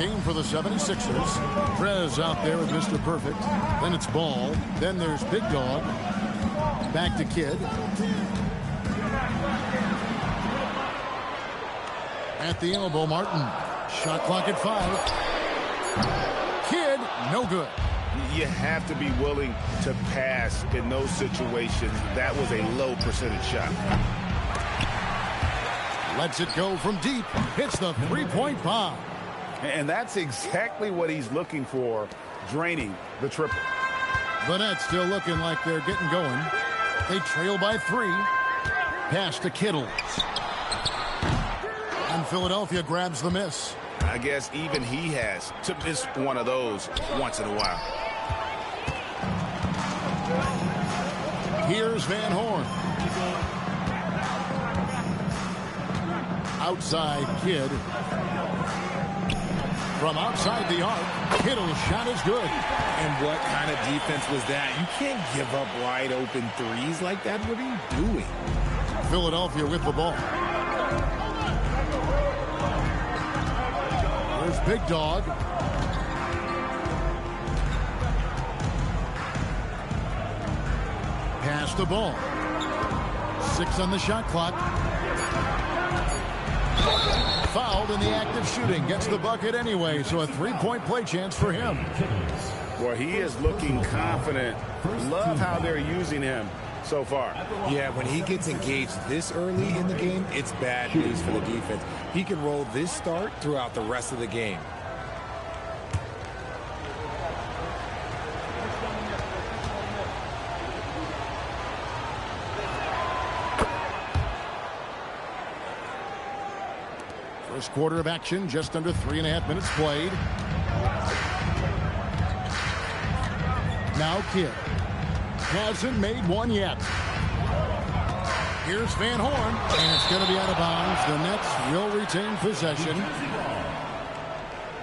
game for the 76ers. Prez out there with Mr. Perfect. Then it's Ball. Then there's Big Dog. Back to Kidd. At the elbow, Martin. Shot clock at 5. Kidd, no good. You have to be willing to pass in those situations. That was a low percentage shot. Lets it go from deep. Hits the three-point bomb. And that's exactly what he's looking for, draining the triple. The Nets still looking like they're getting going. They trail by 3. Pass to Kittles. And Philadelphia grabs the miss. I guess even he has to miss one of those once in a while. Here's Van Horn. Outside Kidd. From outside the arc, Kittle's shot is good. And what kind of defense was that? You can't give up wide open threes like that. What are you doing? Philadelphia with the ball. There's Big Dog. Pass the ball. 6 on the shot clock. Fouled in the act of shooting. Gets the bucket anyway, so a 3-point play chance for him. Well, he is looking confident. Love how they're using him so far. Yeah, when he gets engaged this early in the game, it's bad news for the defense. He can roll this start throughout the rest of the game. First quarter of action, just under 3.5 minutes played. Now Kidd. Hasn't made one yet. Here's Van Horn, and it's going to be out of bounds. The Nets will retain possession.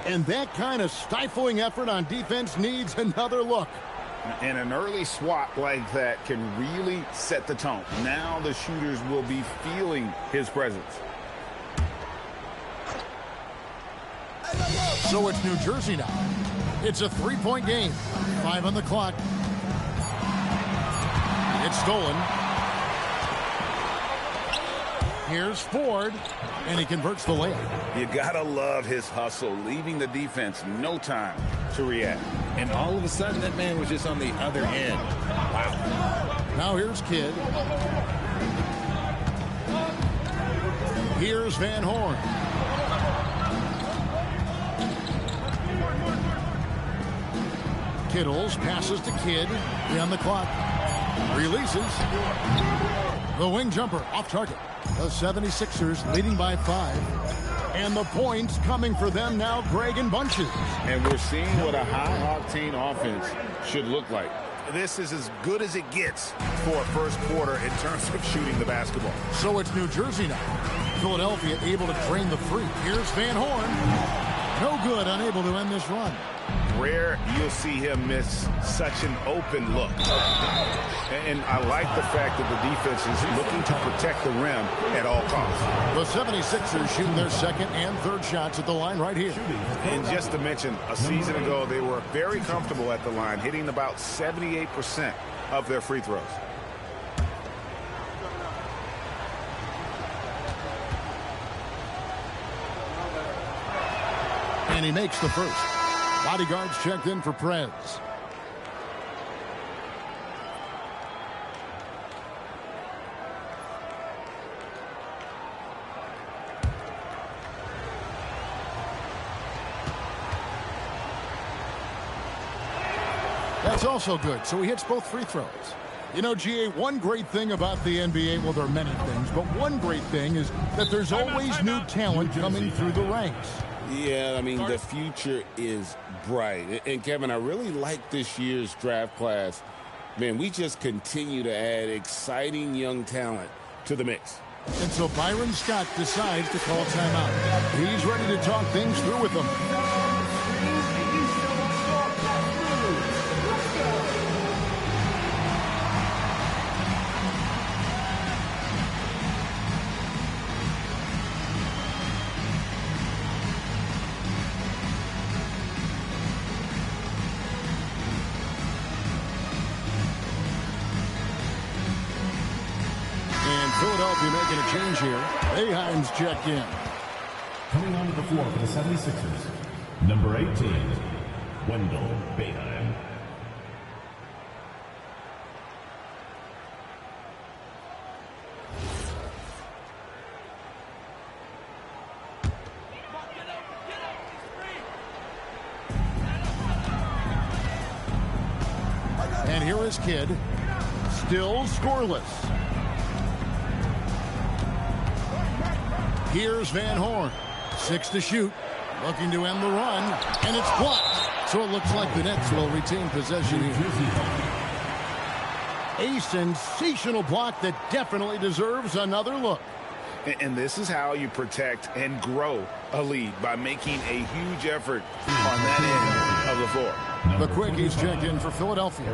And that kind of stifling effort on defense needs another look. And an early swat like that can really set the tone. Now the shooters will be feeling his presence. So it's New Jersey now. It's a 3-point game. 5 on the clock. It's stolen. Here's Ford, and he converts the layup. You gotta love his hustle, leaving the defense no time to react. And all of a sudden, that man was just on the other end. Wow. Now here's Kidd. Here's Van Horn. Kittles passes to Kidd. On the clock. Releases. The wing jumper off target. The 76ers leading by 5. And the points coming for them now, Greg, in bunches. And we're seeing what a high-octane offense should look like. This is as good as it gets for a first quarter in terms of shooting the basketball. So it's New Jersey now. Philadelphia able to drain the free. Here's Van Horn. No good, unable to end this run. Rare you'll see him miss such an open look. And I like the fact that the defense is looking to protect the rim at all costs. The 76ers shooting their second and third shots at the line right here. And just to mention, a season ago, they were very comfortable at the line, hitting about 78% of their free throws. And he makes the first. Bodyguards checked in for Prez. That's also good, so he hits both free throws. You know, GA, one great thing about the NBA, well, there are many things, but one great thing is that there's always new talent coming through the ranks. Yeah, I mean, the future is bright. And, Kevin, I really like this year's draft class. Man, we just continue to add exciting young talent to the mix. And so Byron Scott decides to call timeout. He's ready to talk things through with them. Philadelphia making a change here. Boeheim's checked in. Coming onto the floor for the 76ers, number 18, Wendell Boeheim. And here is Kidd, still scoreless. Here's Van Horn, 6 to shoot, looking to end the run, and it's blocked. So it looks like the Nets will retain possession here. A sensational block that definitely deserves another look. And this is how you protect and grow a lead, by making a huge effort on that end of the floor. The Quickies checked in for Philadelphia.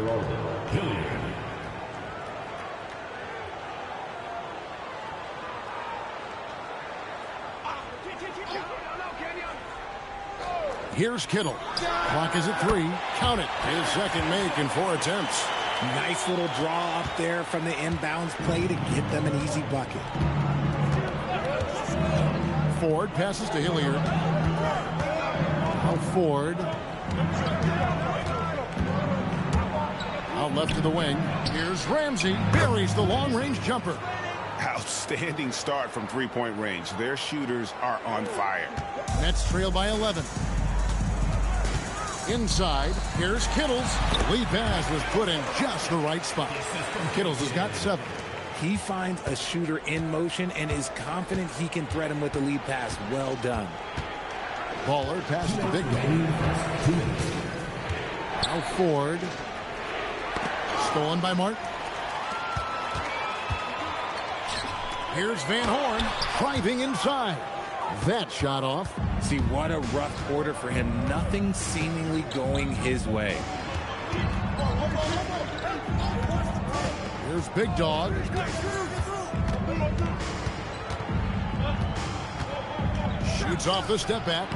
Here's Kittle. Clock is at 3. Count it. His second make in 4 attempts. Nice little draw up there from the inbounds play to get them an easy bucket. Ford passes to Hilliard. Now Ford. Out left to the wing. Here's Ramsey. Buries the long-range jumper. Outstanding start from three-point range. Their shooters are on fire. Nets trail by 11. Inside, here's Kittles. Lead pass was put in just the right spot. Kittles has got 7. He finds a shooter in motion and is confident he can thread him with the lead pass. Well done. Baller passes the big guy. Now Ford. Stolen by Martin. Here's Van Horn driving inside. That shot off. See, what a rough quarter for him. Nothing seemingly going his way. Here's Big Dog. Shoots off the step back.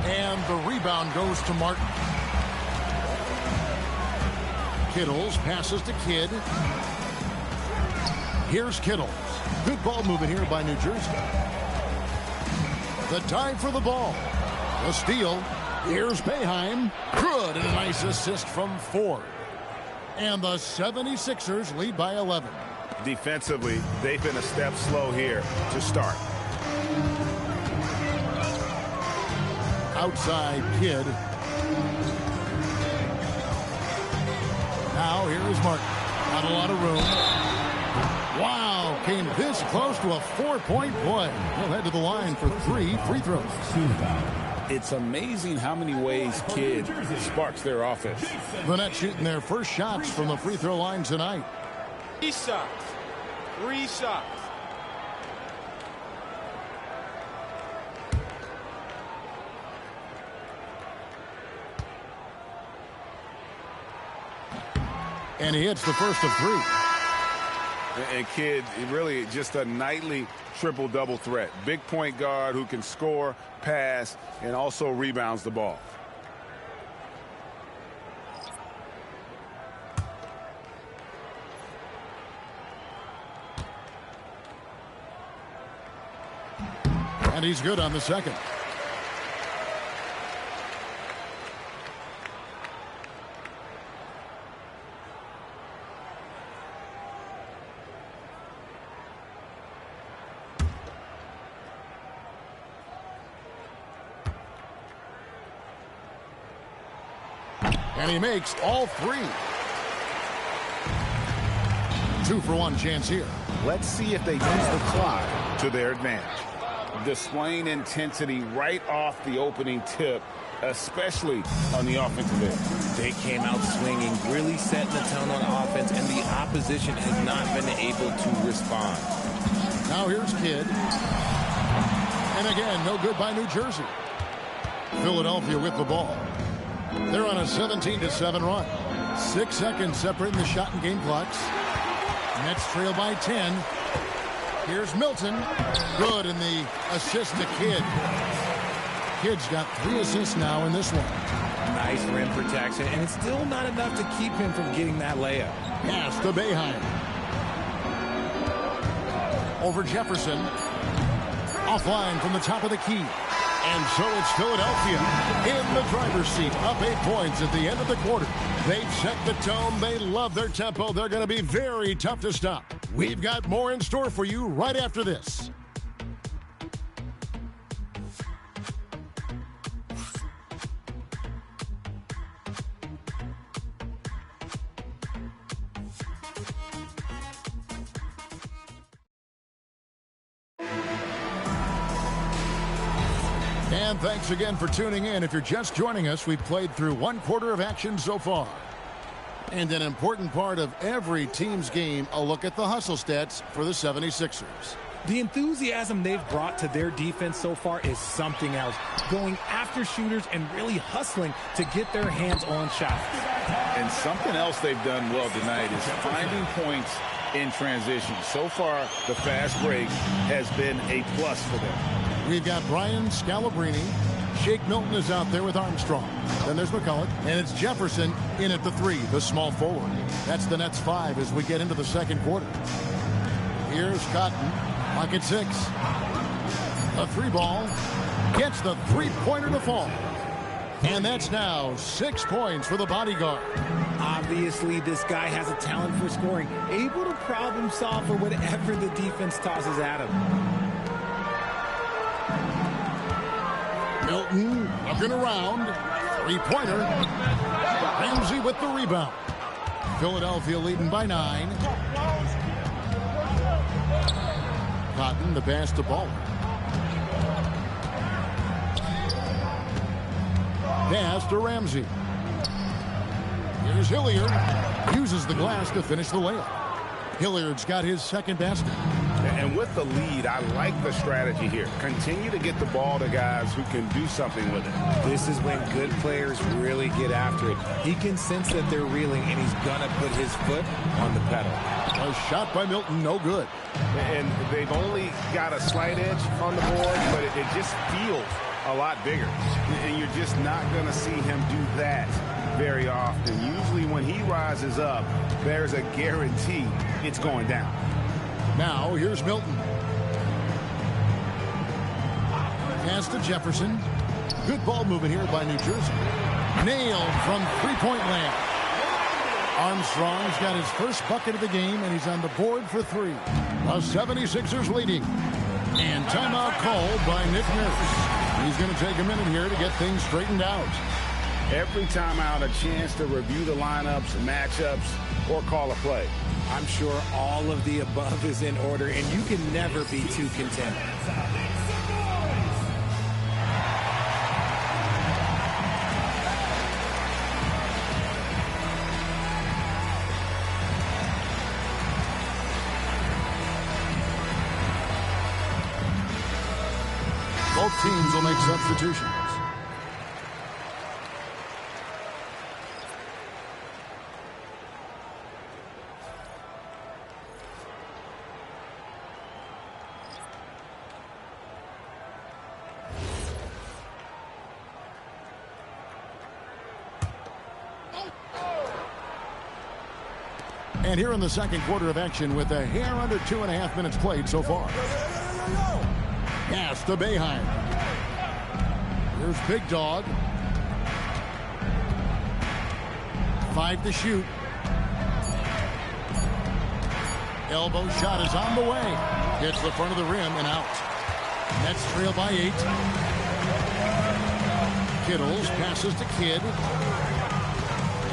And the rebound goes to Martin. Kittles passes to Kidd. Here's Kittles. Good ball movement here by New Jersey. The tie for the ball. The steal. Here's Boeheim. Good, and a nice assist from Ford. And the 76ers lead by 11. Defensively, they've been a step slow here to start. Outside Kidd. Now here is Martin. Not a lot of room. Wow, came this close to a 4-point play. He'll head to the line for 3 free throws. It's amazing how many ways Kidd sparks their offense. The Nets shooting their first shots from the free throw line tonight. 3 shots. 3 shots. And he hits the first of 3. And Kidd, really just a nightly triple-double threat. Big point guard who can score, pass, and also rebounds the ball. And he's good on the second. And he makes all 3. 2-for-1 chance here. Let's see if they use the clock to their advantage. Displaying intensity right off the opening tip, especially on the offensive end. They came out swinging, really setting the tone on offense, and the opposition has not been able to respond. Now here's Kidd. And again, no good by New Jersey. Philadelphia with the ball. They're on a 17-7 run. 6 seconds separating the shot and game clocks. Nets trail by 10. Here's Milton. Good, and the assist to Kidd. Kidd's got 3 assists now in this one. Nice rim protection, and it's still not enough to keep him from getting that layup. Pass to Boeheim. over Jefferson. Offline from the top of the key. And so it's Philadelphia in the driver's seat, up 8 points at the end of the quarter. They've set the tone. They love their tempo. They're going to be very tough to stop. We've got more in store for you right after this. And thanks again for tuning in. If you're just joining us, we've played through 1 quarter of action so far. And an important part of every team's game, a look at the hustle stats for the 76ers. The enthusiasm they've brought to their defense so far is something else. Going after shooters and really hustling to get their hands on shots. And something else they've done well tonight is finding points in transition. So far, the fast break has been a plus for them. We've got Brian Scalabrine. Shake Milton is out there with Armstrong. Then there's McCulloch. And it's Jefferson in at the 3, the small forward. That's the Nets 5 as we get into the second quarter. Here's Cotton. Pocket 6. A 3-ball. Gets the 3-pointer to fall. And that's now 6 points for the bodyguard. Obviously, this guy has a talent for scoring. Able to problem solve for whatever the defense tosses at him. Milton looking around. 3-pointer. Ramsey with the rebound. Philadelphia leading by 9. Cotton, the pass to Ball. Pass to Ramsey. Here's Hilliard. Uses the glass to finish the layup. Hilliard's got his second basket. And with the lead, I like the strategy here. Continue to get the ball to guys who can do something with it. This is when good players really get after it. He can sense that they're reeling, and he's going to put his foot on the pedal. A shot by Milton, no good. And they've only got a slight edge on the board, but it just feels a lot bigger. And you're just not going to see him do that very often. Usually when he rises up, there's a guarantee it's going down. Now, here's Milton. Pass to Jefferson. Good ball movement here by New Jersey. Nailed from 3-point land. Armstrong's got his first bucket of the game, and he's on the board for 3. The 76ers leading. And timeout called by Nick Nurse. He's going to take a minute here to get things straightened out. Every time out, a chance to review the lineups, matchups, or call a play. I'm sure all of the above is in order, and you can never be too content. Both teams will make substitutions. And here in the second quarter of action with a hair under 2.5 minutes played so far. Pass to Boeheim. Here's Big Dog. 5 to shoot. Elbow shot is on the way. Hits the front of the rim and out. Nets trail by 8. Kittles passes to Kidd.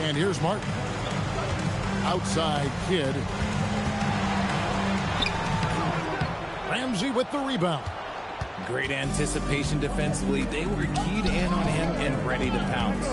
And here's Martin. Outside Kidd. Ramsey with the rebound. Great anticipation defensively. They were keyed in on him and ready to pounce.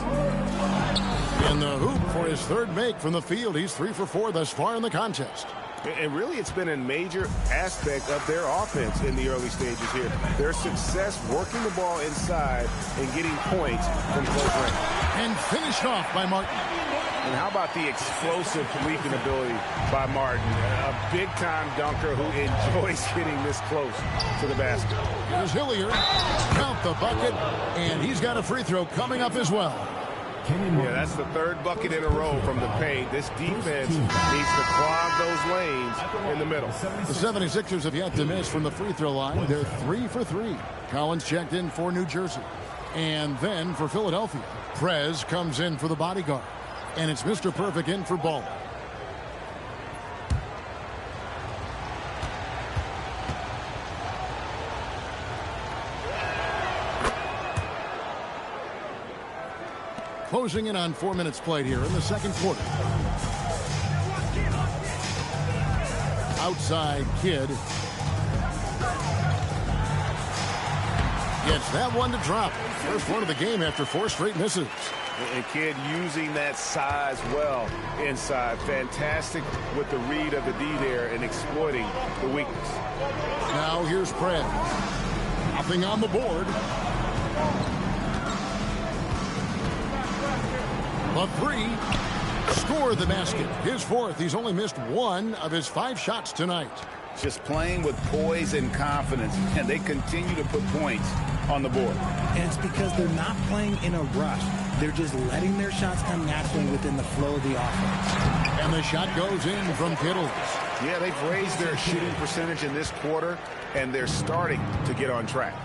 In the hoop for his third make from the field. He's 3 for 4 thus far in the contest. And really, it's been a major aspect of their offense in the early stages here. Their success working the ball inside and getting points from close range. And finished off by Martin. And how about the explosive leaping ability by Martin? A big-time dunker who enjoys getting this close to the basket. Here's Hilliard. Count the bucket. And he's got a free throw coming up as well. Yeah, that's the third bucket in a row from the paint. This defense needs to clog those lanes in the middle. The 76ers have yet to miss from the free throw line. They're 3 for 3. Collins checked in for New Jersey. And then for Philadelphia, Prez comes in for the bodyguard. And it's Mr. Perfect in for Ball. Closing in on 4 minutes played here in the second quarter. Outside Kidd. Gets that one to drop. First one of the game after 4 straight misses. And Kidd using that size well inside. Fantastic with the read of the D there and exploiting the weakness. Now here's Prez. Nothing on the board. A 3. Score the basket. His 4th. He's only missed 1 of his 5 shots tonight. Just playing with poise and confidence, and they continue to put points on the board. And it's because they're not playing in a rush. They're just letting their shots come naturally within the flow of the offense. And the shot goes in from Kittles. Yeah, they've raised their shooting percentage in this quarter, and they're starting to get on track.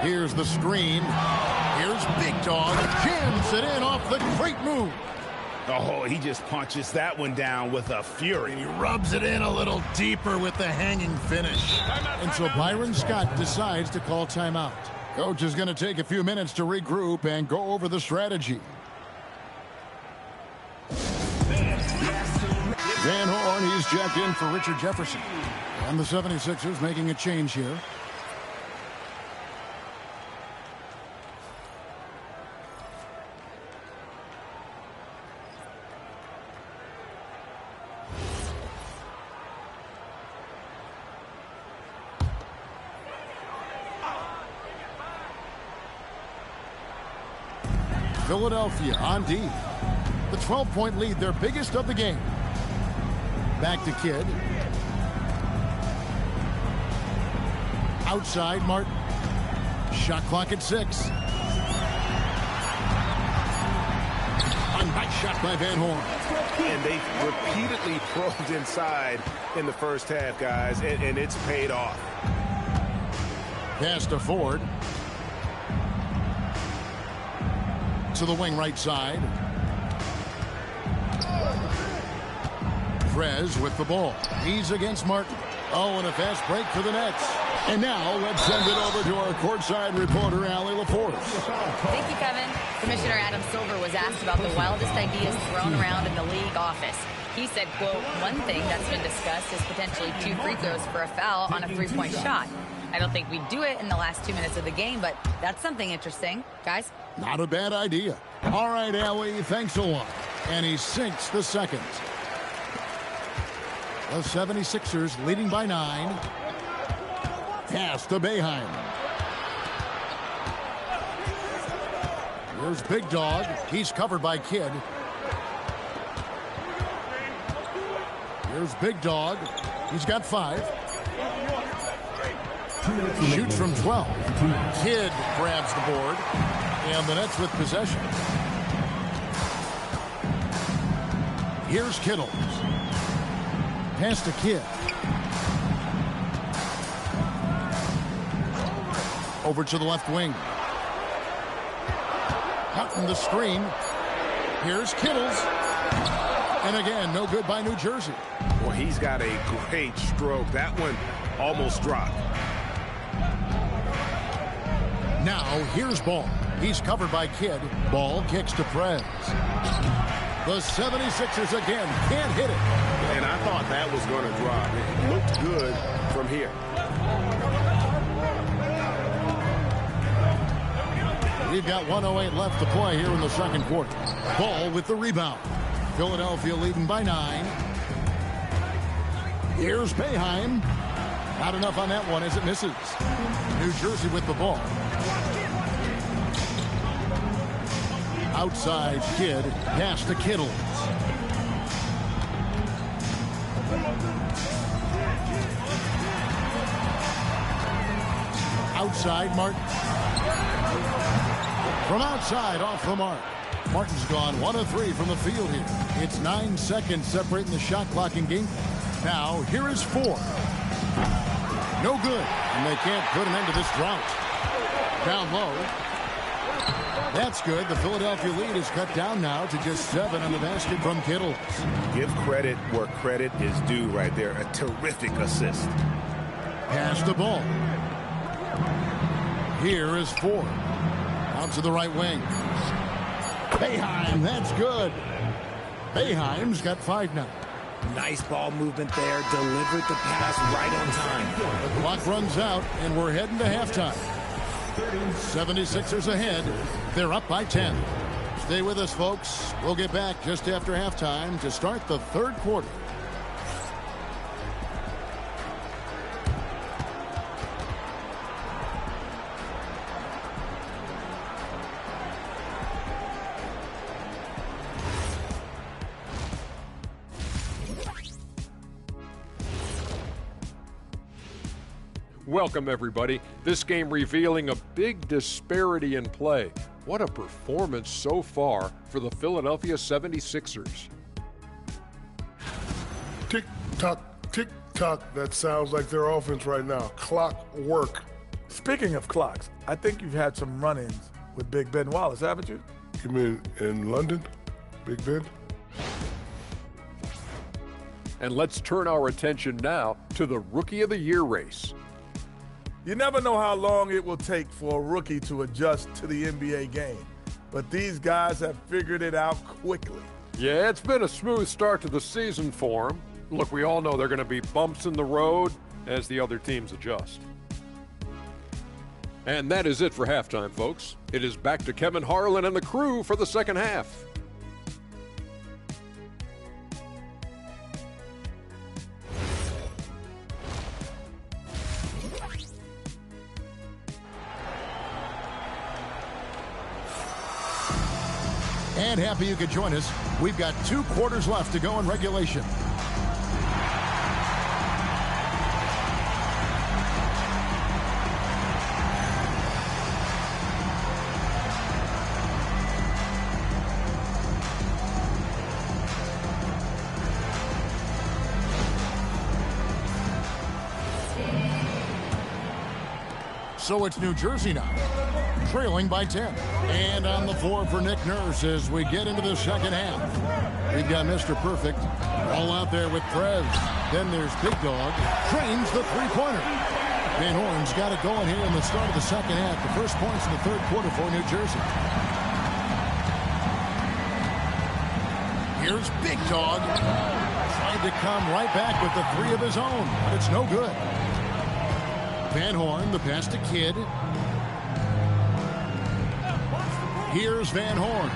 Here's the screen. Here's Big Dog. Jams it in off the great move. Oh, he just punches that one down with a fury. He rubs it in a little deeper with the hanging finish. And so Byron Scott decides to call timeout. Coach is going to take a few minutes to regroup and go over the strategy. Van Horn, he's checked in for Richard Jefferson. And the 76ers making a change here. Philadelphia on D. The 12-point lead, their biggest of the game. Back to Kidd. Outside Martin. Shot clock at 6. A nice shot by Van Horn. And they repeatedly probed inside in the first half, guys, and it's paid off. Pass to Ford. To the wing right side. Prez with the ball. He's against Martin. Oh, and a fast break for the Nets. And now let's send it over to our courtside reporter, Allie LaForce. Thank you, Kevin. Commissioner Adam Silver was asked about the wildest ideas thrown around in the league office. He said, quote, one thing that's been discussed is potentially 2 free throws for a foul on a 3-point shot. I don't think we'd do it in the last 2 minutes of the game, but that's something interesting. Guys? Not a bad idea. All right, Allie, thanks a lot. And he sinks the second. The 76ers leading by 9. Pass to Boeheim. Here's Big Dog. He's covered by Kidd. Here's Big Dog. He's got 5. Shoots from 12. Kidd grabs the board. And the Nets with possession. Here's Kittles. Pass to Kidd. Over to the left wing. Out in the screen. Here's Kittles. And again, no good by New Jersey. Well, he's got a great stroke. That one almost dropped. Now, here's Ball. He's covered by Kidd. Ball kicks to Prez. The 76ers again can't hit it. And I thought that was going to drop. It looked good from here. We've got 1:08 left to play here in the second quarter. Ball with the rebound. Philadelphia leading by 9. Here's Boeheim. Not enough on that one as it misses. New Jersey with the ball. Outside Kidd. Pass to Kittles. Outside Martin. From outside, off the mark. Martin's gone 1 of 3 from the field here. It's 9 seconds separating the shot clock in game. Now, here is 4. No good, and they can't put an end to this drought. Down low. That's good. The Philadelphia lead is cut down now to just 7 on the basket from Kittle. Give credit where credit is due right there. A terrific assist. Pass the ball. Here is 4. Out to the right wing. Boeheim, that's good. Boeheim's got 5 now. Nice ball movement there. Delivered the pass right on time. The clock runs out, and we're heading to halftime. 76ers ahead. They're up by 10. Stay with us, folks. We'll get back just after halftime to start the third quarter. Welcome, everybody. This game revealing a big disparity in play. What a performance so far for the Philadelphia 76ers. Tick-tock, tick-tock. That sounds like their offense right now. Clockwork. Speaking of clocks, I think you've had some run-ins with Big Ben Wallace, haven't you? You mean in London? Big Ben? And let's turn our attention now to the Rookie of the Year race. You never know how long it will take for a rookie to adjust to the NBA game, but these guys have figured it out quickly. Yeah, it's been a smooth start to the season for them. Look, we all know there are going to be bumps in the road as the other teams adjust. And that is it for halftime, folks. It is back to Kevin Harlan and the crew for the second half. And happy you could join us. We've got 2 quarters left to go in regulation. So it's New Jersey now, trailing by 10. And on the floor for Nick Nurse as we get into the second half. We've got Mr. Perfect all out there with Prez. Then there's Big Dog, trains the three-pointer. Van Horn's got it going here in the start of the second half. The first points in the third quarter for New Jersey. Here's Big Dog. Tried to come right back with the 3 of his own, but it's no good. Van Horn, the pass to Kidd. Here's Van Horn.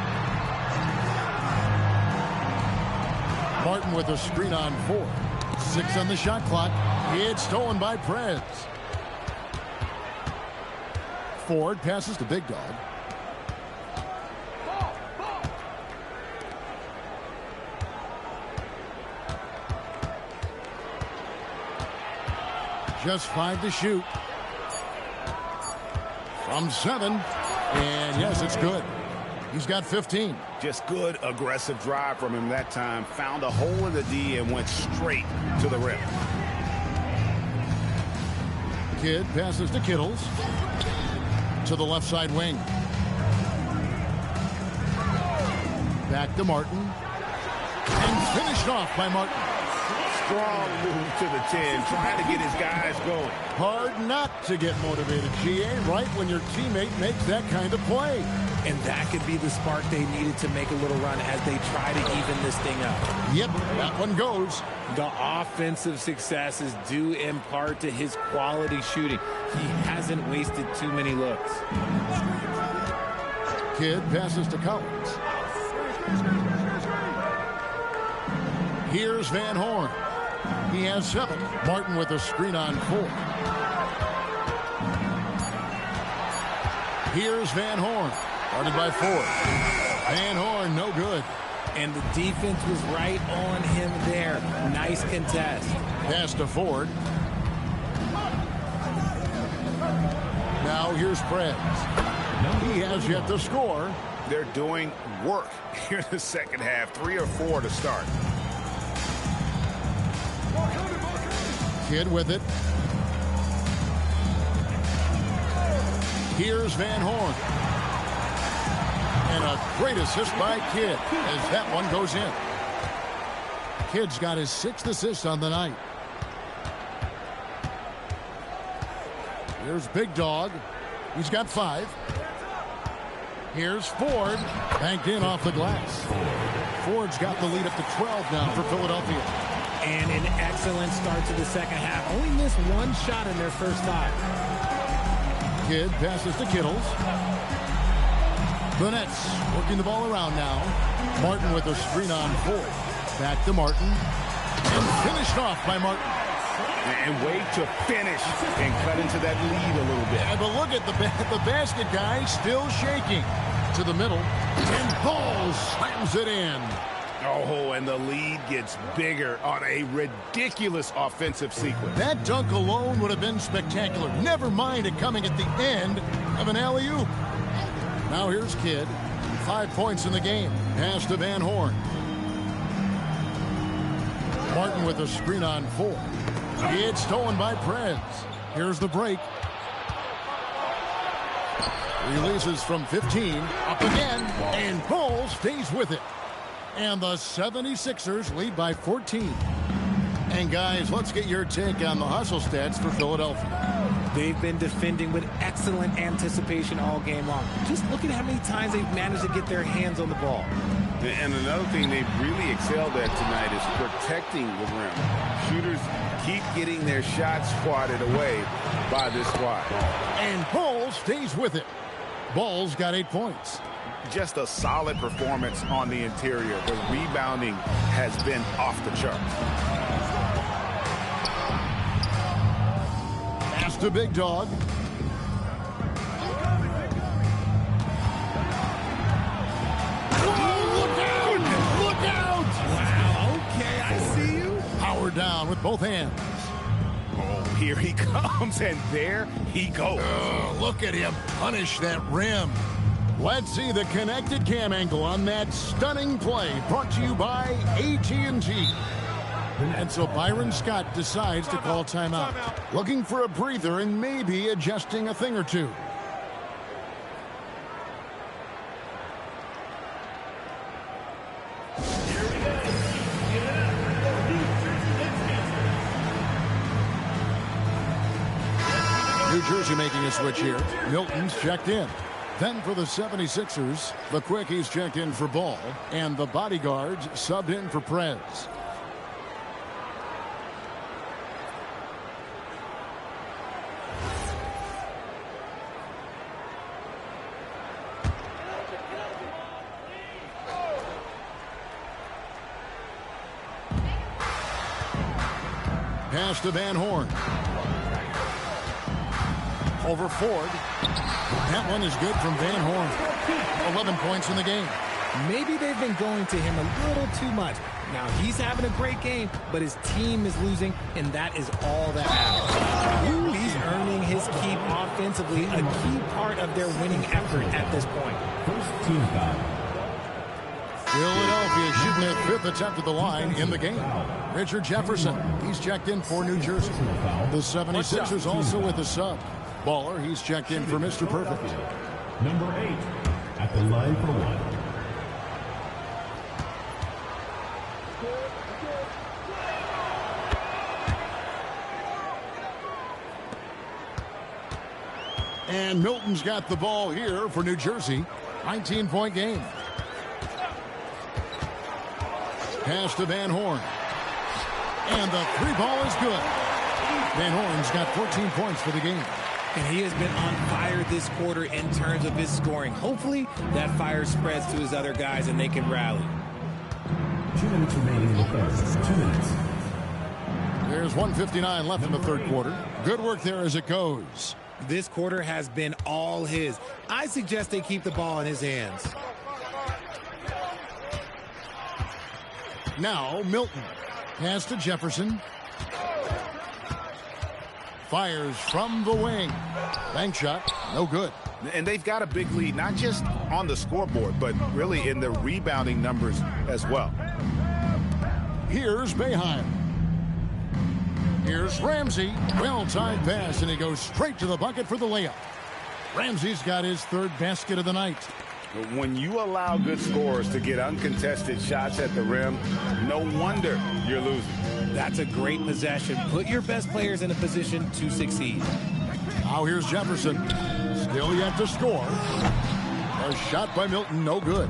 Martin with a screen on 4. 6 on the shot clock. It's stolen by Prez. Ford passes to Big Dog. Just 5 to shoot. From 7. And yes, it's good. He's got 15. Just good, aggressive drive from him that time. Found a hole in the D and went straight to the rim. Kidd passes to Kittles. To the left side wing. Back to Martin. And finished off by Martin. Strong move to the 10, trying to get his guys going. Hard not to get motivated, GA, right when your teammate makes that kind of play. And that could be the spark they needed to make a little run as they try to even this thing up. Yep, that one goes. The offensive success is due in part to his quality shooting. He hasn't wasted too many looks. Kidd passes to Collins. Here's Van Horn. He has 7. Martin with a screen on 4. Here's Van Horn. Guarded by 4. Van Horn, no good. And the defense was right on him there. Nice contest. Pass to Ford. Now here's Prez. He has yet to score. They're doing work here in the second half. 3 or 4 to start. Kidd with it. Here's Van Horn. And a great assist by Kidd as that one goes in. Kidd's got his 6th assist on the night. Here's Big Dog. He's got 5. Here's Ford. Banked in off the glass. Ford's got the lead up to 12 now for Philadelphia. And an excellent start to the second half. Only missed 1 shot in their first 5. Kidd passes to Kittles. The Nets working the ball around now. Martin with a screen on Ford. Back to Martin. And finished off by Martin. And way to finish and cut into that lead a little bit. But look at the basket guy still shaking. To the middle. And Ball slams it in. Oh, and the lead gets bigger on a ridiculous offensive sequence. That dunk alone would have been spectacular. Never mind it coming at the end of an alley-oop. Now here's Kidd. 5 points in the game. Pass to Van Horn. Martin with a screen on 4. It's stolen by Prez. Here's the break. Releases from 15. Up again. And Ball stays with it. And the 76ers lead by 14. And guys, let's get your take on the hustle stats for Philadelphia. They've been defending with excellent anticipation all game long. Just look at how many times they've managed to get their hands on the ball. And another thing they've really excelled at tonight is protecting the rim. Shooters keep getting their shots swatted away by this squad. And Ball stays with it. Ball's got 8 points. Just a solid performance on the interior. The rebounding has been off the charts. Pass to Big Dog. Look out! Wow, okay, I see you. Power down with both hands. Oh, here he comes, and there he goes. Look at him punish that rim. Let's see the connected cam angle on that stunning play, brought to you by AT&T. And so Byron Scott decides to call timeout, looking for a breather and maybe adjusting a thing or two. New Jersey making a switch here. Milton's checked in. Then for the 76ers, the Quickies checked in for Ball, and the Bodyguards subbed in for Prez. Pass to Van Horn. Over Ford. That one is good from Van Horn. 11 points in the game. Maybe they've been going to him a little too much. Now, he's having a great game, but his team is losing, and that is all that matters. He's earning his keep offensively, a key part of their winning effort at this point. First team foul. Philadelphia shooting their 5th attempt at the line in the game. Richard Jefferson, he's checked in for New Jersey. The 76ers also with a sub. Baller, he's checked in for Mr. Perfect. Number 8 at the line for 1. And Milton's got the ball here for New Jersey. 19-point game. Pass to Van Horn. And the 3 ball is good. Van Horn's got 14 points for the game. And he has been on fire this quarter in terms of his scoring. Hopefully that fire spreads to his other guys and they can rally. 2 minutes remaining in the third. 2 minutes. There's 1:59 left in the third quarter. Good work there as it goes. This quarter has been all his. I suggest they keep the ball in his hands. Now Milton. Pass to Jefferson. Fires from the wing. Bank shot. No good. And they've got a big lead, not just on the scoreboard, but really in the rebounding numbers as well. Here's Boeheim. Here's Ramsey. Well-timed pass, and he goes straight to the bucket for the layup. Ramsey's got his third basket of the night. When you allow good scorers to get uncontested shots at the rim, no wonder you're losing. That's a great possession. Put your best players in a position to succeed. Now here's Jefferson. Still yet to score. A shot by Milton, no good.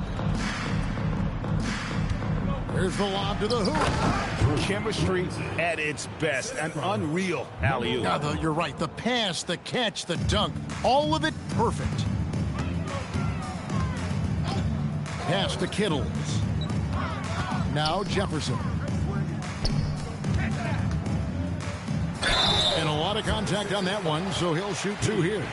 Here's the lob to the hoop. Chemistry at its best. An unreal alley-oop. You're right. The pass, the catch, the dunk, all of it perfect. Pass to Kittles. Now Jefferson. And a lot of contact on that one, so he'll shoot two here.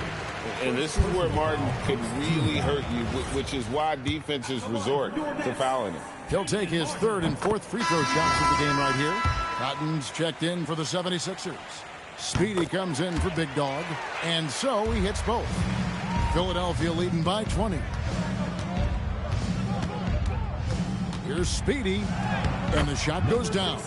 And this is where Martin could really hurt you, which is why defenses resort to fouling him. He'll take his third and fourth free throw shots of the game right here. Cotton's checked in for the 76ers. Speedy comes in for Big Dog, and so he hits both. Philadelphia leading by 20. Here's Speedy, and the shot goes down.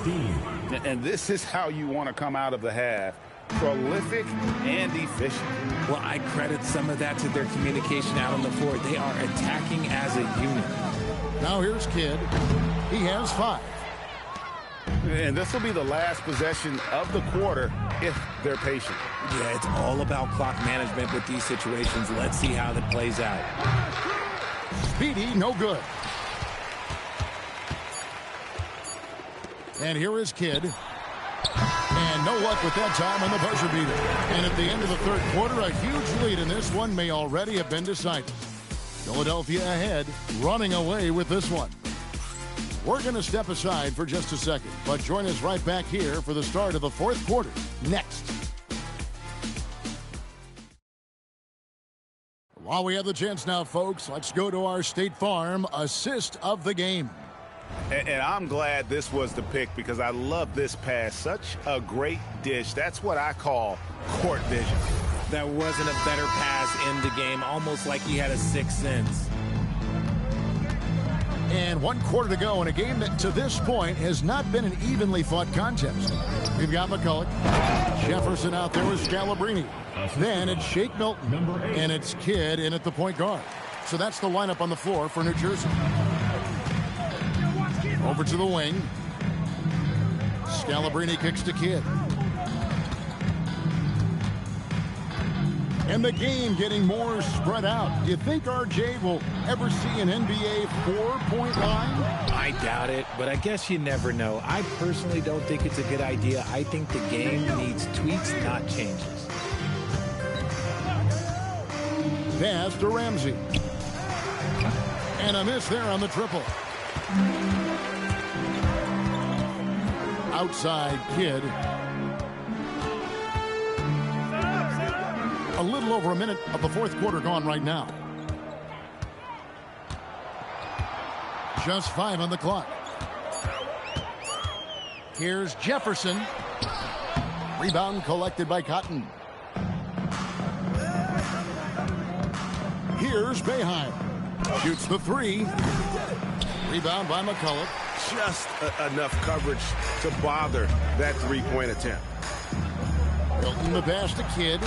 And this is how you want to come out of the half. Prolific and efficient. Well, I credit some of that to their communication out on the floor. They are attacking as a unit. Now here's Kidd. He has 5. And this will be the last possession of the quarter if they're patient. Yeah, it's all about clock management with these situations. Let's see how that plays out. Speedy, no good. And here is Kidd. And no luck with that time on the buzzer beater. And at the end of the third quarter, a huge lead in this one may already have been decided. Philadelphia ahead, running away with this one. We're going to step aside for just a second, but join us right back here for the start of the fourth quarter next. While we have the chance now, folks, let's go to our State Farm assist of the game. And I'm glad this was the pick because I love this pass. Such a great dish. That's what I call court vision. That wasn't a better pass in the game, almost like he had a sixth sense. And 1 quarter to go in a game that to this point has not been an evenly fought contest. We've got McCulloch, Jefferson out there with Scalabrine. Then it's Shake Milton, and it's Kidd in at the point guard. So that's the lineup on the floor for New Jersey. Over to the wing. Scalabrine kicks to Kidd. And the game getting more spread out. Do you think RJ will ever see an NBA 4-point line? I doubt it, but I guess you never know. I personally don't think it's a good idea. I think the game needs tweaks, not changes. Pass to Ramsey. And a miss there on the triple. Outside Kidd. A little over a minute of the fourth quarter gone right now. Just 5 on the clock. Here's Jefferson. Rebound collected by Cotton. Here's Boeheim. Shoots the 3. Rebound by McCulloch. Just enough coverage to bother that three-point attempt. Milton the pass to Kidd.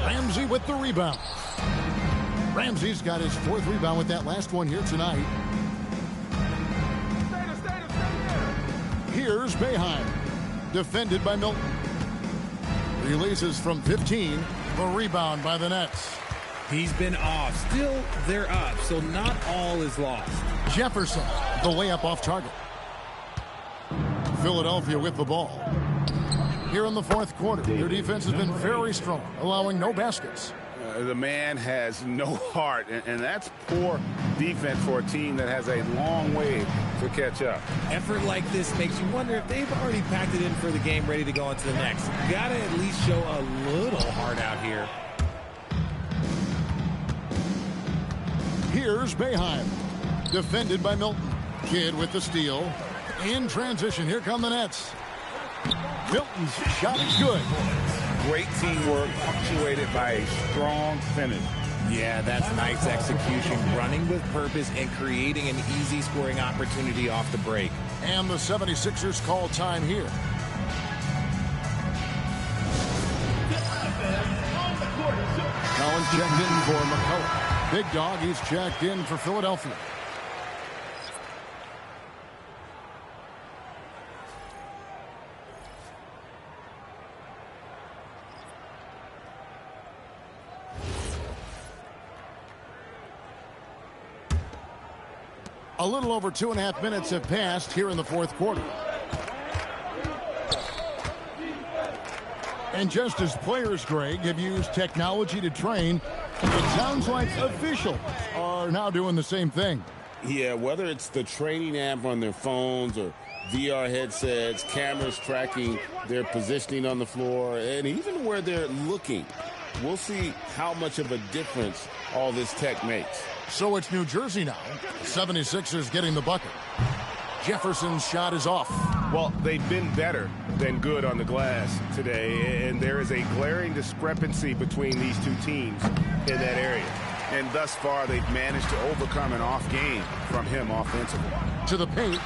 Ramsey with the rebound. Ramsey's got his 4th rebound with that last one here tonight. Here's Boeheim. Defended by Milton. Releases from 15. The rebound by the Nets. He's been off. Still, they're up, so not all is lost. Jefferson, the layup off target. Philadelphia with the ball. Here in the fourth quarter, their defense has been very strong, allowing no baskets. The man has no heart, and that's poor defense for a team that has a long way to catch up. Effort like this makes you wonder if they've already packed it in for the game, ready to go on to the next. Got to at least show a little heart out here. Here's Boeheim. Defended by Milton. Kidd with the steal. In transition, here come the Nets. Milton's shot is good. Great teamwork, punctuated by a strong finish. Yeah, that's nice execution, running with purpose and creating an easy scoring opportunity off the break. And the 76ers call time here. Collins checked in for McCullough. Big Dog, he's checked in for Philadelphia. A little over 2.5 minutes have passed here in the fourth quarter. And just as players, Greg, have used technology to train, it sounds like officials are now doing the same thing. Yeah, whether it's the training app on their phones or VR headsets, cameras tracking their positioning on the floor, and even where they're looking. We'll see how much of a difference all this tech makes. So it's New Jersey now. 76ers getting the bucket. Jefferson's shot is off. Well, they've been better than good on the glass today, and there is a glaring discrepancy between these two teams in that area. And thus far, they've managed to overcome an off game from him offensively. To the paint.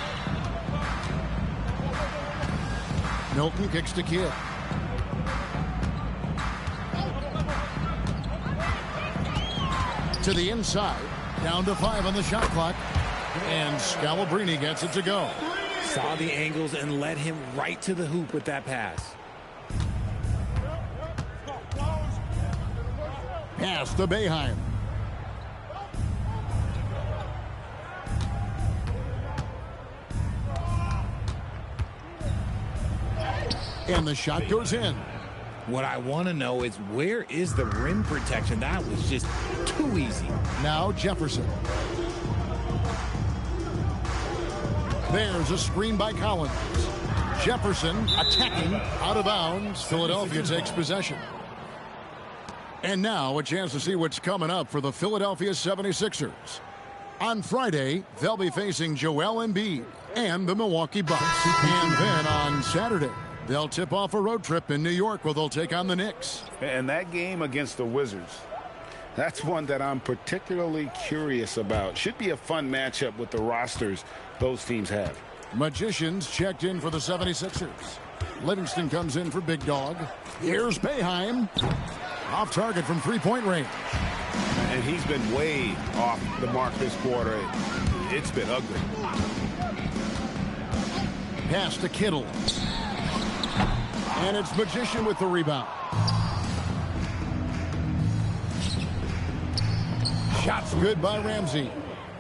Milton kicks to Kidd. To the inside. Down to 5 on the shot clock. And Scalabrine gets it to go. Saw the angles and led him right to the hoop with that pass. Pass to Boeheim. And the shot goes in. What I want to know is, where is the rim protection? That was just too easy. Now Jefferson. There's a screen by Collins. Jefferson attacking out of bounds. Philadelphia takes possession. And now a chance to see what's coming up for the Philadelphia 76ers. On Friday, they'll be facing Joel Embiid and the Milwaukee Bucks. And then on Saturday, they'll tip off a road trip in New York where they'll take on the Knicks. And that game against the Wizards, that's one that I'm particularly curious about. Should be a fun matchup with the rosters those teams have. Magicians checked in for the 76ers. Livingston comes in for Big Dog. Here's Boeheim. Off target from three-point range. And he's been way off the mark this quarter. It's been ugly. Pass to Kittle. And it's Magician with the rebound. Shots good by Ramsey.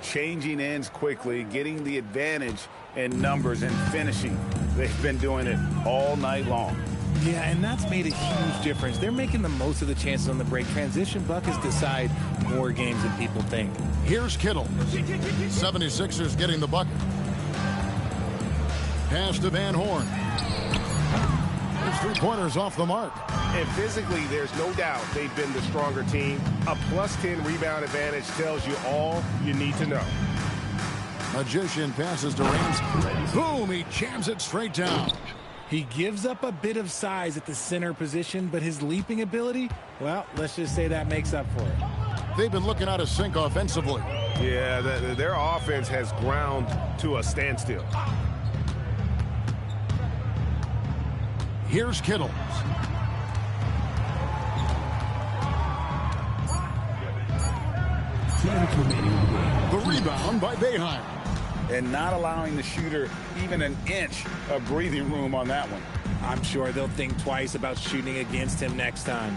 Changing ends quickly, getting the advantage in numbers and finishing. They've been doing it all night long. Yeah, and that's made a huge difference. They're making the most of the chances on the break. Transition buckets decide more games than people think. Here's Kittle. 76ers getting the bucket. Pass to Van Horn. His three-pointers off the mark. And physically, there's no doubt they've been the stronger team. A +10 rebound advantage tells you all you need to know. Magician passes to Ramsey. Boom, he jams it straight down. He gives up a bit of size at the center position, but his leaping ability, well, let's just say that makes up for it. They've been looking out of sync offensively. Yeah, their offense has ground to a standstill. Here's Kittle. The rebound by Boeheim. And not allowing the shooter even an inch of breathing room on that one. I'm sure they'll think twice about shooting against him next time.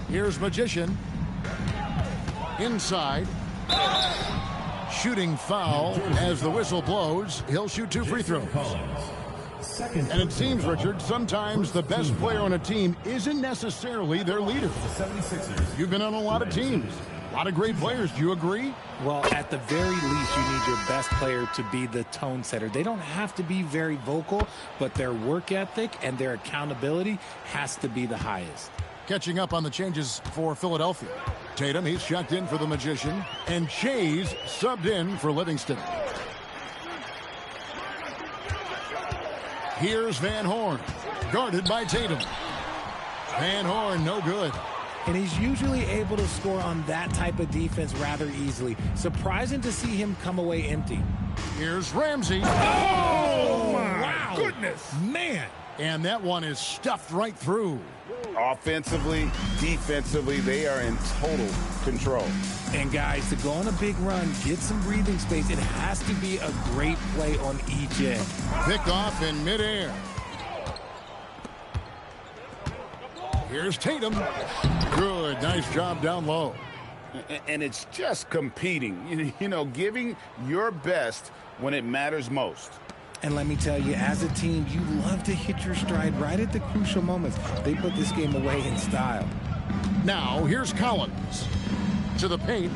Here's Magician. Inside. Shooting foul as the whistle blows. He'll shoot 2 free throws. And it seems, Richard, sometimes the best player on a team isn't necessarily their leader. You've been on a lot of teams. A lot of great players. Do you agree? Well, at the very least, you need your best player to be the tone setter. They don't have to be very vocal, but their work ethic and their accountability has to be the highest. Catching up on the changes for Philadelphia. Tatum, he's checked in for the Magician. And Chase subbed in for Livingston. Here's Van Horn. Guarded by Tatum. Van Horn, no good. and he's usually able to score on that type of defense rather easily. Surprising to see him come away empty. Here's Ramsey. Oh, my wow. goodness. Man. And that one is stuffed right through. Offensively, defensively, they are in total control. And guys, to go on a big run, get some breathing space, it has to be a great play on each end. Pick off in midair. Here's Tatum. Good, nice job down low. And it's just competing, you know, giving your best when it matters most. And let me tell you, as a team, you love to hit your stride right at the crucial moments. They put this game away in style. Now, here's Collins. To the paint.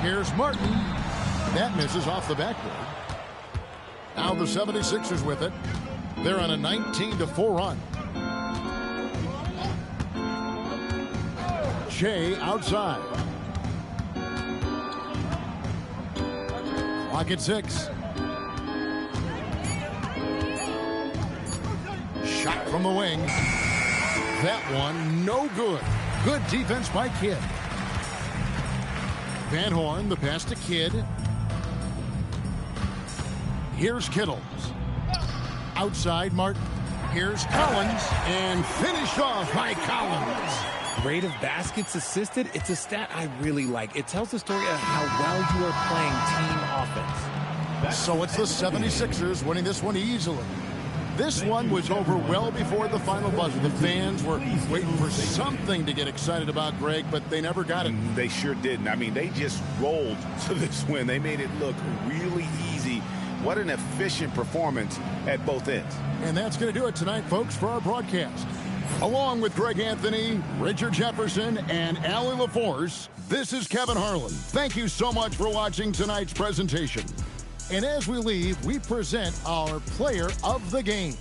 Here's Martin. That misses off the backboard. Now the 76ers with it. They're on a 19-4 run. Shea outside. Clock at 6. Shot from the wing. That one, no good. Good defense by Kidd. Van Horn, the pass to Kidd. Here's Kittles. Outside, Martin. Here's Collins. And finished off by Collins. Rate of baskets assisted, it's a stat I really like. It tells the story of how well you are playing team offense. So it's the 76ers winning this one easily. This one was over well before the final buzzer. The fans were waiting for something to get excited about, Greg, but they never got it. They sure didn't. I mean, they just rolled to this win. They made it look really easy. What an efficient performance at both ends. And that's going to do it tonight, folks, for our broadcast. Along with Greg Anthony, Richard Jefferson, and Allie LaForce, this is Kevin Harlan. Thank you so much for watching tonight's presentation. And as we leave, we present our player of the game.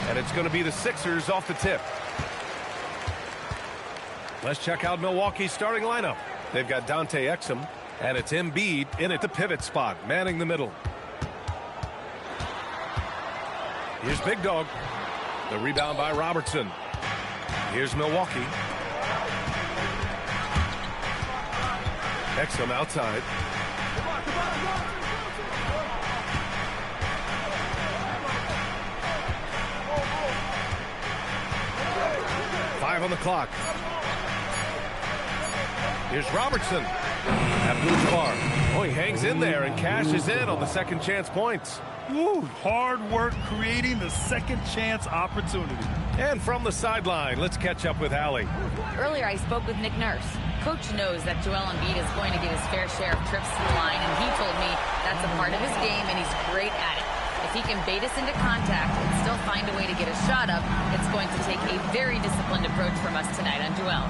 And it's going to be the Sixers off the tip. Let's check out Milwaukee's starting lineup. They've got Dante Exum, and it's Embiid in at the pivot spot, manning the middle. Here's Big Dog. The rebound by Robertson. Here's Milwaukee. Exum outside. Five on the clock. Here's Robertson. Abdul-Jabbar. Oh, he hangs in there and cashes in on the second chance points. Ooh, hard work creating the second chance opportunity. And from the sideline, let's catch up with Allie. Earlier, I spoke with Nick Nurse. Coach knows that Joel Embiid is going to get his fair share of trips to the line, and he told me that's a part of his game, and he's great at it. If he can bait us into contact and still find a way to get a shot up, it's going to take a very disciplined approach from us tonight on Joel.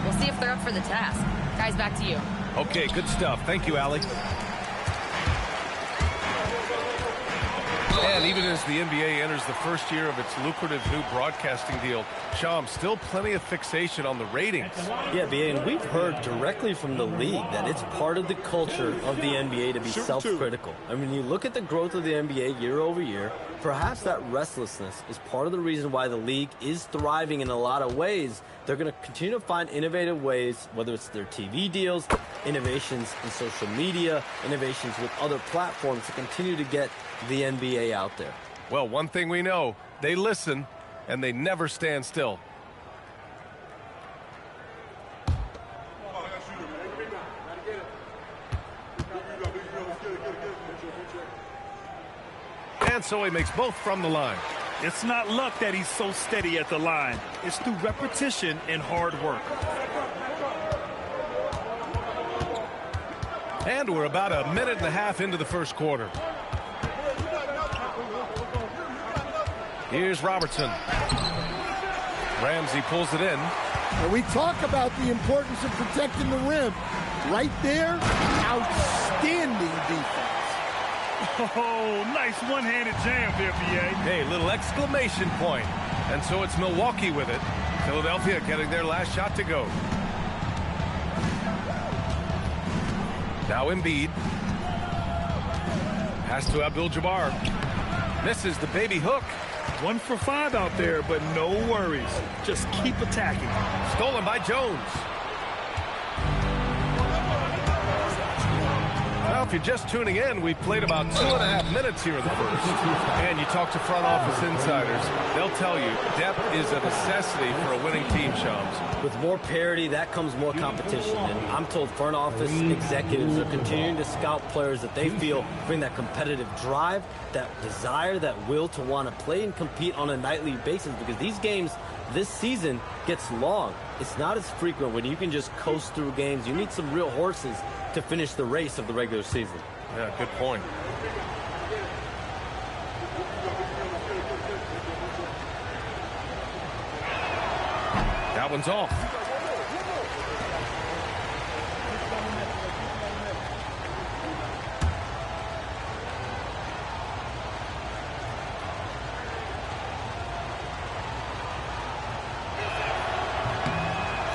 We'll see if they're up for the task. Guys, back to you. Okay, good stuff. Thank you, Allie. And even as the NBA enters the first year of its lucrative new broadcasting deal, Sham, still plenty of fixation on the ratings. Yeah, BA, and we've heard directly from the league that it's part of the culture of the NBA to be self-critical. I mean, you look at the growth of the NBA year over year, perhaps that restlessness is part of the reason why the league is thriving in a lot of ways. They're going to continue to find innovative ways, whether it's their TV deals, innovations in social media, innovations with other platforms to continue to get the NBA out there. Well, one thing we know, they listen and they never stand still. And so he makes both from the line. It's not luck that he's so steady at the line. It's through repetition and hard work. And we're about a minute and a half into the first quarter. Here's Robertson. Ramsey pulls it in. And we talk about the importance of protecting the rim. Right there, outstanding defense. Oh, nice one-handed jam there, BA. Hey, little exclamation point. And so it's Milwaukee with it. Philadelphia getting their last shot to go. Now Embiid. Pass to Abdul-Jabbar. Misses the baby hook. 1 for 5 out there, but no worries. Just keep attacking. Stolen by Jones. Now, if you're just tuning in, we've played about 2.5 minutes here in the first. And you talk to front office insiders, they'll tell you depth is a necessity for a winning team, Shams. With more parity, that comes more competition. And I'm told front office executives are continuing to scout players that they feel bring that competitive drive, that desire, that will to want to play and compete on a nightly basis, because these games this season gets long. It's not as frequent when you can just coast through games. You need some real horses to finish the race of the regular season. Yeah, good point. That one's off.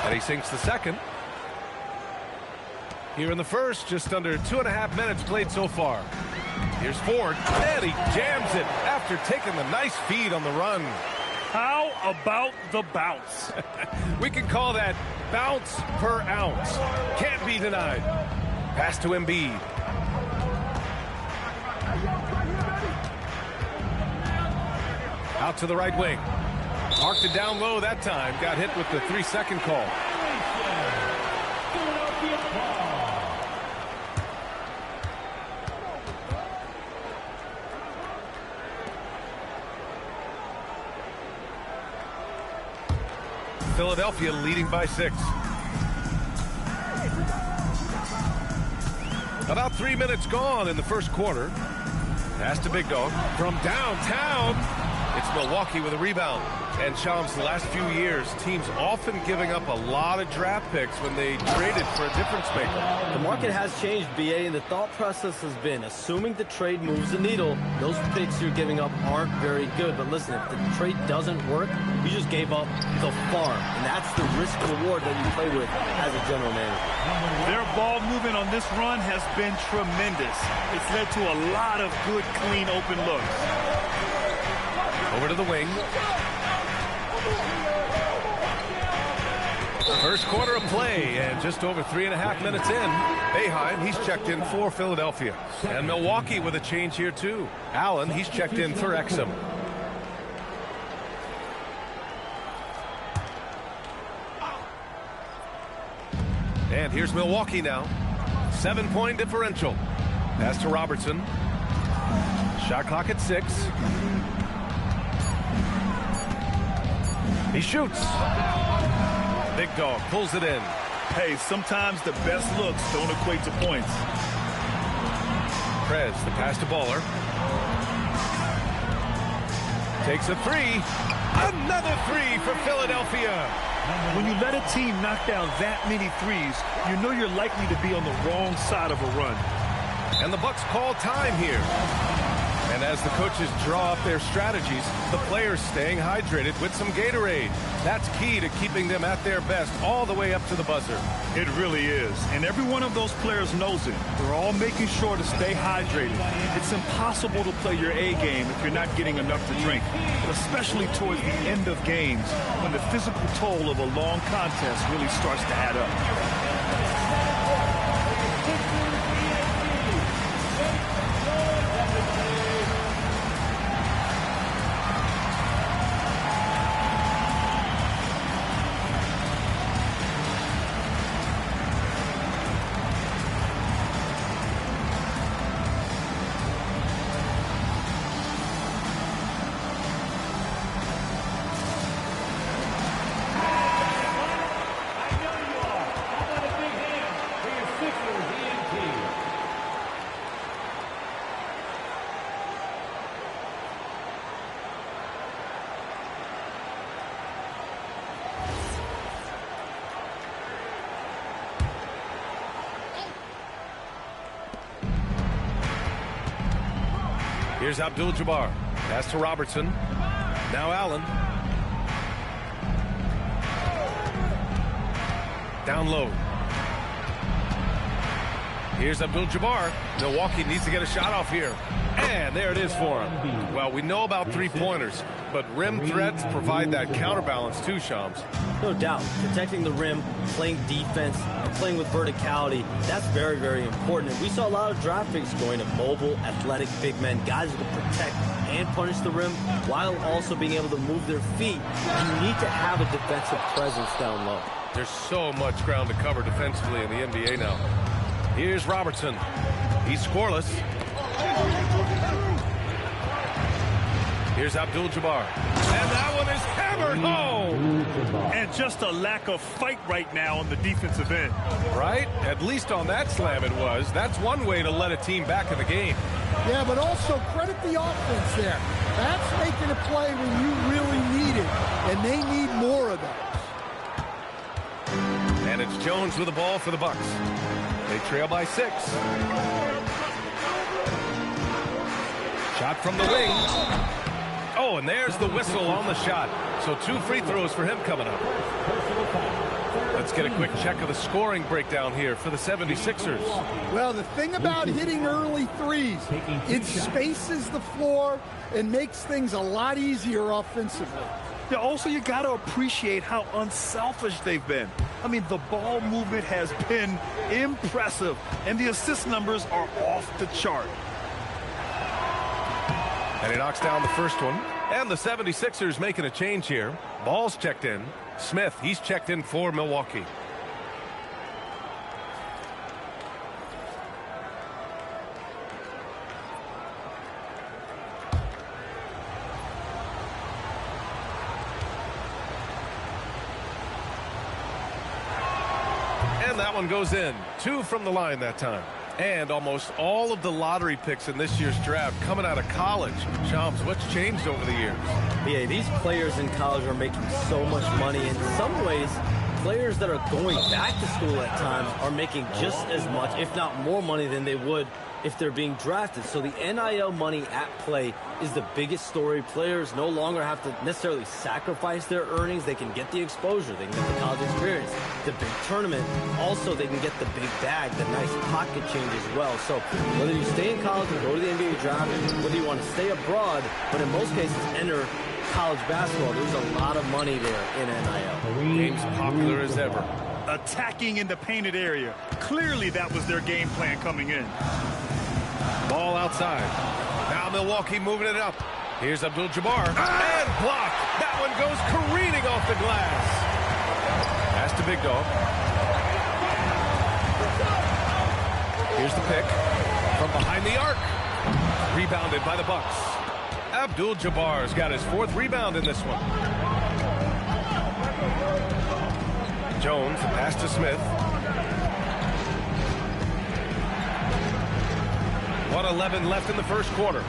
And he sinks the second. Here in the first, just under 2.5 minutes played so far. Here's Ford, and he jams it after taking the nice feed on the run. How about the bounce? We can call that bounce per ounce. Can't be denied. Pass to Embiid. Out to the right wing. Marked it down low that time. Got hit with the 3-second call. Philadelphia leading by 6. About 3 minutes gone in the first quarter. Pass to Big Dog from downtown. It's Milwaukee with a rebound. And Shams, the last few years, teams often giving up a lot of draft picks when they traded for a difference maker. The market has changed, BA, and the thought process has been, assuming the trade moves the needle, those picks you're giving up aren't very good. But listen, if the trade doesn't work, you just gave up the farm. And that's the risk reward that you play with as a general manager. Their ball movement on this run has been tremendous. It's led to a lot of good, clean, open looks. Over to the wing. First quarter of play, and just over 3.5 minutes in. Boeheim, he's checked in for Philadelphia. And Milwaukee with a change here, too. Allen, he's checked in for Exum. And here's Milwaukee now. 7-point differential. Pass to Robertson. Shot clock at 6. He shoots. Big Dog pulls it in. Hey, sometimes the best looks don't equate to points. Prez, the pass to Baller. Takes a 3. Another 3 for Philadelphia. When you let a team knock down that many threes, you know you're likely to be on the wrong side of a run. And the Bucks call time here. And as the coaches draw up their strategies, the players staying hydrated with some Gatorade. That's key to keeping them at their best all the way up to the buzzer. It really is. And every one of those players knows it. They're all making sure to stay hydrated. It's impossible to play your A game if you're not getting enough to drink, but especially towards the end of games when the physical toll of a long contest really starts to add up. Here's Abdul-Jabbar. Pass to Robertson. Now Allen. Down low. Here's Abdul-Jabbar. Milwaukee needs to get a shot off here. And there it is for him. Well, we know about three-pointers, but rim threats provide that counterbalance too, Shams. No doubt. Protecting the rim, playing defense, and playing with verticality, that's very, very important. And we saw a lot of draft picks going to mobile, athletic big men, guys who can protect and punish the rim while also being able to move their feet. You need to have a defensive presence down low. There's so much ground to cover defensively in the NBA now. Here's Robertson. He's scoreless. Here's Abdul-Jabbar. And that one is hammered home. And just a lack of fight right now on the defensive end. Right? At least on that slam it was. That's one way to let a team back in the game. Yeah, but also credit the offense there. That's making a play when you really need it, and they need more of those. And it's Jones with the ball for the Bucks. They trail by 6. Shot from the wing. Oh, and there's the whistle on the shot. So 2 free throws for him coming up. Let's get a quick check of the scoring breakdown here for the 76ers. Well, the thing about hitting early threes, it spaces the floor and makes things a lot easier offensively. Yeah, also, you got to appreciate how unselfish they've been. I mean, the ball movement has been impressive, and the assist numbers are off the chart. And he knocks down the first one. And the 76ers making a change here. Ball's checked in. Smith, he's checked in for Milwaukee. And that one goes in. 2 from the line that time. And almost all of the lottery picks in this year's draft coming out of college. Shams, what's changed over the years? Yeah, these players in college are making so much money. In some ways, players that are going back to school at times are making just as much, if not more money than they would if they're being drafted. So the NIL money at play is the biggest story. Players no longer have to necessarily sacrifice their earnings. They can get the exposure. They can get the college experience, the big tournament. Also, they can get the big bag, the nice pocket change as well. So whether you stay in college or go to the NBA draft, whether you want to stay abroad, but in most cases enter college basketball, there's a lot of money there in NIL. Game's popular as ever. Attacking in the painted area. Clearly that was their game plan coming in. Ball outside. Now Milwaukee moving it up. Here's Abdul-Jabbar. And blocked. That one goes careening off the glass. Pass to Big Dog. Here's the pick. From behind the arc. Rebounded by the Bucks. Abdul-Jabbar's got his 4th rebound in this one. Jones, pass to Smith. 1:11 left in the first quarter.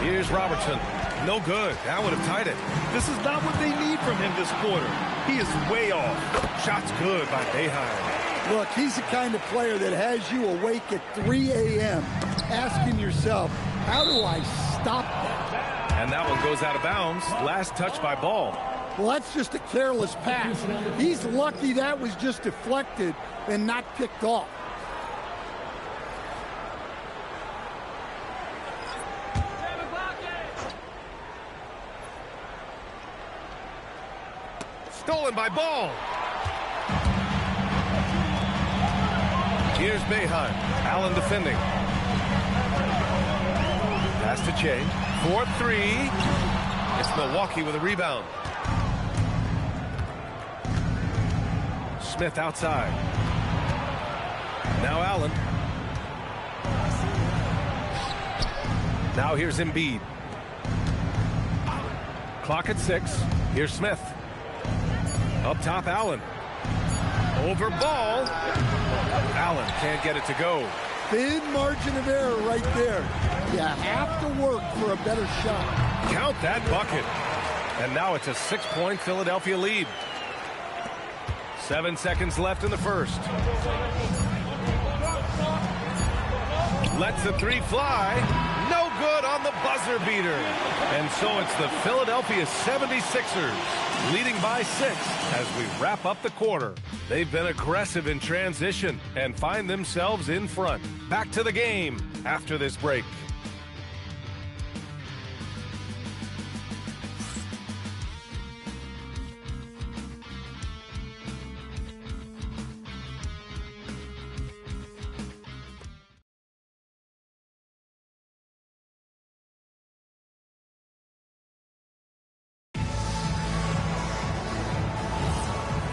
Here's Robertson. No good. That would have tied it. This is not what they need from him this quarter. He is way off. Shot's good by Boeheim. Look, he's the kind of player that has you awake at 3 a.m. asking yourself, how do I stop that? And that one goes out of bounds. Last touch by Ball. Well, that's just a careless pass. He's lucky that was just deflected and not picked off. Stolen by Ball. Here's Boeheim. Allen defending. Pass to Che. 4-3. It's Milwaukee with a rebound. Smith outside. Now Allen. Now here's Embiid. Clock at 6. Here's Smith. Up top, Allen. Over Ball. Allen can't get it to go. Thin margin of error right there. You have to work for a better shot. Count that bucket. And now it's a 6-point Philadelphia lead. 7 seconds left in the first. Lets the three fly. No good on the buzzer beater. And so it's the Philadelphia 76ers leading by 6 as we wrap up the quarter. They've been aggressive in transition and find themselves in front. Back to the game after this break.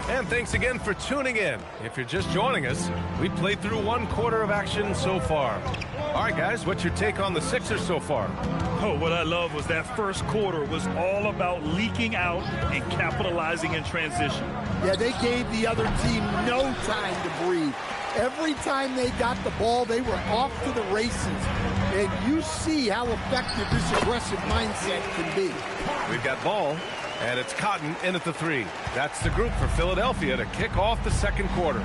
And thanks again for tuning in. If you're just joining us, we played through 1 quarter of action so far. All right, guys, what's your take on the Sixers so far? Oh, what I love was that first quarter was all about leaking out and capitalizing in transition. Yeah, they gave the other team no time to breathe. Every time they got the ball, they were off to the races. And you see how effective this aggressive mindset can be. We've got Ball. And it's Cotton in at the 3. That's the group for Philadelphia to kick off the second quarter.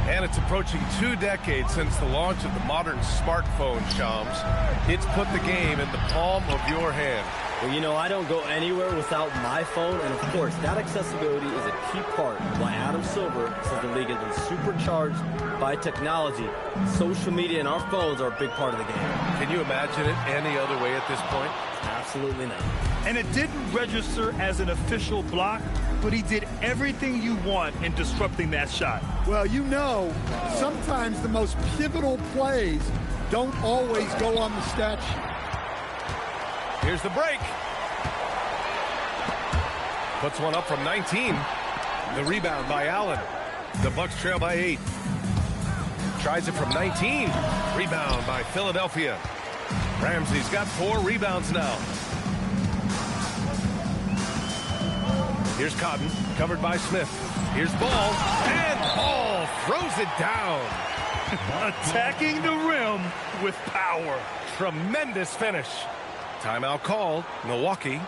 And it's approaching 2 decades since the launch of the modern smartphone, Shams. It's put the game in the palm of your hand. Well, you know, I don't go anywhere without my phone, and of course, that accessibility is a key part of why Adam Silver says the league has been supercharged by technology. Social media and our phones are a big part of the game. Can you imagine it any other way at this point? Absolutely not. And it didn't register as an official block, but he did everything you want in disrupting that shot. Well, you know, sometimes the most pivotal plays don't always go on the stat sheet. Here's the break. Puts one up from 19. The rebound by Allen. The Bucks trail by 8. Tries it from 19. Rebound by Philadelphia. Ramsey's got 4 rebounds now. Here's Cotton, covered by Smith. Here's Ball, and Ball throws it down. Attacking the rim with power. Tremendous finish. Timeout called, Milwaukee.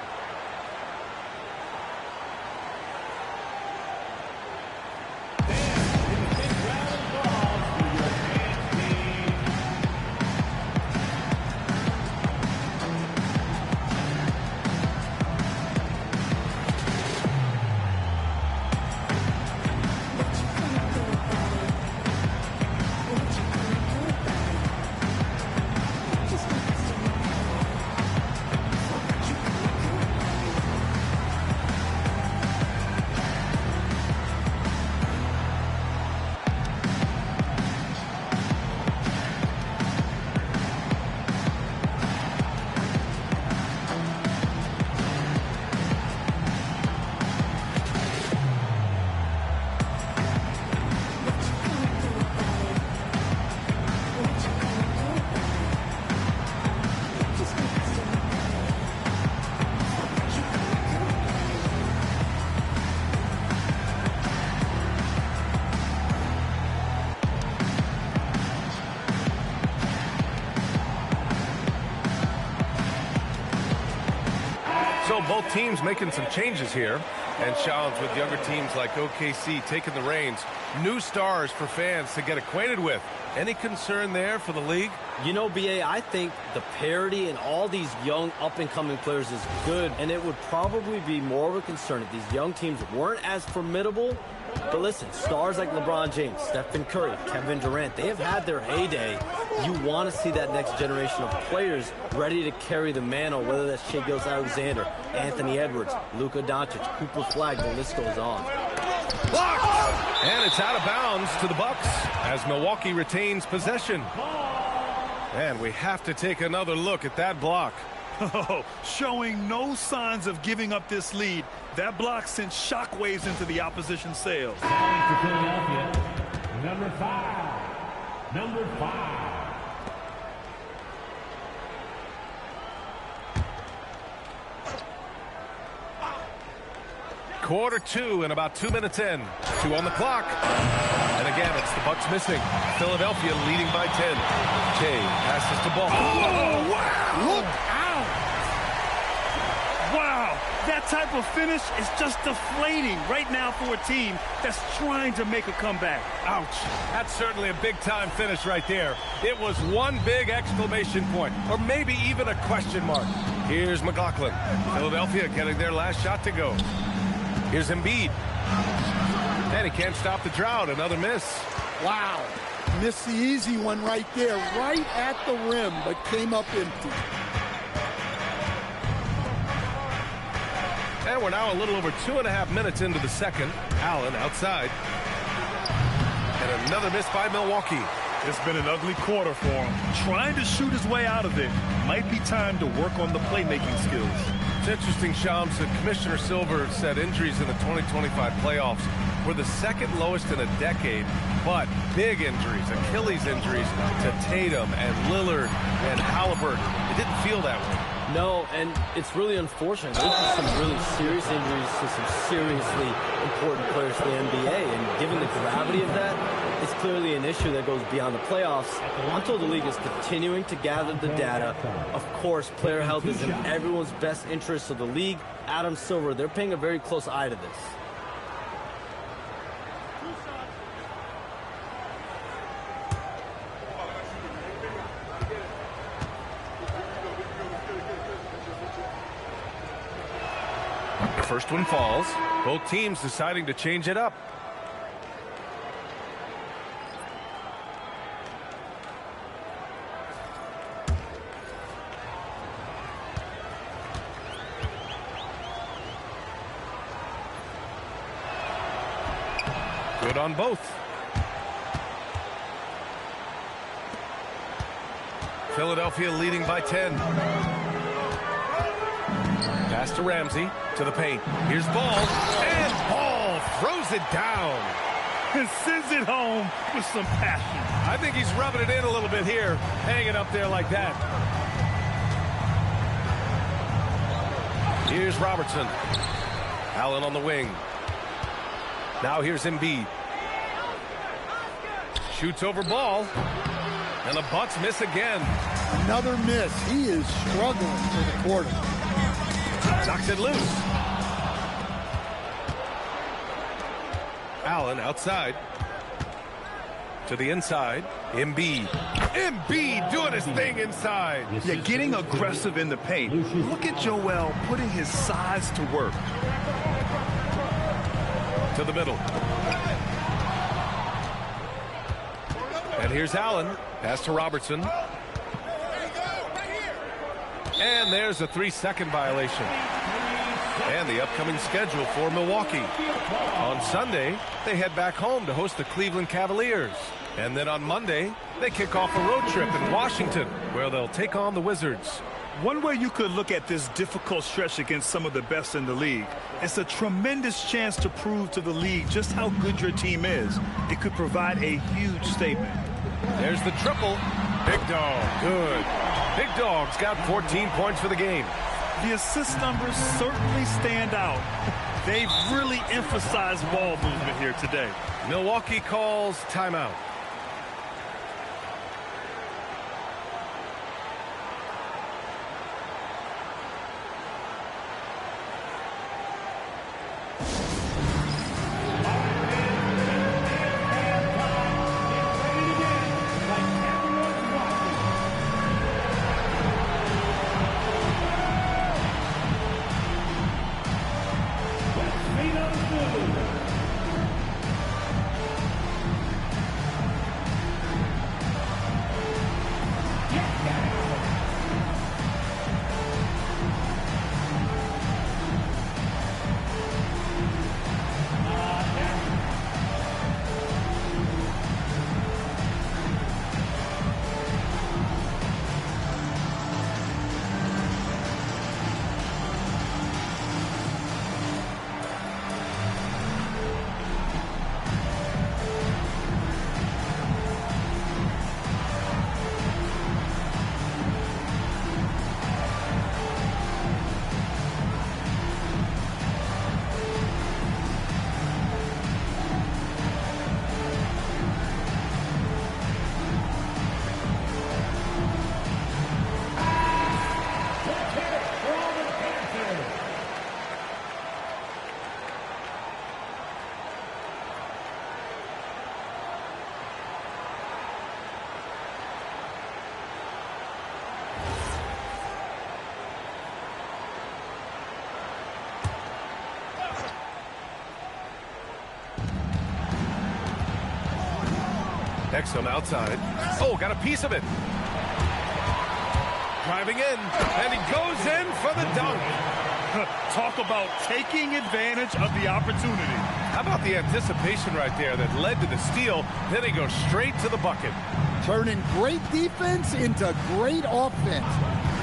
both teams making some changes here. And Shams with younger teams like OKC taking the reins. New stars for fans to get acquainted with. Any concern there for the league? You know, BA, I think the parity in all these young up-and-coming players is good, and it would probably be more of a concern if these young teams weren't as formidable. But listen, stars like LeBron James, Stephen Curry, Kevin Durant, they have had their heyday. You want to see that next generation of players ready to carry the mantle, whether that's Shai Gilgeous-Alexander, Anthony Edwards, Luka Doncic, Cooper Flag, the list goes on. Blocked! And it's out of bounds to the Bucks as Milwaukee retains possession. And we have to take another look at that block. Oh, showing no signs of giving up this lead. That block sent shockwaves into the opposition sails. For Philadelphia, number 5. Number 5. Quarter 2 and about 2 minutes in. 2 on the clock. And again, it's the Bucks missing. Philadelphia leading by 10. Jay passes to Ball. Oh, wow! Look out! Wow, that type of finish is just deflating right now for a team that's trying to make a comeback. Ouch. That's certainly a big-time finish right there. It was one big exclamation point, or maybe even a question mark. Here's McLaughlin. Philadelphia getting their last shot to go. Here's Embiid. And he can't stop the drought. Another miss. Wow. Missed the easy one right there, right at the rim, but came up empty. And we're now a little over 2.5 minutes into the second. Allen outside. And another miss by Milwaukee. It's been an ugly quarter for him. Trying to shoot his way out of it. Might be time to work on the playmaking skills. It's interesting, Shams, that Commissioner Silver said injuries in the 2025 playoffs were the second lowest in a decade, but big injuries, Achilles injuries to Tatum and Lillard and Halliburton. It didn't feel that way. No, and it's really unfortunate. Those are some really serious injuries to some seriously important players for the NBA, and given the gravity of that, it's clearly an issue that goes beyond the playoffs. I'm told the league is continuing to gather the data. Of course, player health is in everyone's best interest, so the league, Adam Silver, they're paying a very close eye to this. The first one falls. Both teams deciding to change it up. Good on both. Philadelphia leading by 10. Pass to Ramsey, to the paint. Here's Ball, and Ball throws it down. And sends it home with some passion. I think he's rubbing it in a little bit here, hanging up there like that. Here's Robertson. Allen on the wing. Now here's Embiid. Shoots over Ball. And the Bucks miss again. Another miss. He is struggling for the quarter. Knocks it loose. Allen outside. To the inside. Embiid. Embiid doing his thing inside. Yeah, getting aggressive in the paint. Look at Joel putting his size to work. To the middle. And here's Allen. Pass to Robertson. And there's a 3-second violation. And the upcoming schedule for Milwaukee. On Sunday, they head back home to host the Cleveland Cavaliers. And then on Monday, they kick off a road trip in Washington, where they'll take on the Wizards. One way you could look at this difficult stretch against some of the best in the league, it's a tremendous chance to prove to the league just how good your team is. It could provide a huge statement. There's the triple. Big Dog, good. Big Dog's got 14 points for the game. The assist numbers certainly stand out. They've really emphasized ball movement here today. Milwaukee calls timeout. Exum outside. Oh, got a piece of it. Driving in, and he goes in for the dunk. Talk about taking advantage of the opportunity. How about the anticipation right there that led to the steal? Then he goes straight to the bucket. Turning great defense into great offense.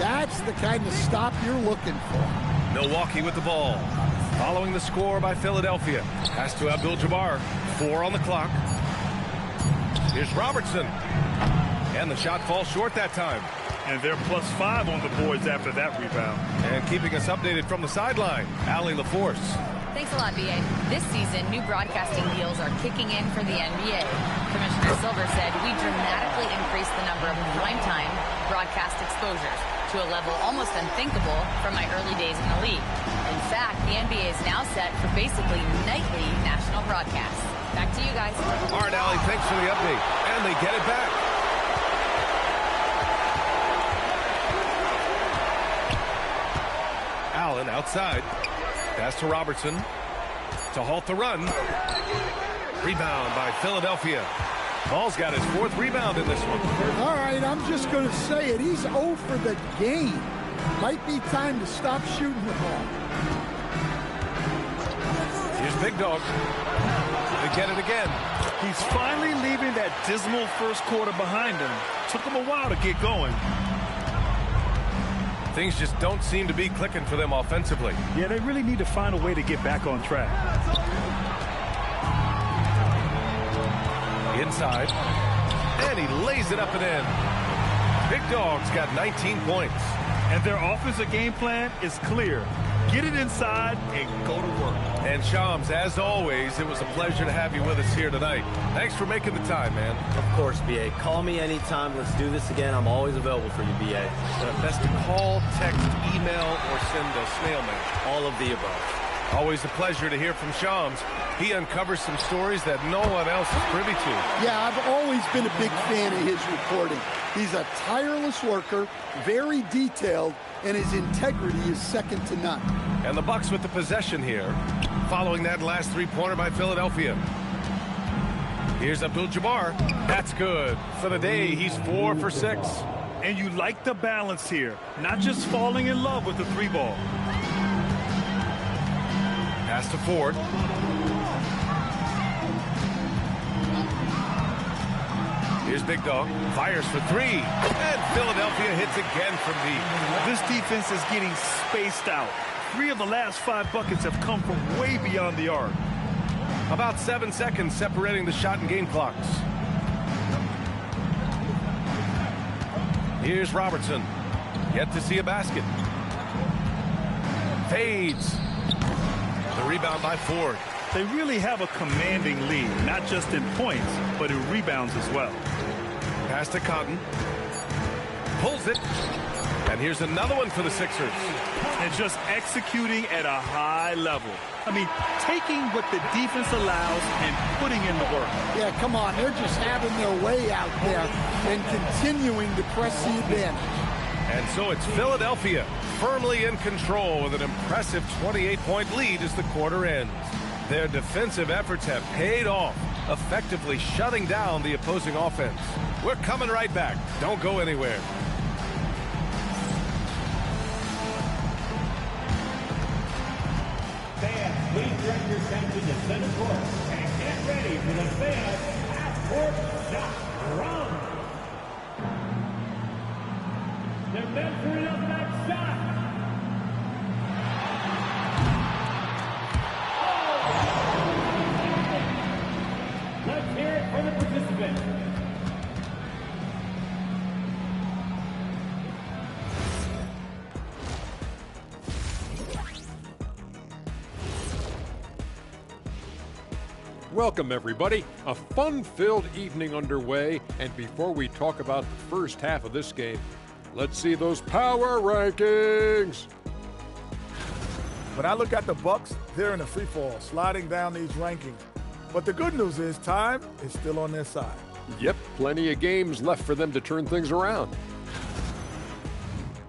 That's the kind of stop you're looking for. Milwaukee with the ball. Following the score by Philadelphia. Pass to Abdul-Jabbar. 4 on the clock. Here's Robertson. And the shot falls short that time. And they're +5 on the boards after that rebound. And keeping us updated from the sideline, Allie LaForce. Thanks a lot, BA. This season, new broadcasting deals are kicking in for the NBA. Commissioner Silver said we dramatically increased the number of primetime broadcast exposures to a level almost unthinkable from my early days in the league. In fact, the NBA is now set for basically nightly national broadcasts. Back to you guys. All right, Allie, thanks for the update. And they get it back. Allen outside. Pass to Robertson to halt the run. Rebound by Philadelphia. Ball's got his 4th rebound in this one. All right, I'm just going to say it. He's 0 for the game. Might be time to stop shooting the ball. Here's Big Dog. They get it again. He's finally leaving that dismal first quarter behind him. Took him a while to get going. Things just don't seem to be clicking for them offensively. Yeah, they really need to find a way to get back on track. Inside. And he lays it up and in. Big Dog's got 19 points. And their offensive game plan is clear. Get it inside and go to work. And Shams, as always, it was a pleasure to have you with us here tonight. Thanks for making the time, man. Of course, BA. Call me anytime. Let's do this again. I'm always available for you, BA. Best to call, text, email, or send a snail mail. All of the above. Always a pleasure to hear from Shams. He uncovers some stories that no one else is privy to. Yeah, I've always been a big fan of his reporting. He's a tireless worker, very detailed, and his integrity is second to none. And the Bucks with the possession here, following that last 3-pointer by Philadelphia. Here's Abdul-Jabbar. That's good. For the day, he's 4 for 6. And you like the balance here, not just falling in love with the 3-ball. Pass to Ford. Here's Big Dog. Fires for 3. And Philadelphia hits again from deep. This defense is getting spaced out. 3 of the last 5 buckets have come from way beyond the arc. About 7 seconds separating the shot and game clocks. Here's Robertson. Yet to see a basket. Fades. The rebound by Ford. They really have a commanding lead, not just in points, but in rebounds as well. Pass to Cotton. Pulls it. And here's another one for the Sixers. And just executing at a high level. I mean, taking what the defense allows and putting in the work. Yeah, come on. They're just having their way out there and continuing to press the advantage. And so it's Philadelphia firmly in control with an impressive 28-point lead as the quarter ends. Their defensive efforts have paid off, effectively shutting down the opposing offense. We're coming right back. Don't go anywhere. Fans, please direct your attention to center court and get ready for the famous half-court shot run. They're measuring up that shot. Let's hear it for the participants. Welcome, everybody. A fun-filled evening underway, and before we talk about the first half of this game, let's see those power rankings. When I look at the Bucks, they're in a free fall, sliding down these rankings. But the good news is time is still on their side. Yep, plenty of games left for them to turn things around.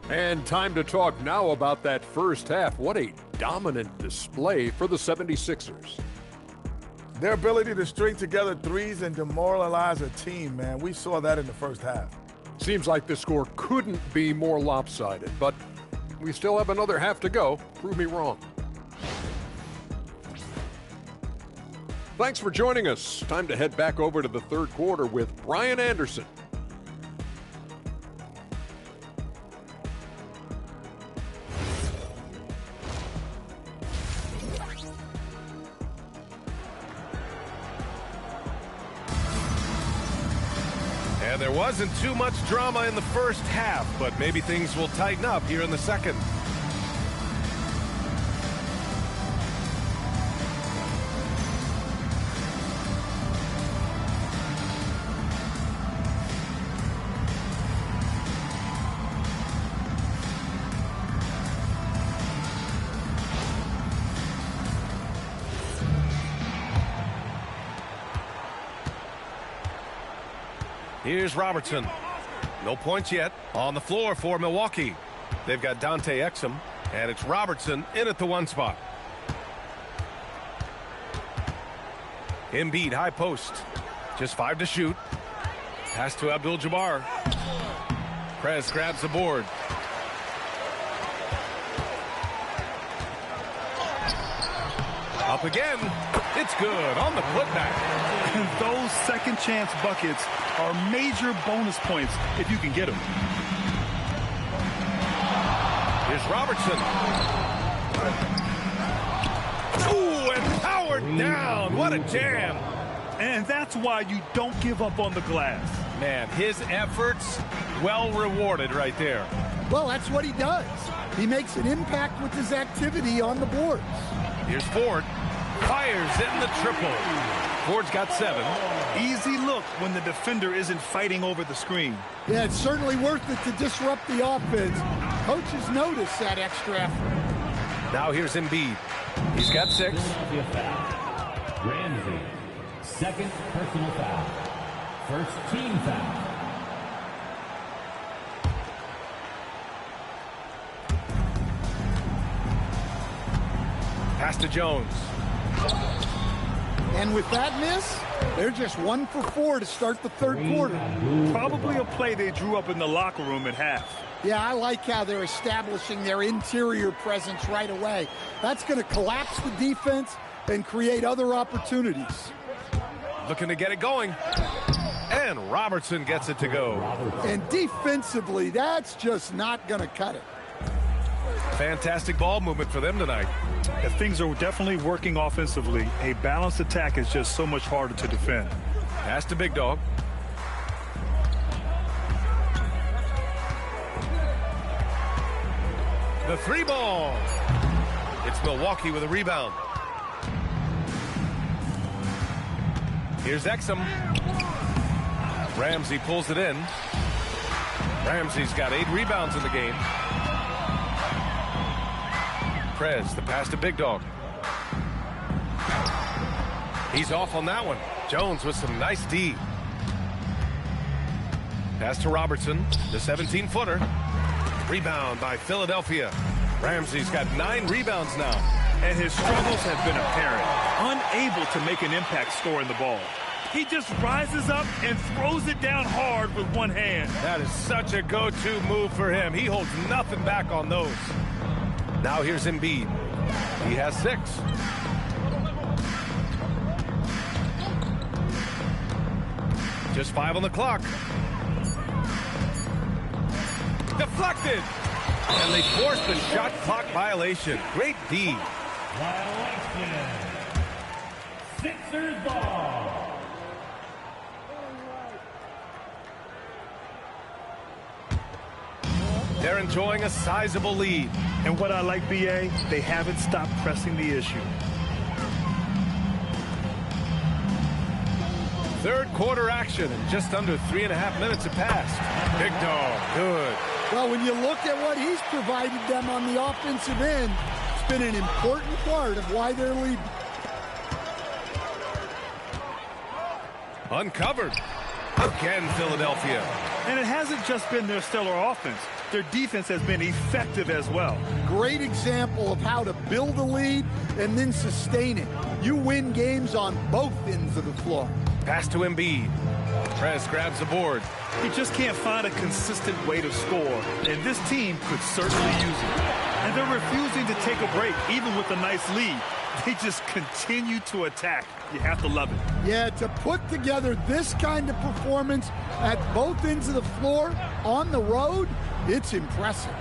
And time to talk now about that first half. What a dominant display for the 76ers. Their ability to string together threes and demoralize a team, man. We saw that in the first half. Seems like this score couldn't be more lopsided, but we still have another half to go. Prove me wrong. Thanks for joining us. Time to head back over to the third quarter with Brian Anderson. And there wasn't too much drama in the first half, but maybe things will tighten up here in the second. Here's Robertson. No points yet. On the floor for Milwaukee. They've got Dante Exum, and it's Robertson in at the 1 spot. Embiid, high post. Just 5 to shoot. Pass to Abdul-Jabbar. Prez grabs the board. Up again. It's good on the putback. And those second chance buckets are major bonus points if you can get them. Here's Robertson. Ooh, and powered down. What a jam. And that's why you don't give up on the glass. Man, his efforts well rewarded right there. Well, that's what he does. He makes an impact with his activity on the boards. Here's Ford. Fires in the triple. Ford's got 7. Easy look when the defender isn't fighting over the screen. Yeah, it's certainly worth it to disrupt the offense. Coaches notice that extra effort. Now here's Embiid. He's got 6. Ramsey, second personal foul. First team foul. Pass to Jones. And with that miss, they're just 1 for 4 to start the third quarter. Probably a play they drew up in the locker room at half. Yeah, I like how they're establishing their interior presence right away. That's going to collapse the defense and create other opportunities. Looking to get it going. And Robertson gets it to go. And defensively, that's just not going to cut it. Fantastic ball movement for them tonight. If things are definitely working offensively, a balanced attack is just so much harder to defend. Pass to Big Dog. The 3 ball. It's Milwaukee with a rebound. Here's Exum. Ramsey pulls it in. Ramsey's got 8 rebounds in the game. Prez, the pass to Big Dog. He's off on that one. Jones with some nice D. Pass to Robertson, the 17-footer. Rebound by Philadelphia. Ramsey's got 9 rebounds now. And his struggles have been apparent. Unable to make an impact scoring the ball. He just rises up and throws it down hard with one hand. That is such a go-to move for him. He holds nothing back on those. Now here's Embiid. He has 6. Just 5 on the clock. Deflected. And they forced the shot clock violation. Great D. Violation. Sixers ball. They're enjoying a sizable lead. And what I like, BA, they haven't stopped pressing the issue. Third quarter action, and just under 3.5 minutes have passed. Big Dog, good. Well, when you look at what he's provided them on the offensive end, it's been an important part of why they're leading. Uncovered. Again, Philadelphia. And it hasn't just been their stellar offense. their defense has been effective as well. Great example of how to build a lead and then sustain it. You win games on both ends of the floor. Pass to Embiid. Prez grabs the board. He just can't find a consistent way to score, and this team could certainly use it. And they're refusing to take a break, even with a nice lead. They just continue to attack. You have to love it. Yeah, to put together this kind of performance at both ends of the floor on the road, it's impressive.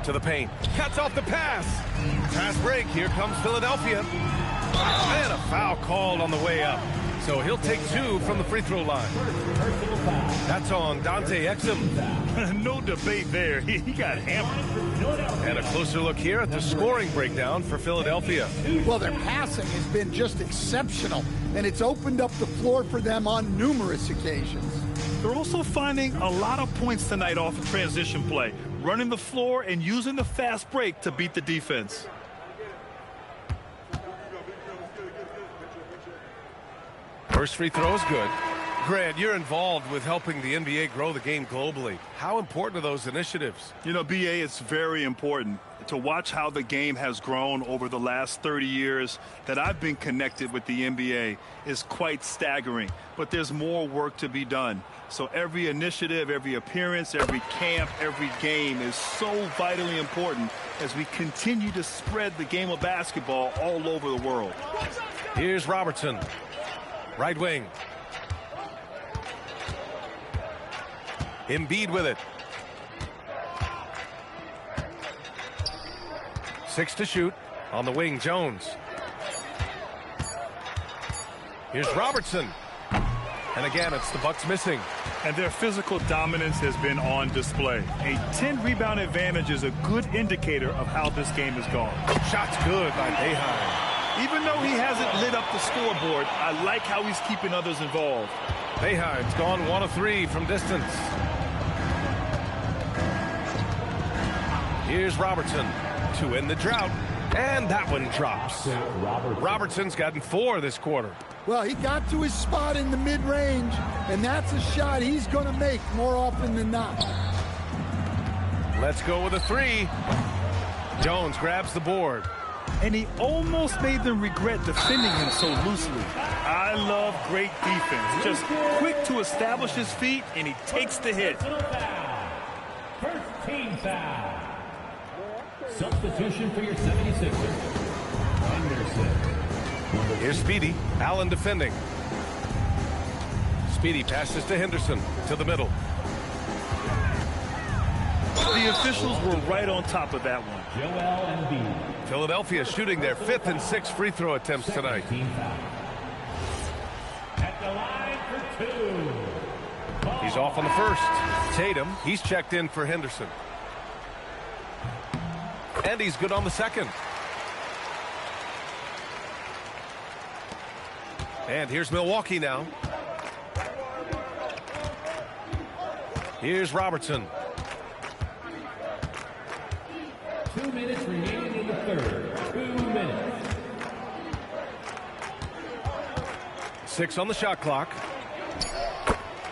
To the paint. Cuts off the pass. Fast break. Here comes Philadelphia. And a foul called on the way up. So he'll take 2 from the free throw line. That's on Dante Exum. No debate there. He got hammered. And a closer look here at the scoring breakdown for Philadelphia. Well, their passing has been just exceptional, and it's opened up the floor for them on numerous occasions. They're also finding a lot of points tonight off of transition play, running the floor and using the fast break to beat the defense. First free throw is good. Grant, you're involved with helping the NBA grow the game globally. How important are those initiatives? You know, BA, it's very important to watch how the game has grown over the last 30 years that I've been connected with the NBA is quite staggering. But there's more work to be done. So every initiative, every appearance, every camp, every game is so vitally important as we continue to spread the game of basketball all over the world. Here's Robertson. Right wing. Embiid with it. 6 to shoot. On the wing, Jones. Here's Robertson. And again, it's the Bucks missing. And their physical dominance has been on display. A 10-rebound advantage is a good indicator of how this game has gone. Shot's good by Boeheim. Even though he hasn't lit up the scoreboard, I like how he's keeping others involved. Boeheim's gone 1 of 3 from distance. Here's Robertson to end the drought. And that one drops. Robertson's gotten 4 this quarter. Well, he got to his spot in the mid-range, and that's a shot he's going to make more often than not. Let's go with a 3. Jones grabs the board. And he almost made them regret defending him so loosely. I love great defense. Just quick to establish his feet, and he takes the hit. First team foul. Substitution for your 76ers. Henderson. Here's Speedy. Allen defending. Speedy passes to Henderson to the middle. The officials were right on top of that one. Joel Embiid. Philadelphia shooting their 5th and 6th free throw attempts tonight. At the line for 2. He's off on the first. Tatum, he's checked in for Henderson. And he's good on the second. And here's Milwaukee now. Here's Robertson. 2 minutes remaining in the third. 2 minutes. 6 on the shot clock.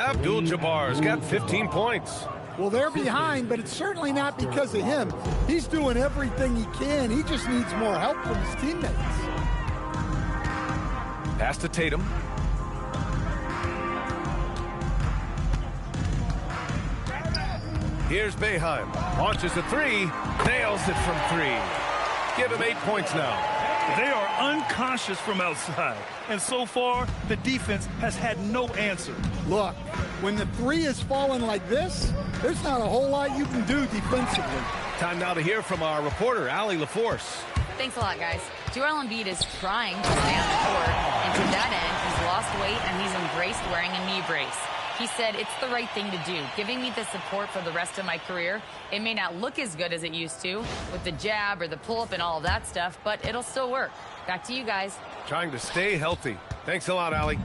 Abdul-Jabbar's got 15 points. Well, they're behind, but it's certainly not because of him. He's doing everything he can. He just needs more help from his teammates. Pass to Tatum. Here's Boeheim. Launches a 3. Nails it from 3. Give him 8 points now. They are unconscious from outside. And so far, the defense has had no answer. Look, when the 3 is falling like this, there's not a whole lot you can do defensively. Time now to hear from our reporter, Allie LaForce. Thanks a lot, guys. Joel Embiid is trying to stay on the court, and to that end, he's lost weight and he's embraced wearing a knee brace. He said, it's the right thing to do, giving me the support for the rest of my career. It may not look as good as it used to with the jab or the pull-up and all of that stuff, but it'll still work. Back to you guys. Trying to stay healthy. Thanks a lot, Allie.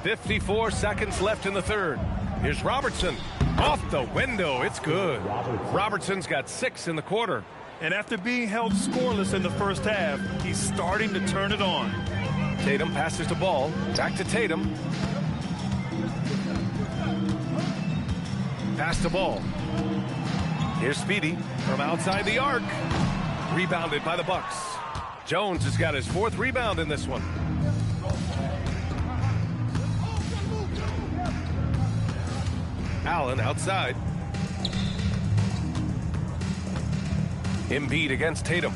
54 seconds left in the third. Here's Robertson. Off the window. It's good. Robertson's got 6 in the quarter. And after being held scoreless in the first half, he's starting to turn it on. Tatum passes the ball. Back to Tatum. Pass the ball. Here's Speedy from outside the arc. Rebounded by the Bucks. Jones has got his 4th rebound in this one. Allen outside. Embiid against Tatum.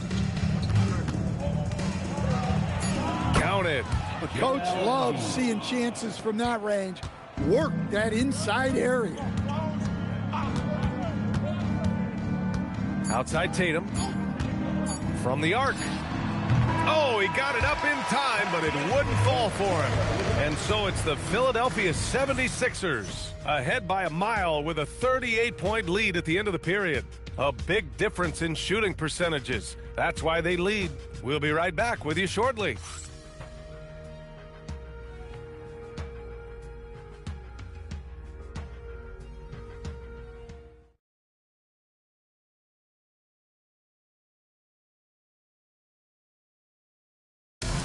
Counted. The coach loves seeing chances from that range. Work that inside area. Outside Tatum. From the arc. Oh, he got it up in time, but it wouldn't fall for him. And so it's the Philadelphia 76ers ahead by a mile with a 38-point lead at the end of the period. A big difference in shooting percentages. That's why they lead. We'll be right back with you shortly.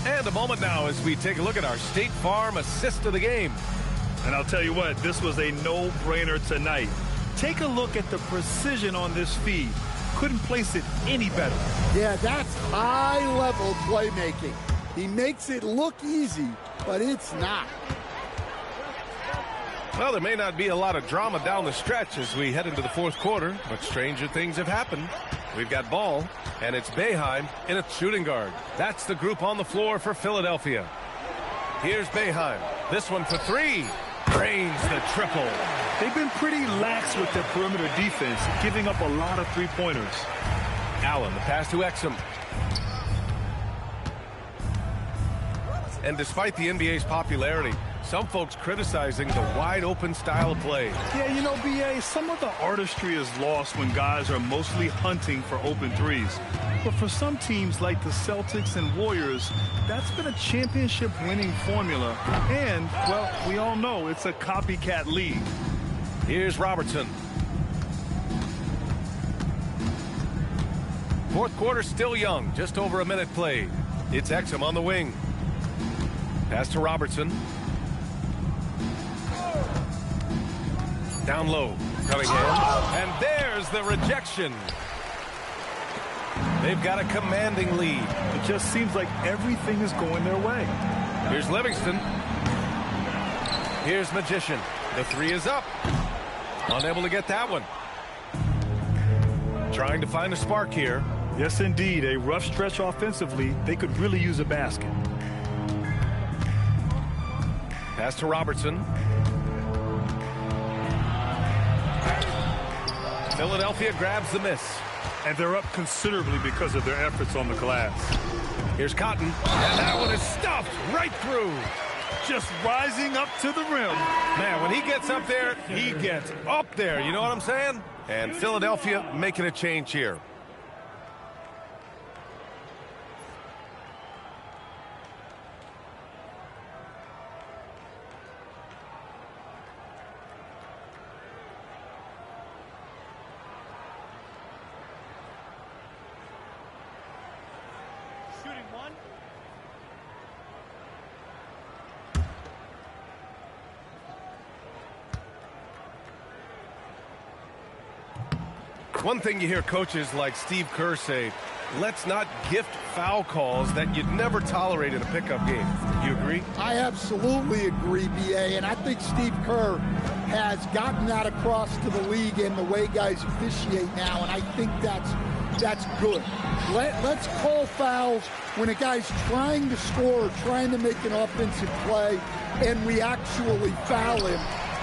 And a moment now as we take a look at our State Farm assist of the game. And I'll tell you what, this was a no-brainer tonight. Take a look at the precision on this feed. Couldn't place it any better. Yeah, that's high-level playmaking. He makes it look easy, but it's not. Well, there may not be a lot of drama down the stretch as we head into the 4th quarter, but stranger things have happened. We've got ball, and it's Boeheim in a shooting guard. That's the group on the floor for Philadelphia. Here's Boeheim. This one for 3. Drains the triple. They've been pretty lax with their perimeter defense, giving up a lot of three-pointers. Allen, the pass to Exum. And despite the NBA's popularity, some folks criticizing the wide-open style of play. Yeah, you know, B.A., some of the artistry is lost when guys are mostly hunting for open threes. But for some teams like the Celtics and Warriors, that's been a championship-winning formula. And, well, we all know it's a copycat league. Here's Robertson. 4th quarter still young, just over a minute played. It's Exum on the wing. Pass to Robertson. Down low, Cunningham. And there's the rejection. They've got a commanding lead. It just seems like everything is going their way. Here's Livingston. Here's Magician. The 3 is up. Unable to get that one. Trying to find a spark here. Yes, indeed. A rough stretch offensively. They could really use a basket. Pass to Robertson. Philadelphia grabs the miss. And they're up considerably because of their efforts on the glass. Here's Cotton. And that one is stuffed right through. Just rising up to the rim. Man, when he gets up there, he gets up there. You know what I'm saying? And Philadelphia making a change here. One thing you hear coaches like Steve Kerr say, let's not gift foul calls that you'd never tolerate in a pickup game. You agree? I absolutely agree, B.A., and I think Steve Kerr has gotten that across to the league in the way guys officiate now, and I think that's good. Let's call fouls when a guy's trying to score or trying to make an offensive play, and we actually foul him.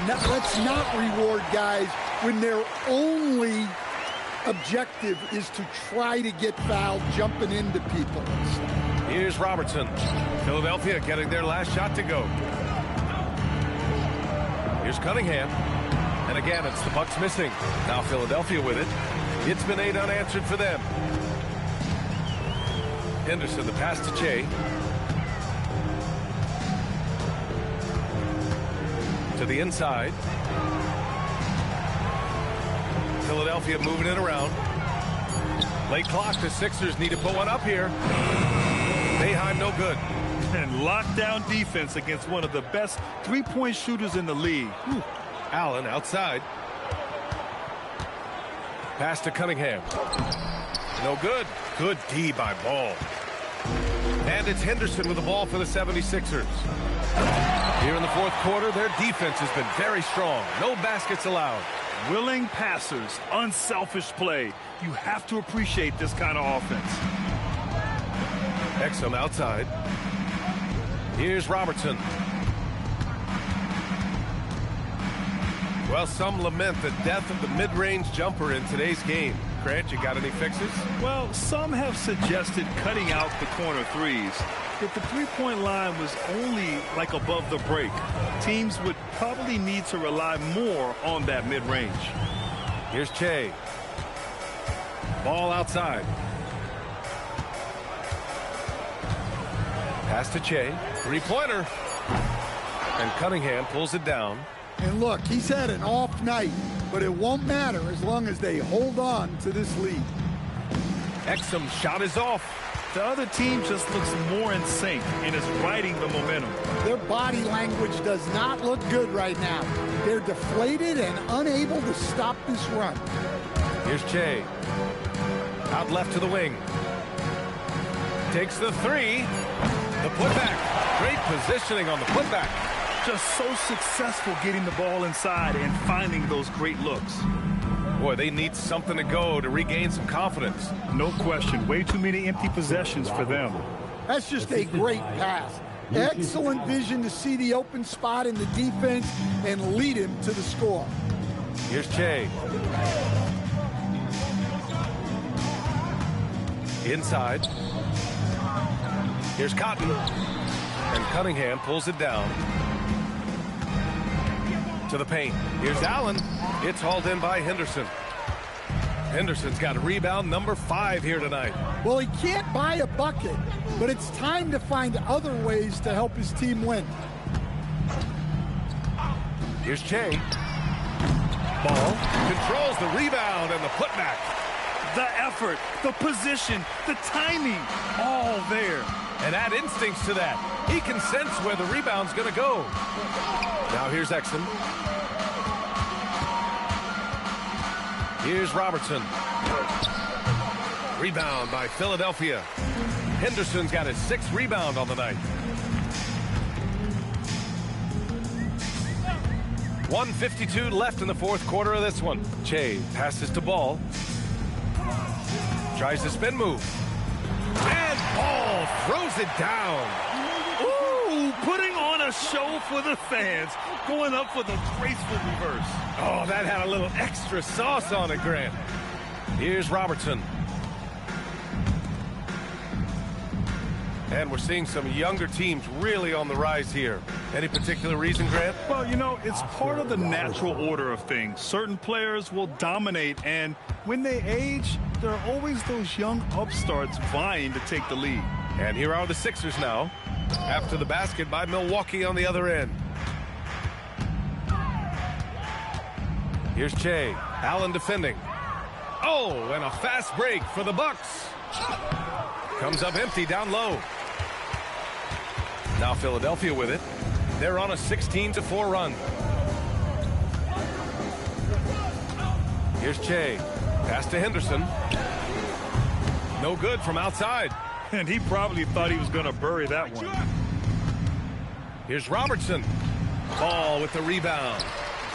Let's not reward guys when their only objective is to try to get fouled jumping into people. Here's Robertson. Philadelphia getting their last shot to go. Here's Cunningham. And again, it's the Bucks missing. Now Philadelphia with it. It's been 8 unanswered for them. Henderson, the pass to Che. To the inside. Philadelphia moving it around. Late clock, the Sixers need to put one up here. Boeheim no good. And lockdown defense against one of the best three-point shooters in the league. Allen outside. Pass to Cunningham. No good. Good D by Ball. And it's Henderson with the ball for the 76ers. Here in the fourth quarter, their defense has been very strong. No baskets allowed. Willing passers, unselfish play. You have to appreciate this kind of offense. Exum outside. Here's Robertson. Well, some lament the death of the mid-range jumper in today's game. Grant, you got any fixes? Well, some have suggested cutting out the corner threes. If the three-point line was only like above the break, teams would probably need to rely more on that mid-range. Here's Che. Ball outside. Pass to Che. Three-pointer. And Cunningham pulls it down. And look, he's had an off night, but it won't matter as long as they hold on to this lead. Exum shot is off. The other team just looks more in sync and is riding the momentum. Their body language does not look good right now. They're deflated and unable to stop this run. Here's Che. Out left to the wing. Takes the three. The putback. Great positioning on the putback. Just so successful getting the ball inside and finding those great looks. Boy, they need something to go to regain some confidence. No question. Way too many empty possessions for them. That's just a great pass. Excellent vision to see the open spot in the defense and lead him to the score. Here's Che. Inside. Here's Cotton. And Cunningham pulls it down. To the paint. Here's Allen. It's hauled in by Henderson. Henderson's got a rebound number 5 here tonight. Well, he can't buy a bucket, but it's time to find other ways to help his team win. Here's Che. Ball. Controls the rebound and the putback. The effort, the position, the timing, all there. And add instincts to that. He can sense where the rebound's going to go. Now here's Exum. Here's Robertson. Rebound by Philadelphia. Henderson's got his 6th rebound on the night. 1:52 left in the fourth quarter of this one. Che passes to Ball. Tries the spin move. And Ball throws it down. Ooh, putting on a show for the fans. Going up for the graceful reverse. Oh, that had a little extra sauce on it, Grant. Here's Robertson. And we're seeing some younger teams really on the rise here. Any particular reason, Grant? Well, you know, it's part of the natural order of things. Certain players will dominate, and when they age, there are always those young upstarts vying to take the lead. And here are the Sixers now, after the basket by Milwaukee on the other end. Here's Che. Allen defending. Oh, and a fast break for the Bucks. Comes up empty down low. Now Philadelphia with it. They're on a 16-4 run. Here's Che. Pass to Henderson. No good from outside. And he probably thought he was going to bury that one. Here's Robertson. Ball with the rebound.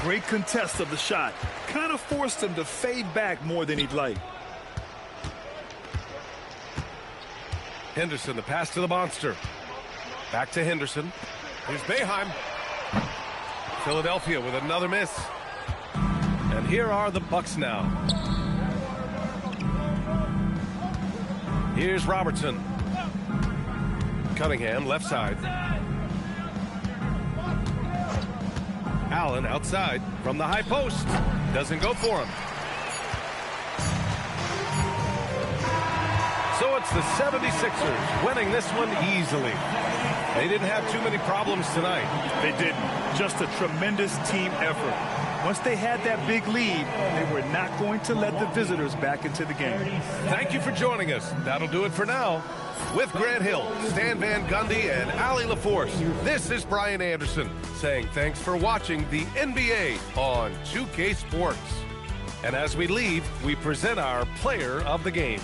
Great contest of the shot. Kind of forced him to fade back more than he'd like. Henderson, the pass to the monster. Back to Henderson. Here's Boeheim. Philadelphia with another miss. And here are the Bucks now. Here's Robertson. Cunningham, left side. Allen outside from the high post. Doesn't go for him. So it's the 76ers winning this one easily. They didn't have too many problems tonight. They didn't. Just a tremendous team effort. Once they had that big lead, they were not going to let the visitors back into the game. Thank you for joining us. That'll do it for now. With Grant Hill, Stan Van Gundy, and Allie LaForce, this is Brian Anderson saying thanks for watching the NBA on 2K Sports. And as we leave, we present our player of the game.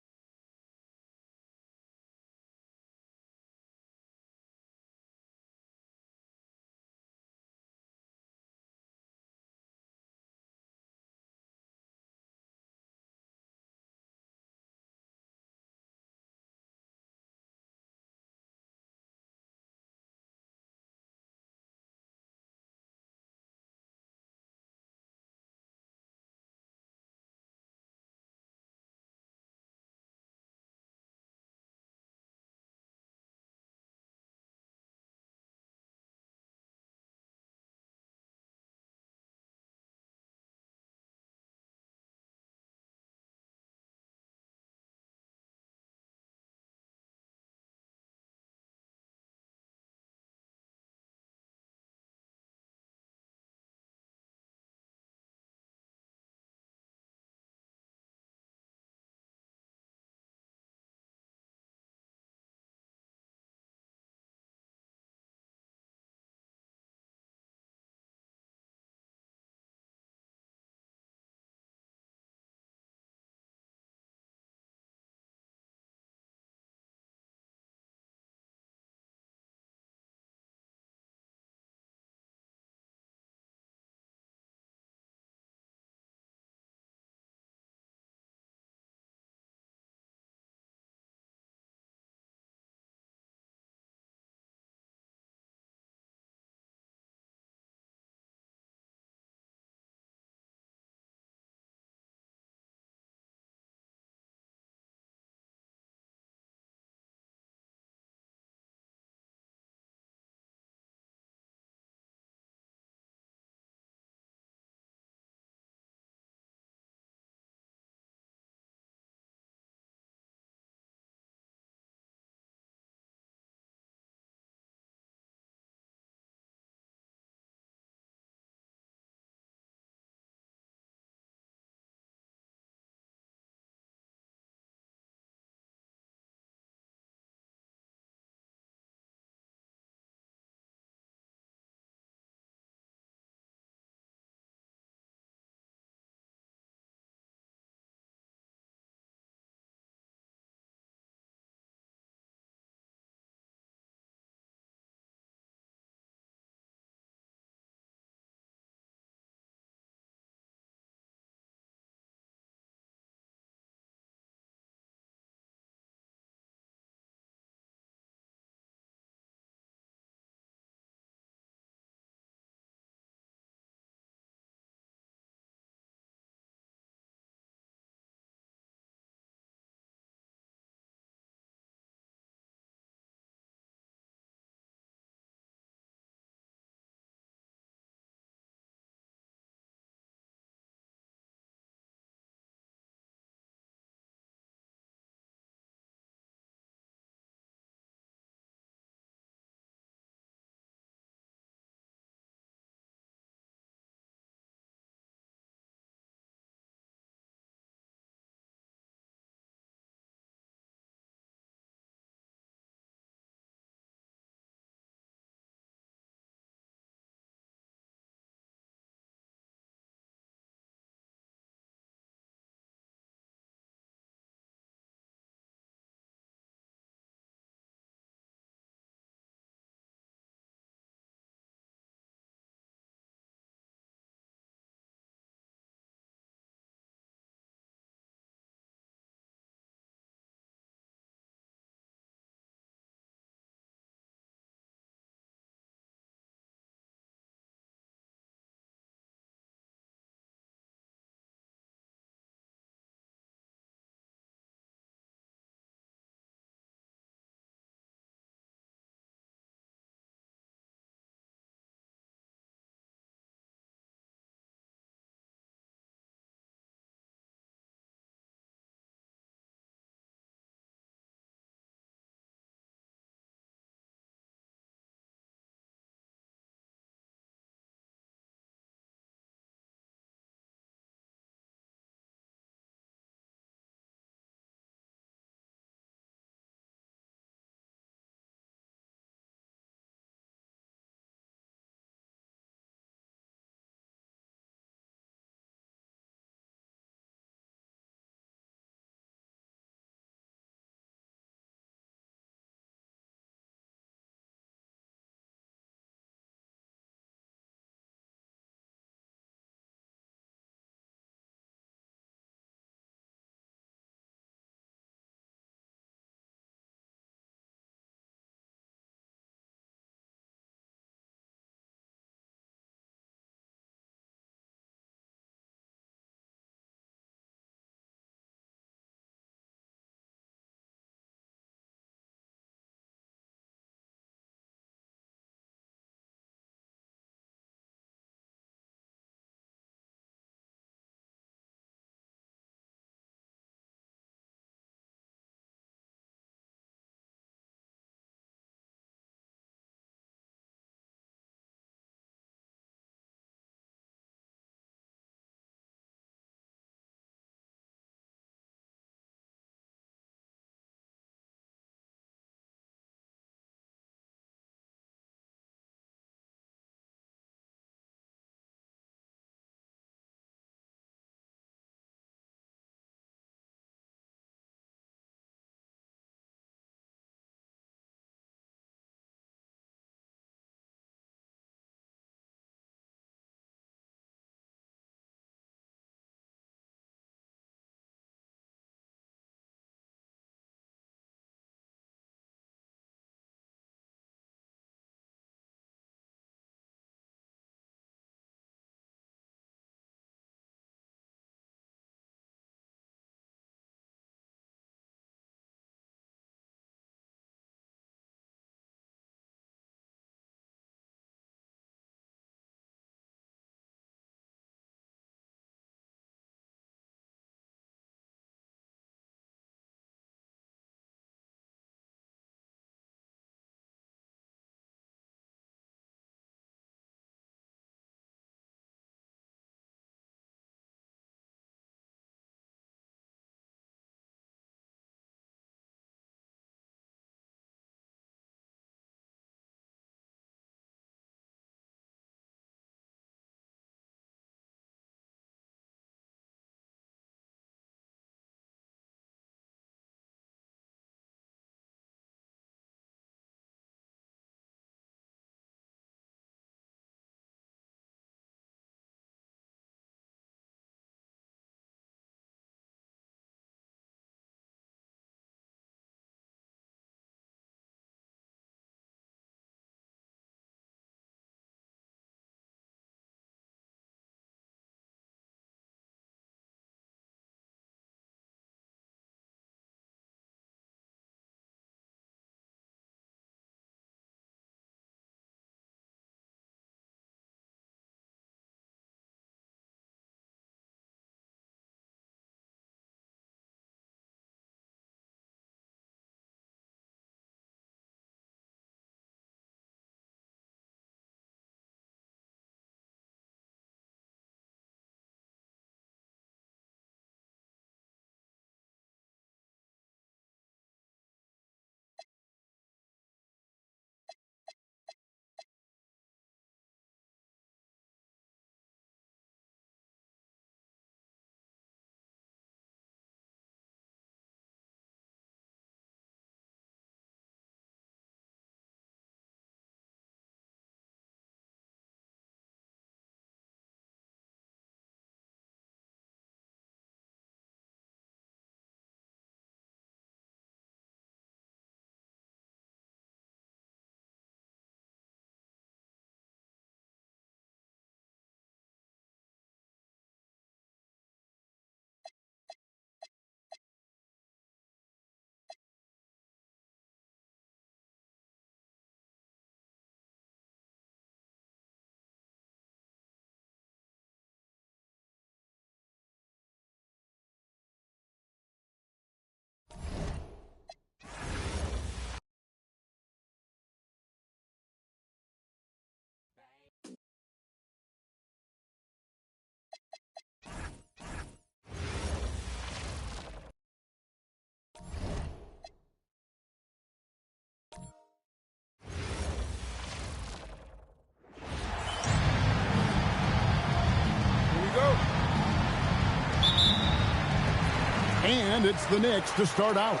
And it's the Knicks to start out.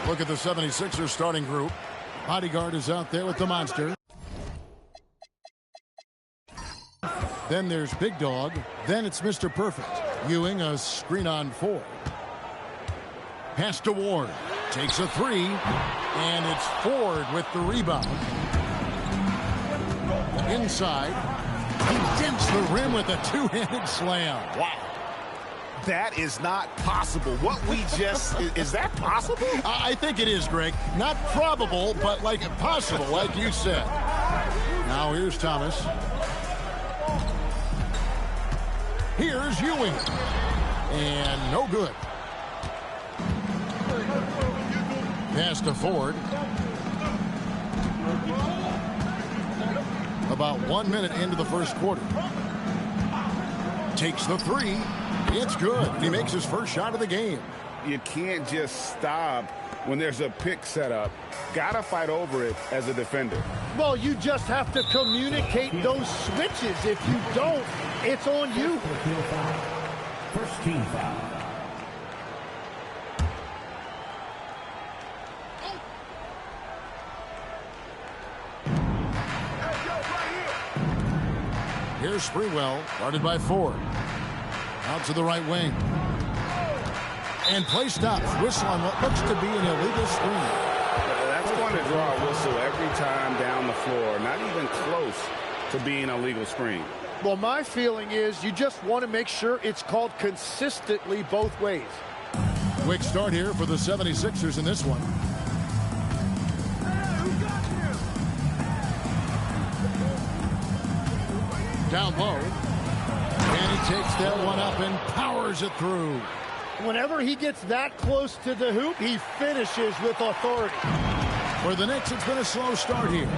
Look at the 76ers starting group. Bodyguard is out there with the monster. Then there's Big Dog. Then it's Mr. Perfect. Ewing, a screen on 4. Pass to Ward. Takes a 3. And it's Ford with the rebound. Inside. He dents the rim with a two-handed slam. Wow. That is not possible. What we just... is that possible? I think it is, Greg. Not probable, but like possible, like you said. Now here's Thomas. Here's Ewing. And no good. Pass to Ford. About 1 minute into the first quarter. Takes the 3. It's good. He makes his first shot of the game. You can't just stop when there's a pick set up. Gotta fight over it as a defender. Well, you just have to communicate those switches. If you don't, it's on you. First team foul. Here's Sprewell, guarded by Ford. Out to the right wing. And play stops. Whistle on what looks to be an illegal screen. That's going to draw a whistle every time down the floor. Not even close to being a legal screen. Well, my feeling is you just want to make sure it's called consistently both ways. Quick start here for the 76ers in this one. Down low. And he takes that one up and powers it through. Whenever he gets that close to the hoop, he finishes with authority. For the Knicks, it's been a slow start here.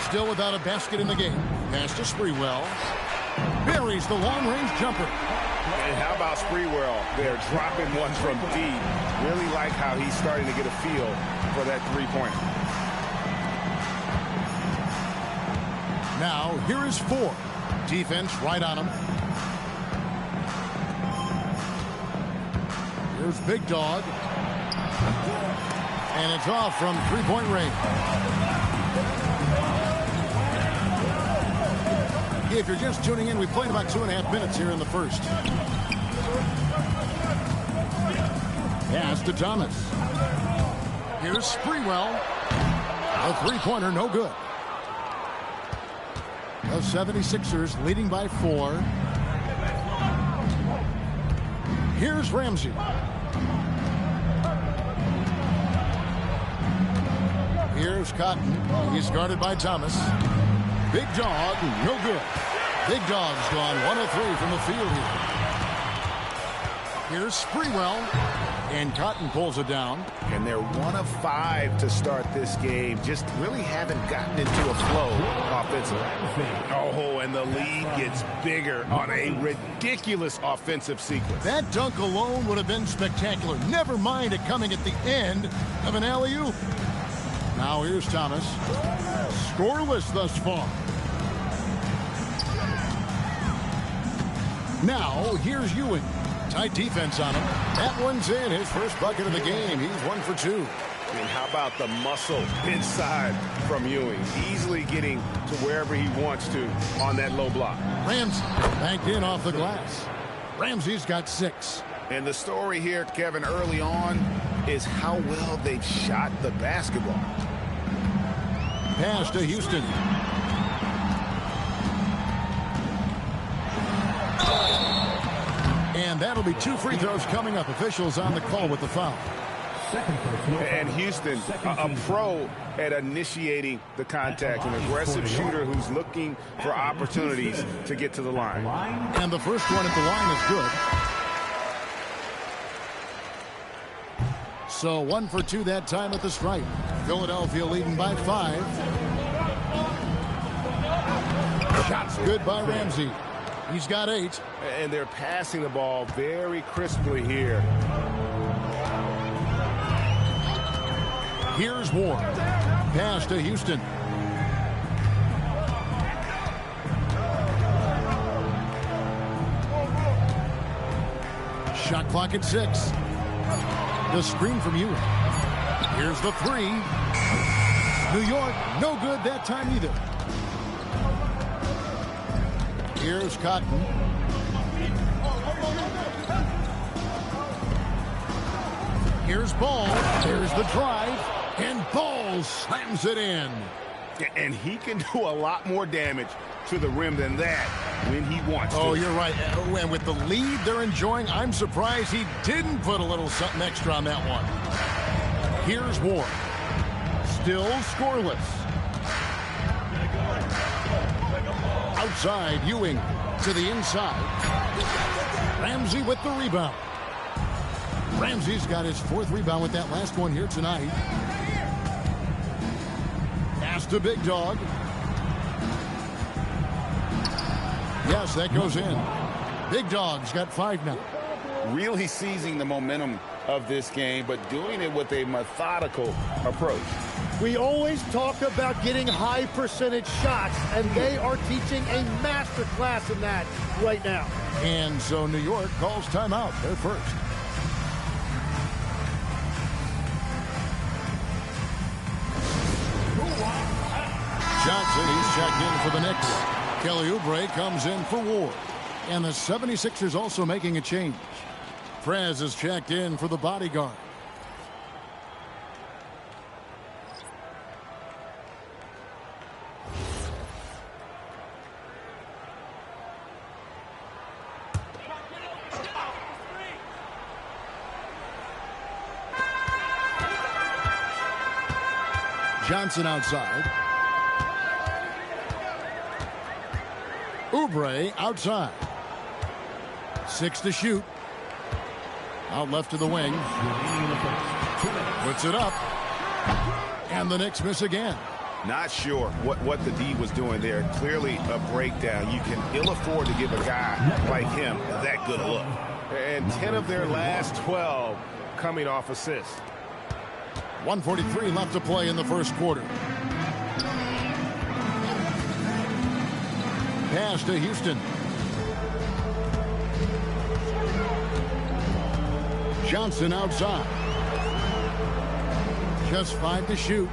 Still without a basket in the game. Pass to Sprewell. Buries the long-range jumper. And how about Sprewell? They're dropping one from deep. Really like how he's starting to get a feel for that three-pointer. Now, here is Ford. Defense right on him. Here's Big Dog. And it's off from three-point range. If you're just tuning in, we played about 2.5 minutes here in the first. Pass to Thomas. Here's Sprewell. A three-pointer, no good. The 76ers leading by 4. Here's Ramsey. Here's Cotton. He's guarded by Thomas. Big Dog, no good. Big Dog's gone 1 of 3 from the field here. Here's Sprewell. And Cotton pulls it down. And they're 1 of 5 to start this game. Just really haven't gotten into a flow offensively. Oh, and the lead gets bigger on a ridiculous offensive sequence. That dunk alone would have been spectacular. Never mind it coming at the end of an alley-oop. Now here's Thomas. Scoreless thus far. Now here's Ewing. Tight defense on him. That one's in. His first bucket of the game. He's 1 for 2. And how about the muscle inside from Ewing? Easily getting to wherever he wants to on that low block. Ramsey banked in off the glass. Ramsey's got 6. And the story here, Kevin, early on is how well they've shot the basketball. Pass to Houston. And that'll be 2 free throws coming up. Officials on the call with the foul. And Houston, a pro at initiating the contact, an aggressive shooter who's looking for opportunities to get to the line. And the first one at the line is good. So 1 for 2 that time at the stripe. Philadelphia leading by 5. Shots good by Ramsey. He's got 8. And they're passing the ball very crisply here. Here's Ward. Pass to Houston. Shot clock at 6. The screen from Ewing. Here's the three. New York, no good that time either. Here's Cotton. Here's Ball. There's the drive. And Ball slams it in. And he can do a lot more damage to the rim than that when he wants to. Oh, you're right. And with the lead they're enjoying, I'm surprised he didn't put a little something extra on that one. Here's Ward. Still scoreless. Outside, Ewing to the inside. Ramsey with the rebound. Ramsey's got his 4th rebound with that last one here tonight. Pass to Big Dog. Yes, that goes in. Big Dog's got 5 now. Really seizing the momentum of this game, but doing it with a methodical approach. We always talk about getting high percentage shots, and they are teaching a master class in that right now. And so New York calls timeout. They're first. Johnson, he's checked in for the Knicks. Kelly Oubre comes in for Ward. And the 76ers also making a change. Prez is checked in for the bodyguard. Johnson outside. Oubre outside. 6 to shoot. Out left to the wing. Puts it up. And the Knicks miss again. Not sure what the D was doing there. Clearly a breakdown. You can ill afford to give a guy like him that good a look. And 10 of their last 12 coming off assists. 1:43 left to play in the first quarter. Pass to Houston. Johnson outside. Just 5 to shoot.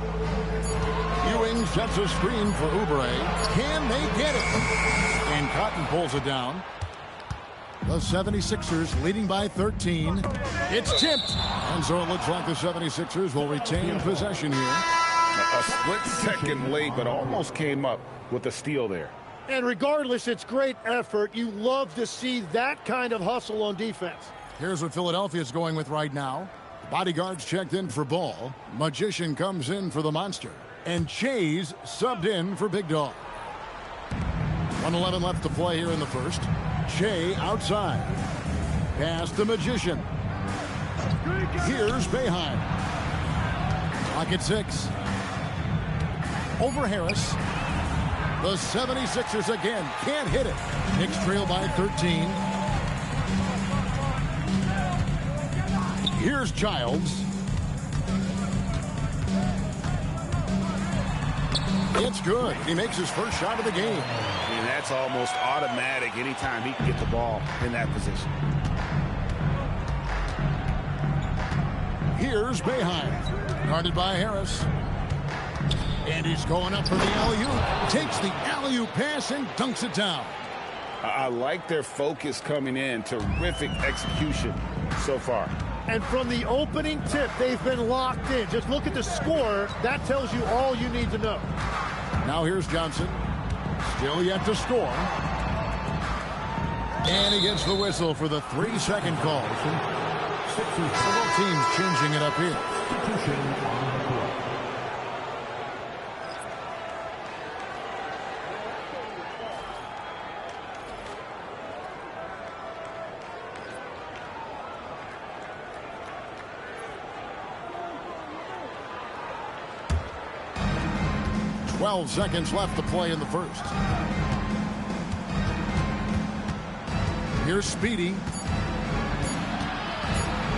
Ewing sets a screen for Oubre. Can they get it? And Cotton pulls it down. The 76ers leading by 13. It's tipped. And so it looks like the 76ers will retain possession here. A split second late, but almost came up with a steal there. And regardless, it's great effort. You love to see that kind of hustle on defense. Here's what Philadelphia's going with right now. Bodyguards checked in for Ball. Magician comes in for the Monster. And Chase subbed in for Big Dog. 1:11 left to play here in the first. Shea outside. Pass to Magician. Here's Boeheim. Clock at 6. Over Harris. The 76ers again can't hit it. Knicks trail by 13. Here's Childs. It's good. He makes his first shot of the game. I mean, that's almost automatic anytime he can get the ball in that position. Here's Boeheim. Guarded by Harris. And he's going up for the alley-oop. Takes the alley-oop pass and dunks it down. I like their focus coming in. Terrific execution so far. And from the opening tip, they've been locked in. Just look at the score. That tells you all you need to know. Now here's Johnson. Still yet to score. And he gets the whistle for the 3-second call. Both teams changing it up here. 12 seconds left to play in the first. Here's Speedy.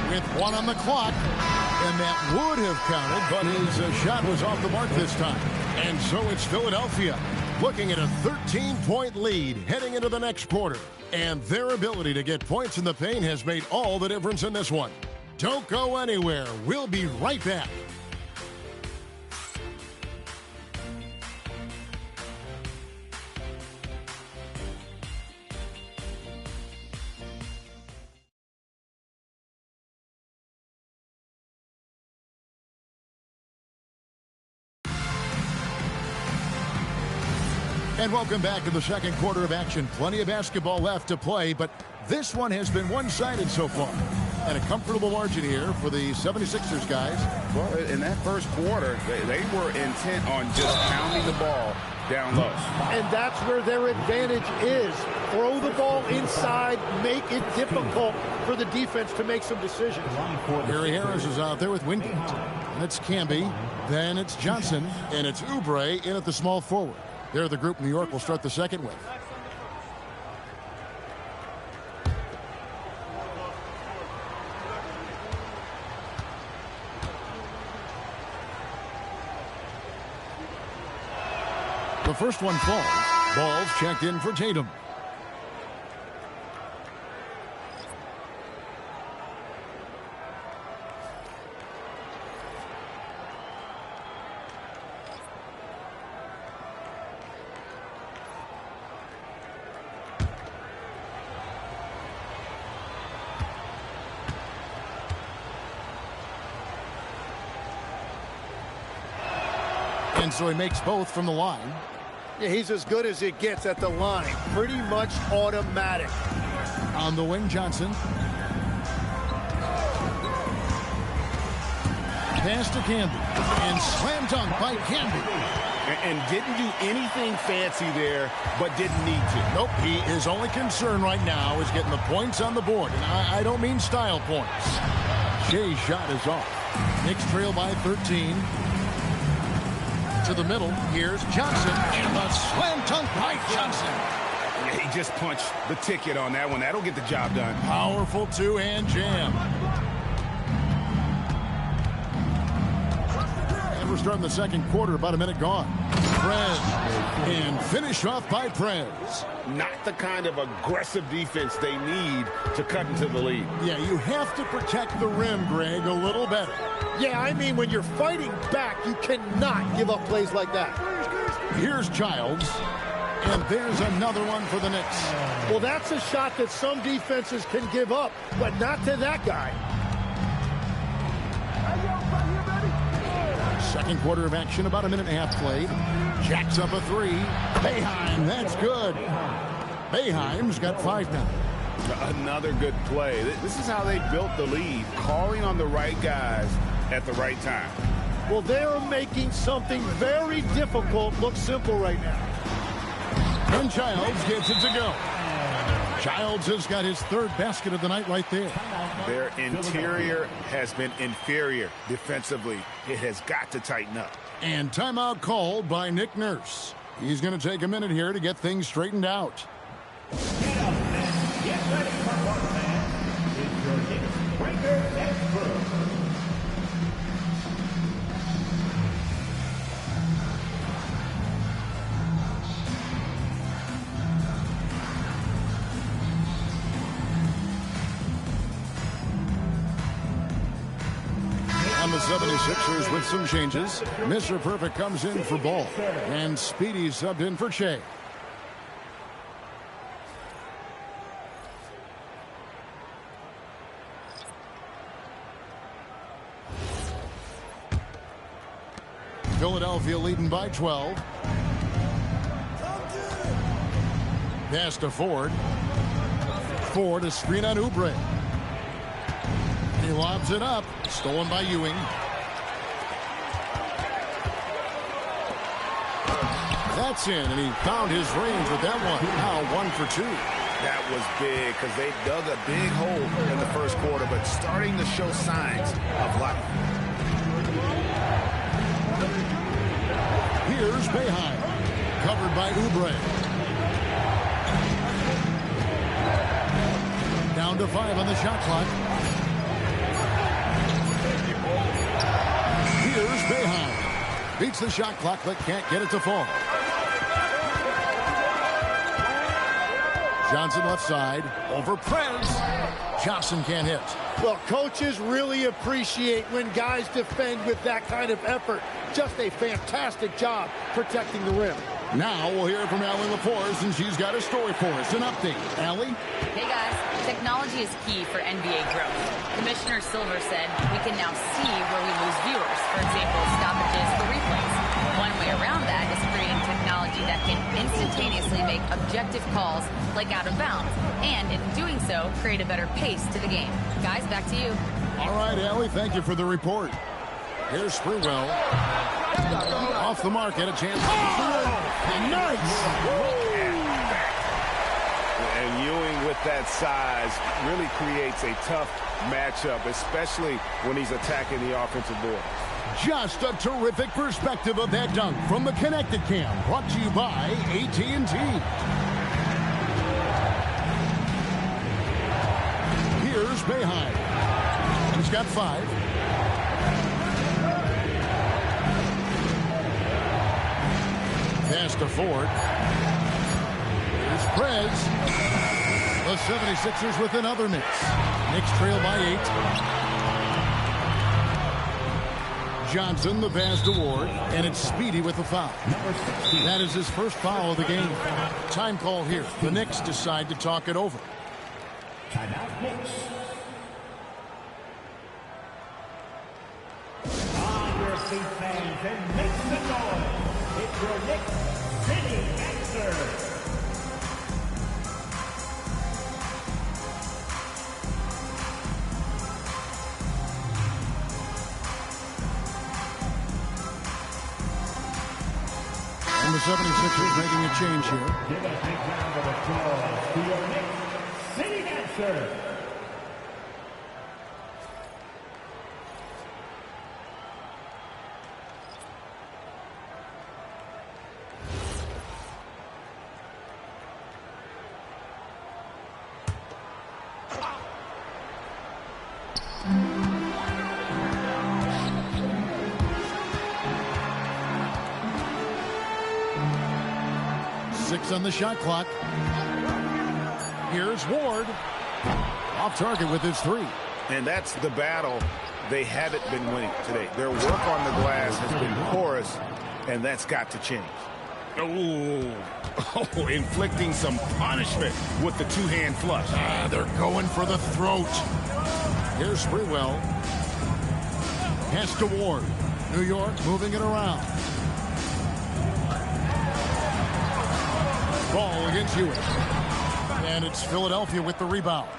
With 1 on the clock. And that would have counted, but his shot was off the mark this time. And so it's Philadelphia looking at a 13-point lead heading into the next quarter. And their ability to get points in the paint has made all the difference in this one. Don't go anywhere. We'll be right back. And welcome back to the second quarter of action. Plenty of basketball left to play, but this one has been one-sided so far. And a comfortable margin here for the 76ers guys. Well, in that first quarter, they were intent on just pounding the ball down low. And that's where their advantage is. Throw the ball inside, make it difficult for the defense to make some decisions. Gary Harris is out there with Wingate. And it's Camby, then it's Johnson, and it's Oubre in at the small forward. They're the group New York will start the second with. The first one falls. Ball's checked in for Tatum. And so he makes both from the line. Yeah, he's as good as it gets at the line. Pretty much automatic. On the wing, Johnson. Pass to Camby. And slam dunk by Camby. And didn't do anything fancy there, but didn't need to. Nope, his only concern right now is getting the points on the board. And I don't mean style points. Shea's shot is off. Knicks trail by 13. To the middle, here's Johnson, and the slam dunk by Johnson. Yeah, he just punched the ticket on that one. That'll get the job done. Powerful two-hand jam. And we're starting the second quarter, about a minute gone. Prez, and finish off by Prez. Not the kind of aggressive defense they need to cut into the lead. Yeah, you have to protect the rim, Greg, a little better. Yeah, I mean, when you're fighting back, you cannot give up plays like that. Here's Childs, and there's another one for the Knicks. Well, that's a shot that some defenses can give up, but not to that guy. Second quarter of action, about a minute and a half played. Jacks up a three. Boeheim, that's good. Boeheim's got 5 now. Another good play. This is how they built the lead, calling on the right guys at the right time. Well, they're making something very difficult look simple right now. And Childs gets it to go. Childs has got his third basket of the night right there. Their interior has been inferior defensively. It has got to tighten up. And timeout called by Nick Nurse. He's going to take a minute here to get things straightened out. Get up, men. Get ready for one, man. It's your Knicks breakers and crew. On the 76ers with some changes. Mr. Perfect comes in for Ball. And Speedy subbed in for Shea. Philadelphia leading by 12. Pass to Ford. Ford, a screen on Oubre. He lobs it up. Stolen by Ewing. That's in, and he found his range with that one. Now 1 for 2. That was big because they dug a big hole in the first quarter, but starting to show signs of life. Here's Boeheim. Covered by Oubre. Down to 5 on the shot clock. Here's Boeheim. Beats the shot clock, but can't get it to fall. Johnson left side. Over Prez. Johnson can't hit. Well, coaches really appreciate when guys defend with that kind of effort. Just a fantastic job protecting the rim. Now we'll hear from Allie LaForce, and she's got a story for us. An update. Allie? Hey, guys. Technology is key for NBA growth. Commissioner Silver said we can now see where we lose viewers. For example, stoppages for replays. One way around that is creating technology that can instantaneously make objective calls like out of bounds. And in doing so, create a better pace to the game. Guys, back to you. All right, Allie, thank you for the report. Here's Sprewell. Off the mark, and a chance. Nice! And Ewing with that size really creates a tough matchup, especially when he's attacking the offensive board. Just a terrific perspective of that dunk from the Connected Cam, brought to you by AT&T. Here's Boeheim. He's got 5. Pass to Ford. Here's Prez. The 76ers with another miss. Knicks trail by 8. Johnson, the pass to Ward, and it's Speedy with the foul. That is his first foul of the game. Time call here. The Knicks decide to talk it over. Timeout, Knicks. On your feet, fans, and make some noise. It's your Knicks City Answer. And the 76ers making a change here. Give a big round of applause to your Knicks City Answer. On the shot clock. Here's Ward. Off target with his 3. And that's the battle they haven't been winning today. Their work on the glass has been porous, and that's got to change. Oh, inflicting some punishment with the two-hand flush. They're going for the throat. Here's Sprewell. Pass to Ward. New York moving it around. Ball against Ewing. And it's Philadelphia with the rebound.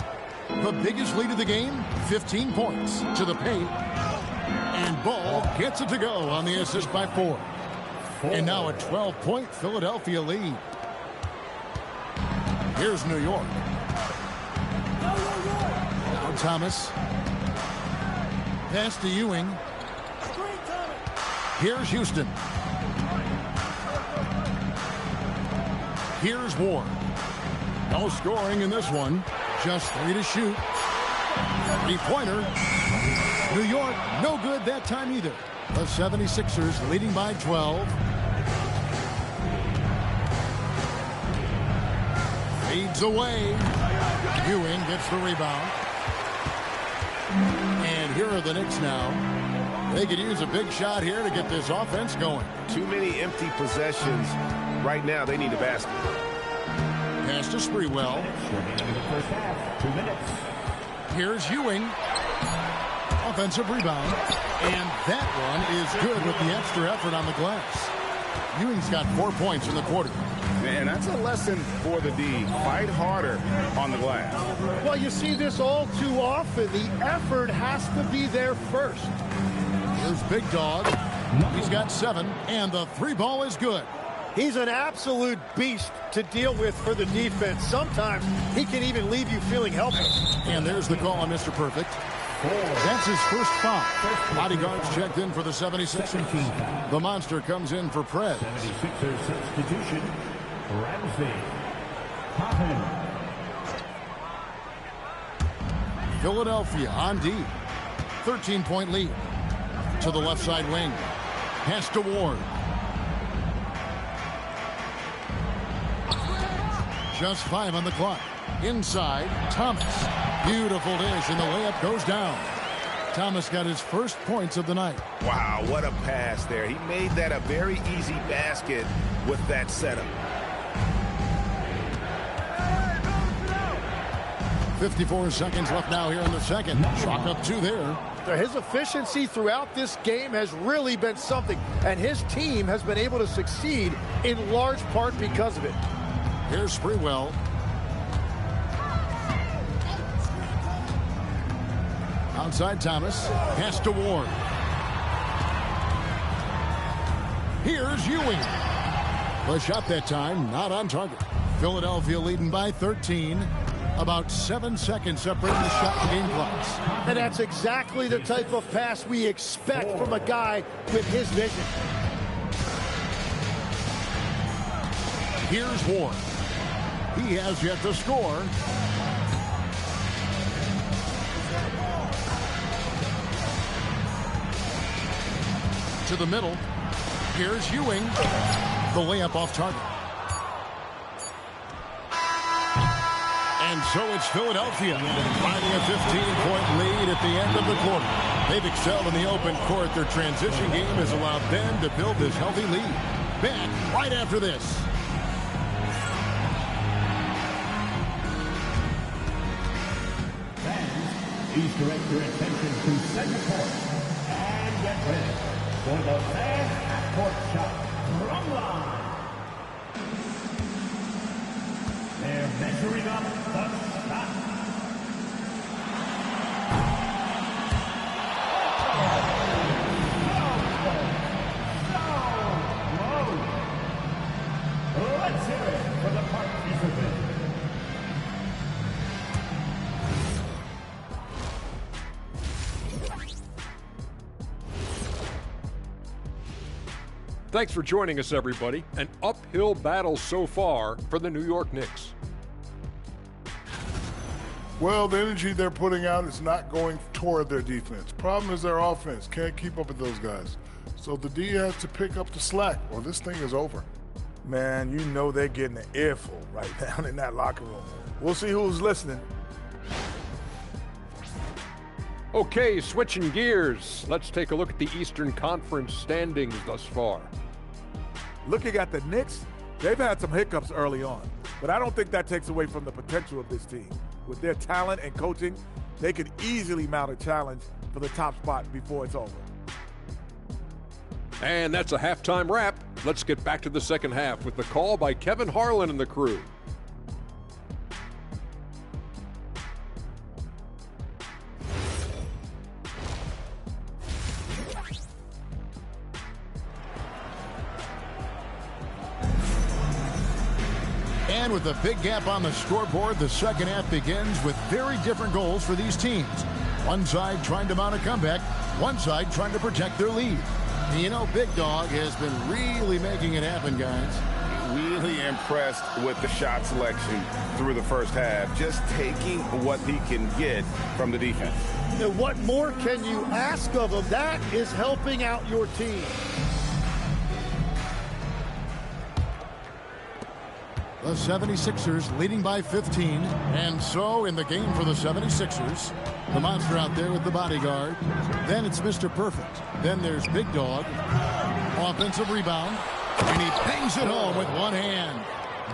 The biggest lead of the game, 15 points to the paint. And Ball gets it to go on the assist by 4. And now a 12-point Philadelphia lead. Here's New York. Now Thomas. Pass to Ewing. Here's Houston. Here's Ward. No scoring in this one. Just 3 to shoot. 3-pointer. New York, no good that time either. The 76ers leading by 12. Fades away. Ewing gets the rebound. And here are the Knicks now. They could use a big shot here to get this offense going. Too many empty possessions. Right now, they need a basket. Pass to Sprewell. First half, 2 minutes. Here's Ewing. Offensive rebound. And that one is good with the extra effort on the glass. Ewing's got 4 points in the quarter. And that's a lesson for the D. Fight harder on the glass. Well, you see this all too often. The effort has to be there first. Here's Big Dog. He's got 7, and the 3-ball is good. He's an absolute beast to deal with for the defense. Sometimes he can even leave you feeling helpless. And there's the call on Mr. Perfect. That's his first foul. Bodyguards checked in for the 76ers. The monster comes in for Prez. 76ers substitution. Ramsey. Hoffman. Philadelphia on D. 13-point lead. To the left side wing. Pass to Ward. Just 5 on the clock. Inside, Thomas. Beautiful dish, and the layup goes down. Thomas got his first points of the night. Wow, what a pass there. He made that a very easy basket with that setup. 54 seconds left now here in the second. Chalk up 2 there. His efficiency throughout this game has really been something, and his team has been able to succeed in large part because of it. Here's Sprewell. Outside Thomas. Pass to Ward. Here's Ewing. The shot that time, not on target. Philadelphia leading by 13. About 7 seconds separating the shot and game clocks. And that's exactly the type of pass we expect from a guy with his vision. Here's Ward. He has yet to score. To the middle. Here's Ewing. The layup off target. And so it's Philadelphia finding a 15-point lead at the end of the quarter. They've excelled in the open court. Their transition game has allowed them to build this healthy lead. Back right after this. Fans, please direct your attention to center court and get ready for the fast half-court shot from line. They're measuring up the shot. Let's hear it for the participant. Thanks for joining us, everybody. An uphill battle so far for the New York Knicks. Well, the energy they're putting out is not going toward their defense. Problem is their offense can't keep up with those guys. So the D has to pick up the slack or this thing is over. Man, you know they're getting an earful right down in that locker room. We'll see who's listening. Okay, switching gears. Let's take a look at the Eastern Conference standings thus far. Looking at the Knicks, they've had some hiccups early on, but I don't think that takes away from the potential of this team. With their talent and coaching, they could easily mount a challenge for the top spot before it's over. And that's a halftime wrap. Let's get back to the second half with the call by Kevin Harlan and the crew. And with a big gap on the scoreboard, the second half begins with very different goals for these teams. One side trying to mount a comeback, one side trying to protect their lead. You know, Big Dog has been really making it happen, guys. Really impressed with the shot selection through the first half, just taking what he can get from the defense. And what more can you ask of him? That is helping out your team. The 76ers leading by 15. And so in the game for the 76ers, the monster out there with the bodyguard. Then it's Mr. Perfect. Then there's Big Dog. Offensive rebound. And he pings it home with one hand.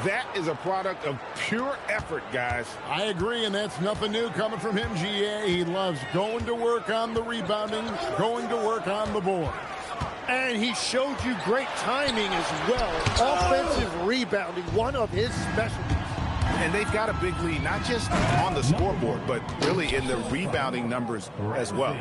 That is a product of pure effort, guys. I agree, and that's nothing new coming from him, GA. He loves going to work on the rebounding, going to work on the board. And he showed you great timing as well. Offensive rebounding, one of his specialties. And they've got a big lead, not just on the scoreboard, but really in the rebounding numbers as well.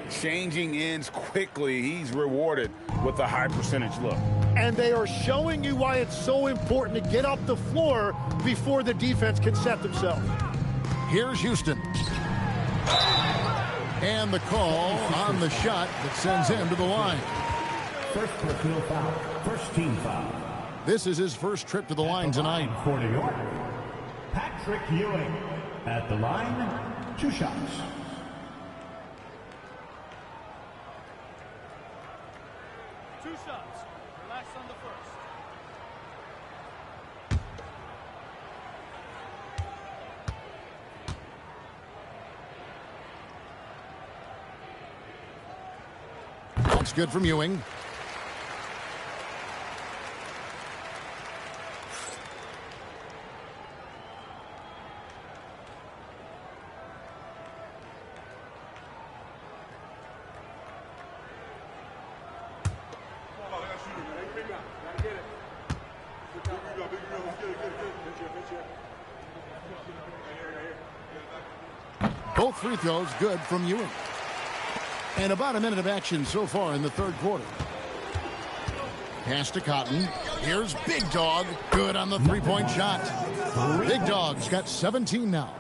Changing ends quickly. He's rewarded with a high percentage look. And they are showing you why it's so important to get off the floor before the defense can set themselves. Here's Houston. And the call on the shot that sends him to the line. First personal foul. First team foul. This is his first trip to the line tonight. For New York, Patrick Ewing. At the line, 2 shots. Relax on the first. It's good from Ewing. Both free throws good from Ewing. And about a minute of action so far in the third quarter. Pass to Cotton. Here's Big Dog. Good on the three-point shot. Big Dog's got 17 now.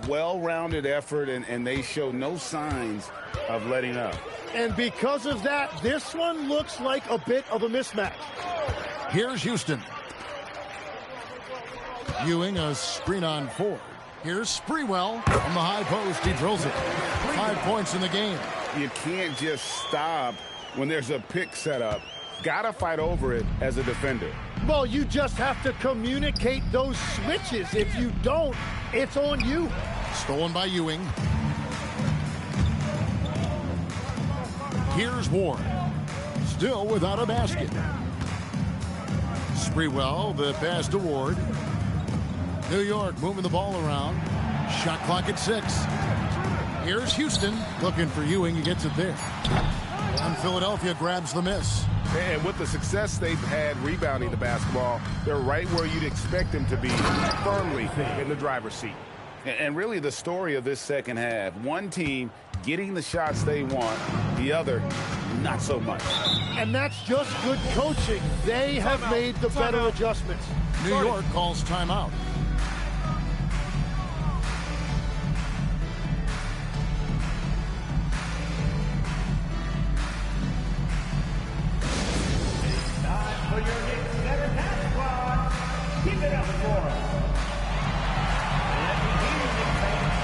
Well-rounded effort, and they show no signs of letting up. And because of that, this one looks like a bit of a mismatch. Here's Houston. Ewing a screen on 4. Here's Sprewell on the high post. He drills it. 5 points in the game. You can't just stop when there's a pick set up. Gotta fight over it as a defender. Well, you just have to communicate those switches. If you don't, it's on you. Stolen by Ewing. Here's Ward. Still without a basket. Sprewell, the pass to Ward. New York moving the ball around. Shot clock at 6. Here's Houston looking for Ewing. He gets it there. And Philadelphia grabs the miss. And with the success they've had rebounding the basketball, they're right where you'd expect them to be, firmly in the driver's seat. And really the story of this second half, one team getting the shots they want, the other not so much. And that's just good coaching. They have made the better adjustments. New York calls timeout. For your Knicks center pass squad, keep it up for us. And the Knicks fans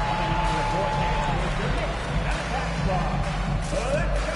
coming on the court now with your Knicks center pass squad. Let's go!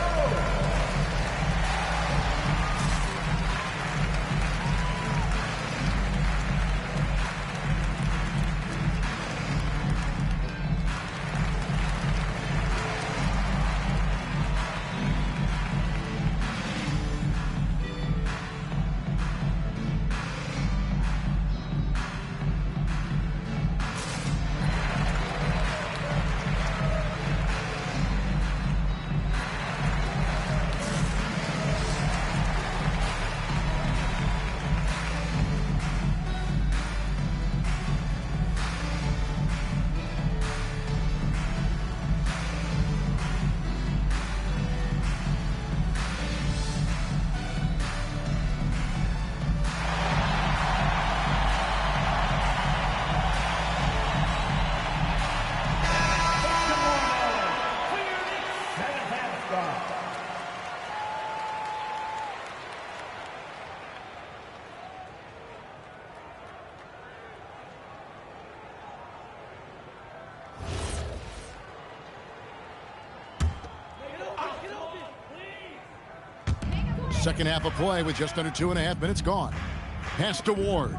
Second half of play with just under 2.5 minutes gone. Pass to Ward.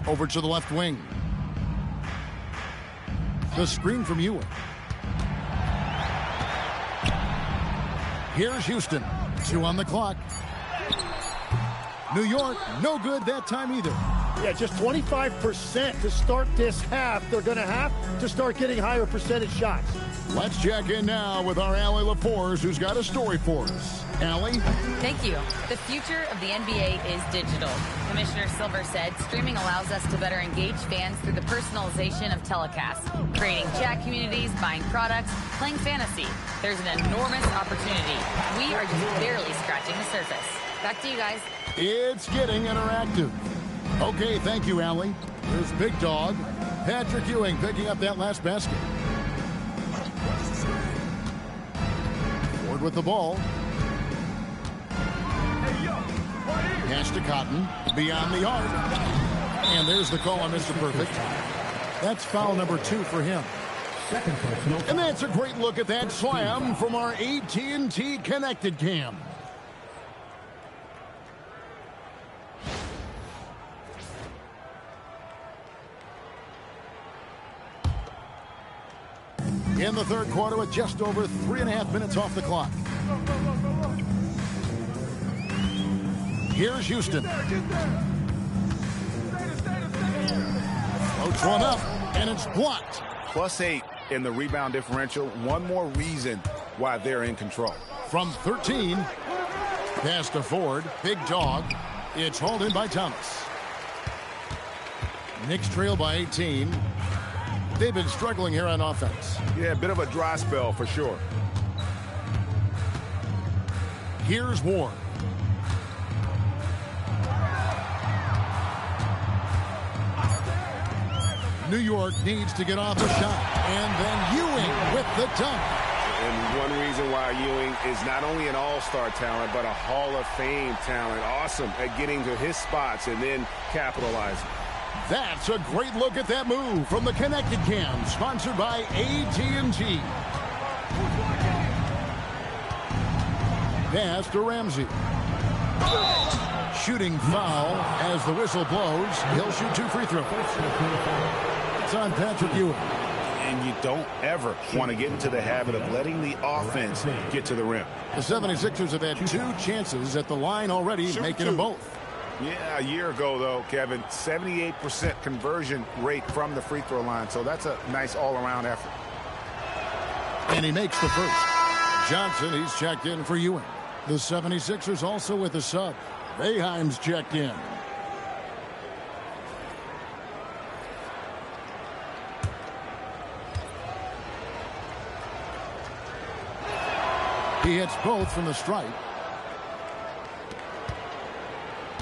Over to the left wing. The screen from Ewing. Here's Houston. 2 on the clock. New York, no good that time either. Yeah, just 25% to start this half. They're going to have to start getting higher percentage shots. Let's check in now with our Allie LaForce, who's got a story for us. Allie? Thank you. The future of the NBA is digital. Commissioner Silver said streaming allows us to better engage fans through the personalization of telecasts, creating chat communities, buying products, playing fantasy. There's an enormous opportunity. We are just barely scratching the surface. Back to you guys. It's getting interactive. Okay, thank you, Allie. There's Big Dog. Patrick Ewing picking up that last basket. Ford with the ball. Pass to Cotton. Beyond the arc. And there's the call on Mr. Perfect. That's foul number 2 for him. And that's a great look at that slam from our AT&T Connected Cam. In the third quarter with just over 3.5 minutes off the clock. Here's Houston. Floats one up, and it's blocked. +8 in the rebound differential. One more reason why they're in control. From 13, pass to Ford. Big dog. It's hauled in by Thomas. Knicks trail by 18. They've been struggling here on offense. Yeah, a bit of a dry spell for sure. Here's Ward. New York needs to get off a shot. And then Ewing with the dunk. And one reason why Ewing is not only an all-star talent, but a Hall of Fame talent. Awesome at getting to his spots and then capitalizing. That's a great look at that move from the Connected Cam, sponsored by AT&T. Pass to Ramsey. Shooting foul as the whistle blows. He'll shoot 2 free throws. It's on Patrick Ewing. And you don't ever want to get into the habit of letting the offense get to the rim. The 76ers have had 2 chances at the line already, making them both. Yeah, a year ago, though, Kevin, 78% conversion rate from the free throw line. So that's a nice all-around effort. And he makes the first. Johnson, he's checked in for Ewing. The 76ers also with a sub. Boeheim's checked in. He hits both from the stripe.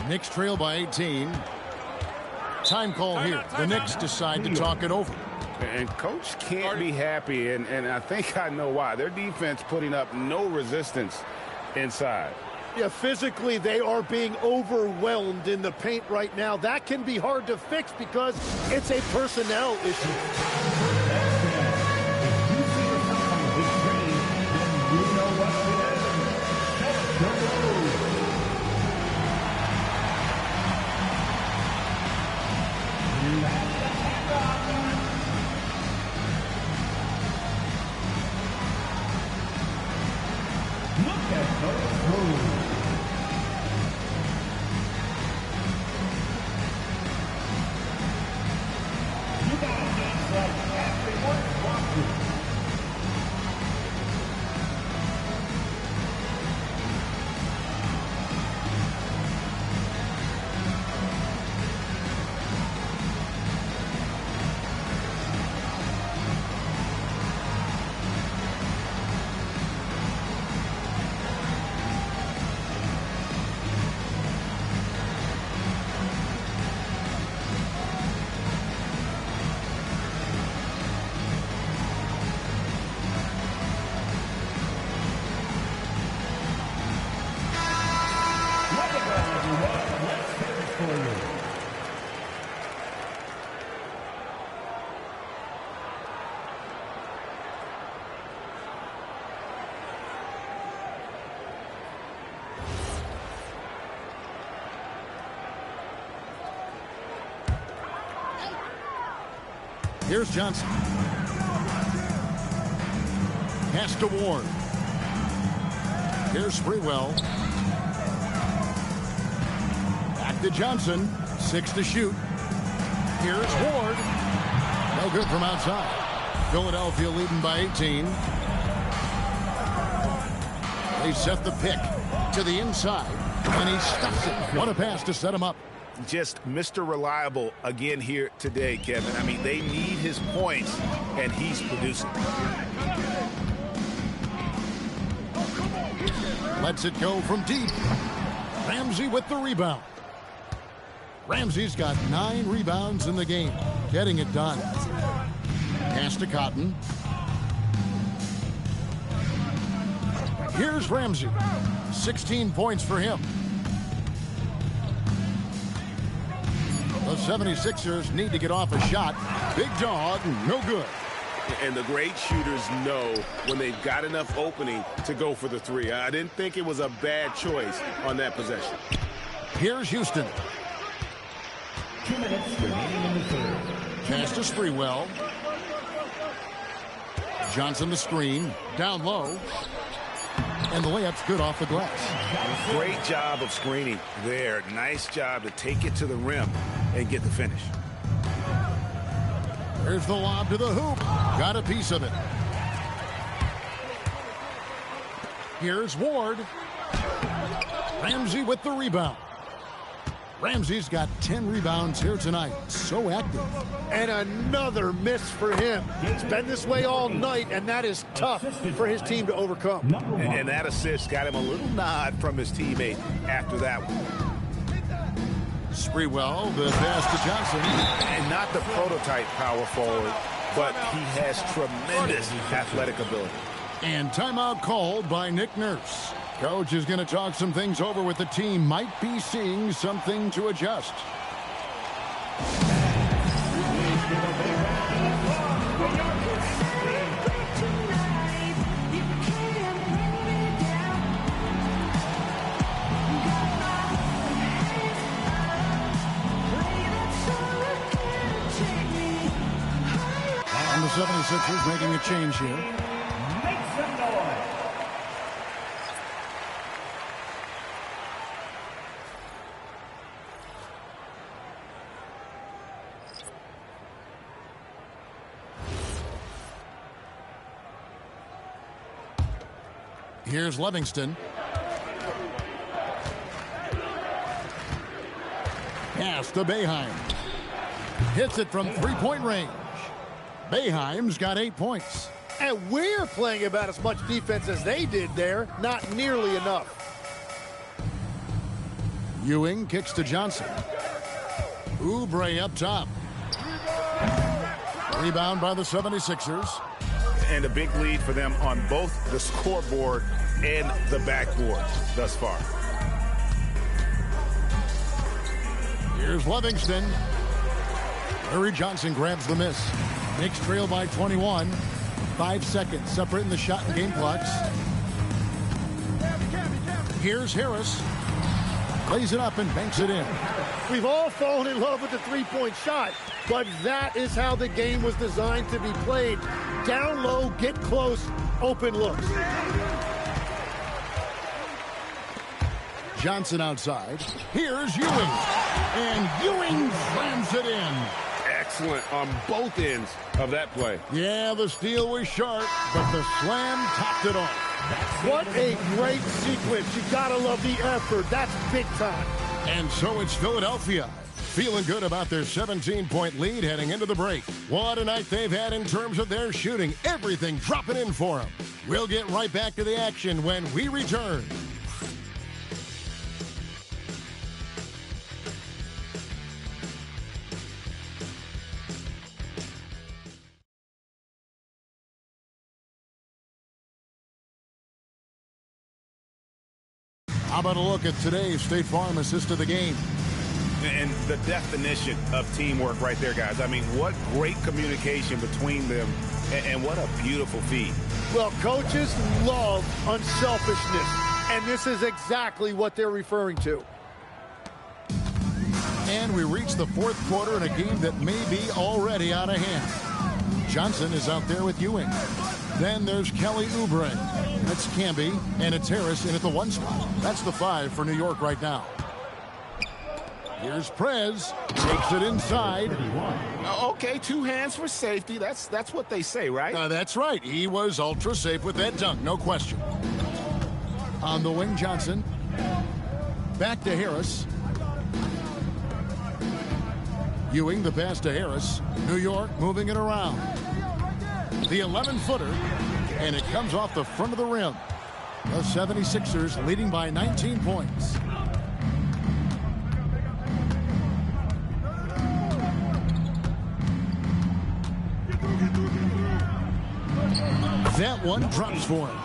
Knicks trail by 18. Time call here. The Knicks decide to talk it over. And Coach can't be happy, and I think I know why. Their defense putting up no resistance inside. Yeah, physically they are being overwhelmed in the paint right now. That can be hard to fix because it's a personnel issue. Here's Johnson. Pass to Ward. Here's Sprewell. Back to Johnson. 6 to shoot. Here's Ward. No good from outside. Philadelphia leading by 18. They set the pick to the inside, and he stuffs it. What a pass to set him up. Just Mr. Reliable again here today, Kevin. I mean, they need his points, and he's producing. Lets it go from deep. Ramsey with the rebound. Ramsey's got 9 rebounds in the game, getting it done. Pass to Cotton. Here's Ramsey. 16 points for him. The 76ers need to get off a shot. Big dog, no good. And the great shooters know when they've got enough opening to go for the 3. I didn't think it was a bad choice on that possession. Here's Houston. 2 minutes remaining in the third. Pass to Sprewell. Johnson the screen. Down low. And the layup's good off the glass. Great job of screening there. Nice job to take it to the rim and get the finish. There's the lob to the hoop. Got a piece of it. Here's Ward. Ramsey with the rebound. Ramsey's got 10 rebounds here tonight. So active. And another miss for him. It's been this way all night, and that is tough for his team to overcome. And that assist got him a little nod from his teammate after that one. Sprewell, the pass to Johnson. And not the prototype power forward, but he has tremendous athletic ability. And timeout called by Nick Nurse. Coach is going to talk some things over with the team. Might be seeing something to adjust. And the 76ers making a change here. Here's Livingston. Pass to Boeheim. Hits it from three-point range. Boeheim's got 8 points. And we're playing about as much defense as they did there. Not nearly enough. Ewing kicks to Johnson. Oubre up top. Rebound by the 76ers. And a big lead for them on both the scoreboard and the backboard thus far. Here's Livingston. Larry Johnson grabs the miss. Knicks trail by 21. 5 seconds separating the shot and game clocks. Here's Harris. Lays it up and banks it in. We've all fallen in love with the three-point shot, but that is how the game was designed to be played. Down low, get close, open looks. Johnson outside. Here's Ewing. And Ewing slams it in. Excellent on both ends of that play. Yeah, the steal was sharp, but the slam topped it off. What a great sequence. You gotta love the effort. That's big time. And so it's Philadelphia. Feeling good about their 17-point lead heading into the break. What a night they've had in terms of their shooting. Everything dropping in for them. We'll get right back to the action when we return. How about a look at today's State Farm assist of the game? And the definition of teamwork right there, guys. I mean, what great communication between them, and what a beautiful feed. Well, coaches love unselfishness, and this is exactly what they're referring to. And we reach the fourth quarter in a game that may be already out of hand. Johnson is out there with Ewing. Then there's Kelly Oubre. That's Camby, and it's Harris in at the 1 spot. That's the 5 for New York right now. Here's Prez. Takes it inside. Okay, 2 hands for safety. That's what they say, right? That's right. He was ultra safe with that dunk, no question. On the wing, Johnson. Back to Harris. Ewing, the pass to Harris. New York moving it around. The 11-footer, and it comes off the front of the rim. The 76ers leading by 19 points. That one drops for him.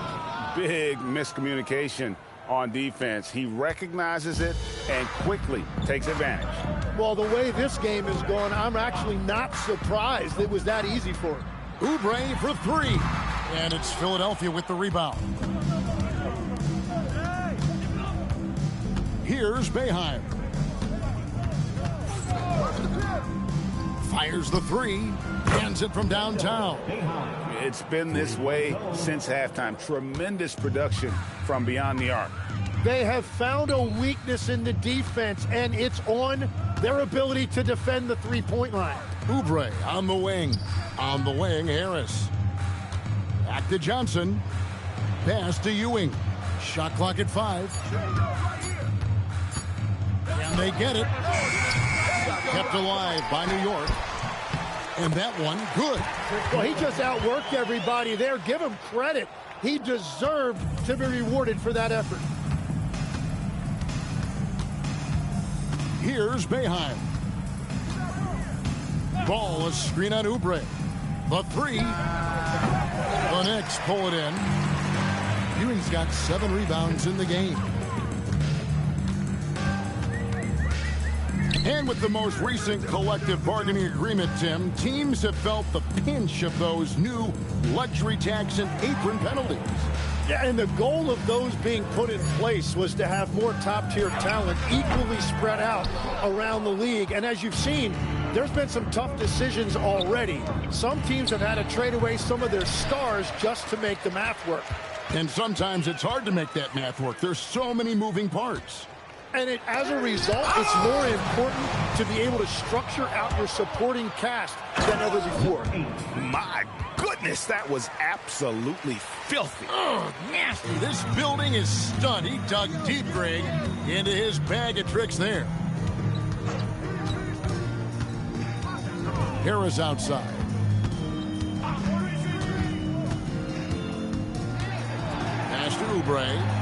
Big miscommunication on defense. He recognizes it and quickly takes advantage. Well, the way this game is going, I'm actually not surprised it was that easy for him. Oubre for 3. And it's Philadelphia with the rebound. Here's Boeheim. Fires the 3. Hands it from downtown. It's been this way since halftime. Tremendous production from beyond the arc. They have found a weakness in the defense, and it's on their ability to defend the three-point line. Oubre on the wing. On the wing, Harris. Back to Johnson. Pass to Ewing. Shot clock at 5. And they get it. Kept alive by New York. And that one, good. Well, he just outworked everybody there. Give him credit. He deserved to be rewarded for that effort. Here's Boeheim. Ball, a screen on Oubre. The 3. The Knicks pull it in. Ewing's got 7 rebounds in the game. And with the most recent collective bargaining agreement, Tim, teams have felt the pinch of those new luxury tax and apron penalties. Yeah, and the goal of those being put in place was to have more top-tier talent equally spread out around the league. And as you've seen, there's been some tough decisions already. Some teams have had to trade away some of their stars just to make the math work. And sometimes it's hard to make that math work. There's so many moving parts. And as a result, it's more important to be able to structure out your supporting cast than ever before. My goodness, that was absolutely filthy. Oh, nasty. This building is stunned. He dug deep, Greg, into his bag of tricks there. Harris outside. Pass to Oubre.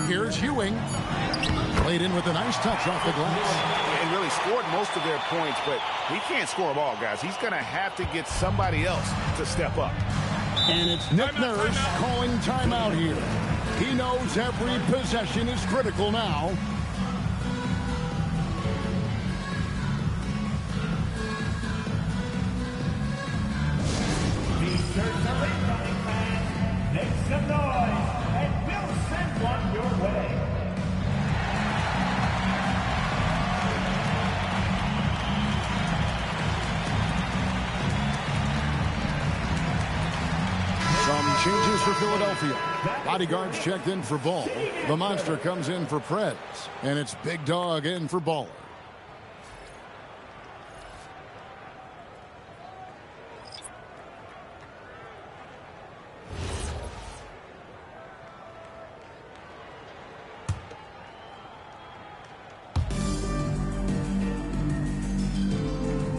Here's Ewing. Played in with a nice touch off the glass. And really scored most of their points, but he can't score them all, guys. He's going to have to get somebody else to step up. And it's Nick Nurse calling timeout here. He knows every possession is critical now. These shirts are incoming, fans. Make some noise, and we'll send one your way. Some changes for Philadelphia. Bodyguards checked in for Ball. The Monster comes in for Preds. And it's Big Dog in for Baller.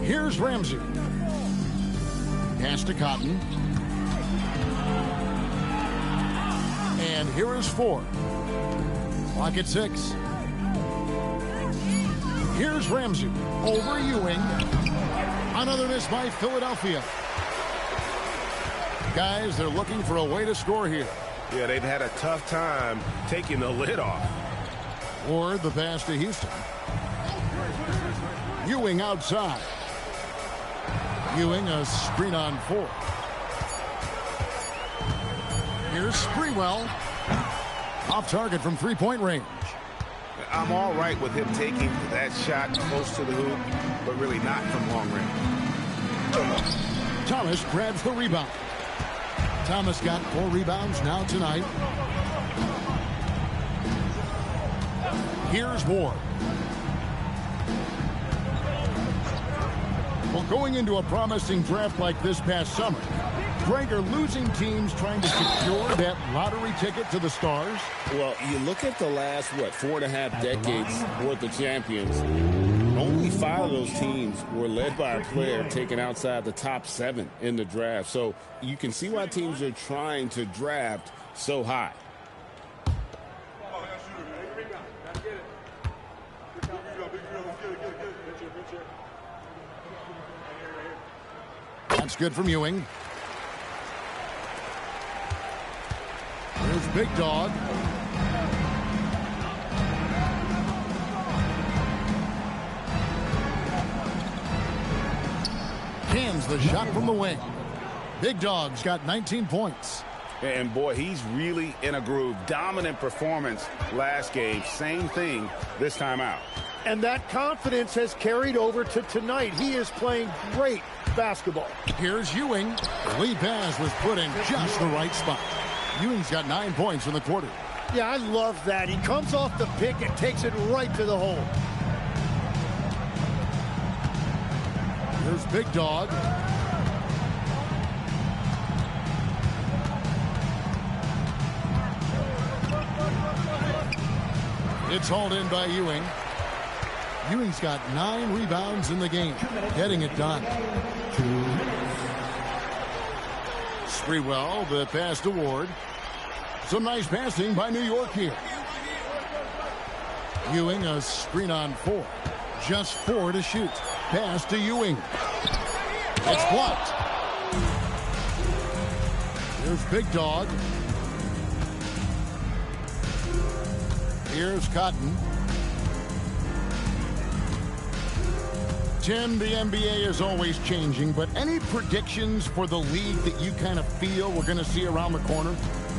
Here's Ramsey. Pass to Cotton. And here is 4. Clock at 6. Here's Ramsey. Over Ewing. Another miss by Philadelphia. Guys, they're looking for a way to score here. Yeah, they've had a tough time taking the lid off. Or the pass to Houston. Ewing outside. Ewing a screen on 4. Here's Sprewell. Off target from three-point range. I'm all right with him taking that shot close to the hoop, but really not from long range. Thomas grabs the rebound. Thomas got 4 rebounds now tonight. Here's Ward. Well, going into a promising draft like this past summer, Greg, are losing teams trying to secure that lottery ticket to the stars? Well, you look at the last, 4.5 decades worth of champions. Only 5 of those teams were led by a player taken outside the top 7 in the draft. So you can see why teams are trying to draft so high. That's good from Ewing. Here's Big Dog. Cans the shot from the wing. Big Dog's got 19 points. And boy, he's really in a groove. Dominant performance last game. Same thing this time out. And that confidence has carried over to tonight. He is playing great basketball. Here's Ewing. The lead pass was put in just the right spot. Ewing's got 9 points in the quarter. Yeah, I love that. He comes off the pick and takes it right to the hole. Here's Big Dog. It's hauled in by Ewing. Ewing's got 9 rebounds in the game, getting it done. Sprewell, the pass to Ward. Some nice passing by New York here. Ewing, a screen on 4. Just 4 to shoot. Pass to Ewing. It's blocked. Here's Big Dog. Here's Cotton. Tim, the NBA is always changing, but any predictions for the league that you kind of feel we're going to see around the corner?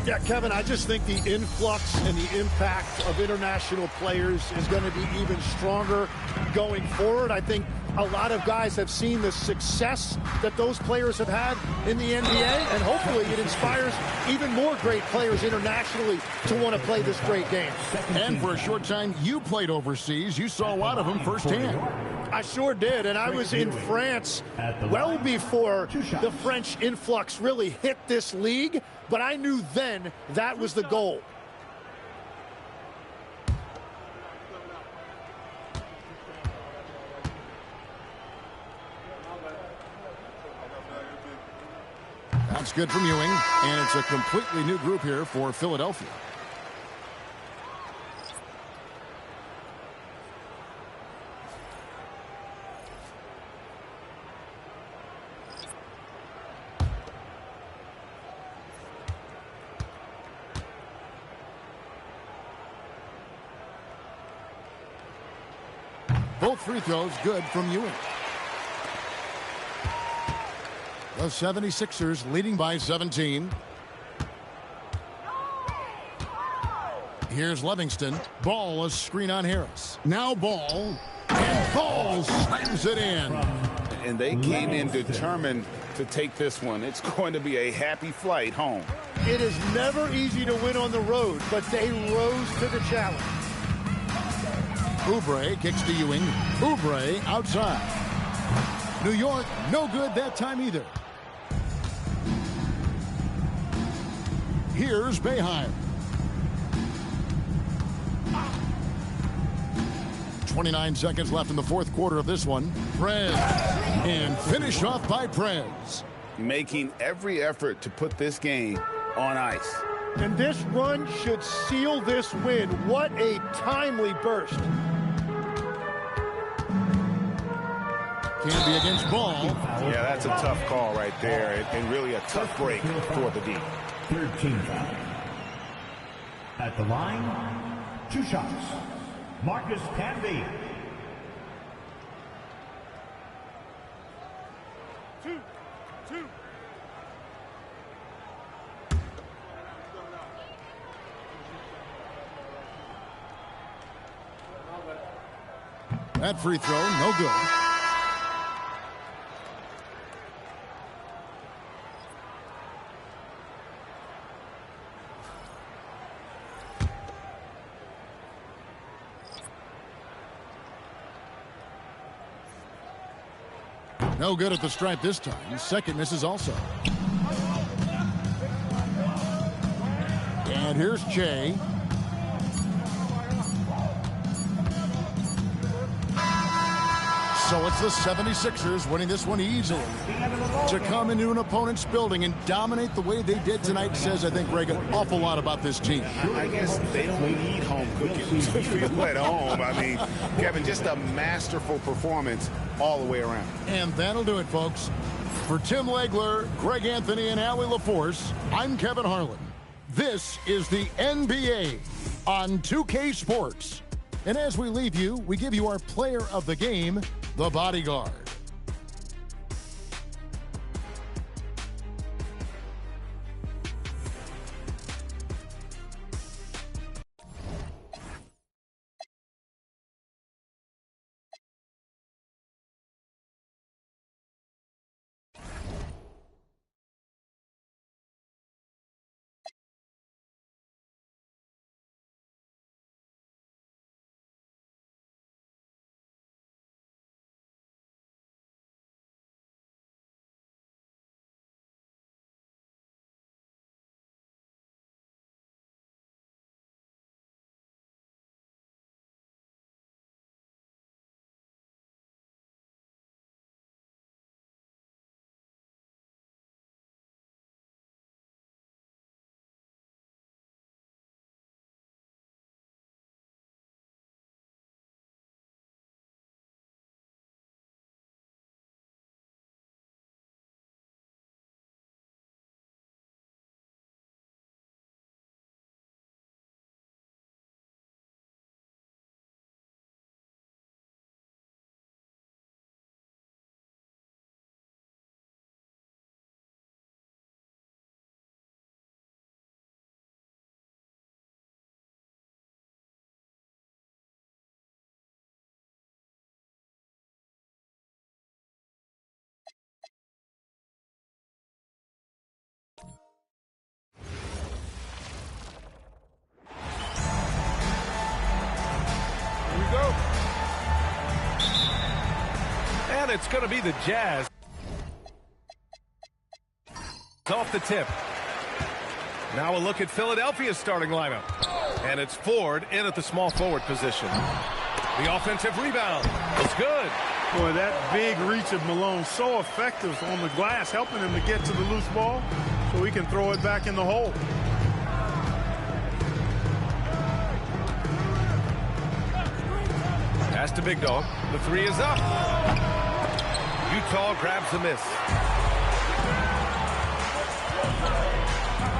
Yeah, Kevin, I just think the influx and the impact of international players is going to be even stronger going forward. I think a lot of guys have seen the success that those players have had in the NBA, and hopefully it inspires even more great players internationally to want to play this great game. And for a short time, you played overseas. You saw a lot of them firsthand. I sure did, and I was in France well before the French influx really hit this league, but I knew then that was the goal. That's good from Ewing, and it's a completely new group here for Philadelphia. Both free throws good from Ewing. The 76ers leading by 17. Here's Livingston. Ball, a screen on Harris. Now Ball. And Ball slams it in. And they came in determined to take this one. It's going to be a happy flight home. It is never easy to win on the road, but they rose to the challenge. Oubre kicks to Ewing. Oubre outside. New York, no good that time either. Here's Boeheim. 29 seconds left in the fourth quarter of this one. Prez. And finish off by Prez. Making every effort to put this game on ice. And this run should seal this win. What a timely burst. Can be against Ball. Yeah, that's a tough call right there, and really a tough break for the D. 13 foul. At the line, 2 shots. Marcus Camby. 2. That free throw, no good. No good at the stripe this time. Second misses also. And here's Che. So it's the 76ers winning this one easily. To come into an opponent's building and dominate the way they did tonight says, I think, Greg, an awful lot about this team. I guess they don't need home cooking to feel at home. I mean, Kevin, just a masterful performance all the way around. And that'll do it, folks. For Tim Legler, Greg Anthony, and Allie LaForce, I'm Kevin Harlan. This is the NBA on 2K Sports. And as we leave you, we give you our player of the game, the Bodyguard. one. It's going to be the Jazz. Off the tip. Now a look at Philadelphia's starting lineup. And it's Ford in at the small forward position. The offensive rebound is good. Boy, that big reach of Malone, so effective on the glass, helping him to get to the loose ball so he can throw it back in the hole. Pass to Big Dog. The three is up. Utah grabs the miss.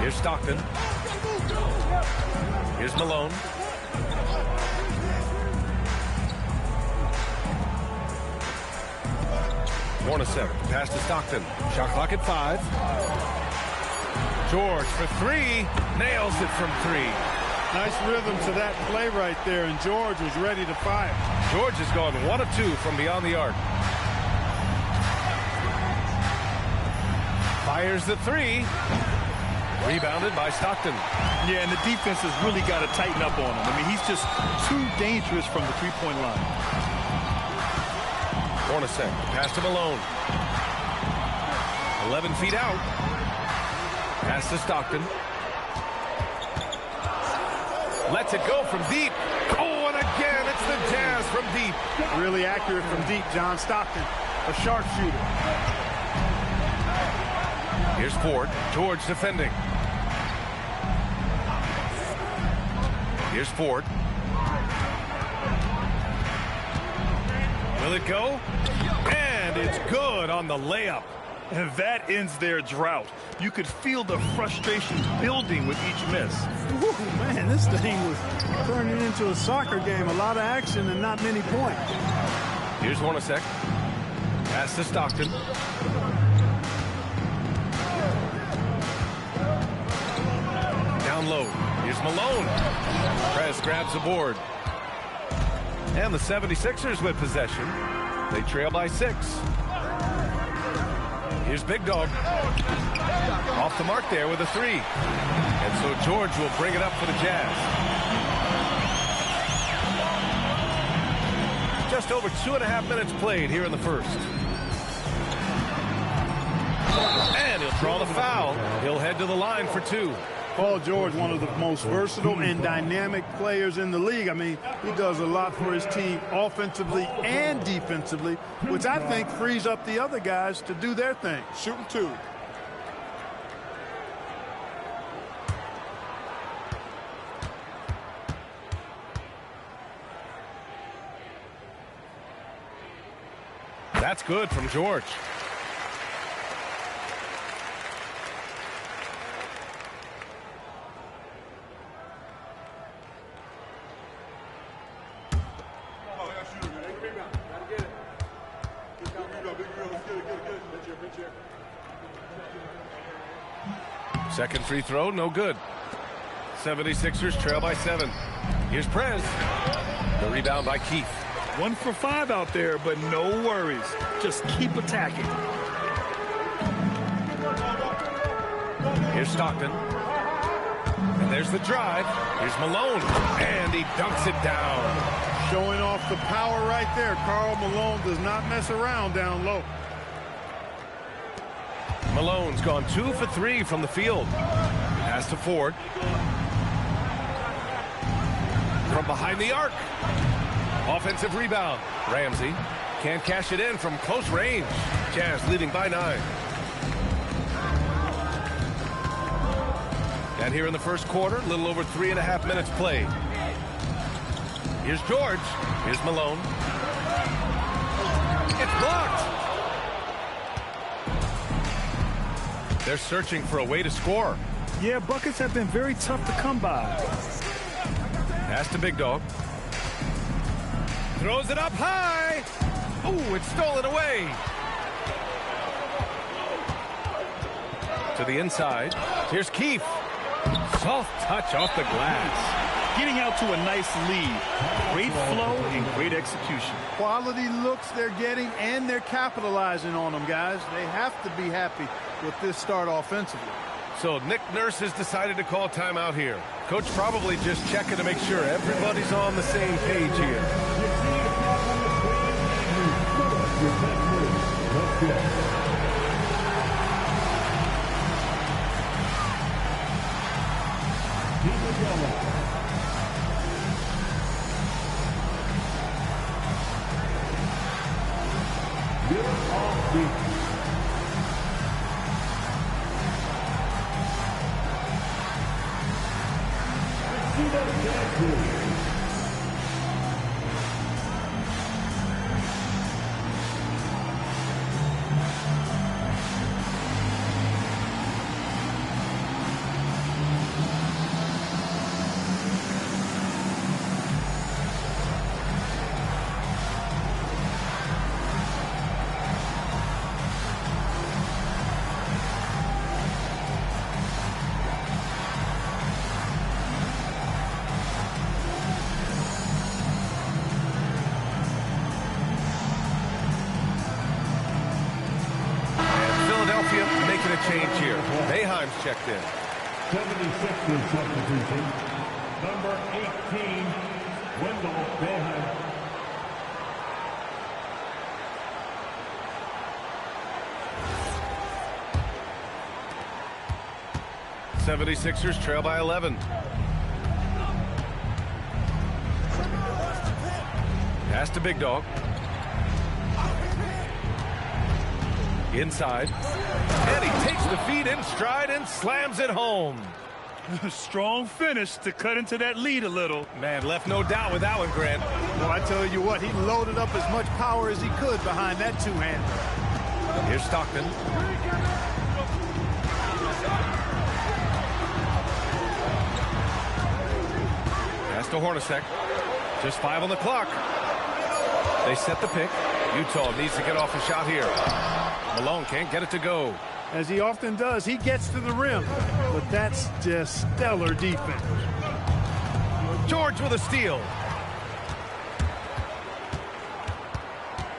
Here's Stockton. Here's Malone. Hornacek, pass to Stockton. Shot clock at 5. George for 3. Nails it from 3. Nice rhythm to that play right there, and George was ready to fire. George has gone 1 of 2 from beyond the arc. Fires the 3. Rebounded by Stockton. Yeah, and the defense has really got to tighten up on him. I mean, he's just too dangerous from the three-point line. Hornacek, pass to Malone. 11 feet out. Pass to Stockton. Lets it go from deep. Oh, and again, it's the Jazz from deep. Really accurate from deep, John Stockton, a sharpshooter. Here's Ford. George defending. Here's Ford. Will it go? And it's good on the layup. And that ends their drought. You could feel the frustration building with each miss. Ooh, man, this thing was turning into a soccer game. A lot of action and not many points. Here's Hornacek. Pass to Stockton. Down low. Here's Malone. Prez grabs the board. And the 76ers with possession. They trail by 6. Here's Big Dog. Off the mark there with a 3. And so George will bring it up for the Jazz. Just over 2.5 minutes played here in the first. And he'll draw the foul. He'll head to the line for 2. Paul George, one of the most versatile and dynamic players in the league. I mean, he does a lot for his team offensively and defensively, which I think frees up the other guys to do their thing. Shooting 2. That's good from George. Second free throw, no good. 76ers trail by 7. Here's Prez. The rebound by Keith. 1 for 5 out there, but no worries. Just keep attacking. Here's Stockton. And there's the drive. Here's Malone. And he dunks it down. Showing off the power right there. Karl Malone does not mess around down low. Malone's gone 2 for 3 from the field. Pass to Ford. From behind the arc. Offensive rebound. Ramsey can't cash it in from close range. Jazz leading by 9. And here in the first quarter, a little over 3.5 minutes played. Here's George. Here's Malone. It's blocked. They're searching for a way to score. Yeah, buckets have been very tough to come by. Pass to Big Dog. Throws it up high. Ooh, it's stolen away. To the inside. Here's Keith. Soft touch off the glass. Getting out to a nice lead. Great flow and great execution. Quality looks they're getting, and they're capitalizing on them, guys. They have to be happy with this start offensively. So Nick Nurse has decided to call timeout here. Coach probably just checking to make sure everybody's on the same page here. Making a change here. Boeheim's checked in. 76ers substitution. Number 18, Wendell Boeheim. '76ers trail by 11. Pass to Big Dog. Inside. And he takes the feed in stride and slams it home. Strong finish to cut into that lead a little. Man, left no doubt with that one, Grant. Well, I tell you what, he loaded up as much power as he could behind that two-hander. Here's Stockton. Pass to Hornacek. Just 5 on the clock. They set the pick. Utah needs to get off a shot here. Malone can't get it to go. As he often does, he gets to the rim. But that's just stellar defense. George with a steal.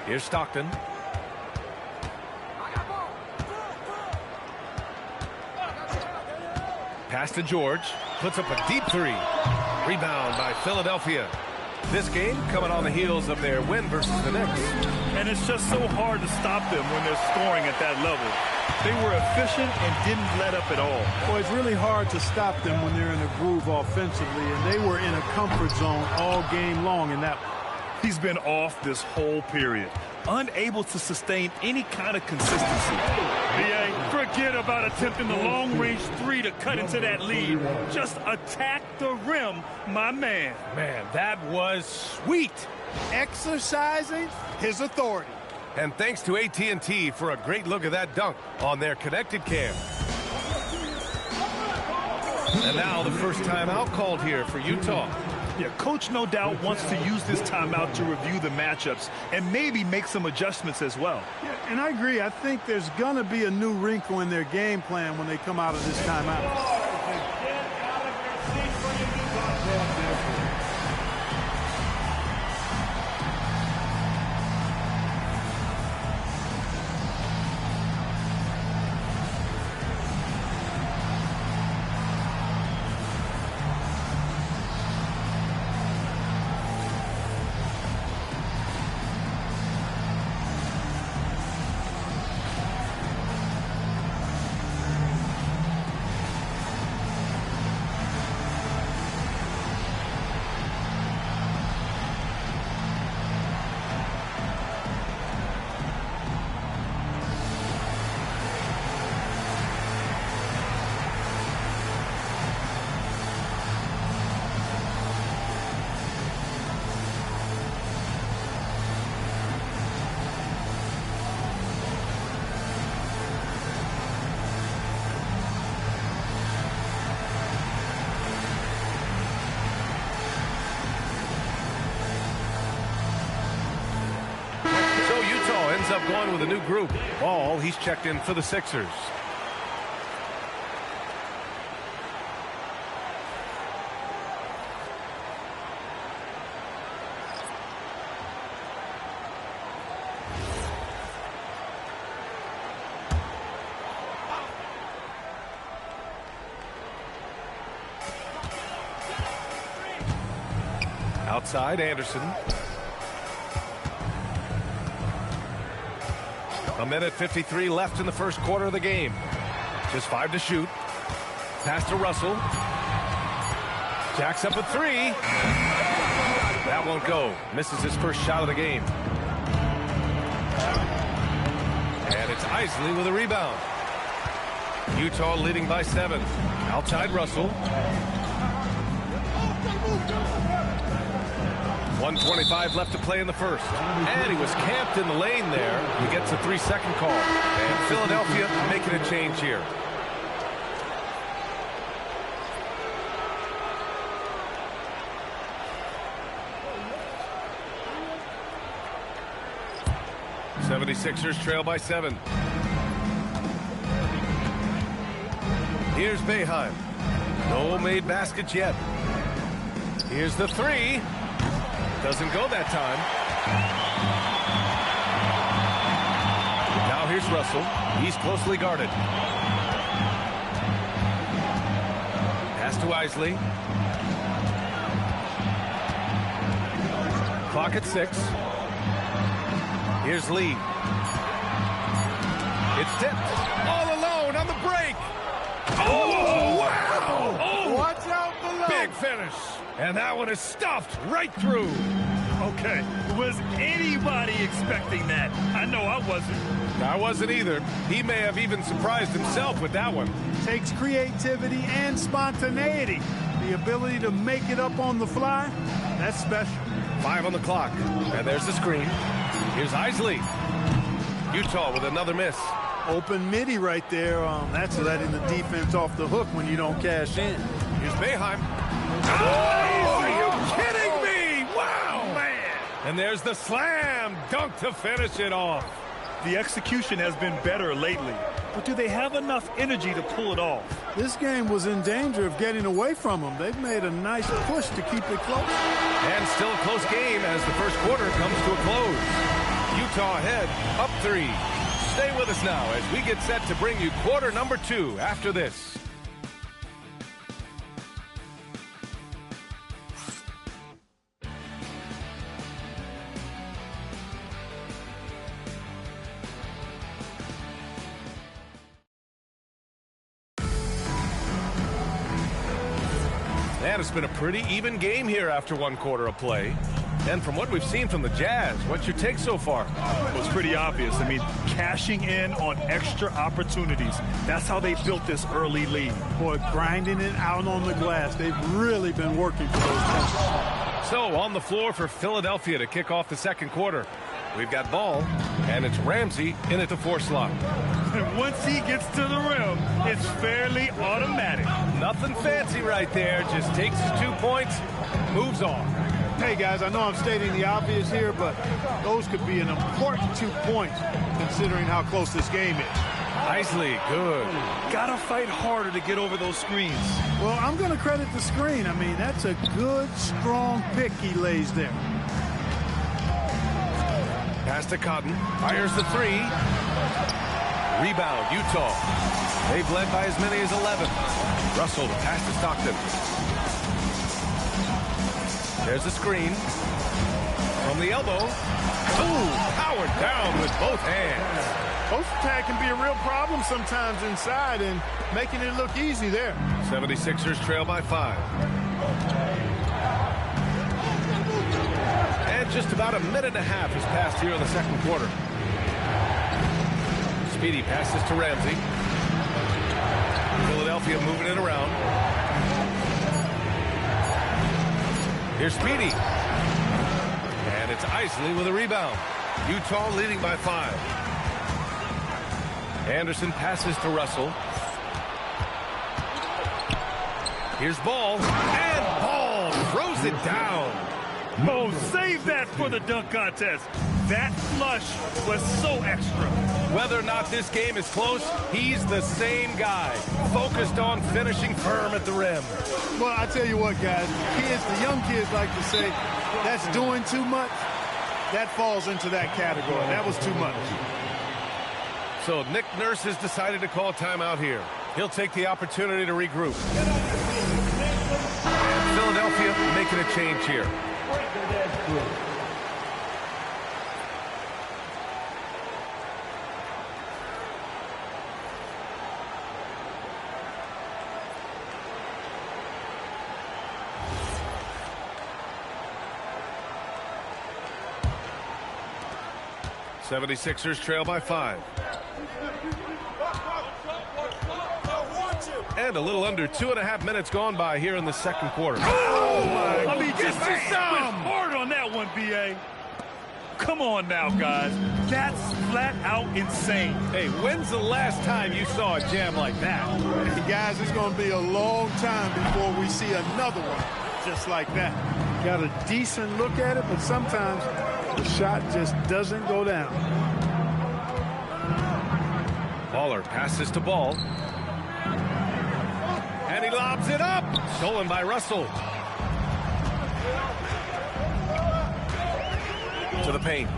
Here's Stockton. Pass to George. Puts up a deep three. Rebound by Philadelphia. This game coming on the heels of their win versus the Knicks. And it's just so hard to stop them when they're scoring at that level. They were efficient and didn't let up at all. Well, it's really hard to stop them when they're in a groove offensively, and they were in a comfort zone all game long in that. He's been off this whole period, unable to sustain any kind of consistency. BA, forget about attempting the long-range three to cut into that lead. Just attack the rim, my man. Man, that was sweet. Exercising his authority. And thanks to AT&T for a great look at that dunk on their connected cam. And now the first timeout called here for Utah. Yeah, coach no doubt wants to use this timeout to review the matchups and maybe make some adjustments as well. Yeah, and I agree. I think there's going to be a new wrinkle in their game plan when they come out of this timeout. Up going with a new group. Ball, he's checked in for the Sixers. Outside, Anderson. A minute 53 left in the first quarter of the game. Just 5 to shoot. Pass to Russell. Jacks up a 3. That won't go. Misses his first shot of the game. And it's Isley with a rebound. Utah leading by 7. Outside Russell. 1:25 left to play in the first. And he was camped in the lane there. He gets a 3-second call. And Philadelphia making a change here. '76ers trail by 7. Here's Boeheim. No made baskets yet. Here's the 3. Doesn't go that time. Now here's Russell. He's closely guarded. Pass to Isley. Clock at 6. Here's Lee. It's tipped. All alone on the break. Oh, wow! Oh, watch out below. Big finish. And that one is stuffed right through. Okay, was anybody expecting that? I know I wasn't. I wasn't either. He may have even surprised himself with that one. Takes creativity and spontaneity. The ability to make it up on the fly, that's special. 5 on the clock. And there's the screen. Here's Isley. Utah with another miss. Open midi right there. That's letting the defense off the hook when you don't cash in. Here's Boeheim. Oh, are you kidding me? Wow, man. And there's the slam dunk to finish it off. The execution has been better lately, but do they have enough energy to pull it off? This game was in danger of getting away from them. They've made a nice push to keep it close. And still a close game as the first quarter comes to a close. Utah ahead, up 3. Stay with us now as we get set to bring you quarter number 2 after this. And it's been a pretty even game here after 1 quarter of play. And from what we've seen from the Jazz, what's your take so far? It was pretty obvious. I mean, cashing in on extra opportunities. That's how they built this early lead. Boy, grinding it out on the glass. They've really been working for those guys. So on the floor for Philadelphia to kick off the second quarter. We've got ball, and it's Ramsey in at the 4 slot. And once he gets to the rim, it's fairly automatic. Nothing fancy right there. Just takes his 2 points, moves on. Hey, guys, I know I'm stating the obvious here, but those could be an important 2 points considering how close this game is. Isley, good. Gotta fight harder to get over those screens. Well, I'm going to credit the screen. I mean, that's a good, strong pick he lays there. Pass to Cotton. Fires the 3. Rebound, Utah. They've led by as many as 11. Russell, the pass to Stockton. There's the screen. From the elbow. Ooh, powered down with both hands. Post tag can be a real problem sometimes inside and making it look easy there. 76ers trail by 5. And just about a minute and a half has passed here in the second quarter. Speedy passes to Ramsey. Philadelphia moving it around. Here's Speedy. And it's Isley with a rebound. Utah leading by 5. Anderson passes to Russell. Here's Ball. And Ball throws it down. Oh, save that for the dunk contest. That flush was so extra. Whether or not this game is close, he's the same guy, focused on finishing firm at the rim. Well, I tell you what, guys, the young kids like to say, that's doing too much. That falls into that category. That was too much. So Nick Nurse has decided to call a timeout here. He'll take the opportunity to regroup. And Philadelphia making a change here. 76ers trail by 5. And a little under 2.5 minutes gone by here in the second quarter. Oh, my. I mean, just hard on that one, B.A. Come on now, guys. That's flat out insane. Hey, when's the last time you saw a jam like that? Hey, guys, it's going to be a long time before we see another one just like that. Got a decent look at it, but sometimes the shot just doesn't go down. Baller passes to Ball. And he lobs it up. Stolen by Russell. To the paint.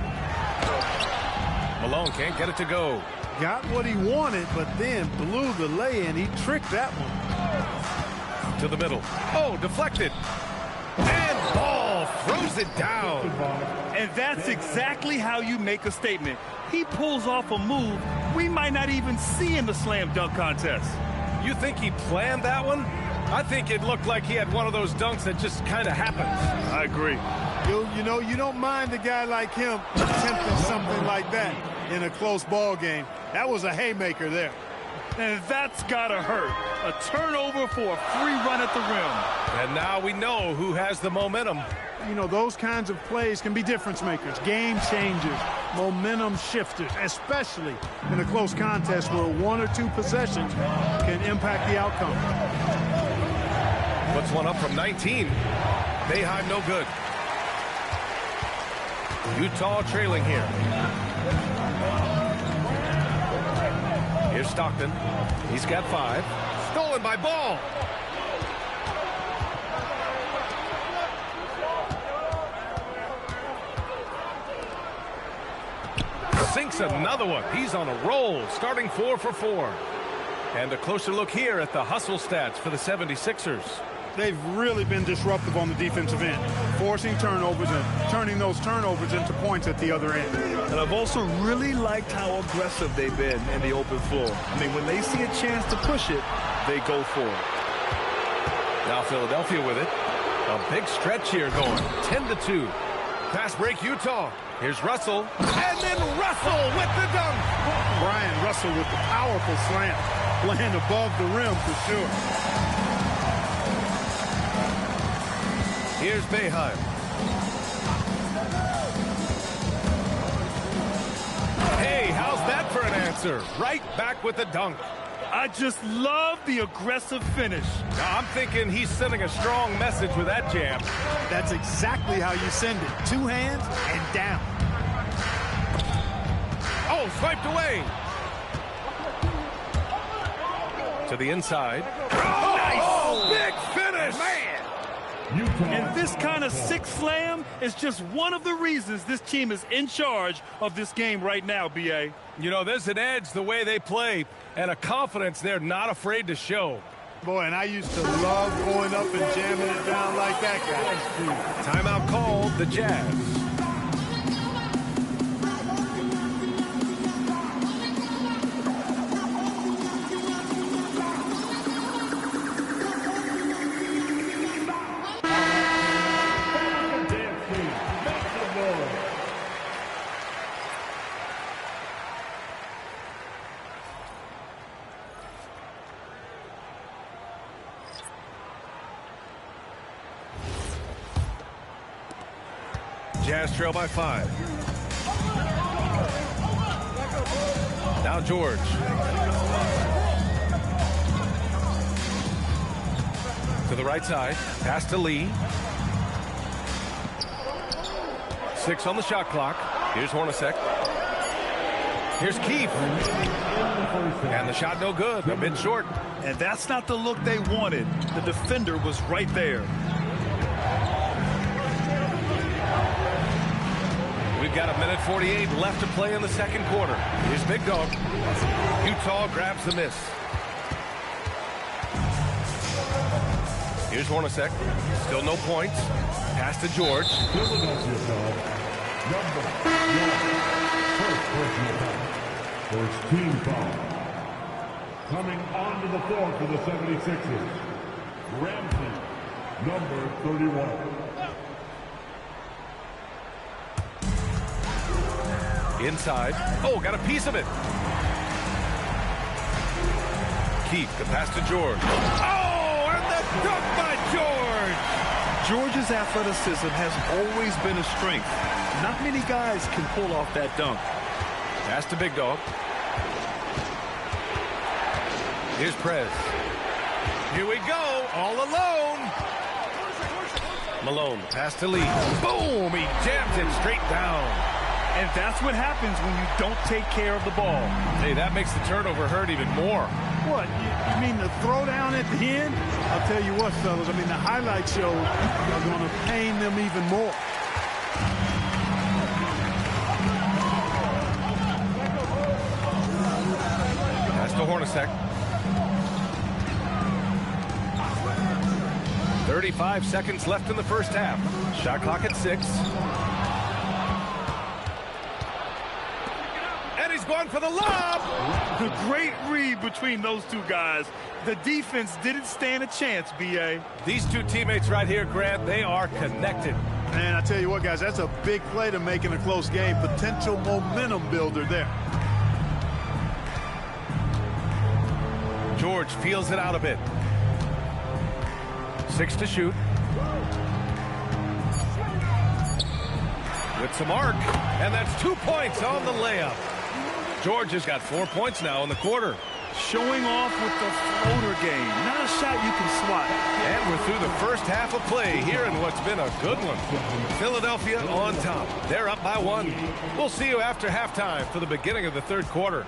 Malone can't get it to go. Got what he wanted, but then blew the lay-in. He tricked that one. To the middle. Oh, deflected. And Ball throws it down. And that's exactly how you make a statement. He pulls off a move we might not even see in the slam dunk contest. You think he planned that one? I think it looked like he had one of those dunks that just kind of happens. I agree. You know, you don't mind a guy like him attempting something like that in a close ball game. That was a haymaker there. And that's gotta hurt. A turnover for a free run at the rim. And now we know who has the momentum. You know, those kinds of plays can be difference makers, game changers, momentum shifters, especially in a close contest where one or two possessions can impact the outcome. Puts one up from 19. Boeheim no good. Utah trailing here. Here's Stockton. He's got 5. Stolen by Ball. Sinks another one. He's on a roll, starting 4 for 4. And a closer look here at the hustle stats for the 76ers. They've really been disruptive on the defensive end, forcing turnovers and turning those turnovers into points at the other end. And I've also really liked how aggressive they've been in the open floor. I mean, when they see a chance to push it, they go for it. Now Philadelphia with it. A big stretch here going. 10-2. Fast break Utah. Here's Russell. And then Russell with the dunk. Brian Russell with the powerful slam. Playing above the rim for sure. Here's Boeheim. Hey, how's that for an answer? Right back with the dunk. I just love the aggressive finish. Now, I'm thinking he's sending a strong message with that jam. That's exactly how you send it. 2 hands and down. Oh, swiped away. To the inside. Oh, nice. Big finish. Man. And this kind of sick slam is just one of the reasons this team is in charge of this game right now, B.A. You know, there's an edge the way they play and a confidence they're not afraid to show. Boy, and I used to love going up and jamming it down like that, guys. Timeout called, the Jazz. Jazz trail by 5. Now George. To the right side. Pass to Lee. 6 on the shot clock. Here's Hornacek. Here's Keefe. And the shot no good. A bit short. And that's not the look they wanted. The defender was right there. We've got 1:48 left to play in the second quarter. Here's Big Dog. Utah grabs the miss. Here's Hornacek. Still no points. Pass to George. First team foul. Coming onto the floor for the 76ers. Ramsey, number 31. Inside. Oh, got a piece of it. Keith, the pass to George. Oh, and the dunk by George! George's athleticism has always been a strength. Not many guys can pull off that dunk. Pass to Big Dog. Here's Prez. Here we go, all alone. Malone, pass to Lee. Boom, he jams it straight down. And that's what happens when you don't take care of the ball. Hey, that makes the turnover hurt even more. What, you mean the throwdown at the end? I'll tell you what, fellas, I mean, the highlight shows are going to pain them even more. Pass to Hornacek. 35 seconds left in the first half. Shot clock at 6. And he's going for the lob. The great read between those two guys. The defense didn't stand a chance, B.A. These two teammates right here, Grant, they are connected. Man, I tell you what, guys, that's a big play to make in a close game. Potential momentum builder there. George feels it out a bit. 6 to shoot. With some arc, and that's 2 points on the layup. George has got 4 points now in the quarter. Showing off with the floater game. Not a shot you can swat. And we're through the first half of play here in what's been a good one. Philadelphia on top. They're up by 1. We'll see you after halftime for the beginning of the third quarter.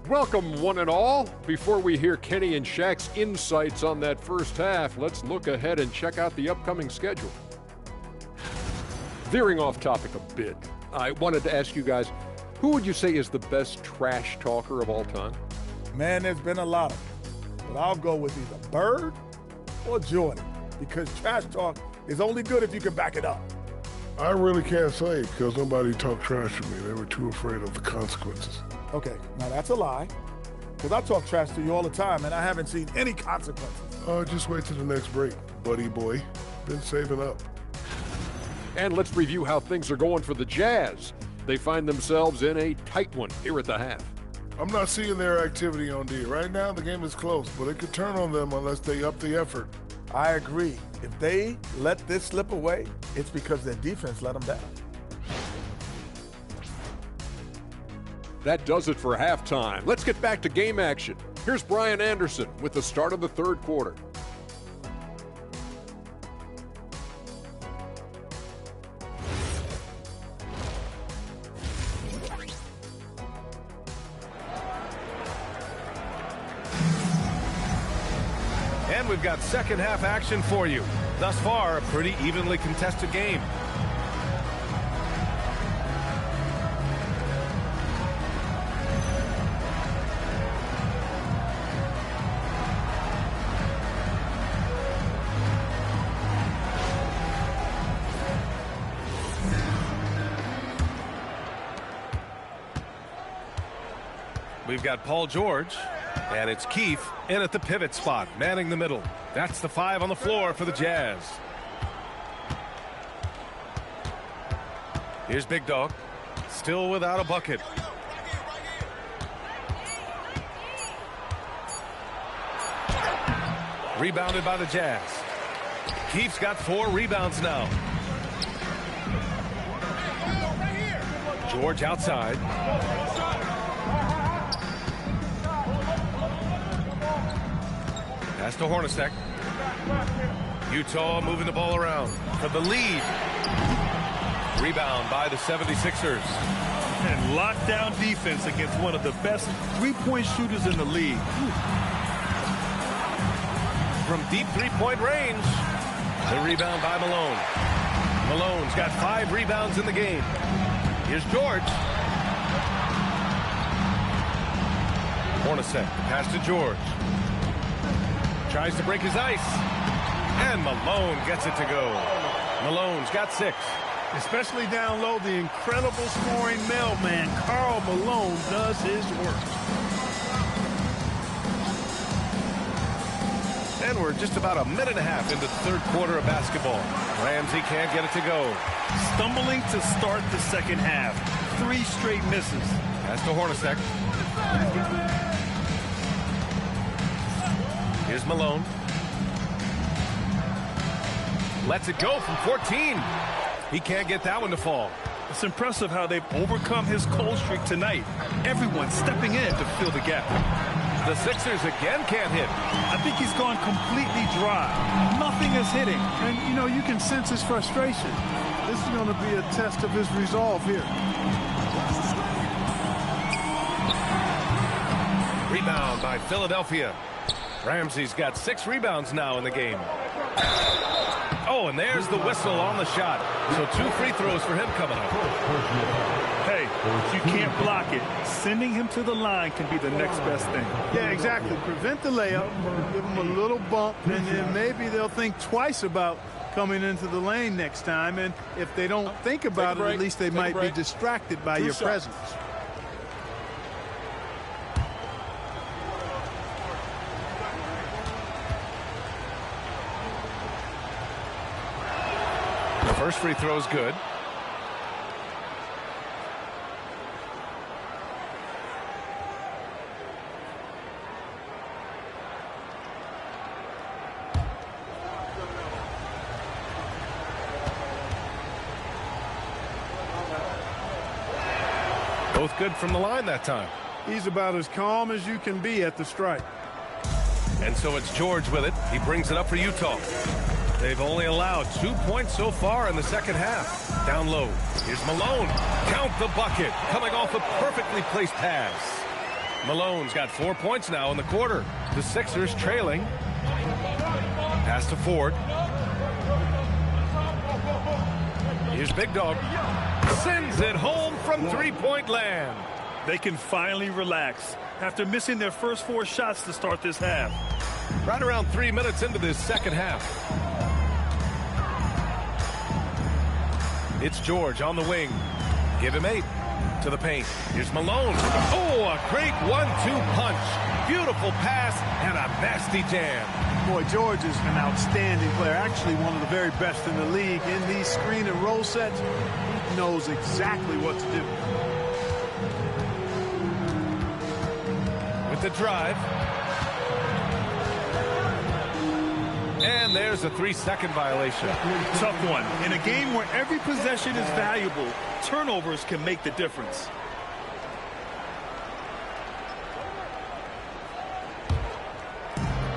Welcome, one and all. Before we hear Kenny and Shaq's insights on that first half, let's look ahead and check out the upcoming schedule. Veering off topic a bit, I wanted to ask you guys, who would you say is the best trash talker of all time? Man, there's been a lot of them. But I'll go with either Bird or Jordan, because trash talk is only good if you can back it up. I really can't say because nobody talked trash to me. They were too afraid of the consequences. Okay, now that's a lie, because I talk trash to you all the time, and I haven't seen any consequences. Just wait till the next break, buddy boy. Been saving up. And let's review how things are going for the Jazz. They find themselves in a tight one here at the half. I'm not seeing their activity on D. Right now, the game is close, but it could turn on them unless they up the effort. I agree. If they let this slip away, it's because their defense let them down. That does it for halftime. Let's get back to game action. Here's Brian Anderson with the start of the third quarter. And we've got second half action for you. Thus far, a pretty evenly contested game. We've got Paul George, and it's Keith in at the pivot spot, manning the middle. That's the 5 on the floor for the Jazz. Here's Big Dog, still without a bucket. Rebounded by the Jazz. Keith's got 4 rebounds now. George outside. Pass to Hornacek. Utah moving the ball around for the lead. Rebound by the 76ers. And lockdown defense against one of the best three-point shooters in the league. From deep three-point range. The rebound by Malone. Malone's got 5 rebounds in the game. Here's George. Hornacek, pass to George. Tries to break his ice. And Malone gets it to go. Malone's got 6. Especially down low, the incredible scoring mailman, Karl Malone, does his work. And we're just about a minute and a half into the third quarter of basketball. Ramsey can't get it to go. Stumbling to start the second half. 3 straight misses. That's to Hornacek. Here's Malone. Lets it go from 14. He can't get that one to fall. It's impressive how they've overcome his cold streak tonight. Everyone stepping in to fill the gap. The Sixers again can't hit. I think he's gone completely dry. Nothing is hitting. And, you know, you can sense his frustration. This is going to be a test of his resolve here. Rebound by Philadelphia. Ramsey's got 6 rebounds now in the game. Oh, and there's the whistle on the shot. So 2 free throws for him coming up. Hey, you can't block it. Sending him to the line can be the next best thing. Yeah, exactly. Prevent the layup, give him a little bump, and then maybe they'll think twice about coming into the lane next time. And if they don't think about it, at least they might be distracted by your presence. The first free throw is good. Both good from the line that time. He's about as calm as you can be at the strike. And so it's George with it. He brings it up for Utah. They've only allowed 2 points so far in the second half. Down low. Here's Malone. Count the bucket. Coming off a perfectly placed pass. Malone's got 4 points now in the quarter. The Sixers trailing. Pass to Ford. Here's Big Dog. Sends it home from three-point land. They can finally relax after missing their first 4 shots to start this half. Right around 3 minutes into this second half. It's George on the wing. Give him 8 to the paint. Here's Malone. Oh, a great 1-2 punch. Beautiful pass and a nasty jam. Boy, George is an outstanding player. Actually, one of the very best in the league. In these screen and roll sets, he knows exactly what to do. With the drive. And there's a 3-second violation. Tough one. In a game where every possession is valuable, turnovers can make the difference.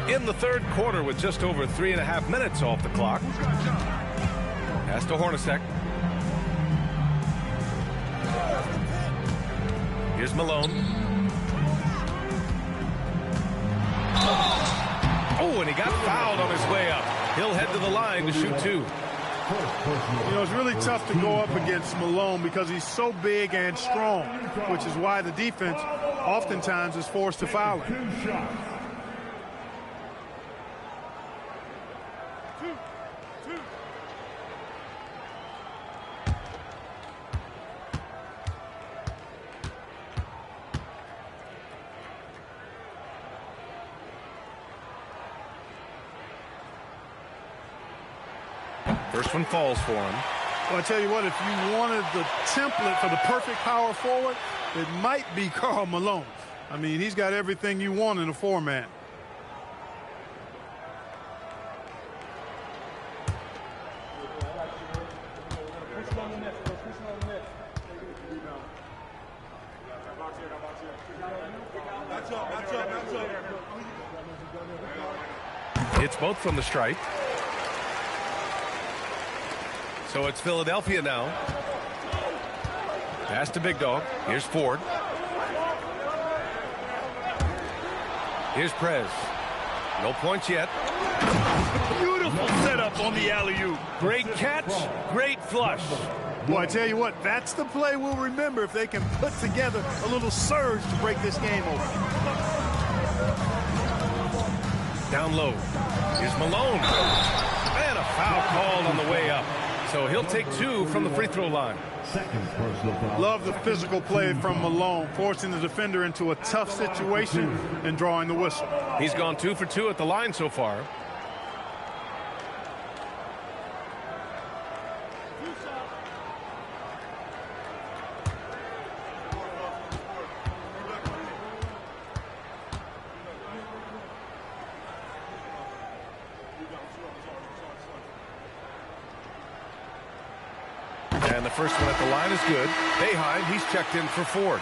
In the third quarter with just over 3.5 minutes off the clock. Pass to Hornacek. Here's Malone. Oh, and he got fouled on his way up. He'll head to the line to shoot 2. You know, it's really tough to go up against Malone because he's so big and strong, which is why the defense oftentimes is forced to foul him. First one falls for him. Well, I tell you what, if you wanted the template for the perfect power forward, it might be Karl Malone. I mean, he's got everything you want in a 4-man. Hits both from the stripe. So it's Philadelphia now. Pass to Big Dog. Here's Ford. Here's Prez. No points yet. Beautiful setup on the alley-oop. Great catch, great flush. Boy, I tell you what, that's the play we'll remember if they can put together a little surge to break this game open. Down low. Here's Malone. And a foul called on the way up. So he'll take 2 from the free throw line. Love the physical play from Malone, forcing the defender into a tough situation and drawing the whistle. He's gone 2 for 2 at the line so far. And the first one at the line is good. Boeheim, he's checked in for Ford.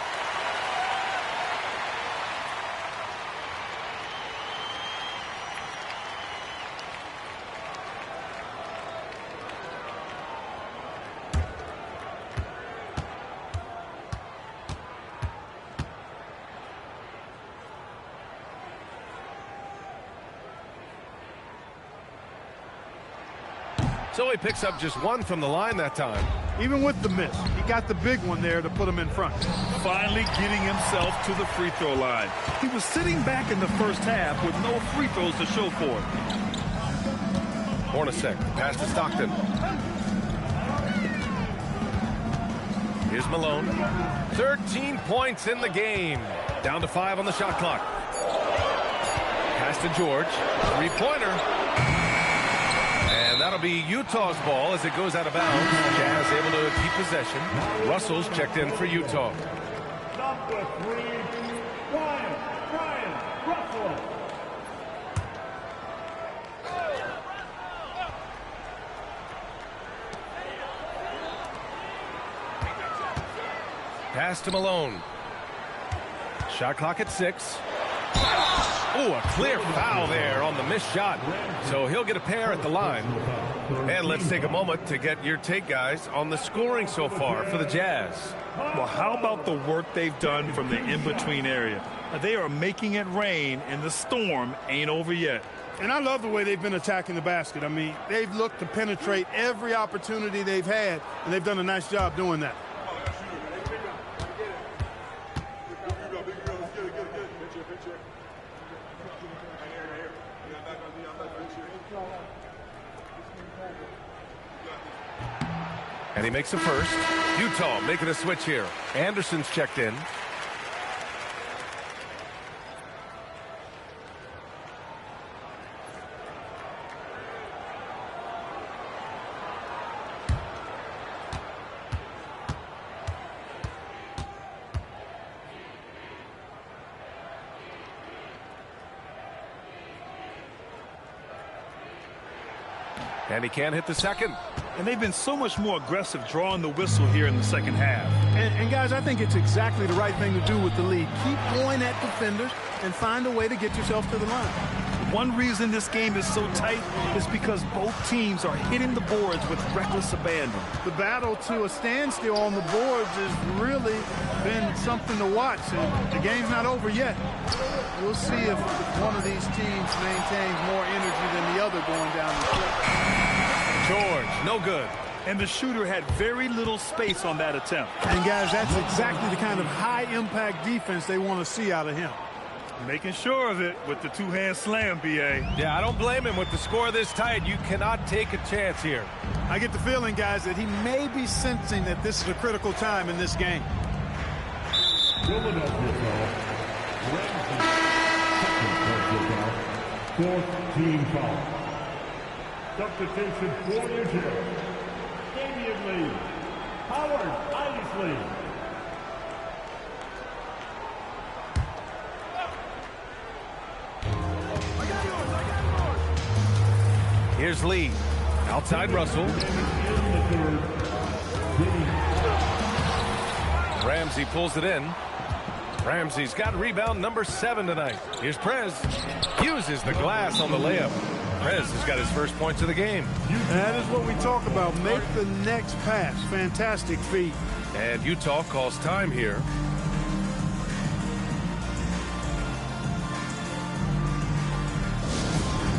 So he picks up just 1 from the line that time. Even with the miss, he got the big one there to put him in front. Finally getting himself to the free throw line. He was sitting back in the first half with no free throws to show for it. Hornacek, pass to Stockton. Here's Malone. 13 points in the game. Down to 5 on the shot clock. Pass to George. Three-pointer. And that'll be Utah's ball as it goes out of bounds. Jazz able to keep possession. Russell's checked in for Utah. Number 3, Brian Russell. Pass to Malone. Shot clock at 6. Oh, a clear foul there on the missed shot. So he'll get a pair at the line. And let's take a moment to get your take, guys, on the scoring so far for the Jazz. Well, how about the work they've done from the in-between area? They are making it rain, and the storm ain't over yet. And I love the way they've been attacking the basket. I mean, they've looked to penetrate every opportunity they've had, and they've done a nice job doing that. And he makes a first. Utah making a switch here. Anderson's checked in. And he can't hit the second. And they've been so much more aggressive drawing the whistle here in the second half. And guys, I think it's exactly the right thing to do with the lead. Keep going at defenders and find a way to get yourself to the line. One reason this game is so tight is because both teams are hitting the boards with reckless abandon. The battle to a standstill on the boards has really been something to watch, and the game's not over yet. We'll see if one of these teams maintains more energy than the other going down the stretch. George, no good. And the shooter had very little space on that attempt. And guys, that's exactly the kind of high-impact defense they want to see out of him. Making sure of it with the two-hand slam, B.A. Yeah, I don't blame him. With the score this tight, you cannot take a chance here. I get the feeling, guys, that he may be sensing that this is a critical time in this game. Fourth team foul. Substitution for New Jersey. Damian Lee. Howard Isley. Here's Lee. Outside Russell. Ramsey pulls it in. Ramsey's got rebound number 7 tonight. Here's Prez. Uses the glass on the layup. Prez has got his first points of the game. That is what we talk about. Make the next pass. Fantastic feat. And Utah calls time here.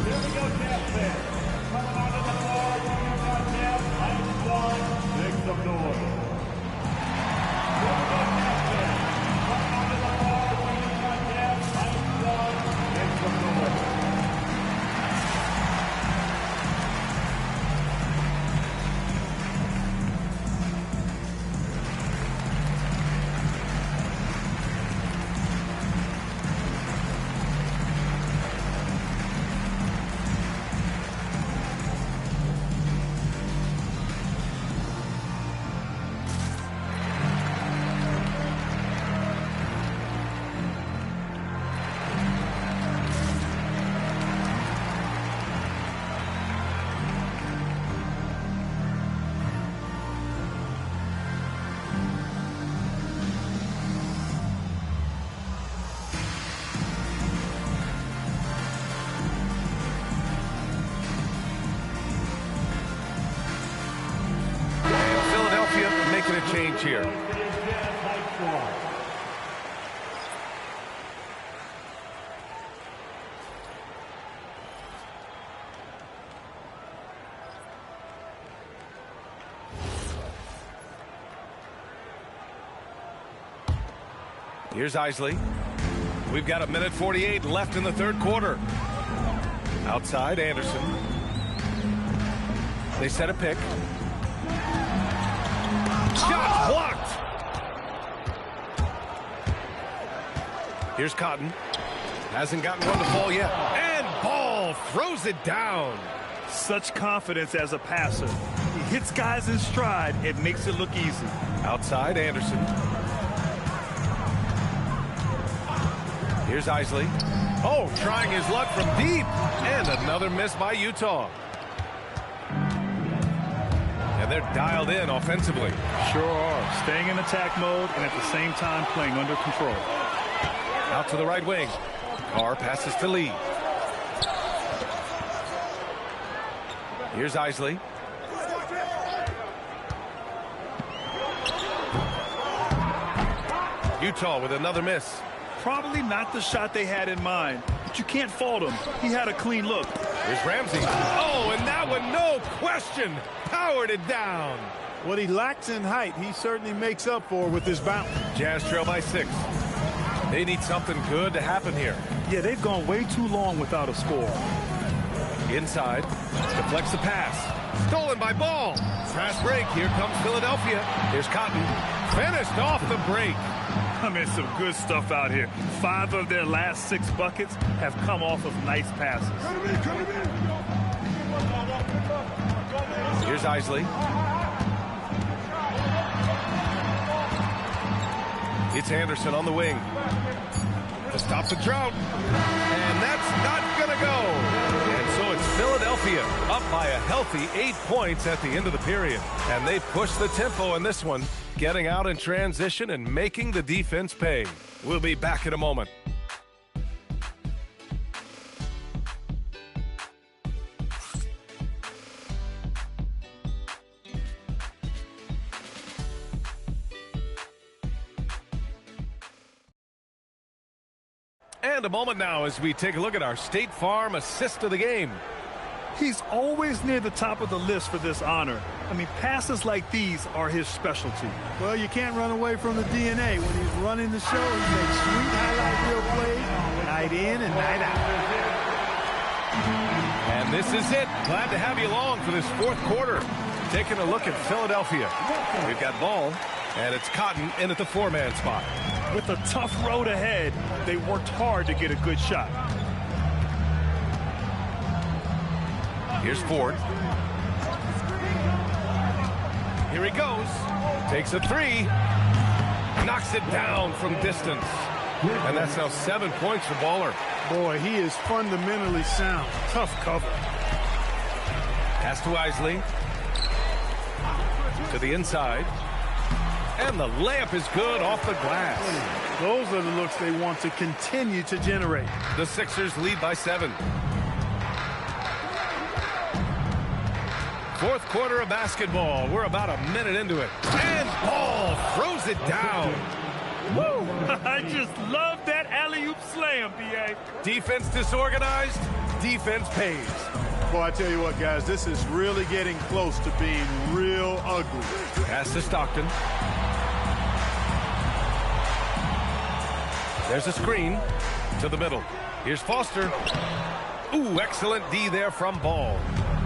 Here we go, Jazz. Coming onto the floor, Utah Jazz, ice one. Make some noise. Here we go, Jazz. Coming onto the floor, Utah Jazz, ice one. Make some noise. team cheer. Here's Isley. We've got 1:48 left in the third quarter. Outside, Anderson. They set a pick. Shot blocked. Here's Cotton. Hasn't gotten one to fall yet. And Ball throws it down. Such confidence as a passer. He hits guys in stride. It makes it look easy. Outside, Anderson. Here's Isley. Oh, trying his luck from deep. And another miss by Utah. And they're dialed in offensively. Sure are. Staying in attack mode and at the same time playing under control. Out to the right wing. Carr passes to Lee. Here's Isley. Utah with another miss. Probably not the shot they had in mind, but you can't fault him. He had a clean look. Here's Ramsey. Oh, and that one, no question, powered it down. What he lacks in height, he certainly makes up for with his bounce. Jazz trail by 6. They need something good to happen here. Yeah, they've gone way too long without a score. Inside, deflects the pass. Stolen by Ball. Fast break, here comes Philadelphia. Here's Cotton. Finished off the break. I mean, some good stuff out here. 5 of their last 6 buckets have come off of nice passes. Here's Isley. It's Anderson on the wing. To stop the drought. And that's not going to go. And so it's Philadelphia up by a healthy 8 points at the end of the period. And they push the tempo in this one, getting out in transition and making the defense pay. We'll be back in a moment. And a moment now as we take a look at our State Farm assist of the game. He's always near the top of the list for this honor. I mean, passes like these are his specialty. Well, you can't run away from the DNA. When he's running the show, he makes sweet highlight reel plays, night in and night out. And this is it. Glad to have you along for this fourth quarter. Taking a look at Philadelphia. We've got Ball, and it's Cotton in at the 4-man spot. With a tough road ahead, they worked hard to get a good shot. Here's Ford. Here he goes. Takes a 3. Knocks it down from distance. And that's now 7 points for Baller. Boy, he is fundamentally sound. Tough cover. Pass to Isley. To the inside. And the layup is good off the glass. Those are the looks they want to continue to generate. The Sixers lead by 7. Fourth quarter of basketball. We're about a minute into it. And Ball throws it down. Woo! I just love that alley-oop slam, B.A. Defense disorganized. Defense pays. Boy, I tell you what, guys, this is really getting close to being real ugly. Pass to Stockton. There's a screen to the middle. Here's Foster. Ooh, excellent D there from Ball.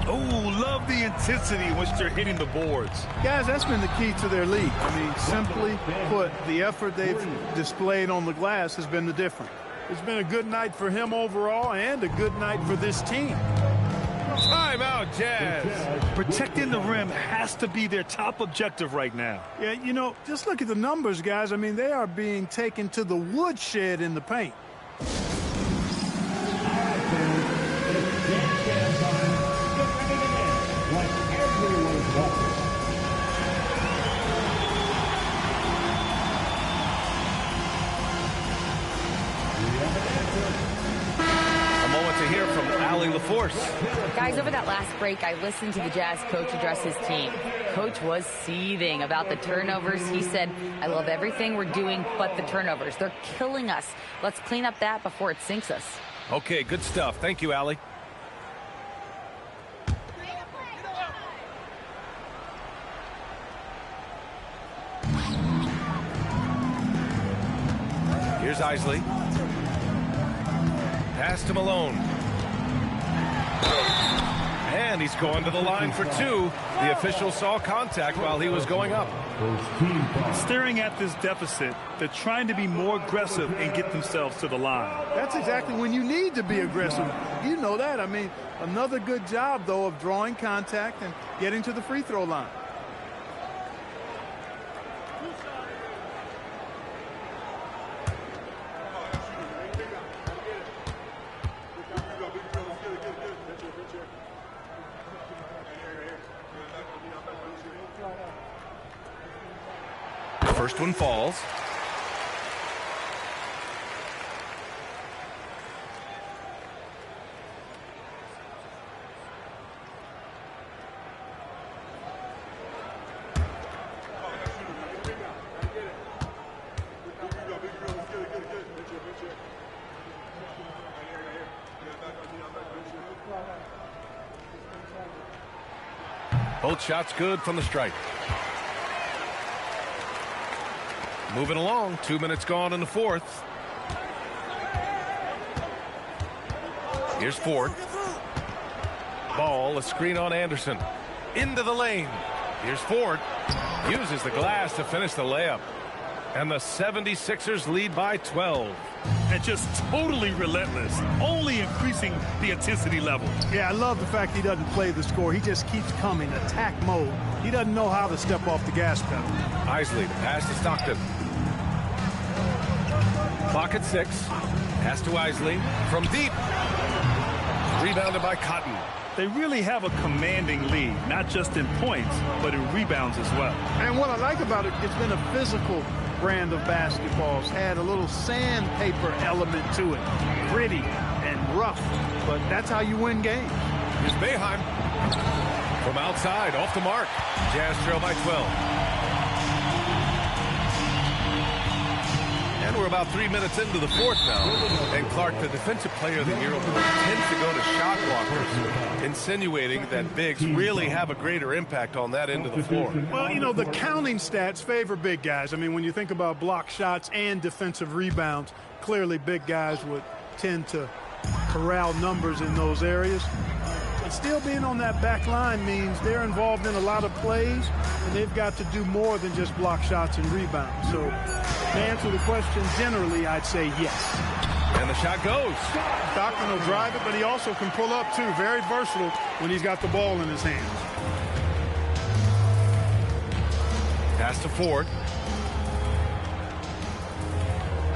Oh, love the intensity in which they're hitting the boards. Guys, that's been the key to their league. I mean, simply put, the effort they've displayed on the glass has been the difference. It's been a good night for him overall and a good night for this team. Timeout, Jazz. Protecting the rim has to be their top objective right now. Yeah, you know, just look at the numbers, guys. I mean, they are being taken to the woodshed in the paint. battling the force. Guys, over that last break, I listened to the Jazz coach address his team. Coach was seething about the turnovers. He said, I love everything we're doing but the turnovers. They're killing us. Let's clean up that before it sinks us. Okay, good stuff. Thank you, Allie. Here's Isley. Pass to Malone. And he's going to the line for two. The official saw contact while he was going up. Staring at this deficit, they're trying to be more aggressive and get themselves to the line. That's exactly when you need to be aggressive. You know that. I mean, another good job, though, of drawing contact and getting to the free throw line. First one falls. Both shots good from the stripe. Moving along, 2 minutes gone in the fourth. Here's Ford. Ball, a screen on Anderson. Into the lane. Here's Ford. Uses the glass to finish the layup. And the 76ers lead by 12. And just totally relentless, only increasing the intensity level. Yeah, I love the fact he doesn't play the score. He just keeps coming, attack mode. He doesn't know how to step off the gas pedal. Isley, pass to Stockton. Clock at 6. Pass to Isley from deep. Rebounded by Cotton. They really have a commanding lead, not just in points, but in rebounds as well. And what I like about it, it's been a physical brand of basketball. It's had a little sandpaper element to it. Gritty and rough, but that's how you win games. Here's Boeheim. From outside, off the mark. Jazz trail by 12. And we're about 3 minutes into the fourth now. And Clark, the defensive player of the year, tends to go to shot blockers, insinuating that bigs really have a greater impact on that end of the floor. Well, you know, the counting stats favor big guys. I mean, when you think about block shots and defensive rebounds, clearly big guys would tend to corral numbers in those areas. But still being on that back line means they're involved in a lot of plays, and they've got to do more than just block shots and rebounds. So to answer the question, generally, I'd say yes. And the shot goes. Stockton will drive it, but he also can pull up, too. Very versatile when he's got the ball in his hands. Pass to Ford.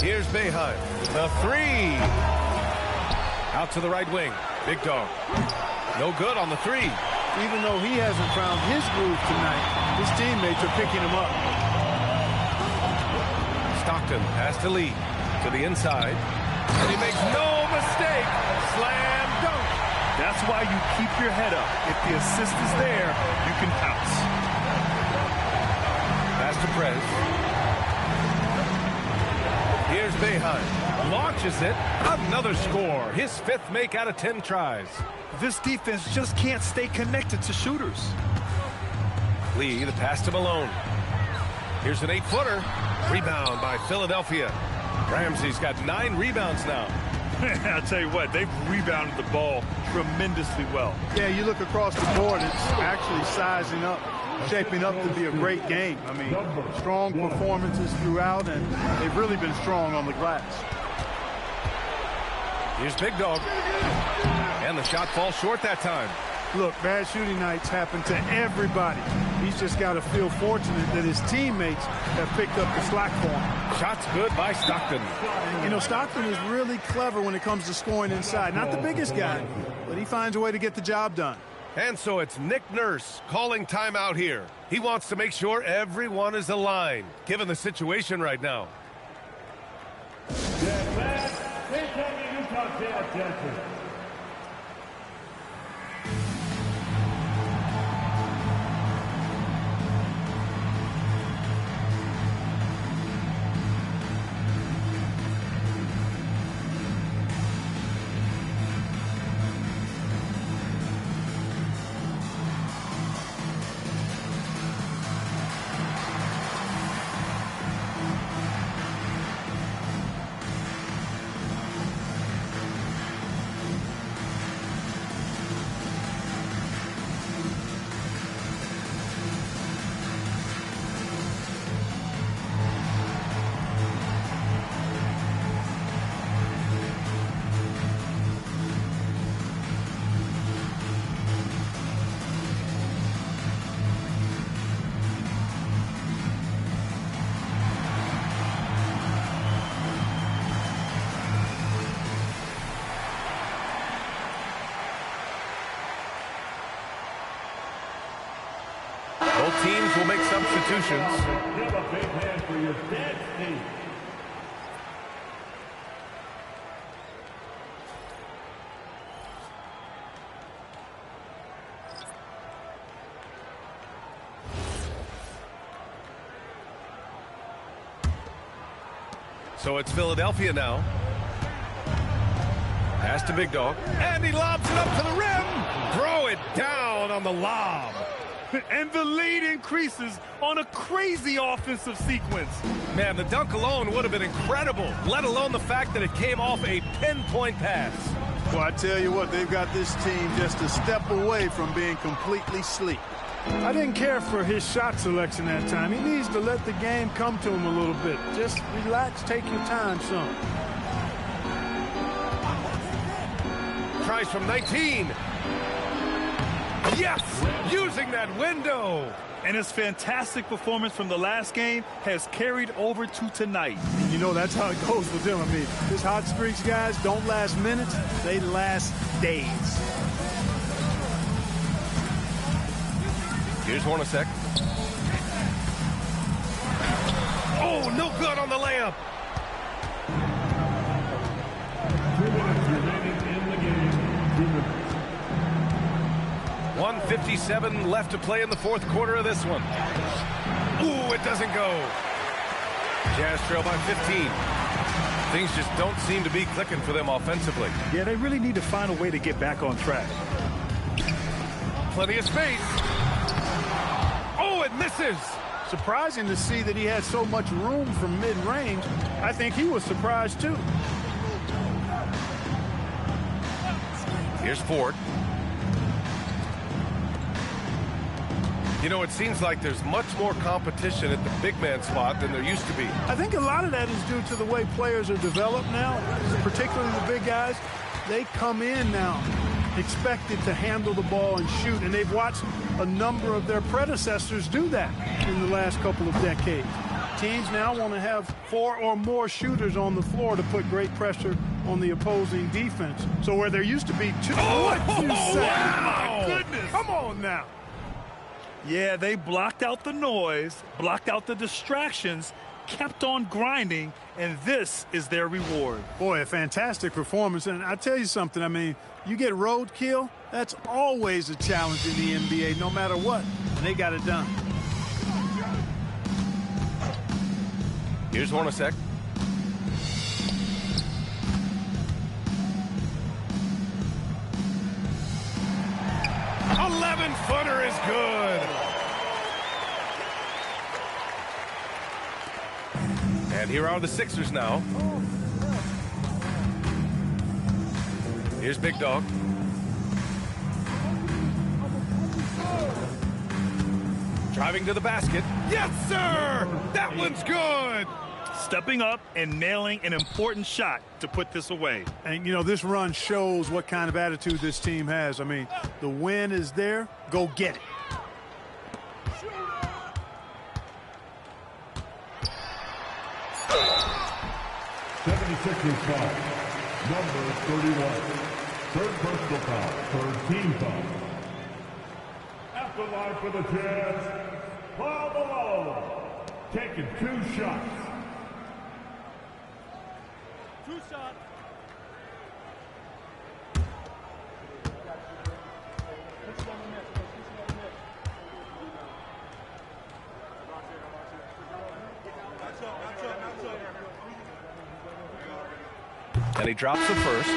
Here's Boeheim. The three. Out to the right wing. Big dog. No good on the three. Even though he hasn't found his groove tonight, his teammates are picking him up. Stockton pass to Lee. To the inside. And he makes no mistake. Slam dunk. That's why you keep your head up. If the assist is there, you can pounce. Pass to Prez. Here's Boeheim. Launches it. Another score. His 5th make out of 10 tries. This defense just can't stay connected to shooters. Lee, the pass to Malone. Here's an 8-footer. Rebound by Philadelphia. Ramsey's got 9 rebounds now. I'll tell you what, they've rebounded the ball tremendously well. Yeah, you look across the board, it's actually sizing up, shaping up to be a great game. I mean, strong performances throughout, and they've really been strong on the glass. Here's Big Dog. And the shot falls short that time. Look, bad shooting nights happen to everybody. He's just got to feel fortunate that his teammates have picked up the slack for him. Shots good by Stockton. You know, Stockton is really clever when it comes to scoring inside. Not the biggest guy, but he finds a way to get the job done. And so it's Nick Nurse calling timeout here. He wants to make sure everyone is aligned, given the situation right now. Both teams will make substitutions. Give a big hand for your dance team. So it's Philadelphia now. Pass to Big Dog. And he lobs it up to the rim. Throw it down on the lob. And the lead increases on a crazy offensive sequence. Man, the dunk alone would have been incredible, let alone the fact that it came off a pinpoint pass. Well, I tell you what, they've got this team just a step away from being completely sleep. I didn't care for his shot selection that time. He needs to let the game come to him a little bit. Just relax, take your time some. Tries from 19. Yes, using that window. And his fantastic performance from the last game has carried over to tonight. You know, that's how it goes with them. I mean, his hot streaks, guys, don't last minutes. They last days. Here's Hornacek. Oh, no good on the layup. 2 minutes remaining in the game. 2 minutes. 1:57 left to play in the fourth quarter of this one. Ooh, it doesn't go. Jazz trail by 15. Things just don't seem to be clicking for them offensively. Yeah, they really need to find a way to get back on track. Plenty of space. Oh, it misses. Surprising to see that he had so much room from mid-range. I think he was surprised, too. Here's Ford. You know, it seems like there's much more competition at the big man spot than there used to be. I think a lot of that is due to the way players are developed now, particularly the big guys. They come in now expected to handle the ball and shoot, and they've watched a number of their predecessors do that in the last couple of decades. Teams now want to have 4 or more shooters on the floor to put great pressure on the opposing defense. So where there used to be 2, what you say? Wow. My goodness. Come on now. Yeah, they blocked out the noise, blocked out the distractions, kept on grinding, and this is their reward. Boy, a fantastic performance. And I tell you something, I mean, you get roadkill, that's always a challenge in the NBA, no matter what. And they got it done. Here's Hornacek. Footer is good. And here are the Sixers now. Here's Big Dog. Driving to the basket. Yes, sir! That one's good! Stepping up and nailing an important shot to put this away. And, you know, this run shows what kind of attitude this team has. I mean, the win is there. Go get it. '76ers foul. Number 31. Third personal foul. Third team foul. At the line for the Jazz, Paul Malone. Taking 2 shots. 2 shots. And he drops the first.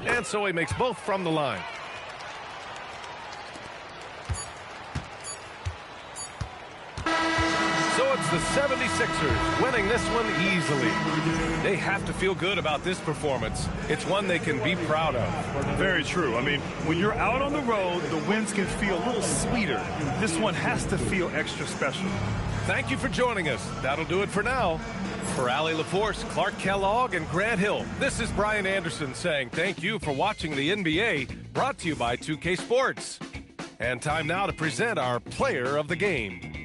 And so he makes both from the line. So it's the 76ers winning this one easily. They have to feel good about this performance. It's one they can be proud of. Very true. I mean, when you're out on the road, the wins can feel a little sweeter. This one has to feel extra special. Thank you for joining us. That'll do it for now. For Allie LaForce, Clark Kellogg, and Grant Hill, this is Brian Anderson saying thank you for watching the NBA, brought to you by 2K Sports. And time now to present our player of the game.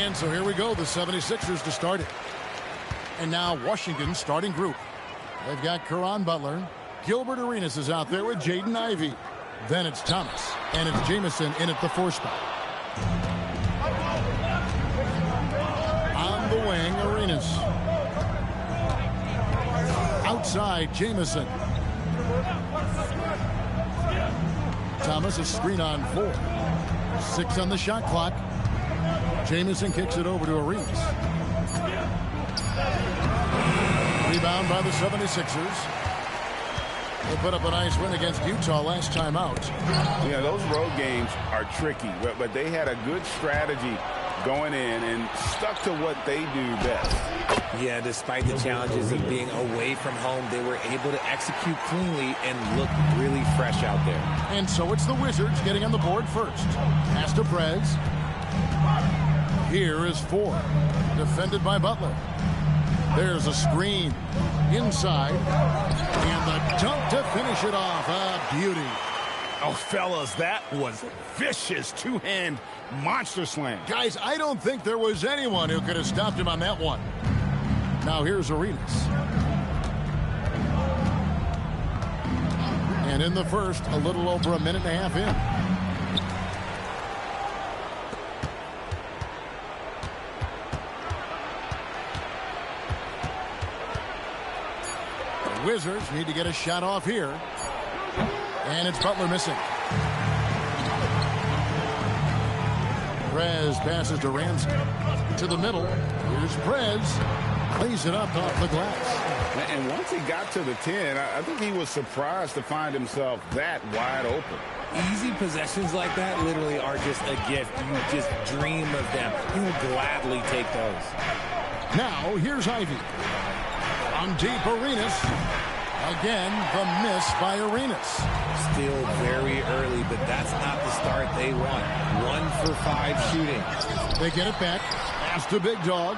And so here we go, the 76ers to start it. And now Washington's starting group. They've got Caron Butler. Gilbert Arenas is out there with Jaden Ivey. Then it's Thomas. And it's Jamison in at the 4 spot. On the wing, Arenas. Outside, Jamison. Thomas a screen on 4. 6 on the shot clock. Jamison kicks it over to Arenas. Rebound by the 76ers. They put up a nice win against Utah last time out. Yeah, those road games are tricky, but they had a good strategy going in and stuck to what they do best. Yeah, despite the challenges of being away from home, they were able to execute cleanly and look really fresh out there. And so it's the Wizards getting on the board first. Pass to Prez. Here is 4. Defended by Butler. There's a screen inside, and the dunk to finish it off. A beauty. Oh, fellas, that was vicious two-hand monster slam. Guys, I don't think there was anyone who could have stopped him on that one. Now here's Arenas. And in the first, a little over a minute and a half in. Wizards need to get a shot off here. And it's Butler missing. Prez passes to Ramsey. To the middle. Here's Prez. Plays it up off the glass. And once he got to the 10, I think he was surprised to find himself that wide open. Easy possessions like that literally are just a gift. You just dream of them. You will gladly take those. Now, here's Ivey. On deep, Arenas. Again, the miss by Arenas. Still very early, but that's not the start they want. 1 for 5 shooting. They get it back. Pass to Big Dog.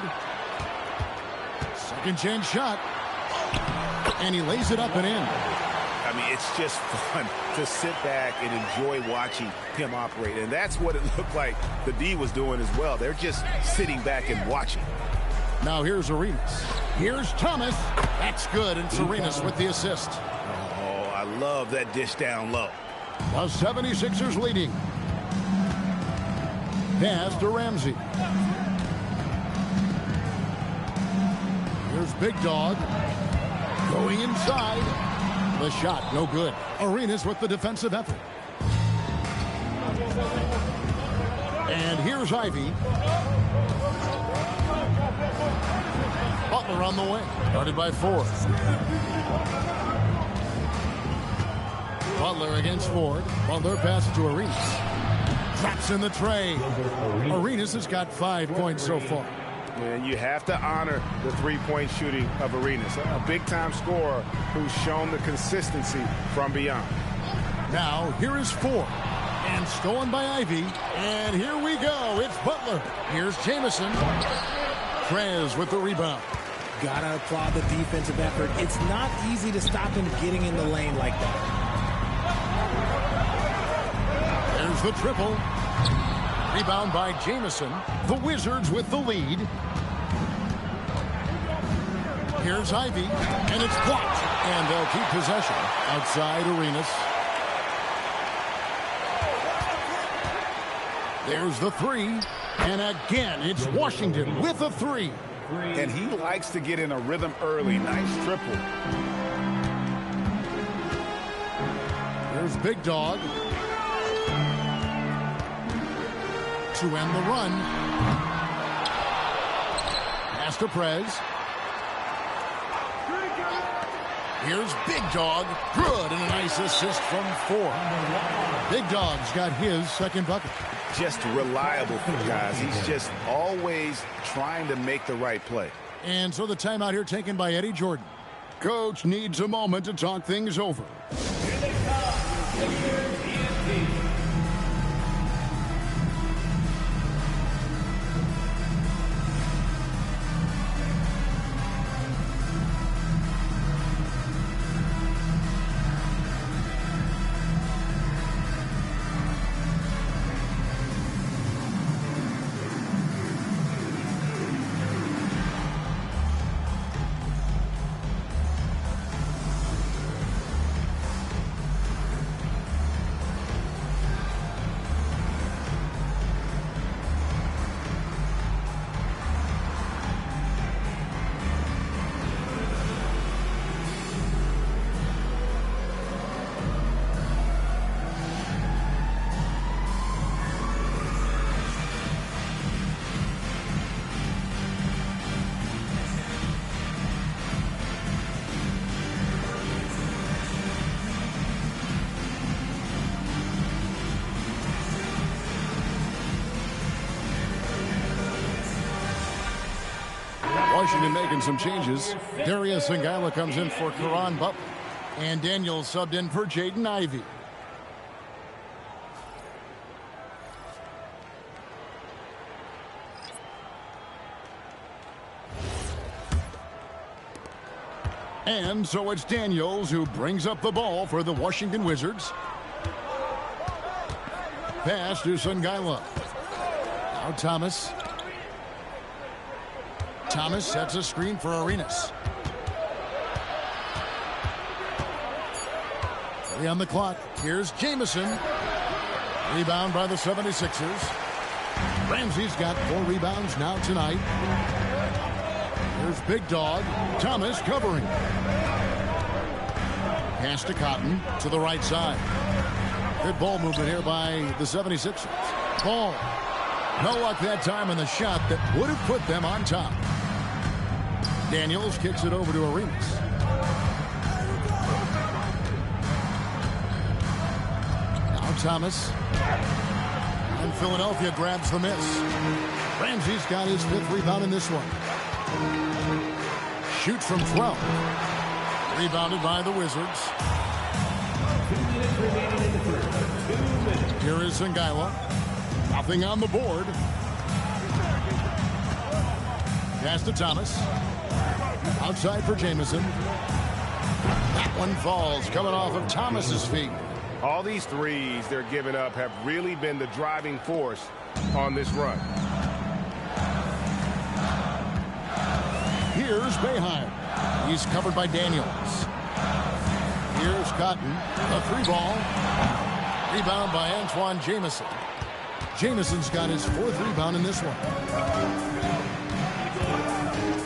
Second chance shot. And he lays it up and in. I mean, it's just fun to sit back and enjoy watching him operate. And that's what it looked like the D was doing as well. They're just sitting back and watching. Now here's Arenas. Here's Thomas. That's good, and Arenas with the assist. Oh, I love that dish down low. The 76ers leading. Pass to Ramsey. Here's Big Dog. Going inside. The shot, no good. Arenas with the defensive effort. And here's Ivey. Butler on the wing. Guarded by 4. Butler against Ford. Butler passes to Arenas. Drops in the tray. Arenas has got 5 points so far. And you have to honor the three-point shooting of Arenas. A big-time scorer who's shown the consistency from beyond. Now, here is 4. And stolen by Ivey. And here we go. It's Butler. Here's Jamison. Prez with the rebound. Gotta applaud the defensive effort. It's not easy to stop him getting in the lane like that. There's the triple. Rebound by Jamison. The Wizards with the lead. Here's Ivey. And it's blocked. And they'll keep possession. Outside Arenas. There's the 3. And again, it's Washington with a 3. And he likes to get in a rhythm early. Nice triple. There's Big Dog. To end the run. Pass to Prez. Here's Big Dog. Good, and a nice assist from 4. Big Dog's got his second bucket. Just reliable for guys. He's just always trying to make the right play. And so the timeout here taken by Eddie Jordan. Coach needs a moment to talk things over. Here they come. TNT. Washington making some changes. Darius Singala comes in for Caron Butler. And Daniels subbed in for Jaden Ivey. And so it's Daniels who brings up the ball for the Washington Wizards. Pass to Singala. Now Thomas. Thomas sets a screen for Arenas. 3 on the clock. Here's Jamison. Rebound by the 76ers. Ramsey's got 4 rebounds now tonight. Here's Big Dog. Thomas covering. Pass to Cotton to the right side. Good ball movement here by the 76ers. Ball. No luck that time on the shot that would have put them on top. Daniels kicks it over to Arenas. Now Thomas. And Philadelphia grabs the miss. Ramsey's got his 5th rebound in this one. Shoots from 12. Rebounded by the Wizards. Here is Singala. Nothing on the board. Pass to Thomas. Outside for Jamison. That one falls, coming off of Thomas's feet. All these threes they're giving up have really been the driving force on this run. Here's Boeheim. He's covered by Daniels. Here's Cotton. A 3-ball. Rebound by Antoine Jamison. Jamison's got his 4th rebound in this one.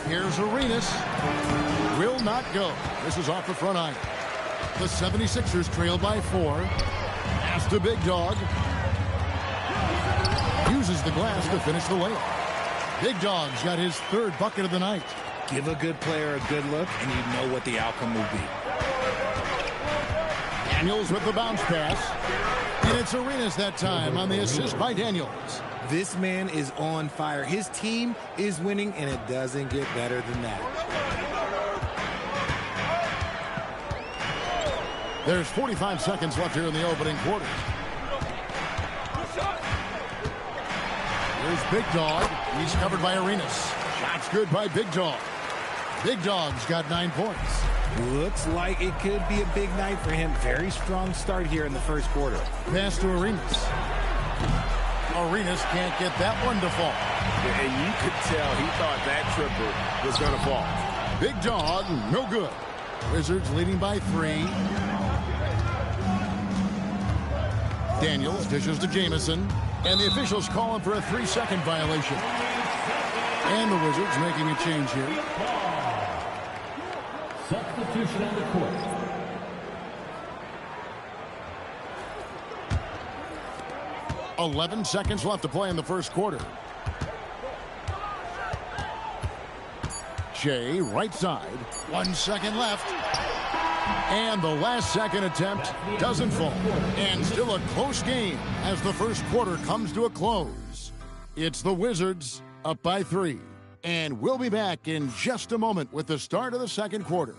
Here's Arenas. Will not go. This is off the front iron. The 76ers trail by 4. Pass to Big Dog. Uses the glass to finish the layup. Big Dog's got his 3rd bucket of the night. Give a good player a good look, and you know what the outcome will be. Daniels with the bounce pass. And it's Arenas that time on the assist by Daniels. This man is on fire. His team is winning, and it doesn't get better than that. There's 45 seconds left here in the opening quarter. Here's Big Dog. He's covered by Arenas. Shots good by Big Dog. Big Dog's got 9 points. Looks like it could be a big night for him. Very strong start here in the first quarter. Pass to Arenas. Arenas can't get that one to fall. And you could tell he thought that triple was going to fall. Big Dog, no good. Wizards leading by 3. Daniels dishes to Jamison. And the officials calling for a 3-second violation. And the Wizards making a change here. Substitution on the court. .11 seconds left to play in the first quarter. Shea, right side. 1 second left. And the last second attempt doesn't fall. And still a close game as the first quarter comes to a close. It's the Wizards up by 3. And we'll be back in just a moment with the start of the second quarter.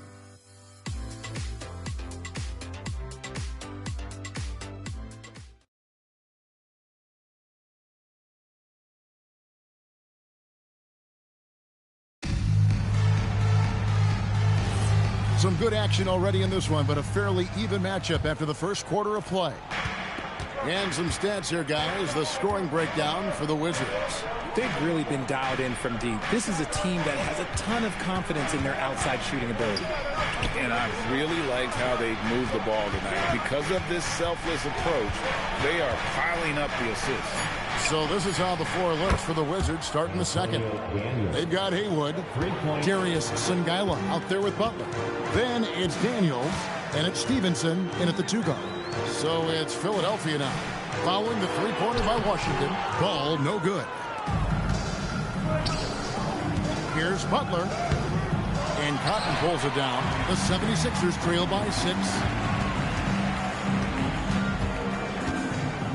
Some good action already in this one, but a fairly even matchup after the first quarter of play. And some stats here, guys. The scoring breakdown for the Wizards. They've really been dialed in from deep. This is a team that has a ton of confidence in their outside shooting ability. And I really liked how they moved the ball tonight. Because of this selfless approach, they are piling up the assists. So this is how the floor looks for the Wizards starting the second. They've got Haywood, Darius Singala out there with Butler. Then it's Daniels, and it's Stevenson in at the 2 guard. So it's Philadelphia now. Following the 3-pointer by Washington. Ball no good. Here's Butler. And Cotton pulls it down. The 76ers trail by 6.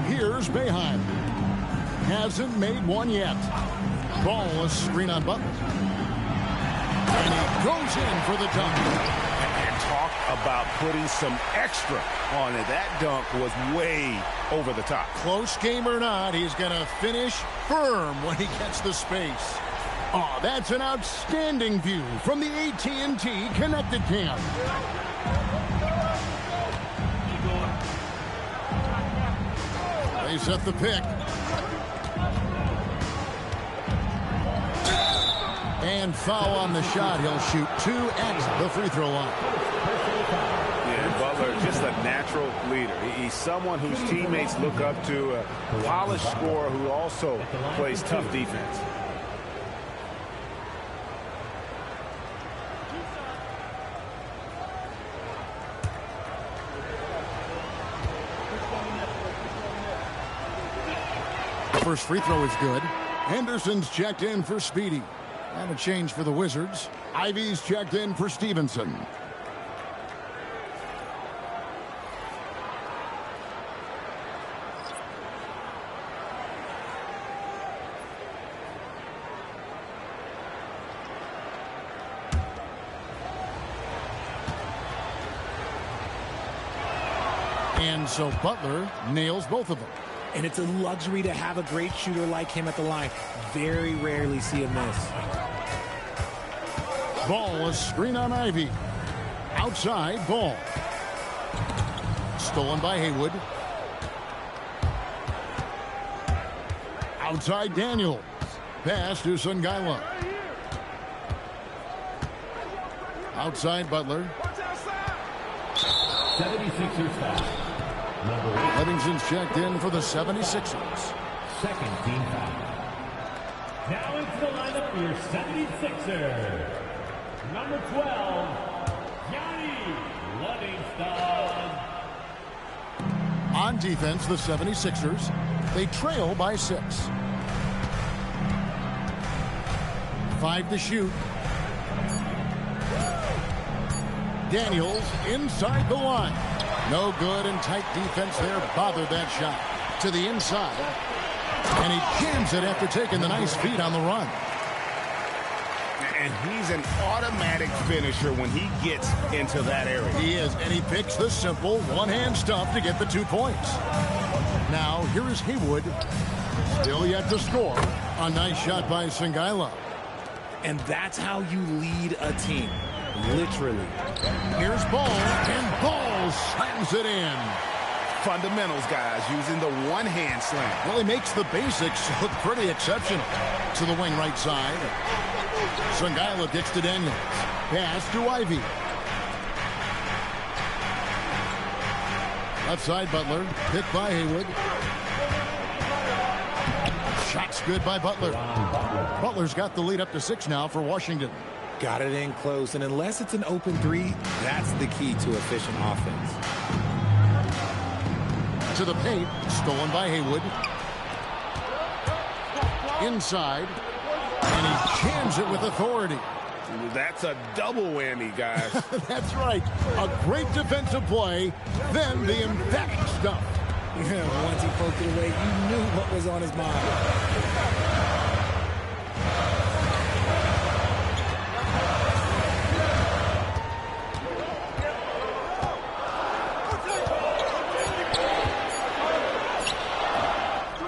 Here's Boeheim. Hasn't made one yet. Ball a screen on Butler. And he goes in for the dunk. And talk about putting some extra on it. That dunk was way over the top. Close game or not, he's going to finish firm when he gets the space. Oh, that's an outstanding view from the AT&T Connected Cam. They set the pick. And foul on the shot. He'll shoot 2 at the free throw line. Yeah, Butler, just a natural leader. He's someone whose teammates look up to, a polished scorer who also plays tough defense. First free throw is good. Henderson's checked in for Speedy. And a change for the Wizards. Ivy's checked in for Stevenson. And so Butler nails both of them. And it's a luxury to have a great shooter like him at the line. Very rarely see him miss. Ball, a screen on Ivy. Outside, Ball. Stolen by Haywood. Outside, Daniels. Pass to Sungaila. Outside, Butler. 76ers foul. Livingston's checked in for the 76ers. Second team foul. Now into the lineup for your 76ers. Number 12, Yanni Livingston. On defense, the 76ers, they trail by 6. 5 to shoot. Daniels inside the line. No good, and tight defense there bothered that shot. To the inside. And he jams it after taking the nice feed on the run. And he's an automatic finisher when he gets into that area. He is, and he picks the simple one-hand stuff to get the 2 points. Now, here is Haywood. Still yet to score. A nice shot by Sungaila. And that's how you lead a team. Literally. Here's Ball, and Ball slams it in. Fundamentals, guys, using the one-hand slam. Well, he makes the basics look pretty exceptional. To the wing right side. Sungaila gets to Daniels. Pass to Ivy. Left side, Butler. Picked by Haywood. Shot's good by Butler. Butler's got the lead up to 6 now for Washington. Got it in close, and unless it's an open 3, that's the key to efficient offense. To the paint, stolen by Haywood. Inside, and he jams it with authority. That's a double whammy, guys. That's right. A great defensive play, then the emphatic stuff. Yeah, once he poked it away, you knew what was on his mind.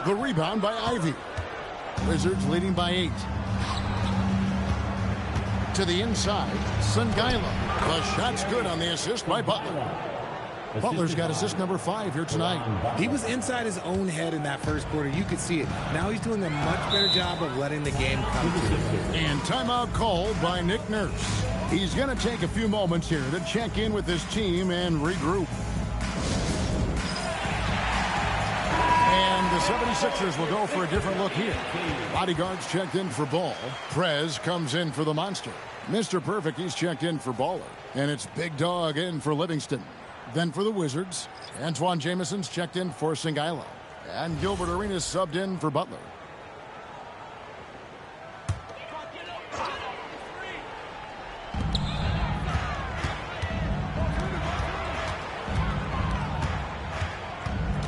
The rebound by Ivy. Wizards leading by 8. To the inside, Sungaila. The shot's good on the assist by Butler. Butler's got assist number 5 here tonight. He was inside his own head in that first quarter. You could see it. Now he's doing a much better job of letting the game come to him. And timeout called by Nick Nurse. He's going to take a few moments here to check in with his team and regroup. And the 76ers will go for a different look here. Bodyguards checked in for Ball. Prez comes in for the Monster. Mr. Perfect, he's checked in for Baller. And it's Big Dog in for Livingston. Then for the Wizards, Antoine Jameson's checked in for Sungaila. And Gilbert Arenas subbed in for Butler.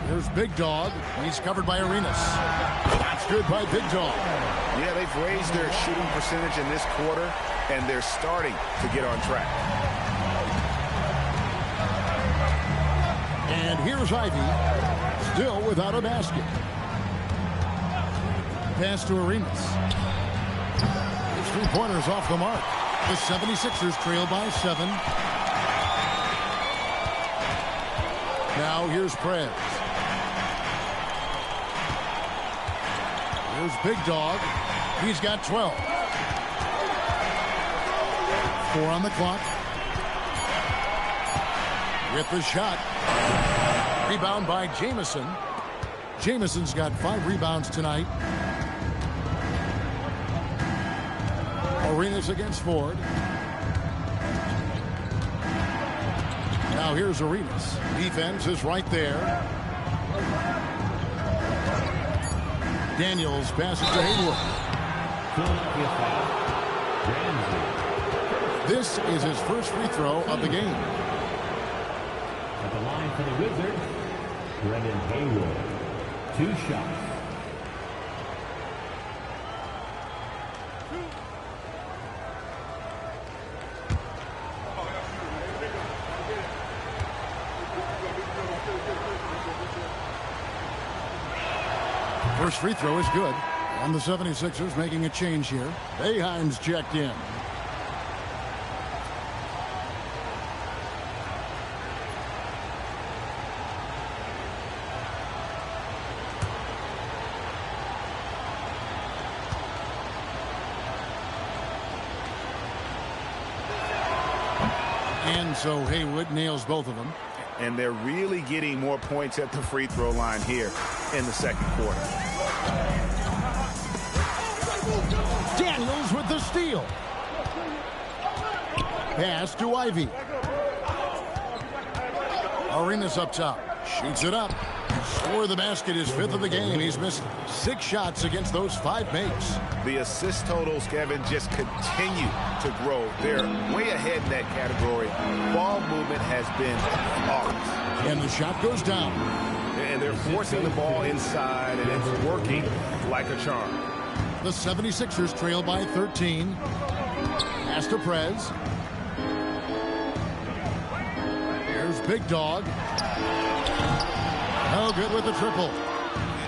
Here's Big Dog. He's covered by Arenas. That's good by Big Dog. Yeah, they've raised their shooting percentage in this quarter, and they're starting to get on track. And here's Ivy, still without a basket. Pass to Arenas. His three-pointers off the mark. The 76ers trail by 7. Now here's Prez. Here's Big Dog. He's got 12. 4 on the clock. With the shot. Rebound by Jamison. Jamison's got 5 rebounds tonight. Arenas against Ford. Now here's Arenas. Defense is right there. Daniels passes to Haywood. This is his first free throw of the game. At the line for the Wizards, Brendan Haywood. 2 shots. First free throw is good. And the 76ers making a change here. Boeheim's checked in. And so Haywood nails both of them. And they're really getting more points at the free throw line here in the second quarter. Daniels with the steal. Pass to Ivy. Arenas up top. Shoots it up. Score the basket, his 5th of the game. He's missed 6 shots against those 5 makes. The assist totals, Kevin, just continue to grow. They're way ahead in that category. Ball movement has been flawless. And the shot goes down. And they're forcing the ball inside, and it's working like a charm. The 76ers trail by 13. Pass to Prez. Here's Big Dog. No good with the triple.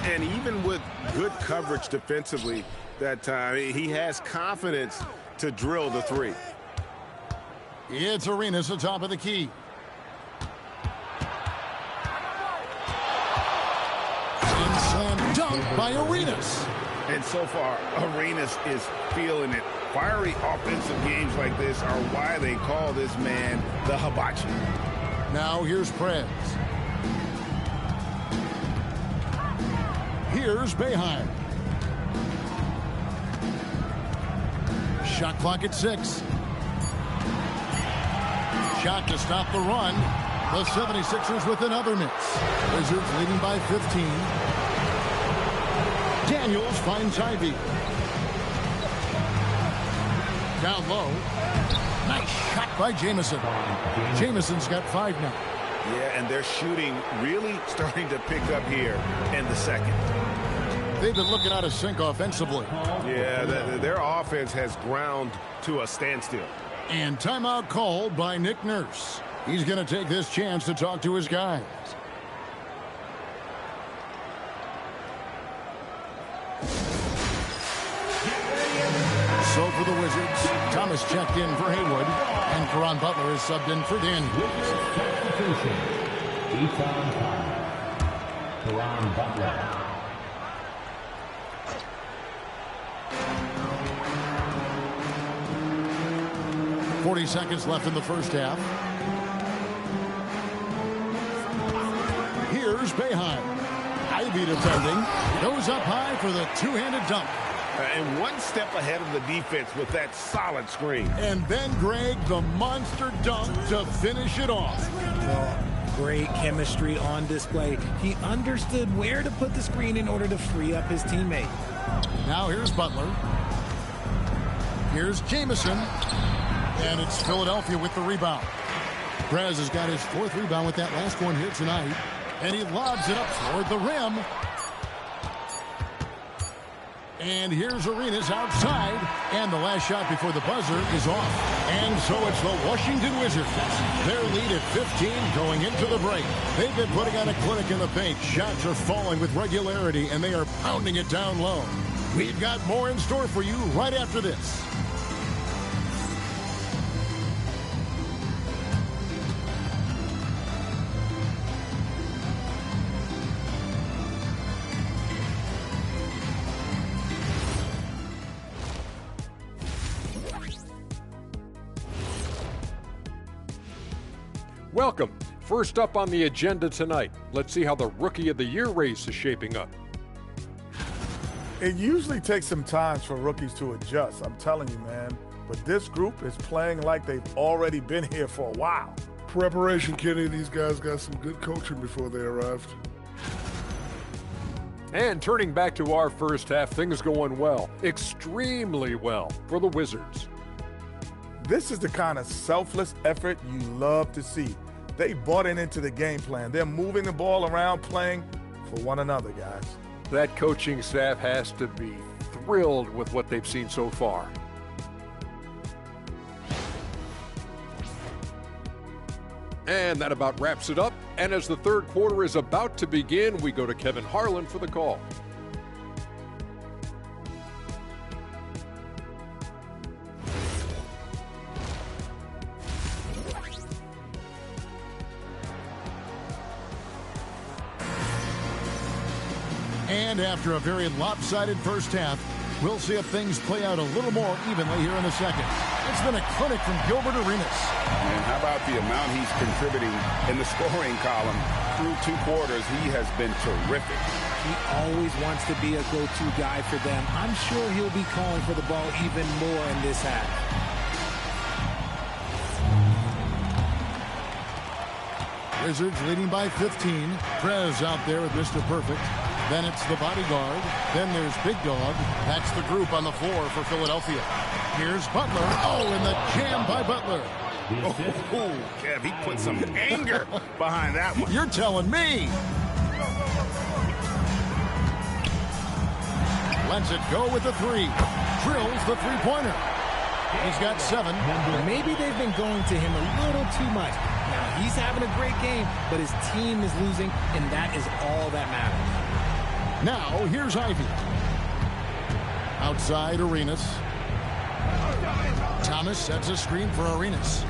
And even with good coverage defensively that time, he has confidence to drill the 3. It's Arenas at the top of the key. And slam dunk by Arenas. And so far, Arenas is feeling it. Fiery offensive games like this are why they call this man the hibachi. Now here's Prez. Here's Boeheim. Shot clock at 6. Shot to stop the run. The 76ers with another miss. Wizards leading by 15. Daniels finds Ivy. Down low. Nice shot by Jamison. Jamison's got 5 now. Yeah, and their shooting really starting to pick up here in the second. They've been looking out of sync offensively. Yeah, their offense has ground to a standstill. And timeout called by Nick Nurse. He's going to take this chance to talk to his guys. So for the Wizards, Thomas checked in for Haywood, and Caron Butler is subbed in for Daniels. Substitution. Eton Caron Butler. 40 seconds left in the first half. Here's Boeheim. Ivy defending. Goes up high for the two-handed dunk. And one step ahead of the defense with that solid screen. And then Greg, the monster dunk to finish it off. Well, great chemistry on display. He understood where to put the screen in order to free up his teammate. Now here's Butler. Here's Jamison. And it's Philadelphia with the rebound. Prez has got his 4th rebound with that last one here tonight. And he lobs it up toward the rim. And here's Arenas outside, and the last shot before the buzzer is off. And so it's the Washington Wizards. Their lead at 15 going into the break. They've been putting on a clinic in the paint. Shots are falling with regularity, and they are pounding it down low. We've got more in store for you right after this. Welcome. First up on the agenda tonight, let's see how the Rookie of the Year race is shaping up. It usually takes some time for rookies to adjust, I'm telling you, man. But this group is playing like they've already been here for a while. Preparation, Kenny. These guys got some good coaching before they arrived. And turning back to our first half, things going well, extremely well for the Wizards. This is the kind of selfless effort you love to see. They bought into the game plan. They're moving the ball around, playing for one another, guys. That coaching staff has to be thrilled with what they've seen so far. And that about wraps it up. And as the third quarter is about to begin, we go to Kevin Harlan for the call. And after a very lopsided first half, we'll see if things play out a little more evenly here in a second. It's been a clinic from Gilbert Arenas. And how about the amount he's contributing in the scoring column through 2 quarters? He has been terrific. He always wants to be a go-to guy for them. I'm sure he'll be calling for the ball even more in this half. Wizards leading by 15. Prez out there with Mr. Perfect. Then it's the bodyguard. Then there's Big Dog. That's the group on the floor for Philadelphia. Here's Butler. Oh, and the jam by Butler. Oh, Kev, he put some anger behind that one. You're telling me. Lets it go with the 3. Drills the three-pointer. He's got 7. Maybe they've been going to him a little too much. Now, he's having a great game, but his team is losing, and that is all that matters. Now, here's Ivy. Outside Arenas. Thomas sets a screen for Arenas.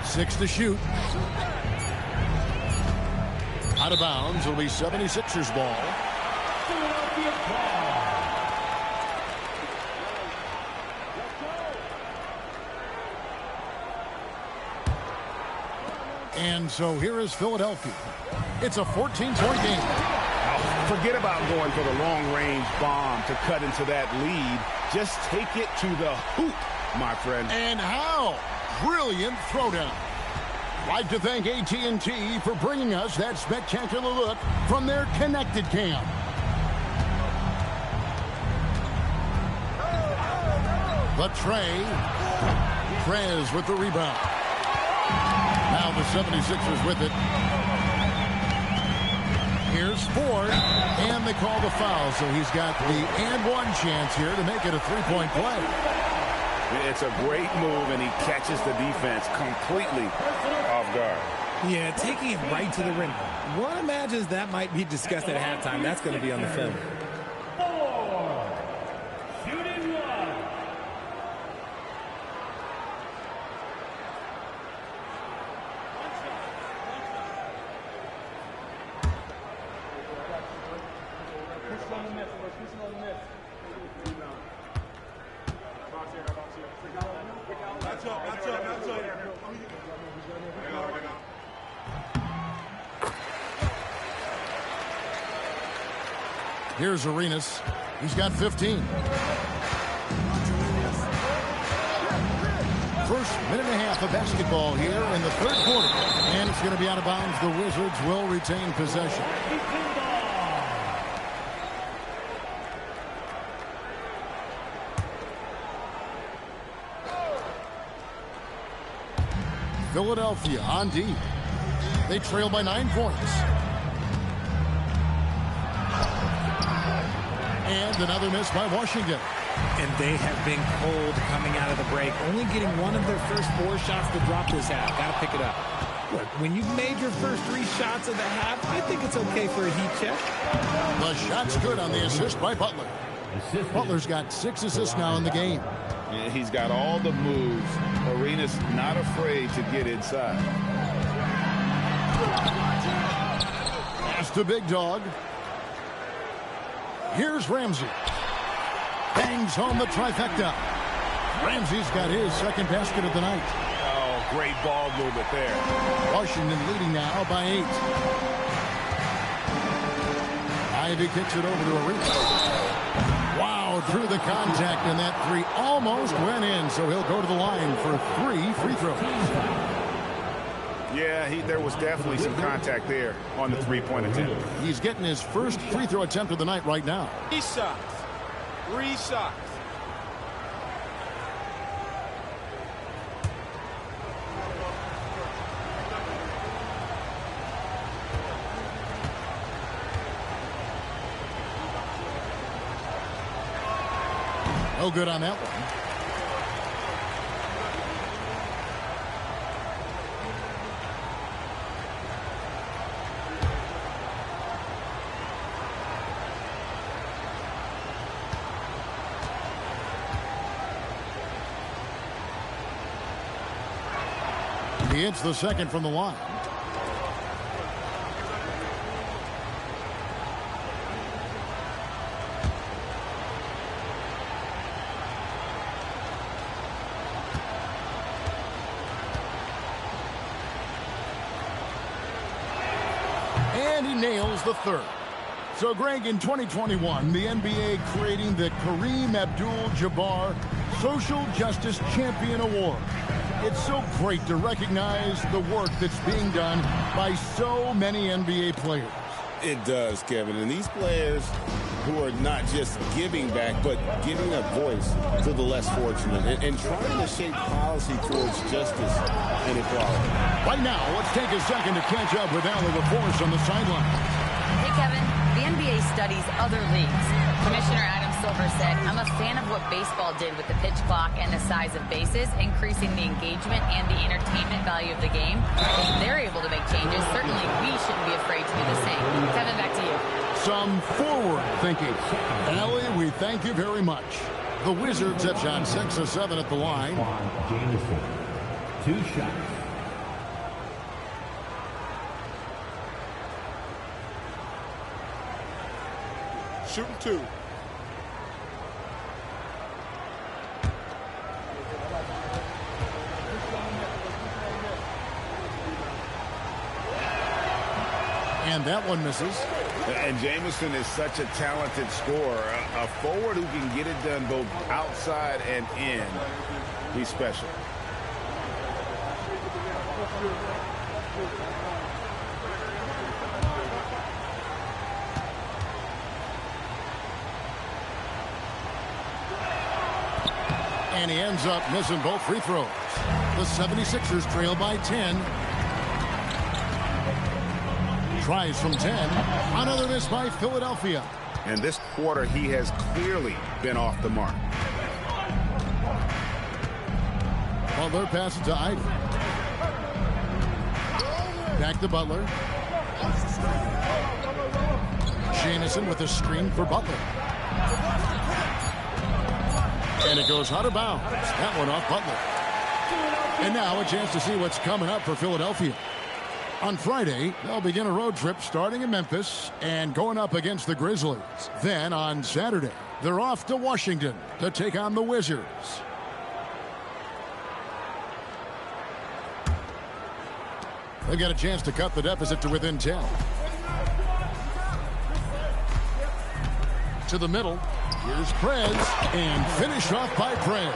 6 to shoot. Out of bounds. It'll be 76ers ball. And so here is Philadelphia. It's a 14-point game. Forget about going for the long-range bomb to cut into that lead. Just take it to the hoop, my friend. And how? Brilliant throwdown. Like to thank AT&T for bringing us that spectacular look from their connected cam. The tray. Prez with the rebound. Now the 76ers with it. Here's Ford, and they call the foul, so he's got the and-one chance here to make it a 3-point play. It's a great move, and he catches the defense completely off guard. Yeah, taking it right to the rim. One imagines that might be discussed at halftime. That's going to be on the film. Shooting 1. Here's Arenas. He's got 15. First minute and a half of basketball here in the third quarter. And it's going to be out of bounds. The Wizards will retain possession. Philadelphia on D. They trail by 9 points. And another miss by Washington. And they have been cold coming out of the break, only getting one of their first 4 shots to drop this half. Got to pick it up. Look, when you've made your first 3 shots of the half, I think it's okay for a heat check. The shot's good on the assist by Butler. Butler's got 6 assists now in the game. Yeah, he's got all the moves. Arenas not afraid to get inside. Pass to Big Dog. Here's Ramsey. Bangs home the trifecta. Ramsey's got his second basket of the night. Oh, great ball movement there. Washington leading now by 8. Ivy kicks it over to Arenas. Wow, through the contact, and that 3 almost went in, so he'll go to the line for 3 free throws. Yeah, there was definitely some contact there on the 3-point attempt. He's getting his first free throw attempt of the night right now. 3 shots. 3 shots. No good on that one. He hits the second from the line. And he nails the third. So, Greg, in 2021, the NBA creating the Kareem Abdul-Jabbar Social Justice Champion Award. It's so great to recognize the work that's being done by so many NBA players. It does, Kevin. And these players who are not just giving back, but giving a voice to the less fortunate and trying to shape policy towards justice and equality. Right now, let's take a second to catch up with Allie LaForce on the sideline. Hey, Kevin. The NBA studies other leagues. Commissioner Adam Silver said, "I'm a fan of what baseball did with the pitch clock and the size of bases, increasing the engagement and the entertainment value of the game. If they're able to make changes, certainly we shouldn't be afraid to do the same." Kevin, back to you. Some forward thinking. Allie, we thank you very much. The Wizards have shot 6 of 7 at the line. Jameson, 2 shots. Shooting 2. And that one misses. And Jameson is such a talented scorer. A forward who can get it done both outside and in. He's special. And he ends up missing both free throws. The 76ers trail by 10. Tries from 10. Another miss by Philadelphia. And this quarter, he has clearly been off the mark. Butler passes to Ivy. Back to Butler. Jamison with a screen for Butler. And it goes out of bounds. That one off Butler. And now a chance to see what's coming up for Philadelphia. On Friday, they'll begin a road trip starting in Memphis and going up against the Grizzlies. Then on Saturday, they're off to Washington to take on the Wizards. They've got a chance to cut the deficit to within 10. To the middle. Here's Prez, and finish off by Prez.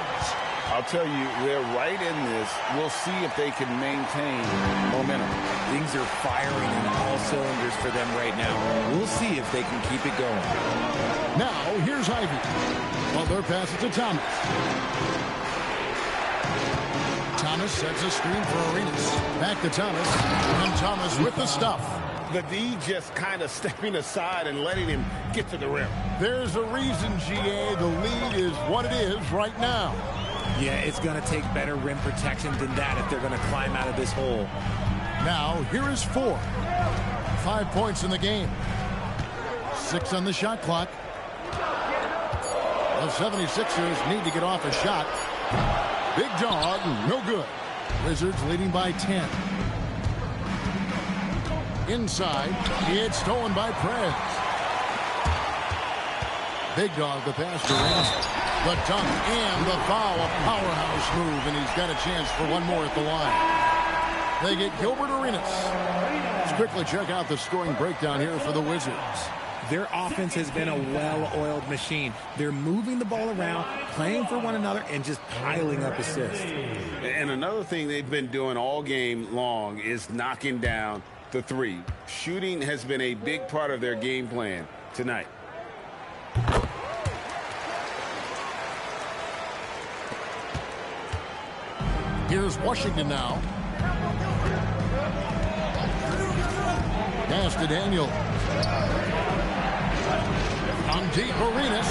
I'll tell you, they're right in this. We'll see if they can maintain momentum. Things are firing in all cylinders for them right now. We'll see if they can keep it going. Now, here's Ivy. Butler passes to Thomas. Thomas sets a screen for Arenas. Back to Thomas. And Thomas with the stuff. The D just kind of stepping aside and letting him get to the rim. There's a reason, GA, the lead is what it is right now. Yeah, it's going to take better rim protection than that if they're going to climb out of this hole. Now, here is 4. 5 points in the game. 6 on the shot clock. The 76ers need to get off a shot. Big dog, no good. Wizards leading by 10. Inside, it's stolen by Prez. Big dog, the pass to Ramsey. The dunk and the foul, a powerhouse move, and he's got a chance for one more at the line. They get Gilbert Arenas. Let's quickly check out the scoring breakdown here for the Wizards. Their offense has been a well-oiled machine. They're moving the ball around, playing for one another, and just piling up assists. And another thing they've been doing all game long is knocking down the three. Shooting has been a big part of their game plan tonight. Here's Washington now. Pass to Daniel. On deep, Arenas.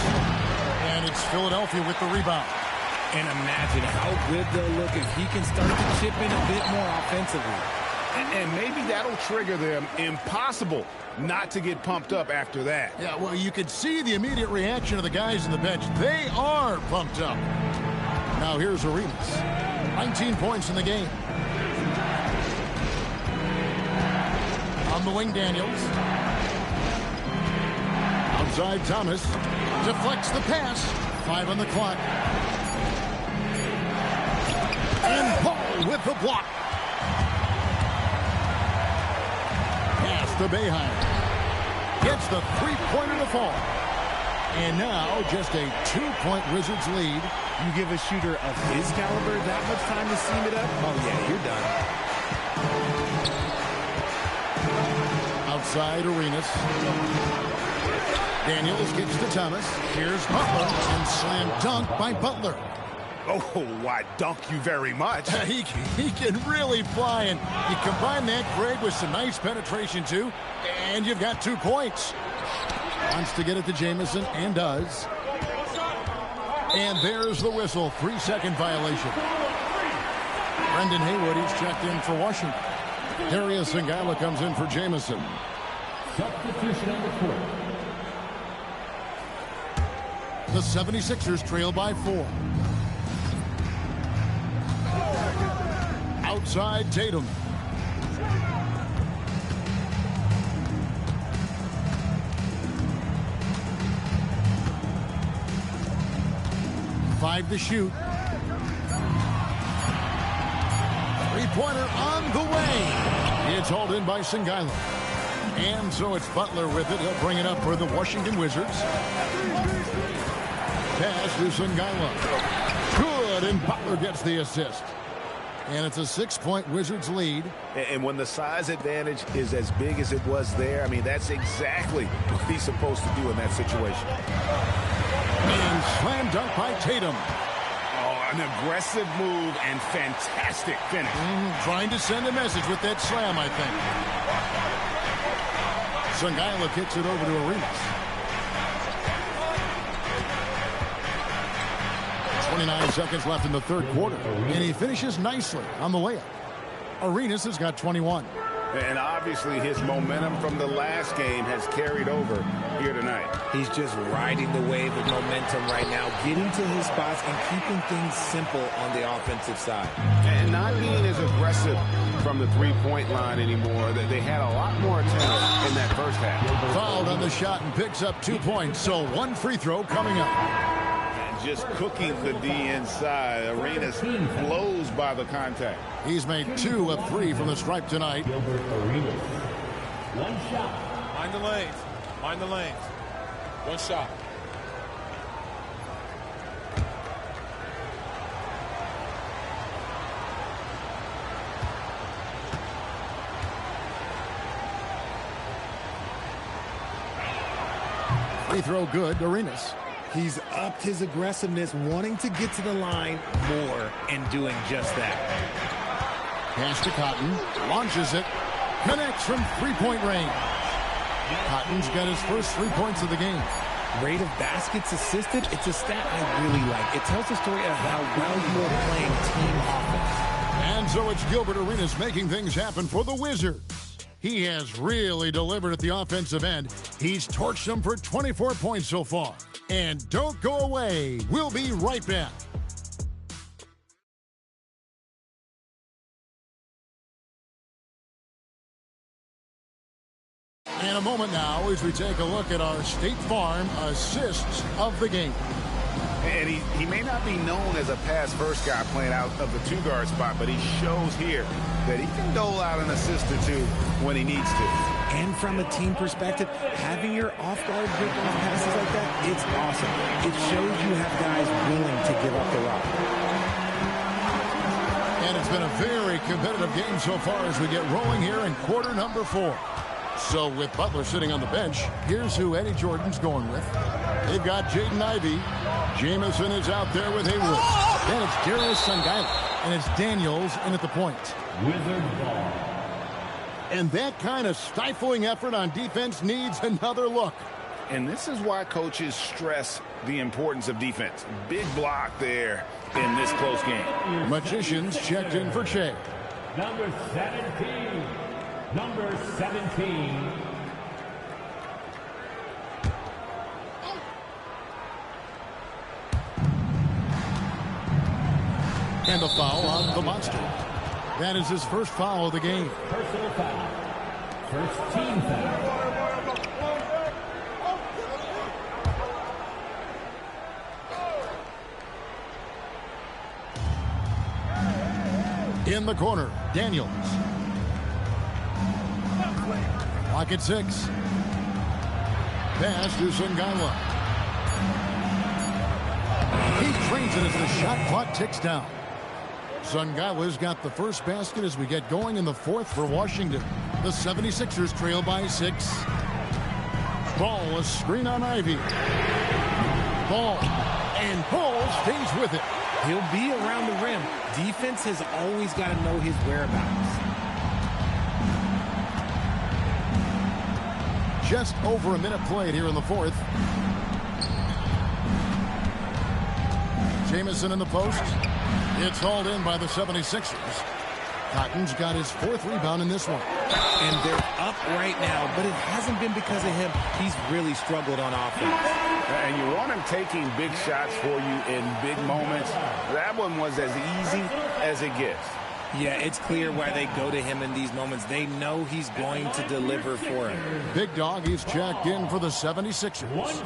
And it's Philadelphia with the rebound. And imagine how good they'll look if he can start to chip in a bit more offensively. And maybe that'll trigger them. Impossible not to get pumped up after that. Yeah, well, you could see the immediate reaction of the guys on the bench. They are pumped up. Now here's Arenas. 19 points in the game. On the wing, Daniels. Outside, Thomas. Deflects the pass. 5 on the clock. And Paul with the block. Pass to Boeheim. Gets the three-pointer to fall. And now just a 2-point Wizards lead. You give a shooter of his caliber that much time to seam it up? Oh, yeah, you're done. Outside, Arenas. Daniels gets to Thomas. Here's Butler. And slam dunk by Butler. Oh, why, dunk you very much. He can really fly. And you combine that, Greg, with some nice penetration, too. And you've got 2 points. Wants to get it to Jamison, and does. And there's the whistle. 3-second violation. Brendan Haywood, he's checked in for Washington. Darius Singala comes in for Jamison. Substitution on the court. The 76ers trail by 4. Outside, Tatum. Five to shoot. Three-pointer on the way. It's hauled in by Singala. And so it's Butler with it. He'll bring it up for the Washington Wizards. Pass to Singala. Good, and Butler gets the assist. And it's a 6-point Wizards lead. And when the size advantage is as big as it was there, I mean, that's exactly what he's supposed to do in that situation. And slam dunk by Tatum. Oh, an aggressive move and fantastic finish. Trying to send a message with that slam, I think. Singala kicks it over to Arenas. 29 seconds left in the third quarter. And he finishes nicely on the layup. Arenas has got 21. And obviously his momentum from the last game has carried over here tonight. He's just riding the wave of momentum right now, getting to his spots and keeping things simple on the offensive side. And not being as aggressive from the three-point line anymore. They had a lot more attempts in that first half. Fouled on the shot and picks up 2 points. So 1 free throw coming up. Just cooking the D inside. Arenas blows by the contact. He's made 2 of 3 from the stripe tonight. One shot. Mind the lanes. Mind the lanes. 1 shot. Free throw good, Arenas. He's upped his aggressiveness, wanting to get to the line more and doing just that. Pass to Cotton. Launches it. Connects from three-point range. Cotton's got his first 3 points of the game. Rate of baskets assisted, it's a stat I really like. It tells the story of how well you are playing team offense. And so it's Gilbert Arenas making things happen for the Wizards. He has really delivered at the offensive end. He's torched them for 24 points so far. And don't go away. We'll be right back. In a moment now as we take a look at our State Farm assists of the game. And he may not be known as a pass-first guy playing out of the two-guard spot, but he shows here that he can dole out an assist or two when he needs to. And from a team perspective, having your off-guard break off passes like that, it's awesome. It shows you have guys willing to give up the rock. And it's been a very competitive game so far as we get rolling here in quarter number 4. So with Butler sitting on the bench, here's who Eddie Jordan's going with. They've got Jaden Ivey. Jamison is out there with Haywood. Then it's Darius Sungailu. And it's Daniels in at the point. Wizard ball. And that kind of stifling effort on defense needs another look. And this is why coaches stress the importance of defense. Big block there in this close game. Magicians checked in for Che. Number 17. Number 17. And the foul on the monster. That is his first foul of the game. Personal foul. First team foul. In the corner, Daniels. Clock at 6. Pass to Sungailu. He trains it as the shot clock ticks down. Sungailu's got the first basket as we get going in the 4th for Washington. The 76ers trail by 6. Ball, a screen on Ivey. Ball, and Ball stays with it. He'll be around the rim. Defense has always got to know his whereabouts. Just over a minute played here in the 4th. Jamison in the post. It's hauled in by the 76ers. Cotton's got his 4th rebound in this one. And they're up right now, but it hasn't been because of him. He's really struggled on offense. And you want him taking big shots for you in big moments. That one was as easy as it gets. Yeah, it's clear why they go to him in these moments. They know he's going to deliver for him. Big Dog, he's checked in for the 76ers.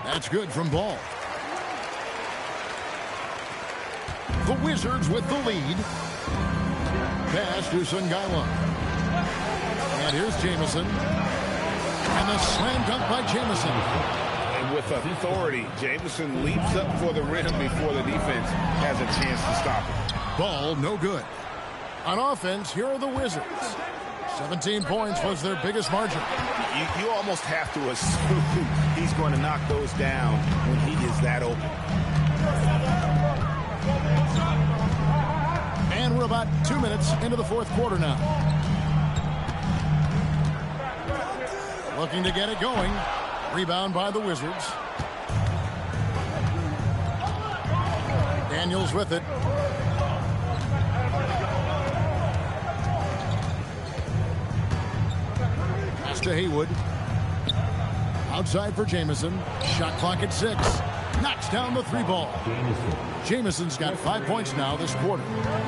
That's good from Ball. The Wizards with the lead. Pass to Sungailu. And here's Jamison. And the slam dunk by Jamison. And with authority, Jamison leaps up for the rim before the defense has a chance to stop it. Ball, no good. On offense, here are the Wizards. 17 points was their biggest margin. You almost have to assume he's going to knock those down when he is that open. And we're about 2 minutes into the 4th quarter now. Looking to get it going. Rebound by the Wizards. Daniels with it. Pass to Haywood. Outside for Jamison. Shot clock at 6. Knocks down the 3 ball. Jamison's got 5 points now this quarter.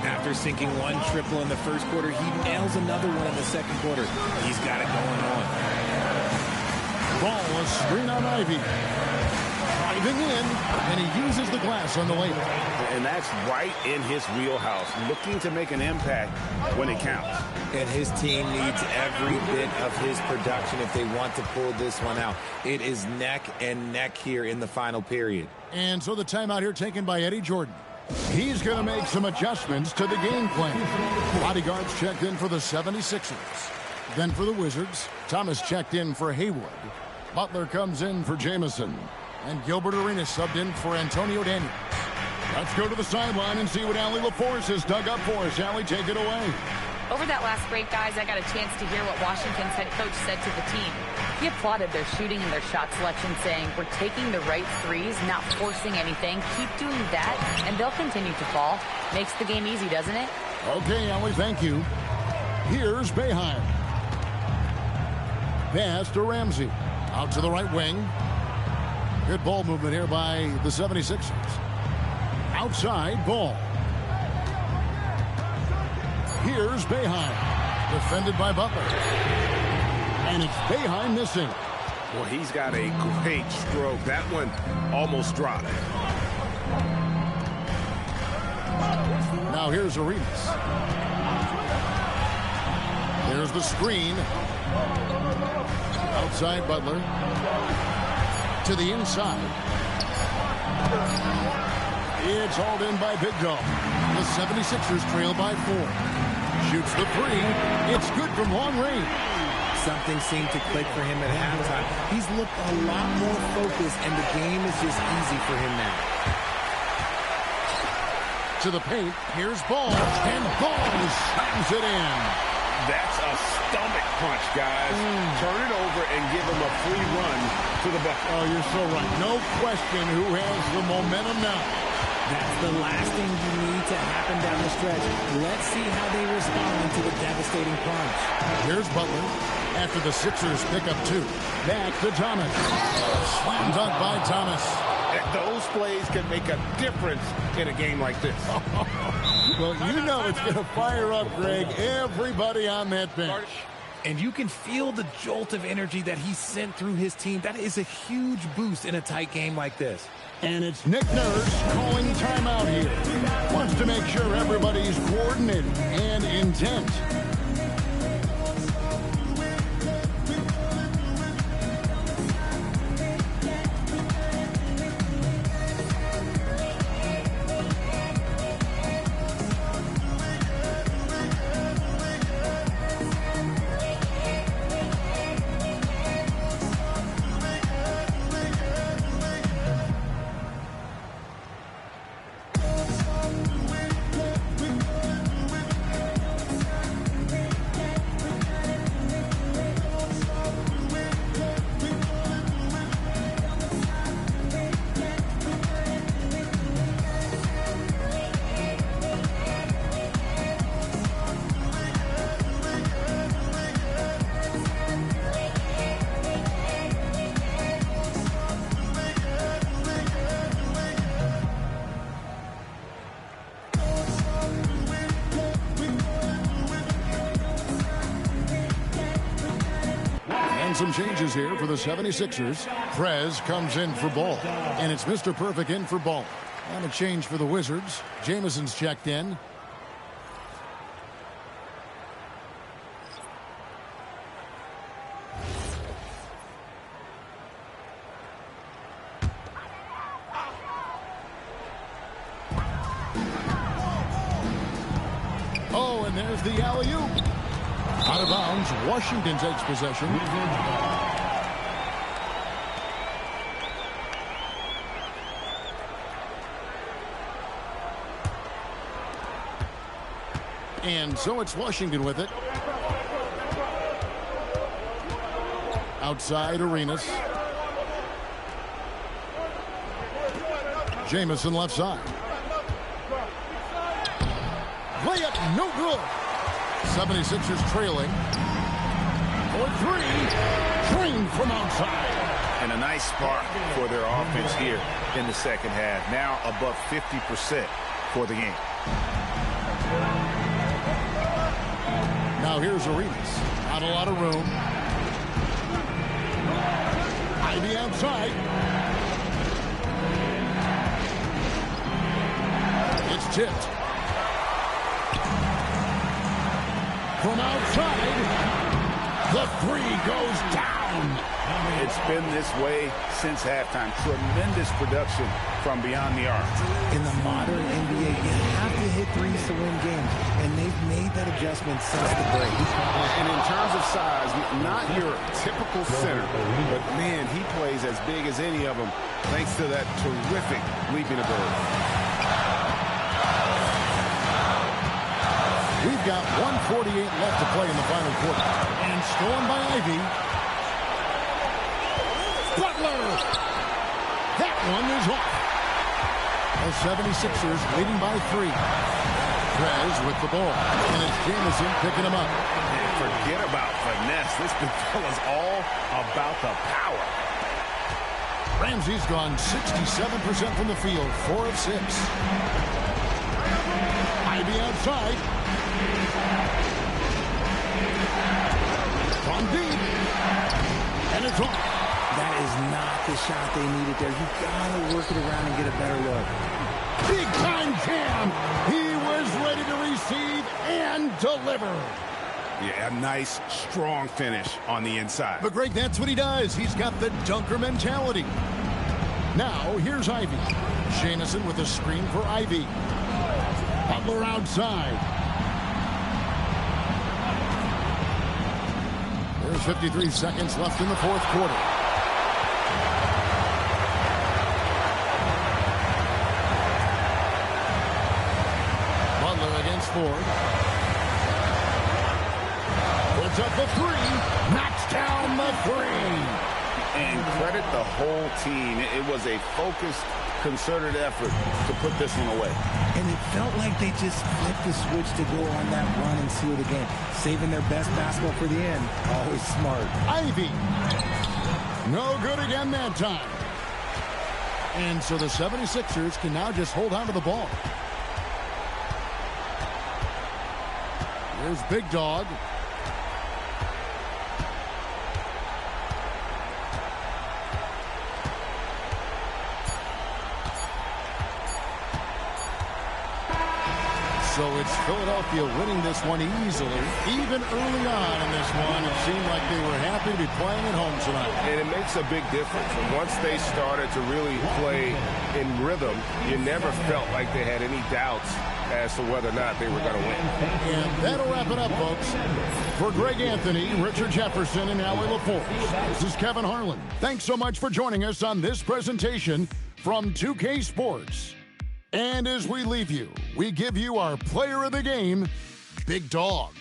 After sinking 1 triple in the first quarter, he nails another one in the second quarter. He's got it going on. Ball, a screen on Ivey. Driving in, and he uses the glass on the layup. And that's right in his wheelhouse, looking to make an impact when it counts. And his team needs every bit of his production if they want to pull this one out. It is neck and neck here in the final period. And so the timeout here taken by Eddie Jordan. He's going to make some adjustments to the game plan. Bodyguards checked in for the 76ers. Then for the Wizards, Thomas checked in for Haywood. Butler comes in for Jamison. And Gilbert Arenas subbed in for Antonio Daniels. Let's go to the sideline and see what Allie LaForce has dug up for us. Allie, take it away. Over that last break, guys, I got a chance to hear what Washington's head coach said to the team. He applauded their shooting and their shot selection, saying, we're taking the right threes, not forcing anything. Keep doing that, and they'll continue to fall. Makes the game easy, doesn't it? Okay, Allie, thank you. Here's Boeheim. Pass to Ramsey. Out to the right wing. Good ball movement here by the 76ers. Outside ball. Here's Boeheim. Defended by Butler. And it's Boeheim missing. Well, he's got a great stroke. That one almost dropped. Now here's Arenas. There's the screen. Outside Butler. To the inside. It's hauled in by Big Dog. The 76ers trail by 4. Shoots the three. It's good from long range. Something seemed to click for him at halftime. He's looked a lot more focused, and the game is just easy for him now. To the paint. Here's Ball. And Ball slams it in. That's a stomach punch, guys. Turn it over and give him a free run to the bucket. Oh, you're so right. No question who has the momentum now. That's the last thing you need to happen down the stretch. Let's see how they respond to the devastating punch. Here's Butler. After the Sixers pick up 2. Back to Thomas. Slam dunk by Thomas. Those plays can make a difference in a game like this. Well, you know it's going to fire up, Greg, everybody on that bench. And you can feel the jolt of energy that he sent through his team. That is a huge boost in a tight game like this. And it's Nick Nurse calling timeout here. Wants to make sure everybody's coordinated and intent. Some changes here for the 76ers. Prez comes in for Ball. And it's Mr. Perfect in for Ball. And a change for the Wizards. Jamison's checked in. Oh, and there's the alley-oop. Out of bounds, Washington takes possession. And so it's Washington with it. Outside Arenas. Jamison left side. Layup, no good. 76ers trailing. For 3. Drained from outside. And a nice spark for their offense here in the second half. Now above 50% for the game. Now here's Arenas. Not a lot of room. Ivy outside. It's tipped. From outside, the 3 goes down. It's been this way since halftime. Tremendous production from beyond the arc. In the modern NBA, you have to hit threes to win games, and they've made that adjustment since the break. And in terms of size, not your typical center, but man, he plays as big as any of them thanks to that terrific leaping ability. We've got 1:48 left to play in the final quarter. And stolen by Ivy. Butler! That one is off. The 76ers leading by 3. Trez with the ball. And it's Jamison picking him up. And forget about finesse. This is all about the power. Ramsey's gone 67% from the field, 4 of 6. Ivy outside. From deep. And it's off. That is not the shot they needed there. You gotta work it around and get a better look. Big time jam. He was ready to receive and deliver. Yeah, a nice, strong finish on the inside. But Greg, that's what he does. He's got the dunker mentality. Now, here's Ivy. Jamison with a screen for Ivy. Butler outside. There's 53 seconds left in the fourth quarter. Butler against Ford. Puts up the 3. Knocks down the 3. And credit the whole team. It was a focused, concerted effort to put this one away. And it felt like they just flipped the switch to go on that run and seal the game. Saving their best basketball for the end. Always smart. Ivy. No good again that time. And so the 76ers can now just hold on to the ball. Here's Big Dog. So it's Philadelphia winning this one easily. Even early on in this one, it seemed like they were happy to be playing at home tonight. And it makes a big difference. And once they started to really play in rhythm, you never felt like they had any doubts as to whether or not they were going to win. And that'll wrap it up, folks. For Greg Anthony, Richard Jefferson, and Allie LaForce, this is Kevin Harlan. Thanks so much for joining us on this presentation from 2K Sports. And as we leave you, we give you our player of the game, Big Dog.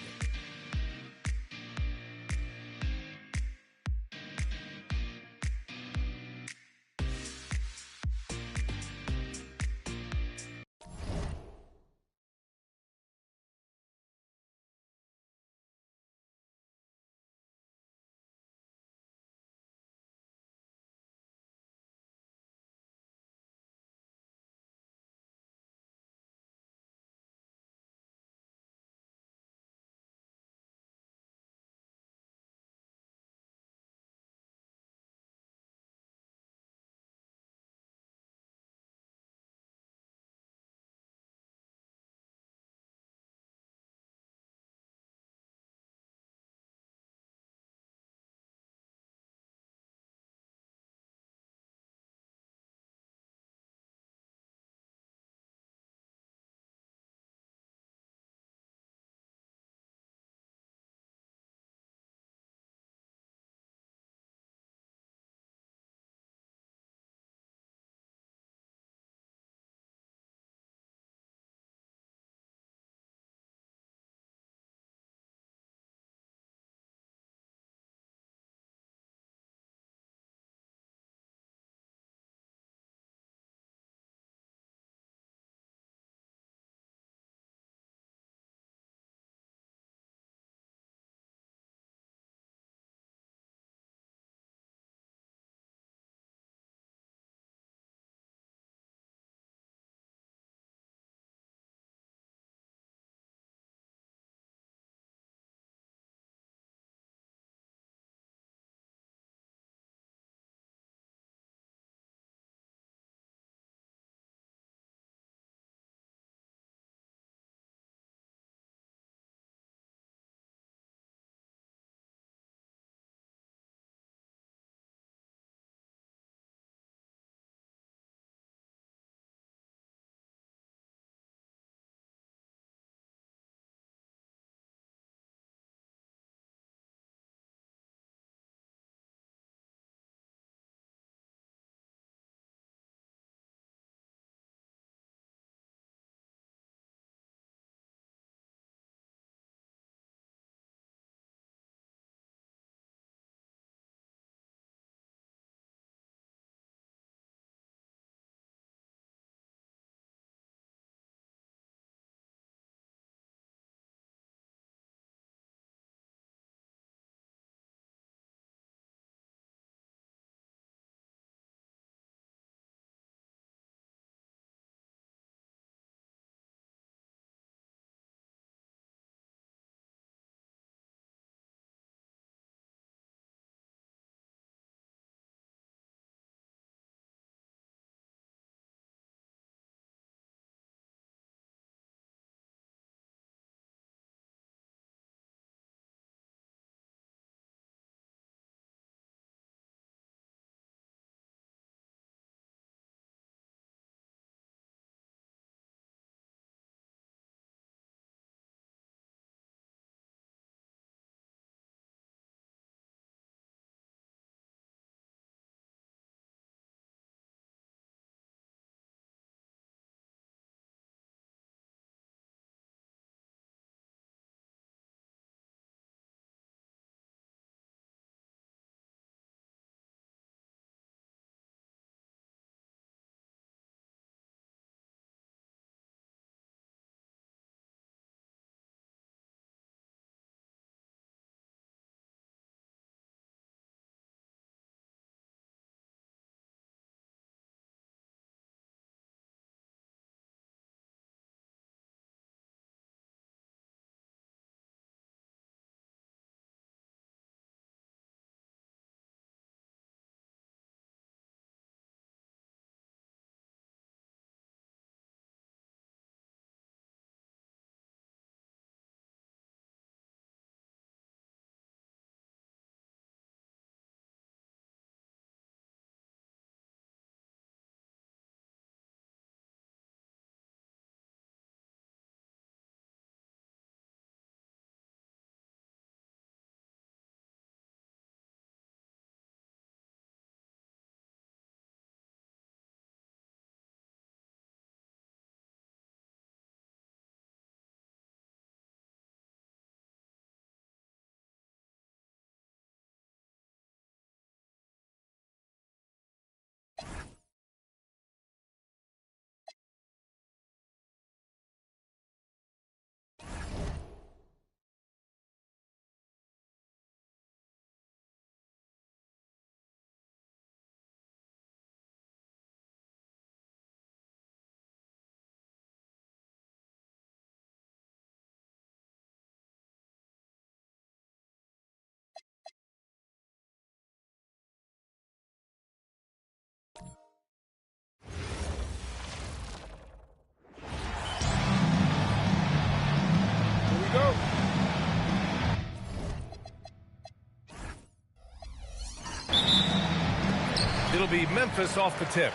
be Memphis off the tip.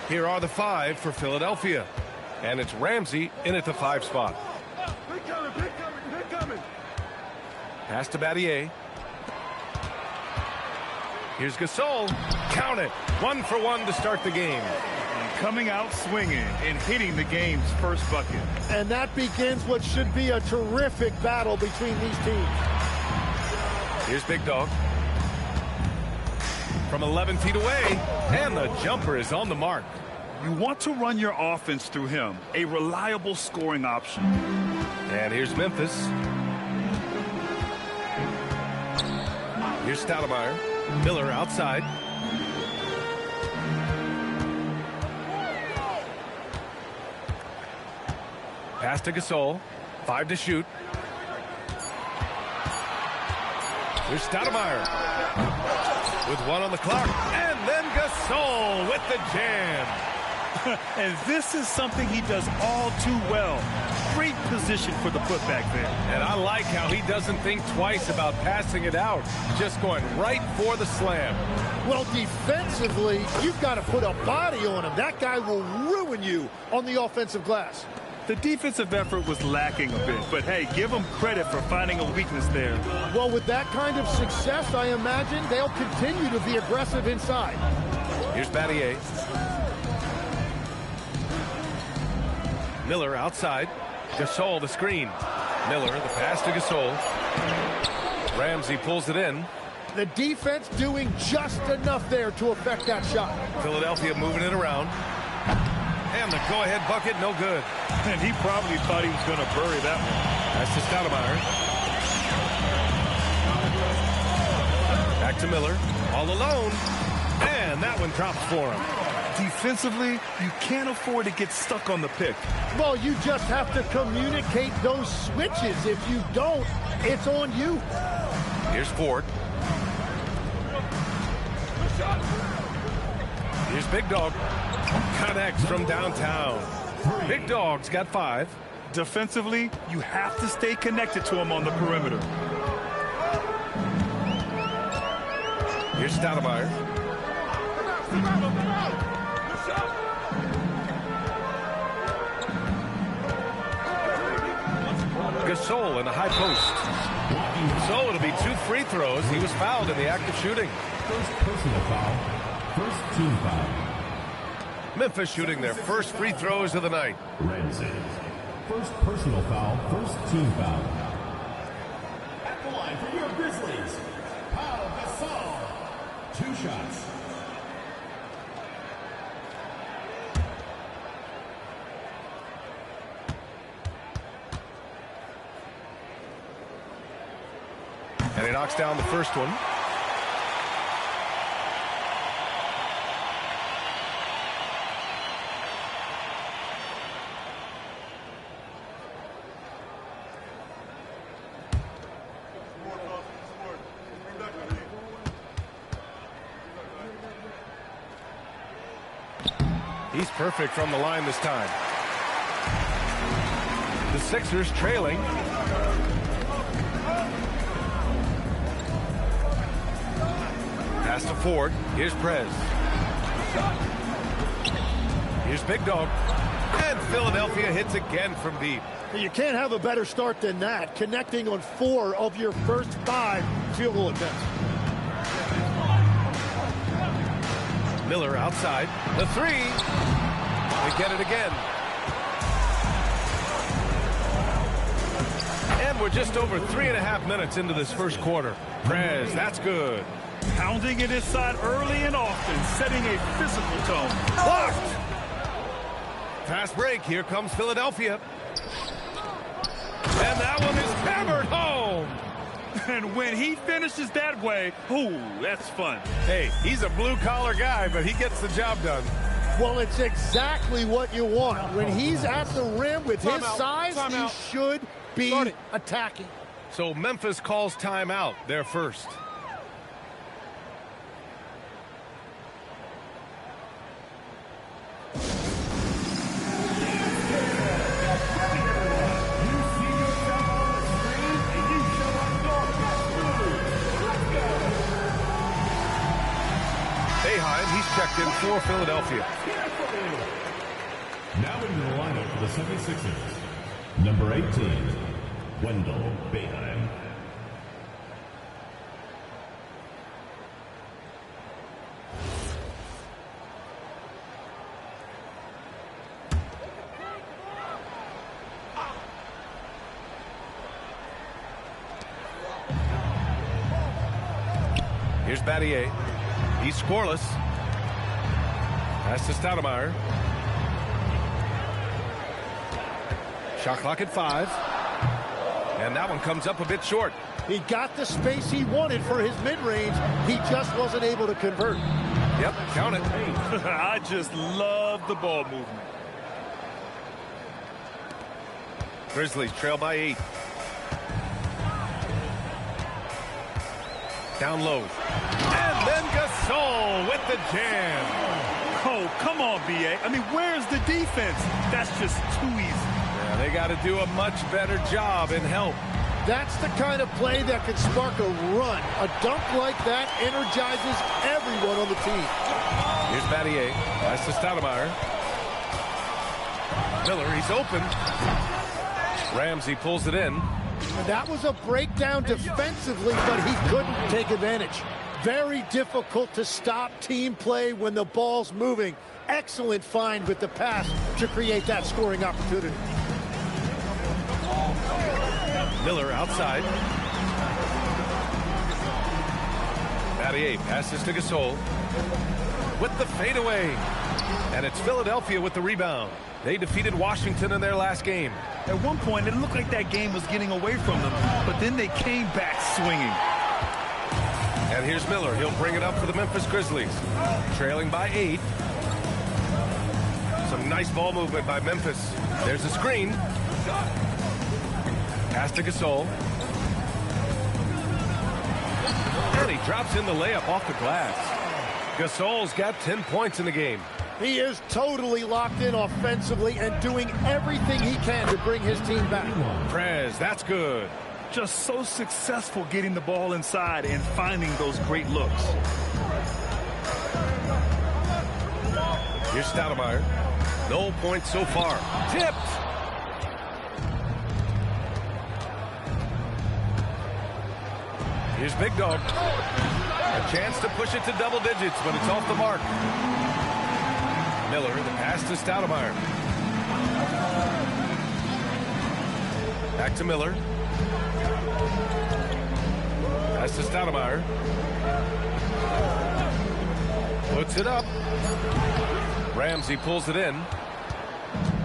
Here are the 5 for Philadelphia. And it's Ramsey in at the 5 spot. Pass to Battier. Here's Gasol. Count it. 1 for 1 to start the game. And coming out swinging and hitting the game's first bucket. And that begins what should be a terrific battle between these teams. Here's Big Dog. From 11 feet away. And the jumper is on the mark. You want to run your offense through him. A reliable scoring option. And here's Memphis. Here's Stoudemire. Miller outside. Pass to Gasol. 5 to shoot. Here's Stoudemire. With 1 on the clock. And then Gasol with the jam. And this is something he does all too well. Great position for the putback there. And I like how he doesn't think twice about passing it out. Just going right for the slam. Well, defensively, you've got to put a body on him. That guy will ruin you on the offensive glass. The defensive effort was lacking a bit, but hey, give them credit for finding a weakness there. Well, with that kind of success, I imagine they'll continue to be aggressive inside. Here's Battier. Miller outside. Gasol the screen. Miller the pass to Gasol. Ramsey pulls it in. The defense doing just enough there to affect that shot. Philadelphia moving it around. And the go-ahead bucket, no good. And he probably thought he was going to bury that one. That's to Stoudemire. Back to Miller. All alone. And that one drops for him. Defensively, you can't afford to get stuck on the pick. Well, you just have to communicate those switches. If you don't, it's on you. Here's Ford. Here's Big Dog. Connects from downtown. Big Dog's got 5. Defensively, you have to stay connected to him on the perimeter. Here's Stoudemire. Gasol in the high post. So it'll be 2 free throws. He was fouled in the act of shooting. First personal foul. First team foul. Memphis shooting their first free throws of the night. Ramsey. First personal foul. First team foul. At the line for your Grizzlies, Pau Gasol. 2 shots. And he knocks down the first one. He's perfect from the line this time. The Sixers trailing. Pass to Ford. Here's Prez. Here's Big Dog. And Philadelphia hits again from deep. You can't have a better start than that, connecting on 4 of your first 5 field goal attempts. Miller outside. The 3. They get it again. And we're just over 3.5 minutes into this first quarter. Prez, that's good. Pounding it inside early and often, setting a physical tone. Blocked! Fast break. Here comes Philadelphia. And that one is hammered home. And when he finishes that way, ooh, that's fun. Hey, he's a blue-collar guy, but he gets the job done. Well, it's exactly what you want. When he's at the rim with his size, he should be attacking. So Memphis calls timeout, their first. He's checked in for Philadelphia. Now into the lineup for the 76ers. Number 18, Wendell Boeheim. Here's Battier. He's scoreless. Pass to Stoudemire. Shot clock at 5. And that one comes up a bit short. He got the space he wanted for his mid-range. He just wasn't able to convert. Yep, count it. I just love the ball movement. Grizzlies trail by 8. Down low. And then Gasol with the jam. Oh, come on, B.A. I mean, where's the defense? That's just too easy. Yeah, they got to do a much better job in help. That's the kind of play that can spark a run. A dunk like that energizes everyone on the team. Here's Battier. Pass to Stoudemire. Miller, he's open. Ramsey pulls it in. That was a breakdown defensively, but he couldn't take advantage. Very difficult to stop team play when the ball's moving. Excellent find with the pass to create that scoring opportunity. Miller outside. Battier passes to Gasol with the fadeaway. And it's Philadelphia with the rebound. They defeated Washington in their last game. At one point, it looked like that game was getting away from them, but then they came back swinging. And here's Miller. He'll bring it up for the Memphis Grizzlies. Trailing by 8. Some nice ball movement by Memphis. There's a screen. Pass to Gasol. And he drops in the layup off the glass. Gasol's got 10 points in the game. He is totally locked in offensively and doing everything he can to bring his team back. Prez, that's good. Just so successful getting the ball inside and finding those great looks. Here's Stoudemire. No points so far. Tipped. Here's Big Dog. A chance to push it to double digits, but it's off the mark. Miller, the pass to Stoudemire. Back to Miller. Pass to Stoudemire. Puts it up. Ramsey pulls it in.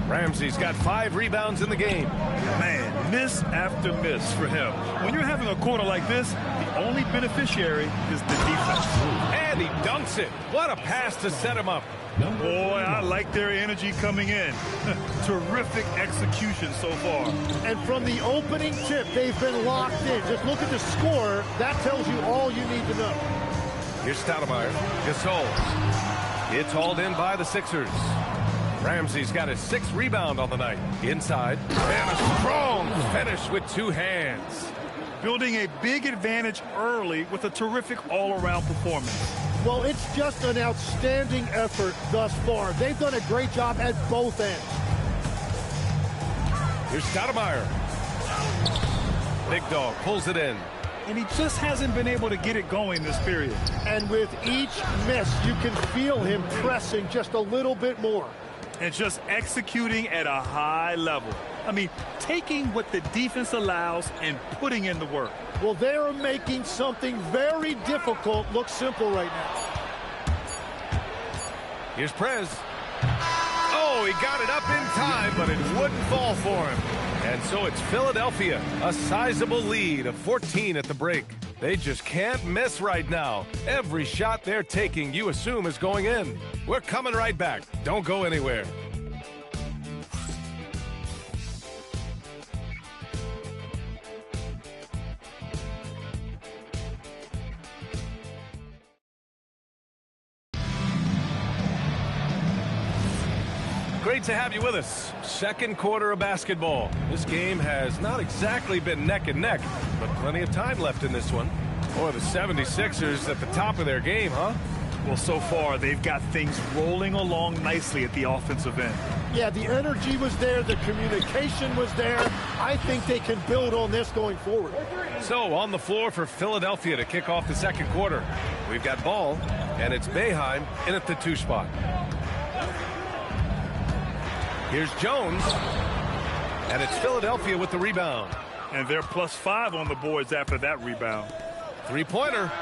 Ramsey's got 5 rebounds in the game. Man, miss after miss for him. When you're having a quarter like this, the only beneficiary is the defense. And he dunks it. What a pass to set him up. Boy, I like their energy coming in. Terrific execution so far. And from the opening tip, they've been locked in. Just look at the score. That tells you all you need to know. Here's Stoudemire. Gasol. It's hauled in by the Sixers. Ramsey's got his 6th rebound on the night. Inside. And a strong finish with 2 hands. Building a big advantage early with a terrific all-around performance. Well, it's just an outstanding effort thus far. They've done a great job at both ends. Here's Stoudemire. Big Dog pulls it in. And he just hasn't been able to get it going this period. And with each miss, you can feel him pressing just a little bit more. And just executing at a high level. I mean, taking what the defense allows and putting in the work. Well, they're making something very difficult look simple right now. Here's Prez. Oh, he got it up in time, but it wouldn't fall for him. And so it's Philadelphia, a sizable lead of 14 at the break. They just can't miss right now. Every shot they're taking, you assume, is going in. We're coming right back. Don't go anywhere. Great to have you with us. Second quarter of basketball. This game has not exactly been neck and neck, but plenty of time left in this one. Boy, the 76ers at the top of their game, huh? Well, so far, they've got things rolling along nicely at the offensive end. Yeah, the energy was there. The communication was there. I think they can build on this going forward. So, on the floor for Philadelphia to kick off the second quarter. We've got ball, and it's Boeheim in at the 2 spot. Here's Jones, and it's Philadelphia with the rebound. And they're +5 on the boards after that rebound. Three-pointer,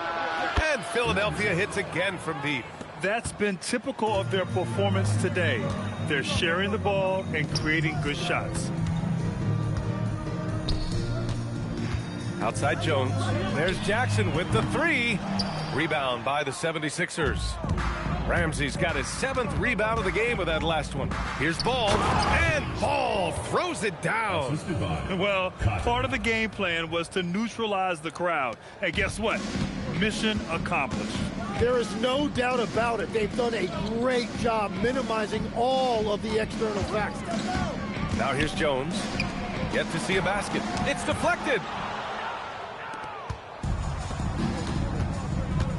and Philadelphia hits again from deep. That's been typical of their performance today. They're sharing the ball and creating good shots. Outside Jones. There's Jackson with the 3. Rebound by the 76ers. Ramsey's got his 7th rebound of the game with that last one. Here's Ball, and Ball throws it down. Well, part of the game plan was to neutralize the crowd. And guess what? Mission accomplished. There is no doubt about it. They've done a great job minimizing all of the external factors. Now here's Jones. Yet to see a basket. It's deflected.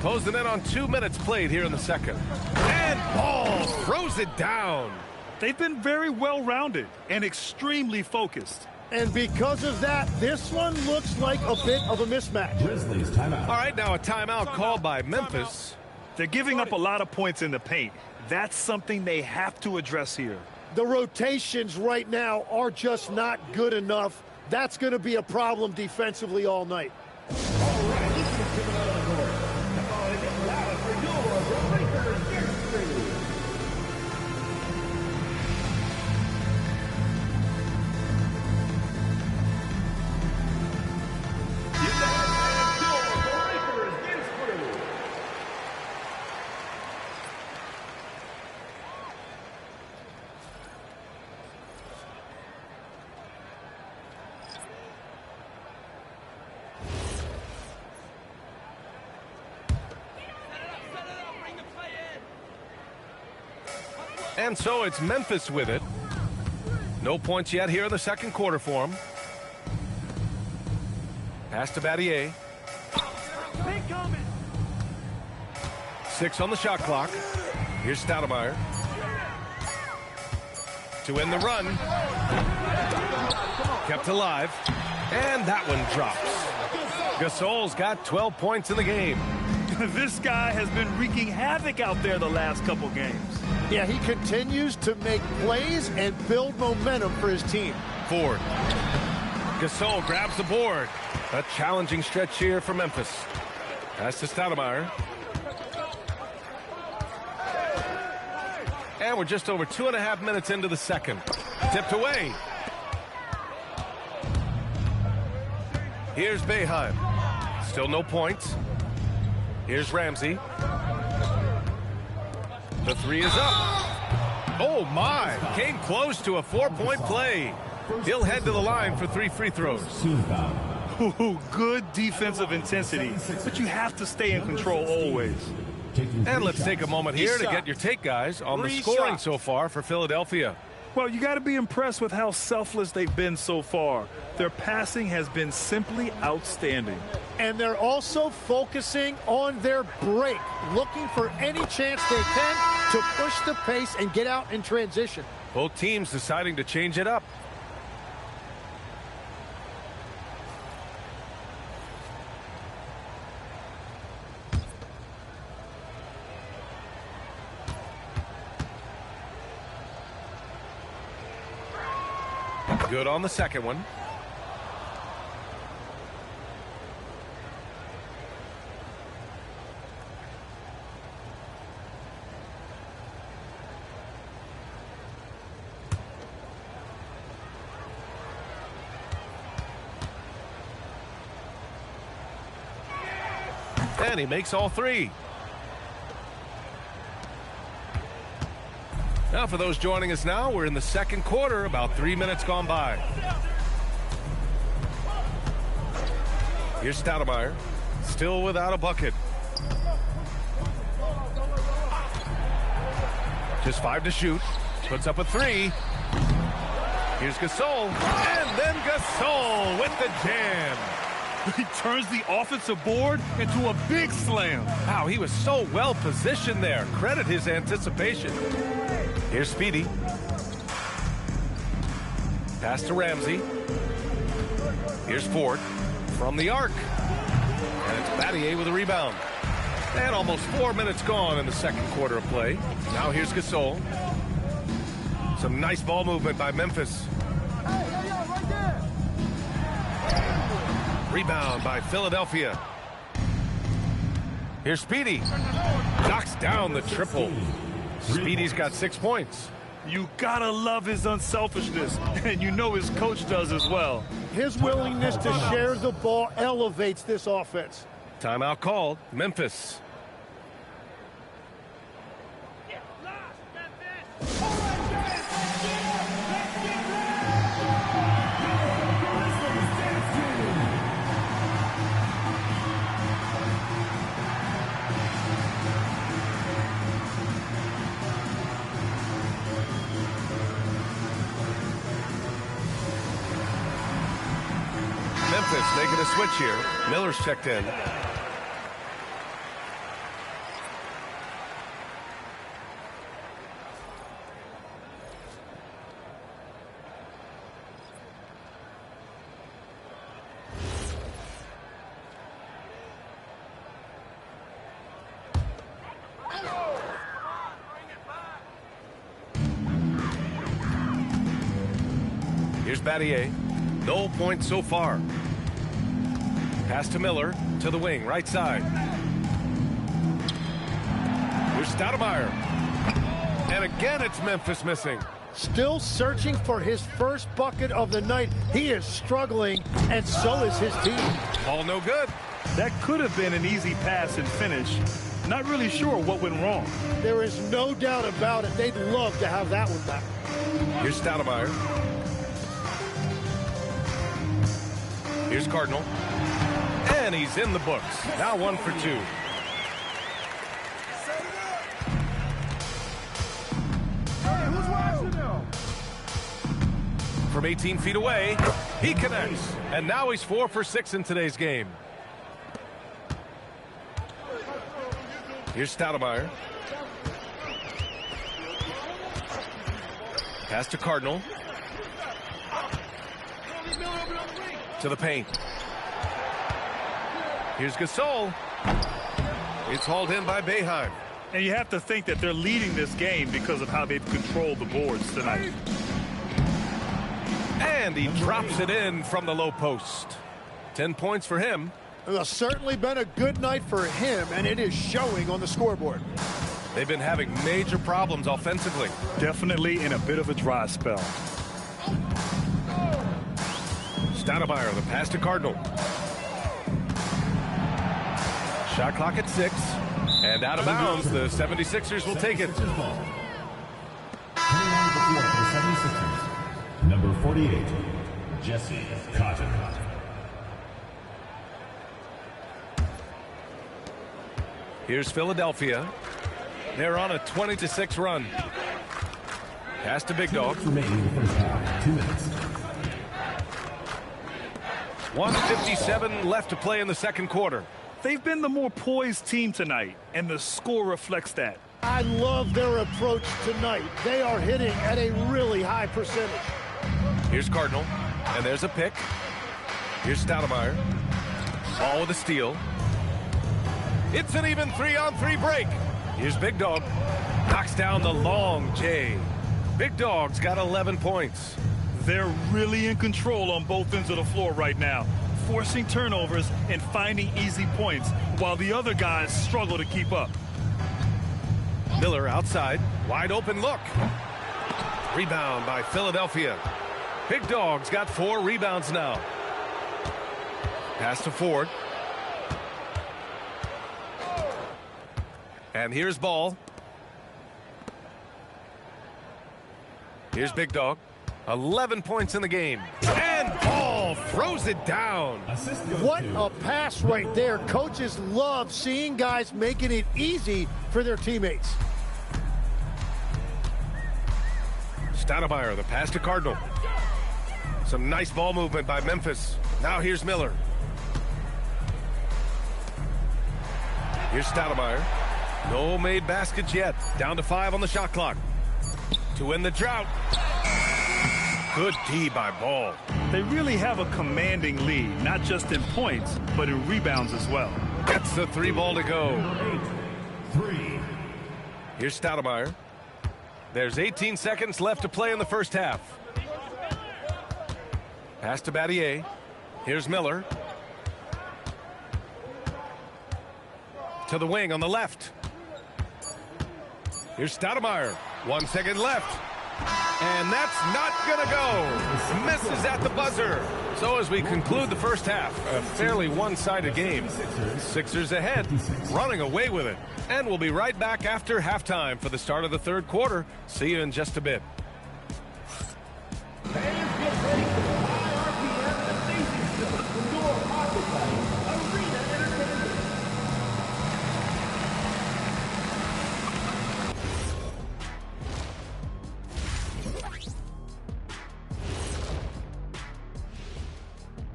Closing in on 2 minutes played here in the second. And Ball throws it down. They've been very well-rounded and extremely focused. And because of that, this one looks like a bit of a mismatch. Grizzlies timeout. All right, now a timeout called by Memphis. They're giving up a lot of points in the paint. That's something they have to address here. The rotations right now are just not good enough. That's going to be a problem defensively all night. And so it's Memphis with it. No points yet here in the second quarter for him. Pass to Battier. 6 on the shot clock. Here's Stoudemire. To end the run. Kept alive. And that one drops. Gasol's got 12 points in the game. This guy has been wreaking havoc out there the last couple games. Yeah, he continues to make plays and build momentum for his team. Ford. Gasol grabs the board. A challenging stretch here for Memphis. Pass to Stoudemire. And we're just over 2.5 minutes into the second. Tipped away. Here's Boeheim. Still no points. Here's Ramsey. The 3 is up. Oh, my. Came close to a 4-point play. He'll head to the line for 3 free throws. Ooh, good defensive intensity, but you have to stay in control always. And let's take a moment here to get your take, guys, on the scoring so far for Philadelphia. Well, you got to be impressed with how selfless they've been so far. Their passing has been simply outstanding. And they're also focusing on their break, looking for any chance they can to push the pace and get out in transition. Both teams deciding to change it up. Good on the second one. And he makes all 3. Now, for those joining us now, we're in the second quarter, about 3 minutes gone by. Here's Stoudemire, still without a bucket. Just 5 to shoot, puts up a 3. Here's Gasol, and then Gasol with the jam. He turns the offensive board into a big slam. Wow, he was so well positioned there. Credit his anticipation. Here's Speedy. Pass to Ramsey. Here's Ford from the arc. And it's Battier with a rebound. And almost 4 minutes gone in the second quarter of play. Now here's Gasol. Some nice ball movement by Memphis. Rebound by Philadelphia. Here's Speedy. Knocks down the triple. Speedy's got 6 points. You gotta love his unselfishness, and you know his coach does as well. His willingness to share the ball elevates this offense. Timeout called. Memphis. Memphis making a switch here. Miller's checked in. Here's Battier. No points so far. Pass to Miller, to the wing, right side. Here's Stoudemire. And again, it's Memphis missing. Still searching for his first bucket of the night. He is struggling, and so is his team. Ball no good. That could have been an easy pass and finish. Not really sure what went wrong. There is no doubt about it. They'd love to have that one back. Here's Stoudemire. Here's Cardinal. And he's in the books. Now 1 for 2. From 18 feet away, he connects. And now he's 4 for 6 in today's game. Here's Stoudemire. Pass to Cardinal. To the paint. Here's Gasol. It's hauled in by Boeheim. And you have to think that they're leading this game because of how they've controlled the boards tonight. And he drops it in from the low post. 10 points for him. It's certainly been a good night for him, and it is showing on the scoreboard. They've been having major problems offensively. Definitely in a bit of a dry spell. Stoudemire, the pass to Cardinal. Shot clock at 6. And out of bounds, the 76ers will take it. Coming on the floor for the 76ers, number 48, Jesse Cotton. Here's Philadelphia. They're on a 20-6 run. Pass to Big Dog. Remaining in the first half, 2 minutes. 1:57 left to play in the second quarter. They've been the more poised team tonight, and the score reflects that. I love their approach tonight. They are hitting at a really high percentage. Here's Cardinal, and there's a pick. Here's Stoudemire. Ball with a steal. It's an even 3-on-3 break. Here's Big Dog. Knocks down the long J. Big Dog's got 11 points. They're really in control on both ends of the floor right now, forcing turnovers and finding easy points while the other guys struggle to keep up. Miller outside. Wide open look. Rebound by Philadelphia. Big Dog's got 4 rebounds now. Pass to Ford. And here's Ball. Here's Big Dog. 11 points in the game. And Ball throws it down. What a pass right there. Coaches love seeing guys making it easy for their teammates. Stoudemire, the pass to Cardinal. Some nice ball movement by Memphis. Now here's Miller. Here's Stoudemire. No made baskets yet. Down to 5 on the shot clock. To win the drought. Good D by Ball. They really have a commanding lead, not just in points, but in rebounds as well. Gets the 3 ball to go. 3. Here's Stoudemire. There's 18 seconds left to play in the first half. Pass to Battier. Here's Miller. To the wing on the left. Here's Stoudemire. 1 second left. And that's not going to go. Misses at the buzzer. So as we conclude the first half, a fairly one-sided game. Sixers ahead, running away with it. And we'll be right back after halftime for the start of the third quarter. See you in just a bit.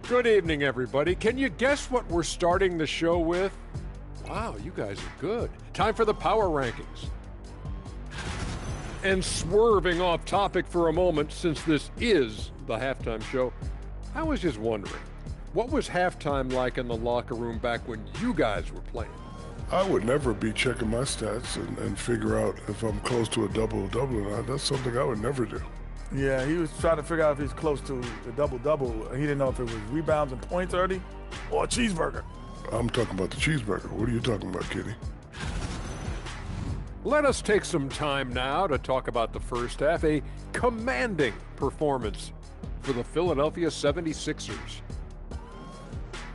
Good evening, everybody. Can you guess what we're starting the show with? Wow, you guys are good. Time for the power rankings. And swerving off topic for a moment, since this is the halftime show, I was just wondering, what was halftime like in the locker room back when you guys were playing? I would never be checking my stats and figure out if I'm close to a double-double or not. That's something I would never do. Yeah, he was trying to figure out if he's close to a double-double. He didn't know if it was rebounds and points, Ernie, or a cheeseburger. I'm talking about the cheeseburger. What are you talking about, Kitty? Let us take some time now to talk about the first half, a commanding performance for the Philadelphia 76ers.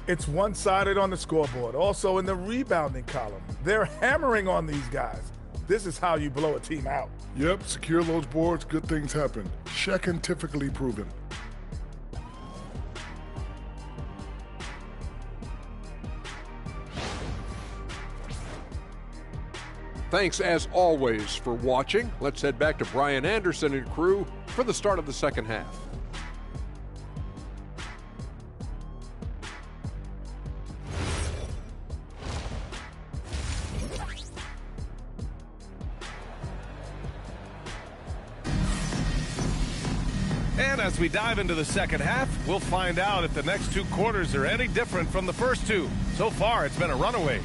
It's one-sided on the scoreboard, also in the rebounding column. They're hammering on these guys. This is how you blow a team out. Yep, secure those boards, good things happen. Scientifically proven. Thanks, as always, for watching. Let's head back to Brian Anderson and crew for the start of the second half. And as we dive into the second half, we'll find out if the next 2 quarters are any different from the first 2. So far, it's been a runaway.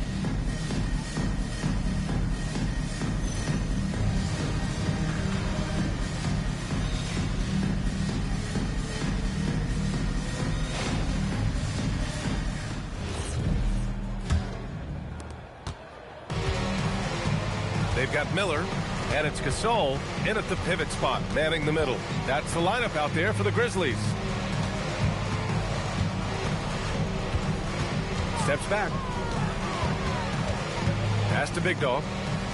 They've got Miller. And it's Gasol in at the pivot spot, manning the middle. That's the lineup out there for the Grizzlies. Steps back. Pass to Big Dog.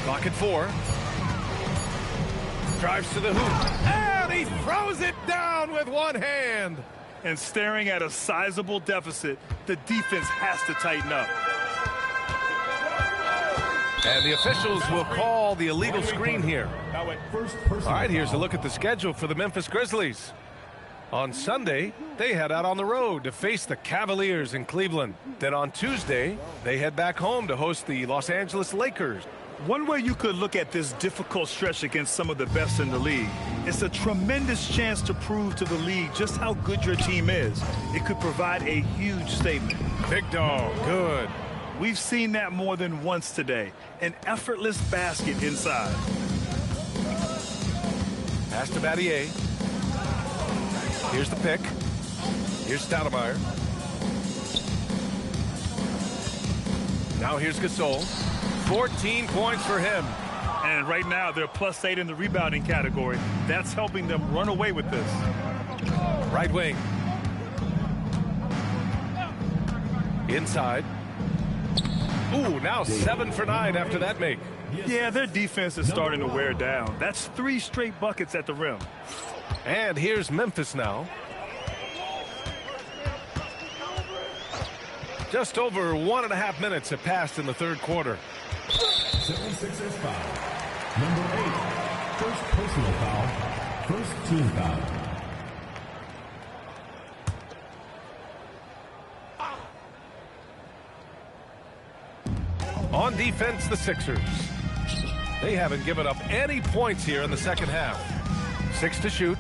Clock at 4. Drives to the hoop. And he throws it down with one hand. And staring at a sizable deficit, the defense has to tighten up. And the officials will call the illegal screen here. All right, here's a look at the schedule for the Memphis Grizzlies. On Sunday, they head out on the road to face the Cavaliers in Cleveland. Then on Tuesday, they head back home to host the Los Angeles Lakers. One way you could look at this difficult stretch against some of the best in the league, it's a tremendous chance to prove to the league just how good your team is. It could provide a huge statement. Big Dog, good. We've seen that more than once today. An effortless basket inside. Pass to Battier. Here's the pick. Here's Stoudemire. Now here's Gasol. 14 points for him. And right now they're +8 in the rebounding category. That's helping them run away with this. Right wing. Inside. Ooh, now 7 for 9 after that make. Yeah, their defense is starting to wear down. That's 3 straight buckets at the rim. And here's Memphis now. Just over 1.5 minutes have passed in the third quarter. 76ers foul. Number 8. First personal foul. First team foul. On defense, the Sixers. They haven't given up any points here in the second half. 6 to shoot.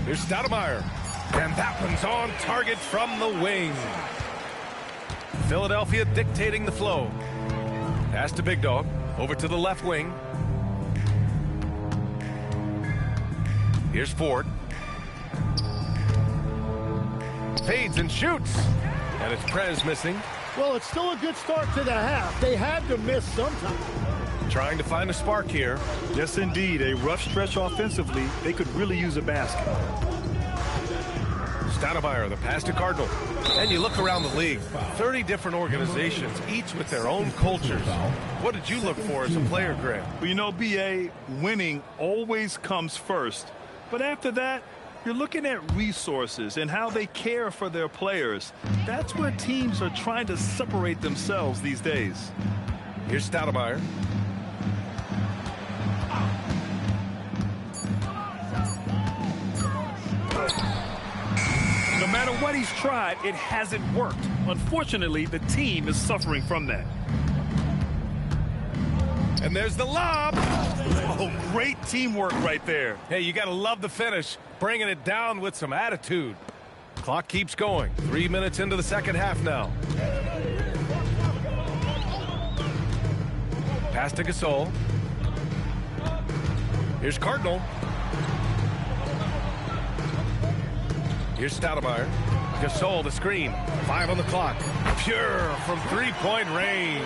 Here's Stoudemire. And that one's on target from the wing. Philadelphia dictating the flow. Pass to Big Dog. Over to the left wing. Here's Ford. Fades and shoots. And it's Prez missing. Well, it's still a good start to the half. They had to miss sometime. Trying to find a spark here. Yes, indeed. A rough stretch offensively. They could really use a basket. Stoudemire, the pass to Cardinal. And you look around the league, 30 different organizations, each with their own cultures. What did you look for as a player, Greg? Well, you know, B.A., winning always comes first. But after that, you're looking at resources and how they care for their players. That's where teams are trying to separate themselves these days. Here's Stoudemire. No matter what he's tried, it hasn't worked. Unfortunately, the team is suffering from that. And there's the lob. Oh, great teamwork right there. Hey, you got to love the finish. Bringing it down with some attitude. Clock keeps going. 3 minutes into the second half now. Pass to Gasol. Here's Cardinal. Here's Stoudemire. Gasol, the screen. 5 on the clock. Pure from three-point range.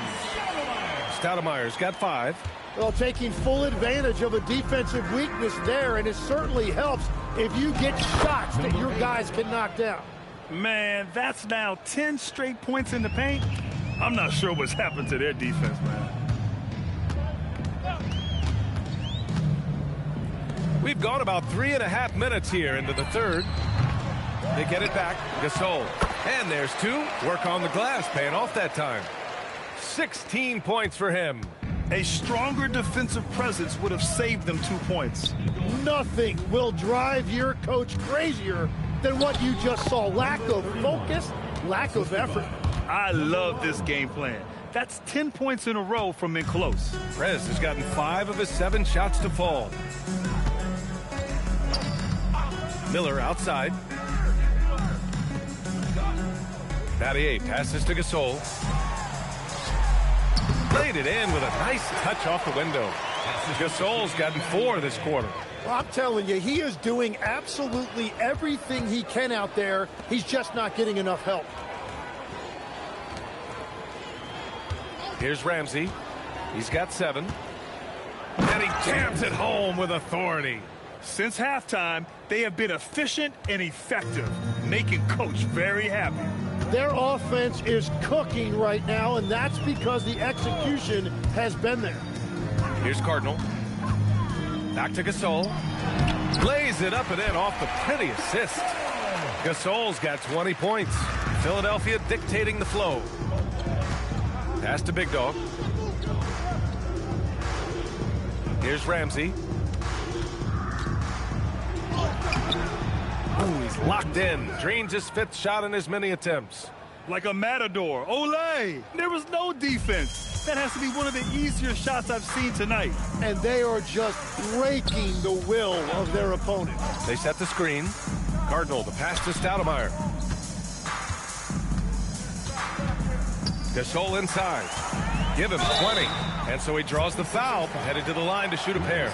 Stoudemire's got 5. Well, taking full advantage of a defensive weakness there, and it certainly helps if you get shots that your guys can knock down. Man, that's now 10 straight points in the paint. I'm not sure what's happened to their defense, man. We've gone about 3.5 minutes here into the third. They get it back. Gasol. And there's 2. Work on the glass, paying off that time. 16 points for him. A stronger defensive presence would have saved them 2 points. Nothing will drive your coach crazier than what you just saw. Lack of focus, lack of effort. I love this game plan. That's 10 points in a row from in close. Prez has gotten 5 of his 7 shots to fall. Miller outside. Battier passes to Gasol. Laid it in with a nice touch off the window. Gasol's gotten 4 this quarter. Well, I'm telling you, he is doing absolutely everything he can out there. He's just not getting enough help. Here's Ramsey. He's got 7. And he jams it home with authority. Since halftime, they have been efficient and effective, making Coach very happy. Their offense is cooking right now, and that's because the execution has been there. Here's Cardinal. Back to Gasol. Lays it up and in off the pretty assist. Gasol's got 20 points. Philadelphia dictating the flow. Pass to Big Dog. Here's Ramsey. Ooh, he's locked in. Drains his 5th shot in as many attempts. Like a matador. Olay! There was no defense. That has to be one of the easier shots I've seen tonight. And they are just breaking the will of their opponent. They set the screen. Cardinal, the pass to Stoudemire. Gasol inside. Give him 20. And so he draws the foul, headed to the line to shoot a pair.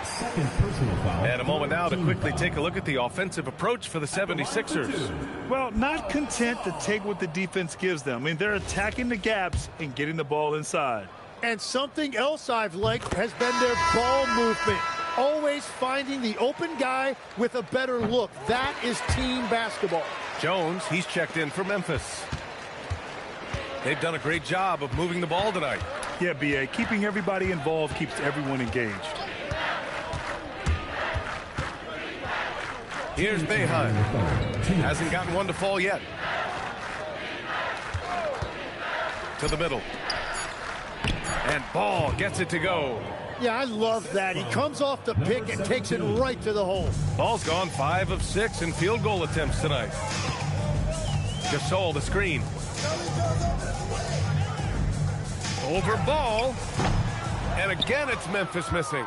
Second personal foul. And a moment now to quickly take a look at the offensive approach for the 76ers. Well, not content to take what the defense gives them. I mean, they're attacking the gaps and getting the ball inside. And something else I've liked has been their ball movement. Always finding the open guy with a better look. That is team basketball. Jones, he's checked in for Memphis. They've done a great job of moving the ball tonight. Yeah, B.A., keeping everybody involved keeps everyone engaged. Here's Boeheim. Hasn't gotten one to fall yet. To the middle. And Ball gets it to go. Yeah, I love that. He comes off the pick and takes it right to the hole. Ball's gone 5 of 6 in field goal attempts tonight. Gasol, the screen. Over Ball. And again, it's Memphis missing.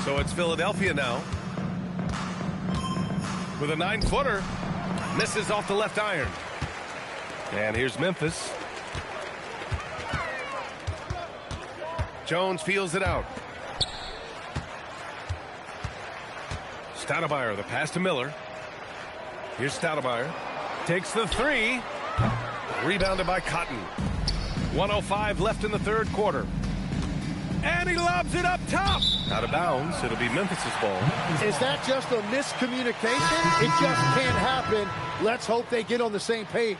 So it's Philadelphia now. With a 9-footer. Misses off the left iron. And here's Memphis. Jones feels it out. Stoudemire, the pass to Miller. Here's Stoudemire. Takes the three. Rebounded by Cotton. 1:05 left in the third quarter. And he lobs it up top. Out of bounds. It'll be Memphis's ball. Is that just a miscommunication? It just can't happen. Let's hope they get on the same page.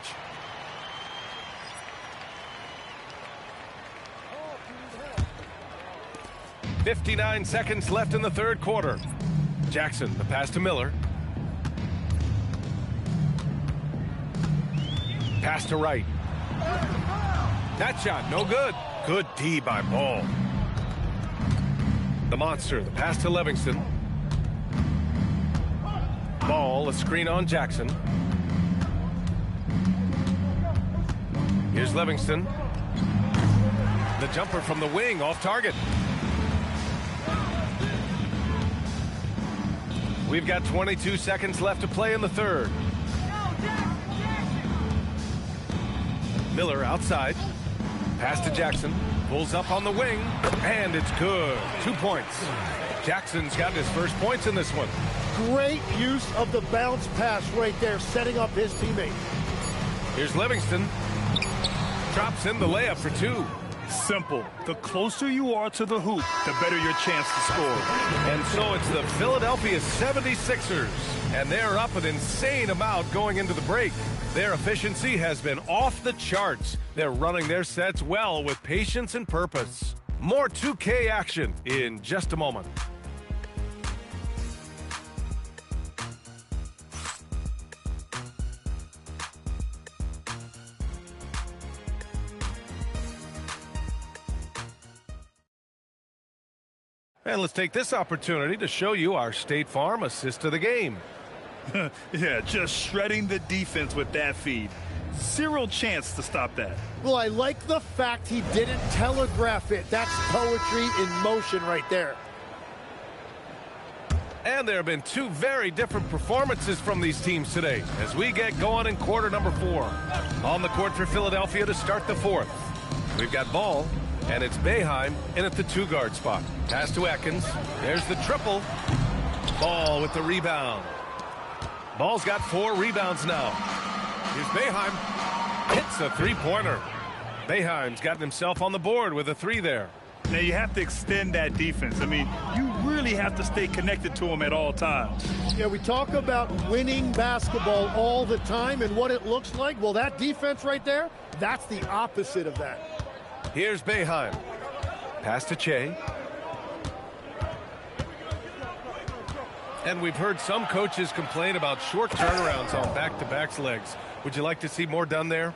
.59 seconds left in the third quarter. Jackson, the pass to Miller. Pass to Wright. That shot, no good. Good D by Ball. The monster, the pass to Livingston. Ball, a screen on Jackson. Here's Livingston. The jumper from the wing, off target. We've got 22 seconds left to play in the third. Miller outside. Pass to Jackson. Pulls up on the wing. And it's good. 2 points. Jackson's got his first points in this one. Great use of the bounce pass right there, setting up his teammate. Here's Livingston. Drops in the layup for two. Simple. The closer you are to the hoop, the better your chance to score. And so it's the Philadelphia 76ers. And they're up an insane amount going into the break. Their efficiency has been off the charts. They're running their sets well with patience and purpose. More 2K action in just a moment. And let's take this opportunity to show you our State Farm assist of the game. Yeah, just shredding the defense with that feed. Zero chance to stop that. Well, I like the fact he didn't telegraph it. That's poetry in motion right there. And there have been two very different performances from these teams today as we get going in quarter number 4. On the court for Philadelphia to start the fourth. We've got Ball, and it's Boeheim in at the 2-guard spot. Pass to Atkins. There's the triple. Ball with the rebound. Ball's got 4 rebounds now. Here's Boeheim. Hits a three-pointer. Boeheim's gotten himself on the board with a 3 there. Now you have to extend that defense. I mean, you really have to stay connected to him at all times. Yeah, we talk about winning basketball all the time and what it looks like. Well, that defense right there, that's the opposite of that. Here's Boeheim. Pass to Che. And we've heard some coaches complain about short turnarounds on back-to-back legs. Would you like to see more done there?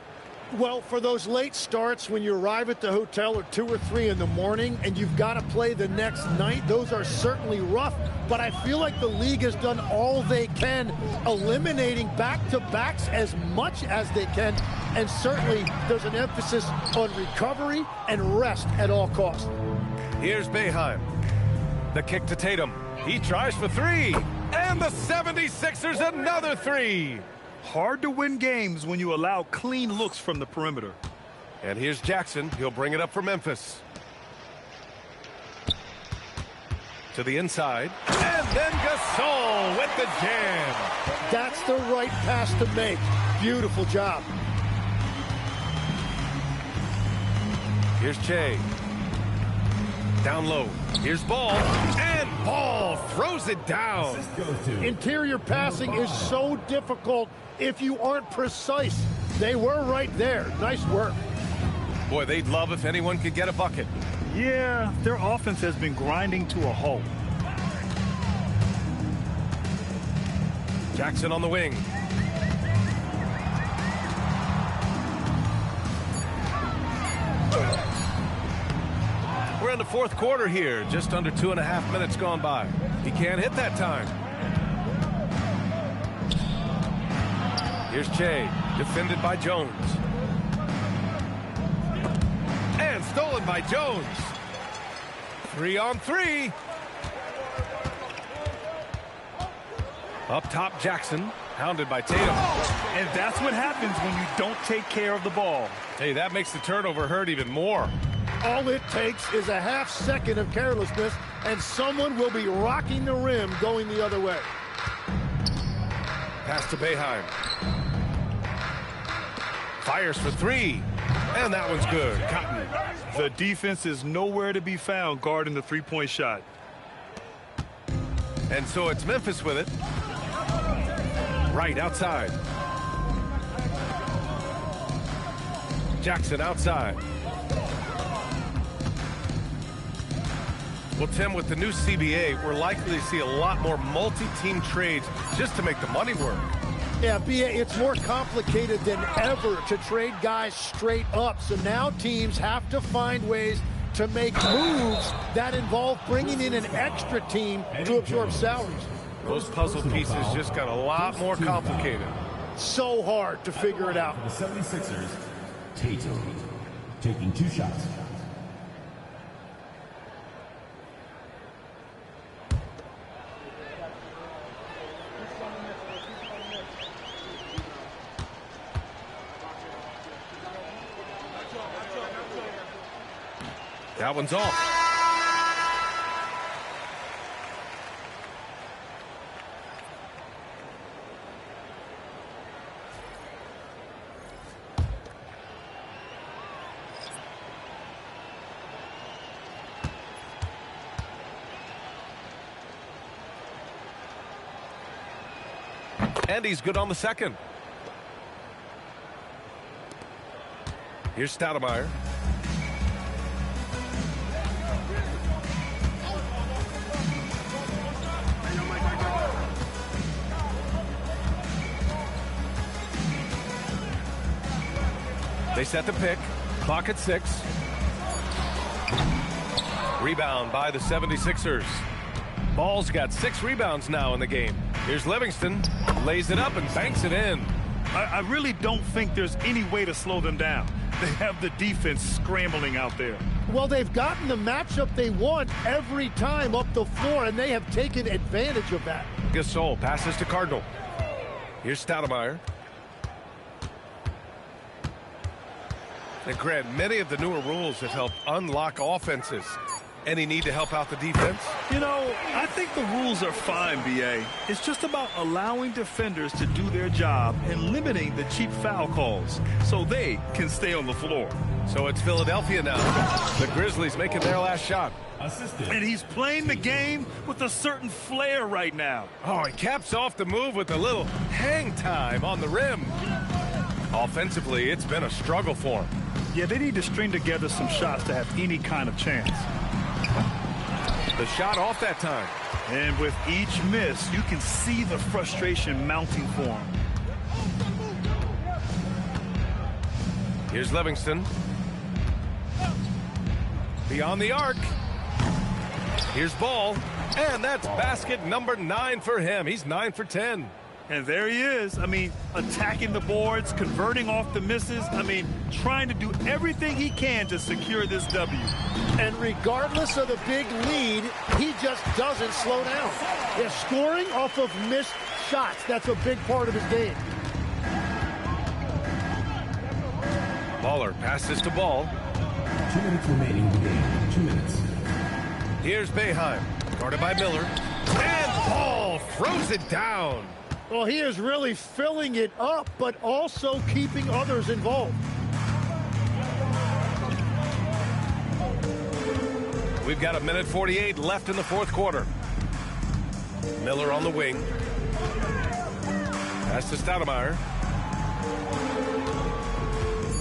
Well, for those late starts when you arrive at the hotel at 2 or 3 in the morning and you've got to play the next night, those are certainly rough. But I feel like the league has done all they can, eliminating back-to-backs as much as they can. And certainly there's an emphasis on recovery and rest at all costs. Here's Boeheim. The kick to Tatum. He tries for 3. And the 76ers another 3. Hard to win games when you allow clean looks from the perimeter. And here's Jackson. He'll bring it up for Memphis. To the inside. And then Gasol with the jam. That's the right pass to make. Beautiful job. Here's Che. Down low. Here's Ball. And Ball throws it down. Interior passing is so difficult if you aren't precise. They were right there. Nice work. Boy, they'd love if anyone could get a bucket. Yeah, their offense has been grinding to a halt. Jackson on the wing. We're in the fourth quarter here. Just under 2.5 minutes gone by. He can't hit that time. Here's Che, defended by Jones. And stolen by Jones. 3-on-3. Up top, Jackson, hounded by Tatum. And that's what happens when you don't take care of the ball. Hey, that makes the turnover hurt even more. All it takes is a half second of carelessness, and someone will be rocking the rim going the other way. Pass to Boeheim. Fires for three. And that one's good. Cotton. The defense is nowhere to be found guarding the three-point shot. And so it's Memphis with it. Right outside. Jackson outside. Well, Tim, with the new CBA, we're likely to see a lot more multi-team trades just to make the money work. Yeah, B.A., it's more complicated than ever to trade guys straight up. So now teams have to find ways to make moves that involve bringing in an extra team to absorb salaries. Those puzzle pieces just got a lot more complicated. So hard to figure it out. For the 76ers, Tatum taking 2 shots. That one's off. And he's good on the second. Here's Stoudemire. They set the pick. Clock at 6. Rebound by the 76ers. Ball's got 6 rebounds now in the game. Here's Livingston. Lays it up and banks it in. I really don't think there's any way to slow them down. They have the defense scrambling out there. Well, they've gotten the matchup they want every time up the floor, and they have taken advantage of that. Gasol passes to Cardinal. Here's Stoudemire. And Grant, many of the newer rules have helped unlock offenses. Any need to help out the defense? You know, I think the rules are fine, B.A. It's just about allowing defenders to do their job and limiting the cheap foul calls so they can stay on the floor. So it's Philadelphia now. The Grizzlies making their last shot. Assisted. And he's playing the game with a certain flair right now. Oh, he caps off the move with a little hang time on the rim. Offensively, it's been a struggle for him. Yeah, they need to string together some shots to have any kind of chance. The shot off that time. And with each miss, you can see the frustration mounting for him. Here's Livingston. Beyond the arc. Here's Ball. And that's basket number 9 for him. He's 9 for 10. And there he is. I mean, attacking the boards, converting off the misses. I mean, trying to do everything he can to secure this W. And regardless of the big lead, he just doesn't slow down. Yeah, scoring off of missed shots, that's a big part of his game. Baller passes to Ball. 2 minutes remaining in the game. 2 minutes. Here's Boeheim, guarded by Miller. And Ball throws it down. Well, he is really filling it up, but also keeping others involved. We've got 1:48 left in the 4th quarter. Miller on the wing. Pass to Stoudemire.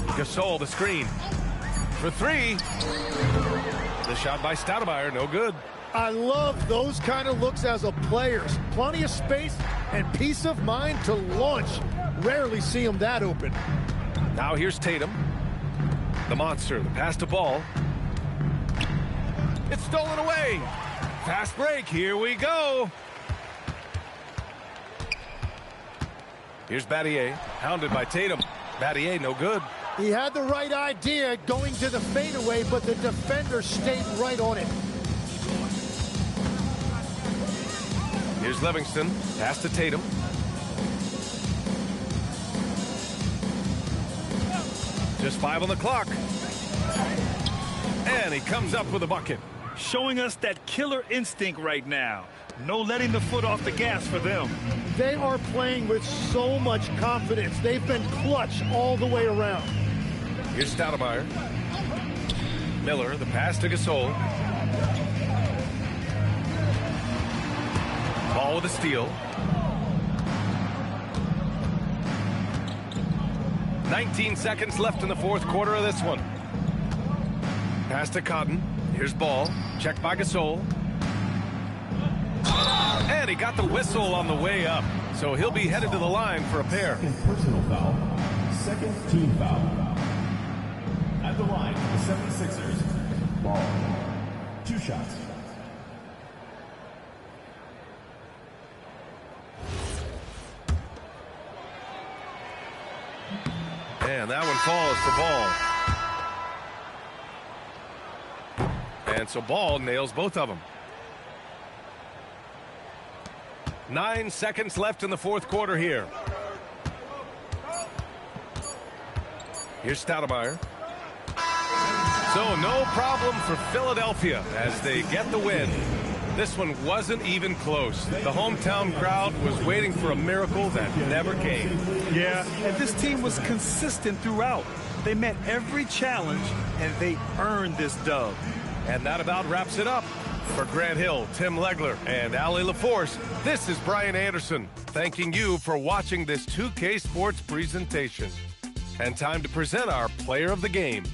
Gasol, the screen. For 3. The shot by Stoudemire, no good. I love those kind of looks as a player. Plenty of space and peace of mind to launch. Rarely see him that open. Now here's Tatum. The monster, the pass to Ball. It's stolen away. Fast break, here we go. Here's Battier, hounded by Tatum. Battier, no good. He had the right idea going to the fadeaway, but the defender stayed right on it. Here's Livingston. Pass to Tatum. Just 5 on the clock. And he comes up with a bucket. Showing us that killer instinct right now. No letting the foot off the gas for them. They are playing with so much confidence. They've been clutch all the way around. Here's Stoudemire. Miller, the pass to Gasol. Ball with a steal. 19 seconds left in the fourth quarter of this one. Pass to Cotton. Here's Ball. Checked by Gasol. And he got the whistle on the way up. So he'll be headed to the line for a pair. Personal foul. Second team foul. At the line for the 76ers. Ball. 2 shots. And that one falls to Ball. And so Ball nails both of them. 9 seconds left in the fourth quarter here. Here's Stoudemire. So no problem for Philadelphia as they get the win. This one wasn't even close. The hometown crowd was waiting for a miracle that never came. Yeah, and this team was consistent throughout. They met every challenge, and they earned this dub. And that about wraps it up. For Grant Hill, Tim Legler, and Ali LaForce, this is Brian Anderson, thanking you for watching this 2K Sports presentation. And time to present our player of the game.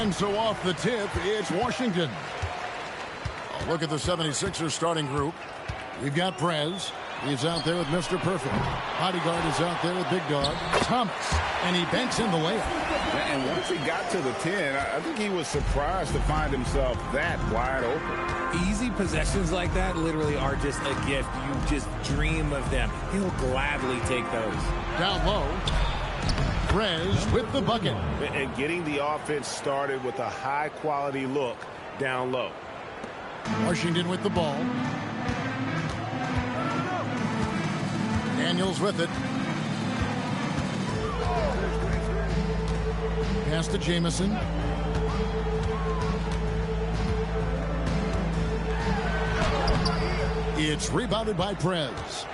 And so off the tip, it's Washington. A look at the 76ers starting group. We've got Prez. He's out there with Mr. Perfect. Bodyguard is out there with Big Dog. Thomas. And he banks in the layup. And once he got to the 10, I think he was surprised to find himself that wide open. Easy possessions like that literally are just a gift. You just dream of them. He'll gladly take those. Down low. Prez with the bucket. And getting the offense started with a high-quality look down low. Washington with the ball. Daniels with it. Pass to Jamison. It's rebounded by Prez.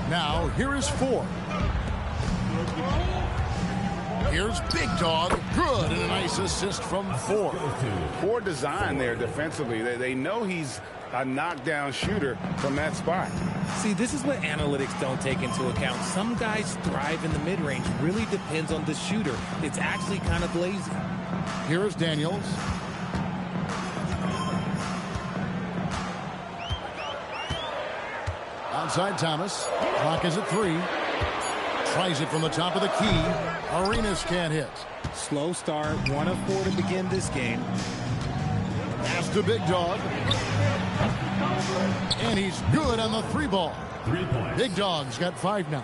Now, here is Ford. Here's Big Dog. Good, and a nice assist from Ford. Poor design there defensively. They know he's a knockdown shooter from that spot. See, this is what analytics don't take into account. Some guys thrive in the mid-range. Really depends on the shooter. It's actually kind of lazy. Here is Daniels. Outside Thomas. Clock is at 3. Tries it from the top of the key. Arenas can't hit. Slow start. 1 of 4 to begin this game. Pass to Big Dog. And he's good on the 3-ball. 3 points. Big Dog's got 5 now.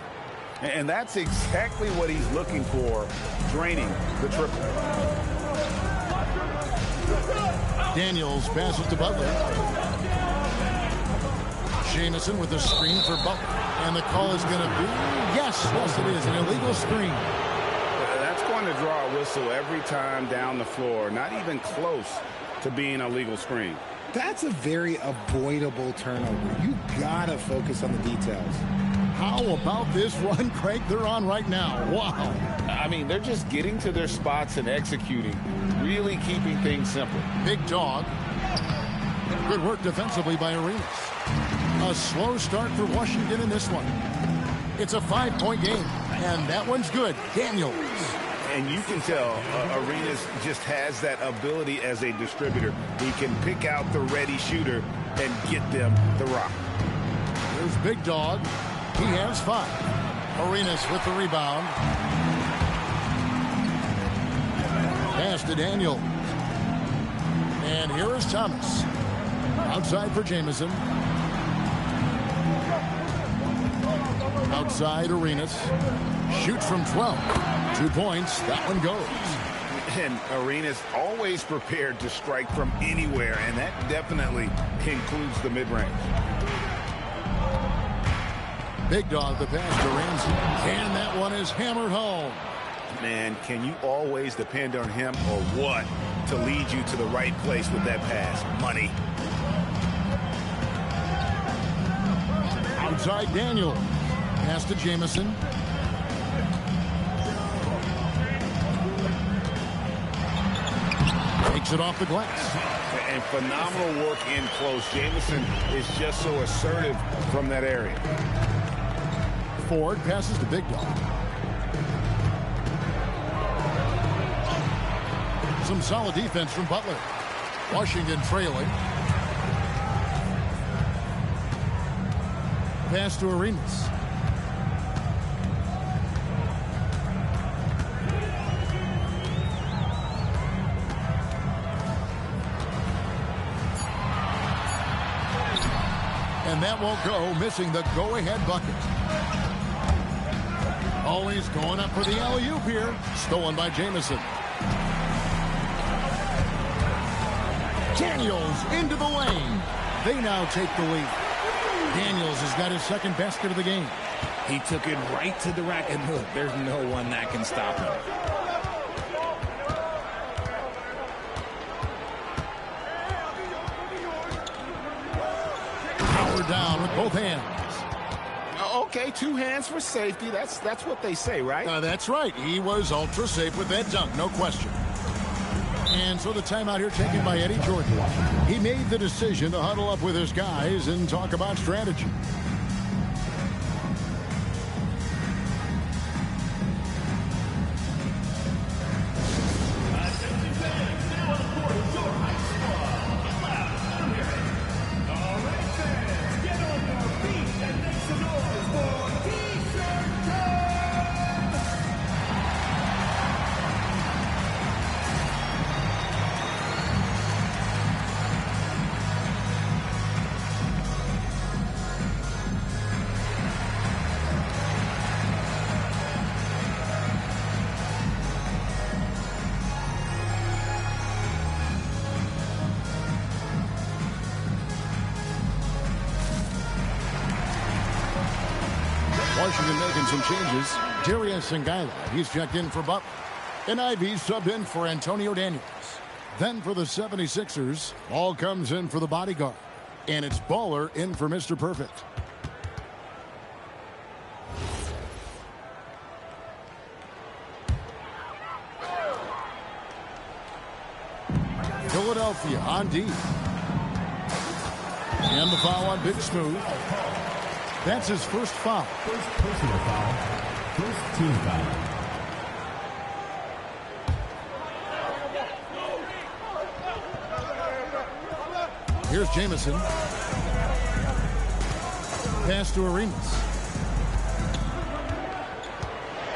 And that's exactly what he's looking for, draining the triple. Daniels passes to Butler. Jamison with the screen for Butler. And the call is going to be, yes, it is, an illegal screen. That's going to draw a whistle every time down the floor. Not even close to being a legal screen. That's a very avoidable turnover. You gotta focus on the details. How about this run, Craig, they're on right now? Wow. I mean, they're just getting to their spots and executing, really keeping things simple. Big Dog. Good work defensively by Arenas. A slow start for Washington in this one. It's a 5-point game, and that one's good. Daniels. And you can tell Arenas just has that ability as a distributor. He can pick out the ready shooter and get them the rock. There's Big Dog. He has 5. Arenas with the rebound. Pass to Daniel. And here is Thomas. Outside for Jamison. Outside Arenas. Shoots from 12. 2 points. That one goes. And Arenas always prepared to strike from anywhere, and that definitely includes the mid-range. Big Dog, the pass to Ramsey. And that one is hammered home. Man, can you always depend on him or what to lead you to the right place with that pass? Money. Outside Daniel. Pass to Jamison. Takes it off the glass. And phenomenal work in close. Jamison is just so assertive from that area. Ford passes to Big Dog. Some solid defense from Butler. Washington trailing. Pass to Arenas. And that won't go, missing the go-ahead bucket. Always going up for the alley-oop here. Stolen by Jamison. Daniels into the lane. They now take the lead. Daniels has got his second basket of the game. He took it right to the rack, and look, there's no one that can stop him. Down with both hands. Okay, 2 hands for safety. That's what they say, right? That's right. He was ultra safe with that dunk, no question. And so the timeout here taken by Eddie Jordan. He made the decision to huddle up with his guys and talk about strategy. Washington making some changes. Darius Singila, he's checked in for Butler. And Ivy subbed in for Antonio Daniels. Then for the 76ers, Ball comes in for the bodyguard. And it's Baller in for Mr. Perfect. Philadelphia on D. And the foul on Big Smooth. That's his first foul. First personal foul. First team foul. Here's Jamison. Pass to Arenas.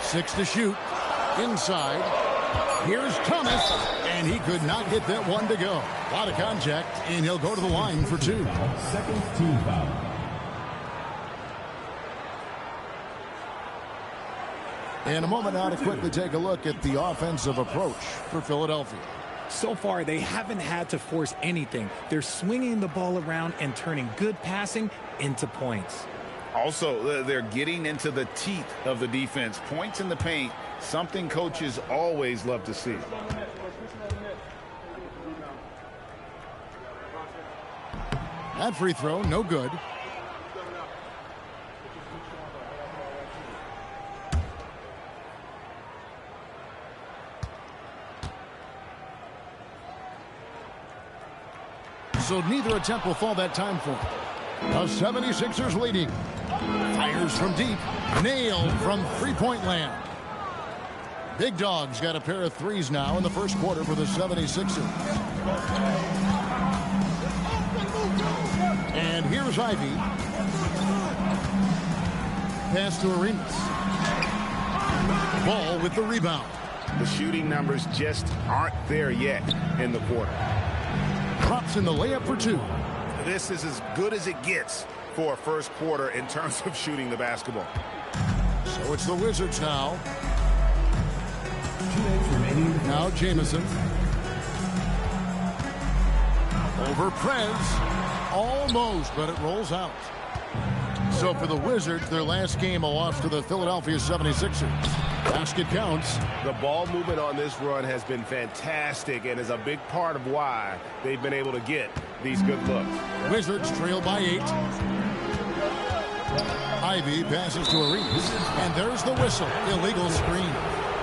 6 to shoot. Inside. Here's Thomas. And he could not get that one to go. A lot of contact. And he'll go to the line for 2. Second team foul. In a moment now to quickly take a look at the offensive approach for Philadelphia. So far, they haven't had to force anything. They're swinging the ball around and turning good passing into points. Also, they're getting into the teeth of the defense. Points in the paint, something coaches always love to see. That free throw, no good. So neither attempt will fall that time for him. The 76ers leading. Fires from deep. Nailed from three-point land. Big Dog's got a pair of threes now in the first quarter for the 76ers. And here's Ivy. Pass to Arenas. Ball with the rebound. The shooting numbers just aren't there yet in the quarter. Drops in the layup for 2. This is as good as it gets for a first quarter in terms of shooting the basketball. So it's the Wizards now. Now Jamison. Over Prez. Almost, but it rolls out. So for the Wizards, their last game a loss to the Philadelphia 76ers. Basket counts. The ball movement on this run has been fantastic and is a big part of why they've been able to get these good looks. Wizards trail by 8. Ivy passes to Arenas, and there's the whistle. Illegal screen.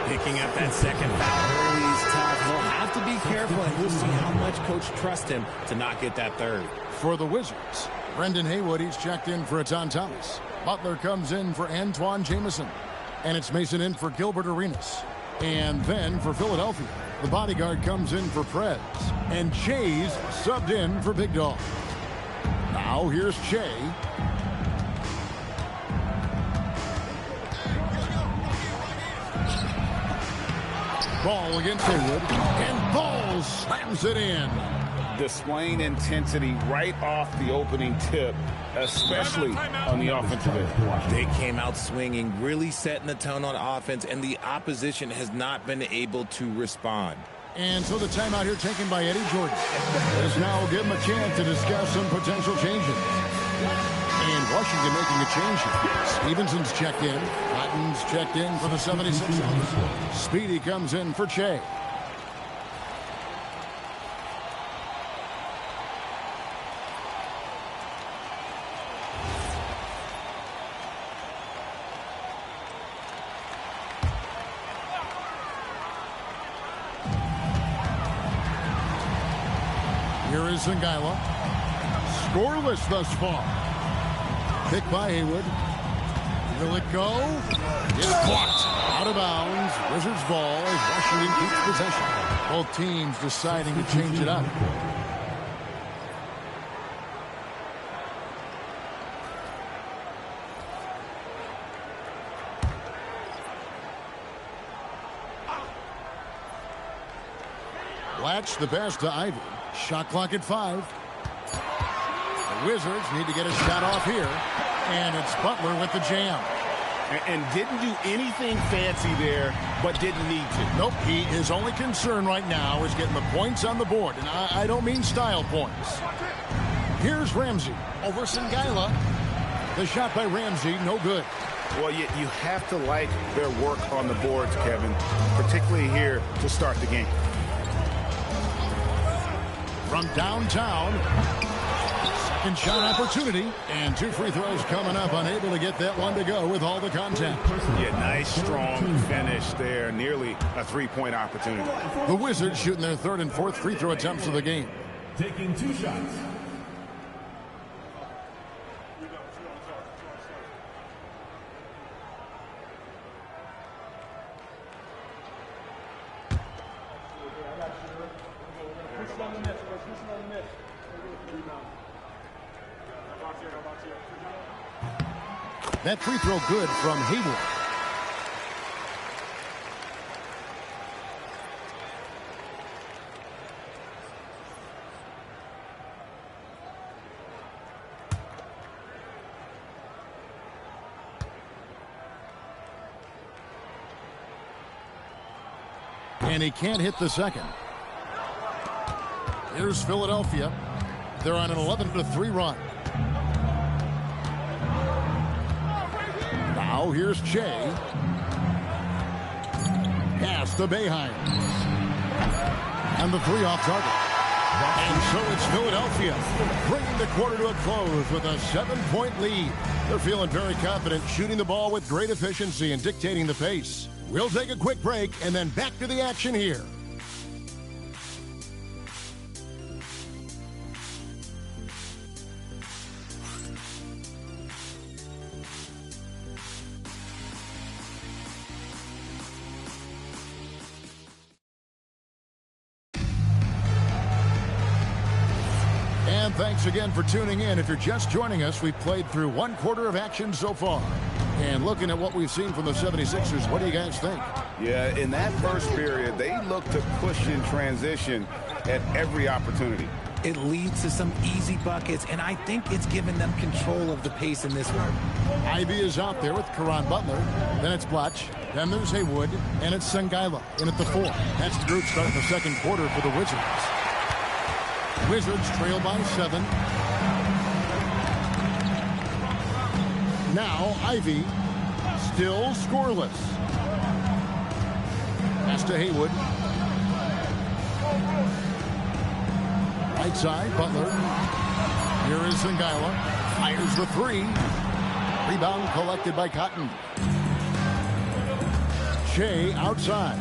Picking up that second foul. He's tough. He'll have to be careful, and we'll see how much coach trusts him to not get that third. For the Wizards, Brendan Haywood, he's checked in for Etan Thomas. Butler comes in for Antoine Jamison. And it's Mason in for Gilbert Arenas. And then for Philadelphia, the bodyguard comes in for Prez. And Che's subbed in for Big Dog. Now here's Che. Ball against Haywood. And Ball slams it in. Displaying intensity right off the opening tip, especially on the offensive end. They came out swinging, really setting the tone on offense, and the opposition has not been able to respond. And so the timeout here taken by Eddie Jordan. This now will give him a chance to discuss some potential changes. And Washington making a change here. Stevenson's checked in. Cotton's checked in for the 76ers. Speedy comes in for Che. Here is Zingala. Scoreless thus far. Pick by Haywood. Will it go? It's blocked. Out of bounds. Wizards ball as Washington keeps possession. Both teams deciding to change it up. Latch the pass to Ivy. Shot clock at 5. The Wizards need to get a shot off here. And it's Butler with the jam. And didn't do anything fancy there, but didn't need to. Nope, his only concern right now is getting the points on the board. And I don't mean style points. Here's Ramsey over Singila. The shot by Ramsey, no good. Well, you have to like their work on the boards, Kevin, particularly here to start the game. From downtown, second shot opportunity, and 2 free throws coming up, unable to get that one to go with all the contact. Yeah, nice, strong finish there, nearly a 3-point opportunity. The Wizards shooting their 3rd and 4th free throw attempts of the game. Taking 2 shots. That free throw good from Haywood. And he can't hit the second. Here's Philadelphia. They're on an 11-3 run. Now here's Shea. Pass to Boeheim. And the three off target. And so it's Philadelphia bringing the quarter to a close with a 7-point lead. They're feeling very confident, shooting the ball with great efficiency and dictating the pace. We'll take a quick break and then back to the action here. And thanks again for tuning in. If you're just joining us, we've played through one quarter of action so far. And looking at what we've seen from the 76ers, what do you guys think? Yeah, in that first period, they looked to push in transition at every opportunity. It leads to some easy buckets, and I think it's given them control of the pace in this one. Ivy is out there with Caron Butler. Then it's Blatch. Then there's Haywood. And it's Sengaila in at the 4. That's the group starting the second quarter for the Wizards. Wizards trail by 7. Now Ivy still scoreless. Pass to Haywood. Right side, Butler. Here is Sengaila. Fires the 3. Rebound collected by Cotton. Shea outside.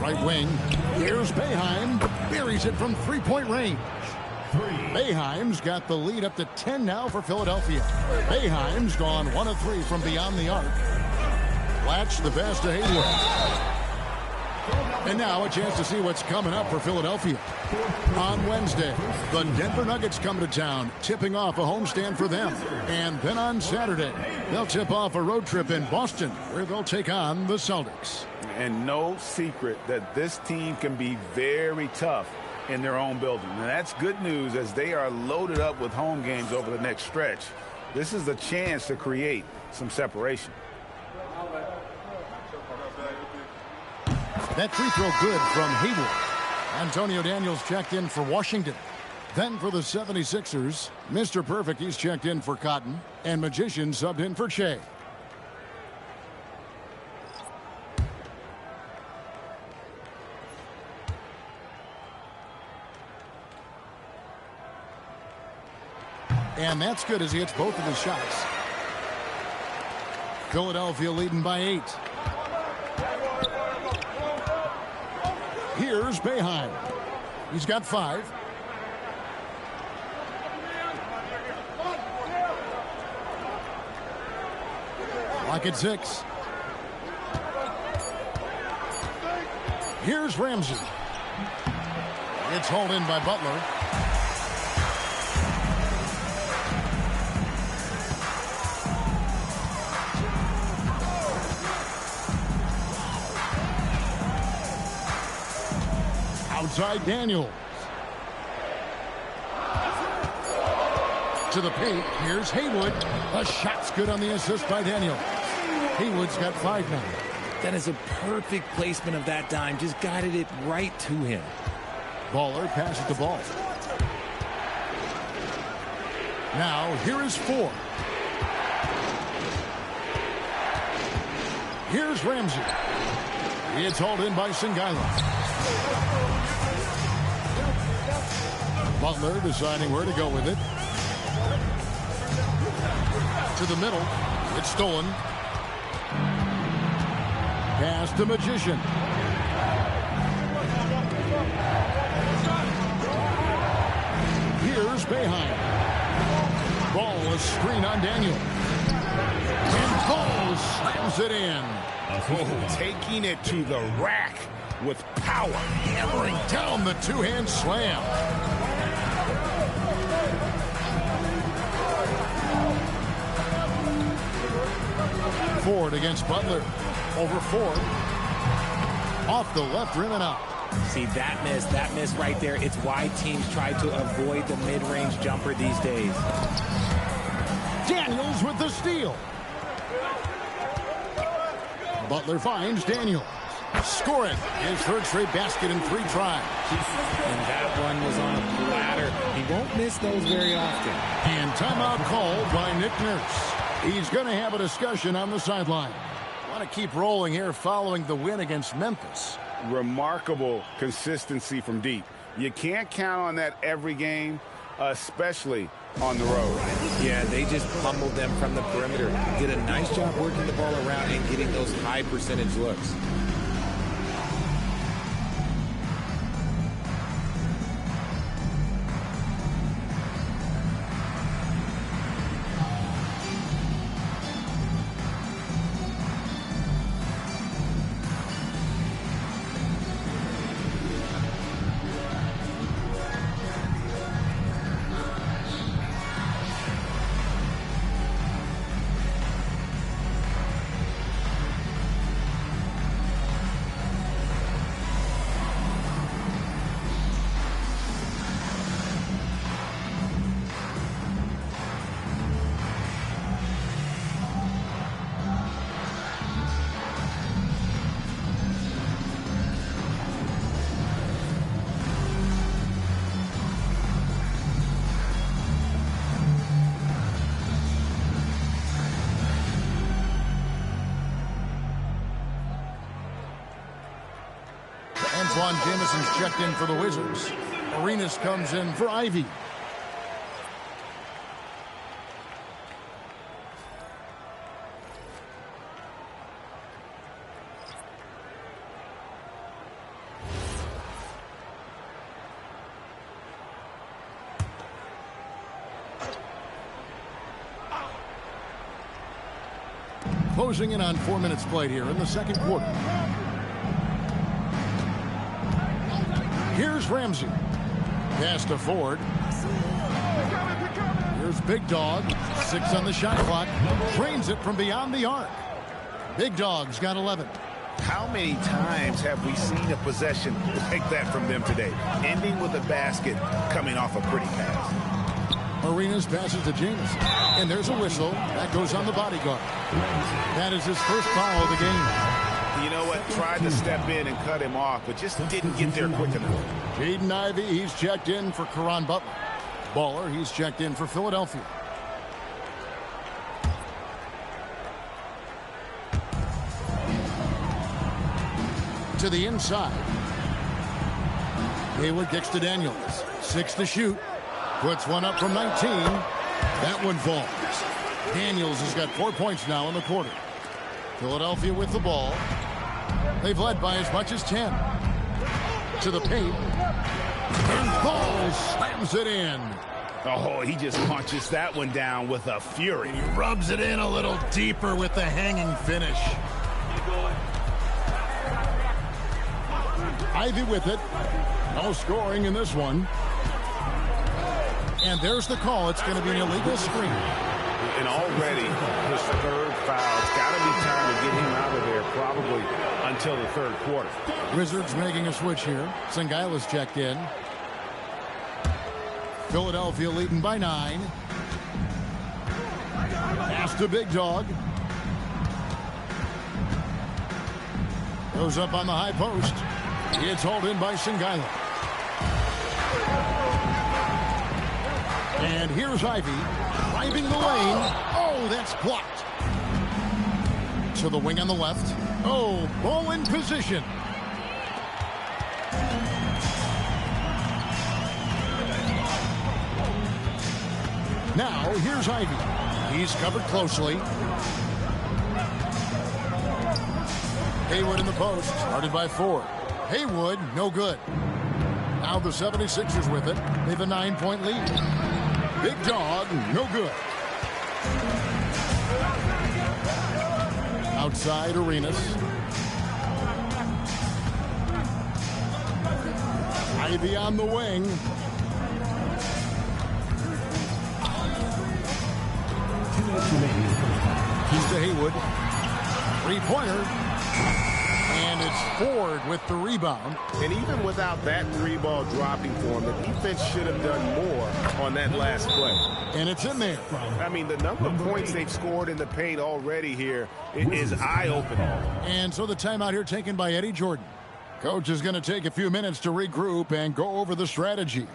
Right wing. Here's Boeheim. Buries it from three-point range. Boeheim's got the lead up to 10 now for Philadelphia. Boeheim's gone 1 of 3 from beyond the arc. Blatch the pass to Haywood. And now a chance to see what's coming up for Philadelphia. On Wednesday, the Denver Nuggets come to town, tipping off a homestand for them. And then on Saturday, they'll tip off a road trip in Boston, where they'll take on the Celtics. And no secret that this team can be very tough in their own building. And that's good news as they are loaded up with home games over the next stretch. This is a chance to create some separation. That free throw good from Haywood. Antonio Daniels checked in for Washington. Then for the 76ers, Mr. Perfect, he's checked in for Cotton. And Magician subbed in for Shea. And that's good as he hits both of his shots. Philadelphia leading by 8. Here's Boeheim. He's got 5. Lock at 6. Here's Ramsey. It's hauled in by Butler. Outside Daniels. To the paint. Here's Haywood. The shot's good on the assist by Daniels. Haywood's got 5 now. That is a perfect placement of that dime. Just guided it right to him. Baller passes the ball. Now here is 4. Here's Ramsey. It's hauled in by Sengaila. Butler deciding where to go with it. To the middle. It's stolen. Pass to Magician. Here's Boeheim. Ball is screen on Daniel. And Ball slams it in. Oh, taking it to the rack with power. Hammering down the two-hand slam. Ford against Butler. Over Ford. Off the left rim and out. See, that miss right there. It's why teams try to avoid the mid-range jumper these days. Daniels with the steal. Butler finds Daniels. Scoring his third straight basket in 3 tries. And that one was on a platter. He won't miss those very often. And timeout called by Nick Nurse. He's going to have a discussion on the sideline. Want to keep rolling here following the win against Memphis. Remarkable consistency from deep. You can't count on that every game, especially on the road. Yeah, they just pummeled them from the perimeter. Did a nice job working the ball around and getting those high percentage looks. Antoine Jameson's checked in for the Wizards. Arenas comes in for Ivy. Closing in on 4 minutes played here in the second quarter. Here's Ramsey. Pass to Ford. Here's Big Dog. 6 on the shot clock. Trains it from beyond the arc. Big Dog's got 11. How many times have we seen a possession like that from them today? Ending with a basket, coming off a pretty pass. Arenas passes to Jameson. And there's a whistle. That goes on the bodyguard. That is his first foul of the game. You know what? Tried to step in and cut him off, but just didn't get there quick enough. Jaden Ivey, he's checked in for Caron Butler. Baller, he's checked in for Philadelphia. To the inside. Haywood kicks to Daniels. 6 to shoot. Puts one up from 19. That one falls. Daniels has got 4 points now in the quarter. Philadelphia with the ball. They've led by as much as 10. To the paint. And Ball slams it in. Oh, he just punches that one down with a fury. He rubs it in a little deeper with the hanging finish. Ivy with it. No scoring in this one. And there's the call. It's going to be an illegal screen. And already his third foul. It's got to be time to get him out of there probably until the third quarter. Wizards making a switch here. Sengaila's checked in. Philadelphia leading by 9. Pass to Big Dog. Goes up on the high post. It's hauled in by Sengaila. And here's Ivy driving the lane. Oh, that's blocked. To the wing on the left. Oh, ball in position. Now, here's Ivy. He's covered closely. Haywood in the post, started by Ford. Haywood, no good. Now the 76ers with it. They have a 9-point lead. Big Dog, no good. Outside Arenas. Ivy on the wing. He's to Haywood. Three-pointer. And it's Ford with the rebound. And even without that three ball dropping for him, the defense should have done more on that last play. And it's in there. I mean, the number of points they've scored in the paint already here is eye-opening. And so the timeout here taken by Eddie Jordan. Coach is going to take a few minutes to regroup and go over the strategy.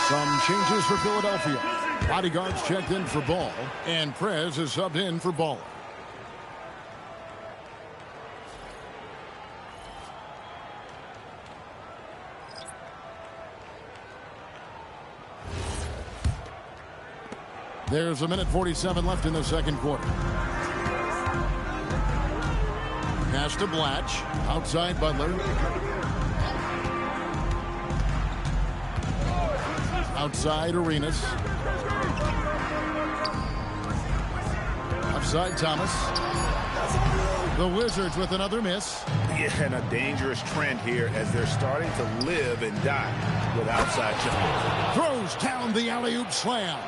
Some changes for Philadelphia. Bodyguards checked in for Ball, and Prez is subbed in for Ball. There's a minute 47 left in the second quarter. Pass to Blatch. Outside Butler. Outside Arenas. Outside Thomas. The Wizards with another miss. Yeah, and a dangerous trend here as they're starting to live and die with outside jumpers. Throws down the alley-oop slam.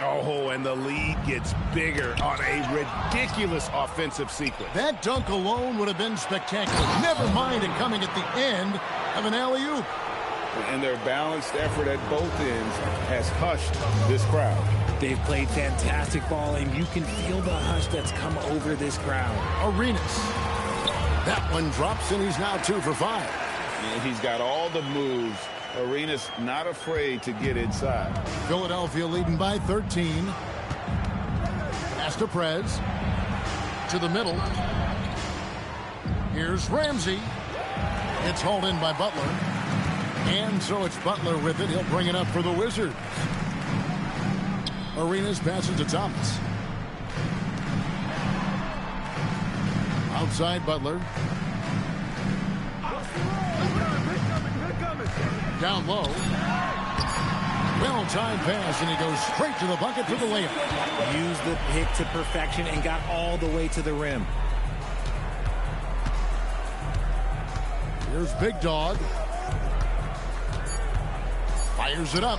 Oh, and the lead gets bigger on a ridiculous offensive sequence. That dunk alone would have been spectacular. Never mind it coming at the end of an alley-oop. And their balanced effort at both ends has hushed this crowd. They've played fantastic ball, and you can feel the hush that's come over this crowd. Arenas. That one drops, and he's now 2 for 5. And he's got all the moves. Arenas not afraid to get inside. Philadelphia leading by 13. Pass to Prez. To the middle. Here's Ramsey. It's hauled in by Butler. And so it's Butler with it. He'll bring it up for the Wizards. Arenas passes to Thomas. Outside Butler. Down low. Well-timed pass, and he goes straight to the bucket for the layup. Used the pick to perfection and got all the way to the rim. Here's Big Dog. Fires it up.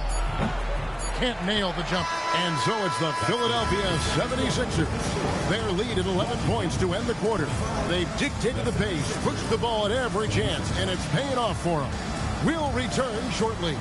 Can't nail the jump. And so it's the Philadelphia 76ers. Their lead at 11 points to end the quarter. They've dictated the pace, pushed the ball at every chance, and it's paying off for them. We'll return shortly.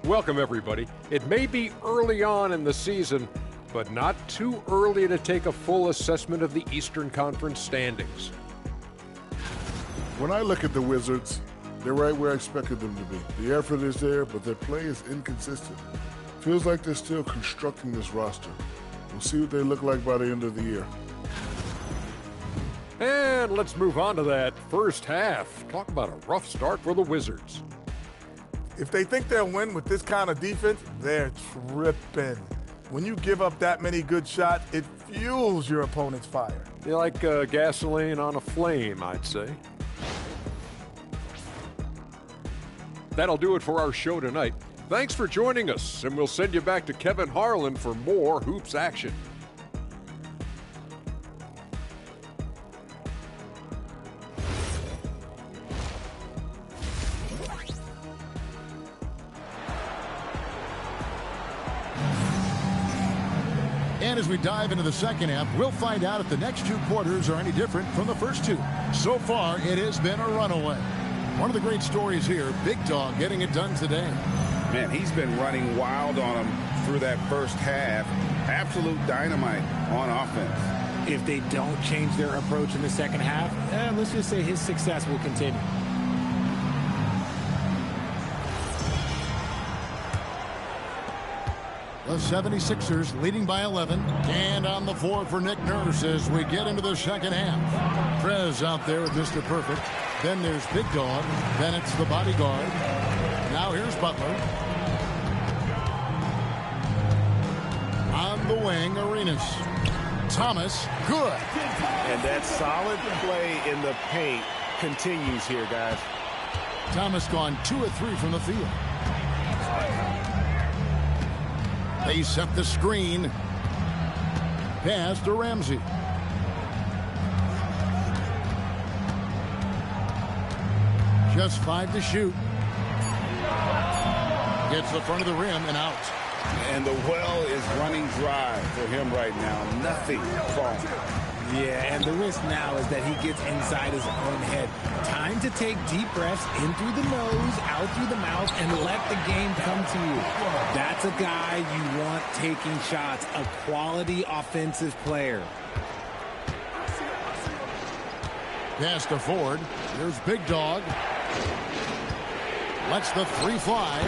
Welcome, everybody. It may be early on in the season, but not too early to take a full assessment of the Eastern Conference standings. When I look at the Wizards, they're right where I expected them to be. The effort is there, but their play is inconsistent. Feels like they're still constructing this roster. We'll see what they look like by the end of the year. And let's move on to that first half. Talk about a rough start for the Wizards. If they think they'll win with this kind of defense, they're tripping. When you give up that many good shots, it fuels your opponent's fire. They're like gasoline on a flame, I'd say. That'll do it for our show tonight. Thanks for joining us, and we'll send you back to Kevin Harlan for more hoops action. And as we dive into the second half, we'll find out if the next two quarters are any different from the first two. So far, it has been a runaway. One of the great stories here, Big Dog getting it done today. Man, he's been running wild on him through that first half. Absolute dynamite on offense. If they don't change their approach in the second half, let's just say his success will continue. The 76ers leading by 11. And on the floor for Nick Nurse as we get into the second half. Prez out there with Mr. Perfect. Then there's Big Dog. Then it's the bodyguard. Now here's Butler. On the wing, Arenas. Thomas, good. And that solid play in the paint continues here, guys. Thomas gone 2 of 3 from the field. They set the screen. Pass to Ramsey. Just 5 to shoot. Gets the front of the rim and out. And the well is running dry for him right now. Nothing falling. Yeah, and the risk now is that he gets inside his own head. Time to take deep breaths in through the nose, out through the mouth, and let the game come to you. That's a guy you want taking shots, a quality offensive player. Pass to Ford. Here's Big Dog. Lets the 3 fly.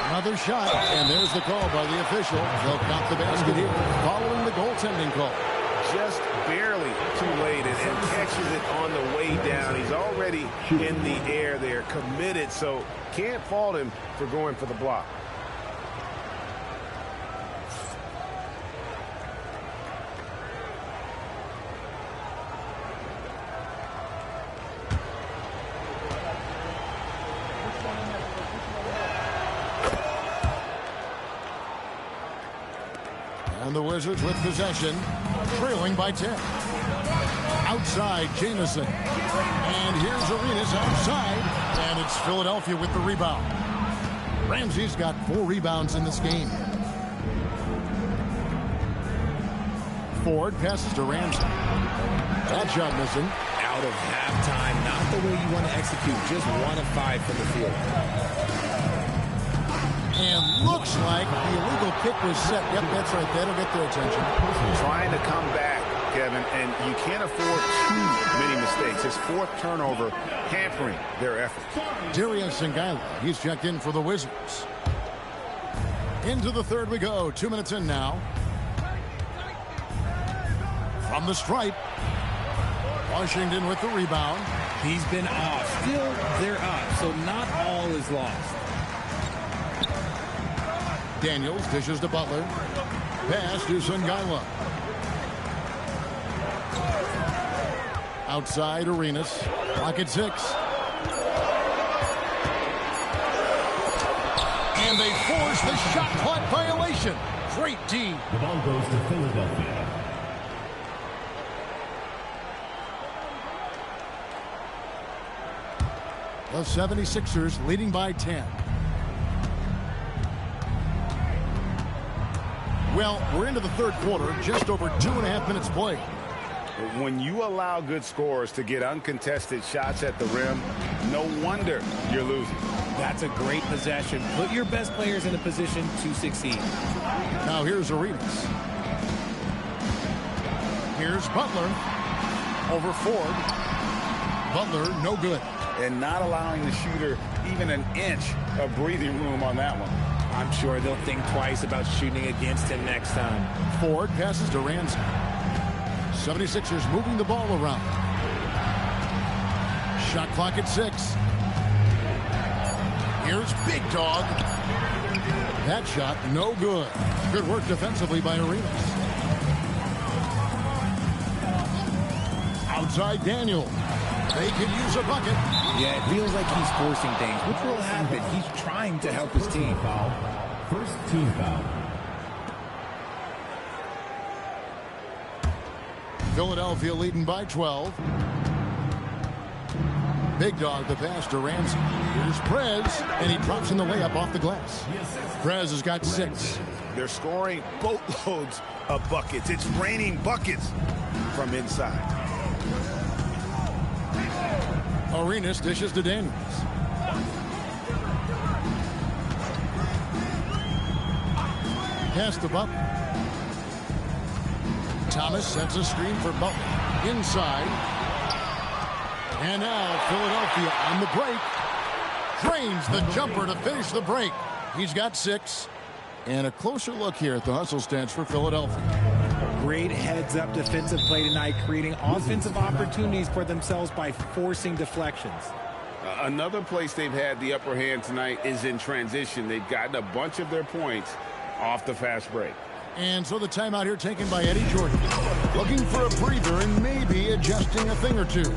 Another shot, and there's the call by the official. They'll count the basket here following the goaltending call. Just barely too late and catches it on the way down. He's already in the air there, committed, so can't fault him for going for the block. And the Wizards with possession, trailing by 10. Outside, Jamison. And here's Arenas outside. And it's Philadelphia with the rebound. Ramsey's got 4 rebounds in this game. Ford passes to Ramsey. That shot missing. Out of halftime, not the way you want to execute. Just 1 of 5 from the field. And looks like the illegal kick was set. Yep, that's right. That'll get their attention. Trying to come back, Kevin, and you can't afford too many mistakes. His 4th turnover hampering their efforts. Darius Singala, he's checked in for the Wizards. Into the third we go. 2 minutes in now. From the stripe. Washington with the rebound. He's been off. Still, they're up, so not all is lost. Daniels dishes to Butler. Pass to Singala. Outside, Arenas. Clock at 6. And they force the shot clock violation. Great D. The ball goes to Philadelphia. The 76ers leading by 10. Well, we're into the third quarter, just over 2.5 minutes played. When you allow good scorers to get uncontested shots at the rim, no wonder you're losing. That's a great possession. Put your best players in a position to succeed. Now here's Arenas. Here's Butler. Over Ford. Butler, no good. And not allowing the shooter even an inch of breathing room on that one. I'm sure they'll think twice about shooting against him next time. Ford passes to Ramsey. 76ers moving the ball around. Shot clock at 6. Here's Big Dog. That shot, no good. Good work defensively by Arenas. Outside Daniel. They could use a bucket. Yeah, it feels like he's forcing things, which will happen. He's trying to help his team. First team foul. Philadelphia leading by 12. Big Dog, the pass to Ramsey. Here's Prez, and he drops in the layup off the glass. Prez has got 6. They're scoring boatloads of buckets. It's raining buckets from inside. Arenas dishes to Daniels. Pass to Butler. Thomas sets a screen for Butler. Inside. And now Philadelphia on the break. Drains the jumper to finish the break. He's got 6. And a closer look here at the hustle stats for Philadelphia. Great heads-up defensive play tonight, creating offensive opportunities for themselves by forcing deflections. Another place they've had the upper hand tonight is in transition. They've gotten a bunch of their points off the fast break. And so the timeout here taken by Eddie Jordan. Looking for a breather and maybe adjusting a thing or two.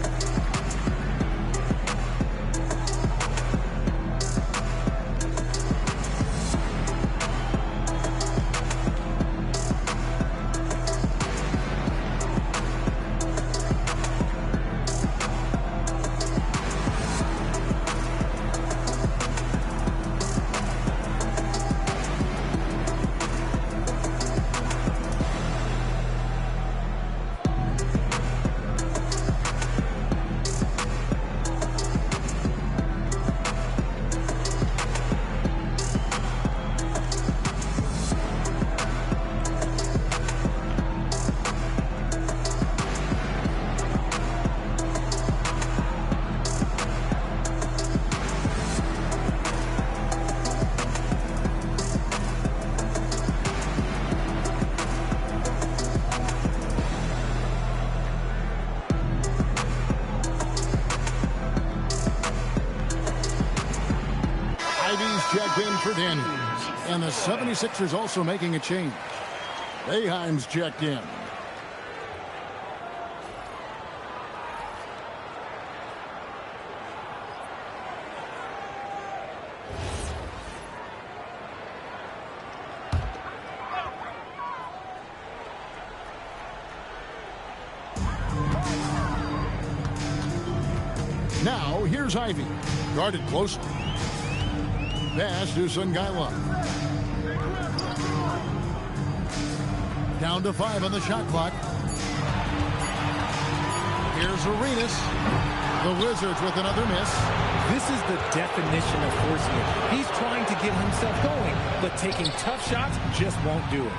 Checked in for Daniels. And the 76ers also making a change. Boeheim's checked in. Now, here's Ivy. Guarded closely. Pass to Sungaila. Down to 5 on the shot clock. Here's Arenas. The Wizards with another miss. This is the definition of forcing it. He's trying to get himself going, but taking tough shots just won't do it.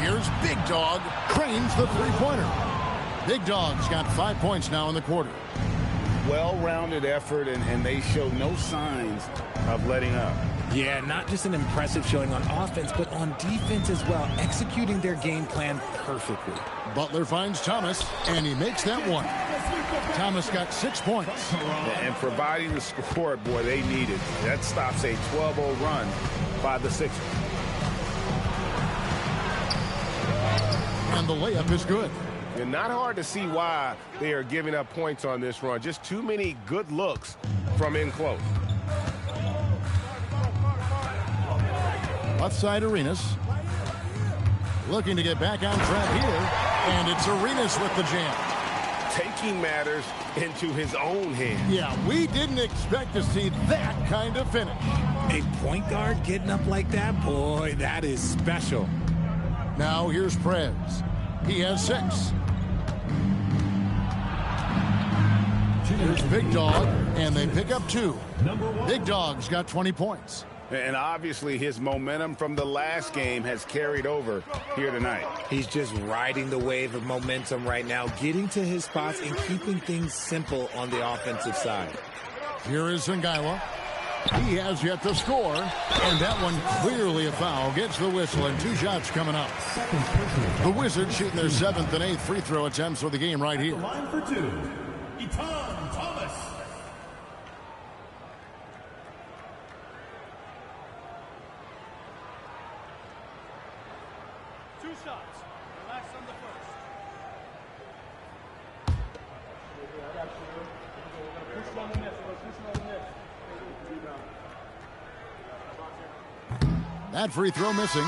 Here's Big Dog. Cranes the three-pointer. Big Dog's got 5 points now in the quarter. Well-rounded effort, and they show no signs of letting up. Yeah, not just an impressive showing on offense, but on defense as well, executing their game plan perfectly. Butler finds Thomas, and he makes that one. Thomas got 6 points. And providing the score, boy, they needed. That stops a 12-0 run by the Sixers. And the layup is good. And not hard to see why they are giving up points on this run. Just too many good looks from in close. Left side Arenas. Looking to get back on track here. And it's Arenas with the jam. Taking matters into his own hands. Yeah, we didn't expect to see that kind of finish. A point guard getting up like that? Boy, that is special. Now here's Prez. He has 6. Here's Big Dog, and they pick up 2. Big Dog's got 20 points. And obviously his momentum from the last game has carried over here tonight. He's just riding the wave of momentum right now, getting to his spots and keeping things simple on the offensive side. Here is Sungaila. He has yet to score, and that one clearly a foul. Gets the whistle, and 2 shots coming up. The Wizards shooting their 7th and 8th free throw attempts for the game right here. Line for 2, Etan Thomas. shots. Relax on the first. That free throw missing.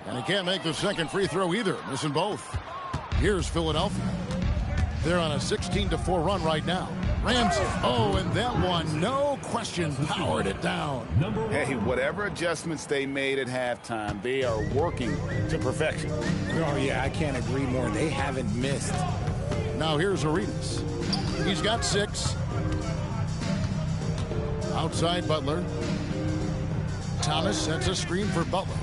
And he can't make the second free throw either, missing both. Here's Philadelphia. They're on a 16-4 run right now. Ramsey, oh, and that one, no question, powered it down. Hey, whatever adjustments they made at halftime, they are working to perfection. Oh, yeah, I can't agree more. They haven't missed. Now here's Arenas. He's got 6. Outside Butler. Thomas sets a screen for Butler.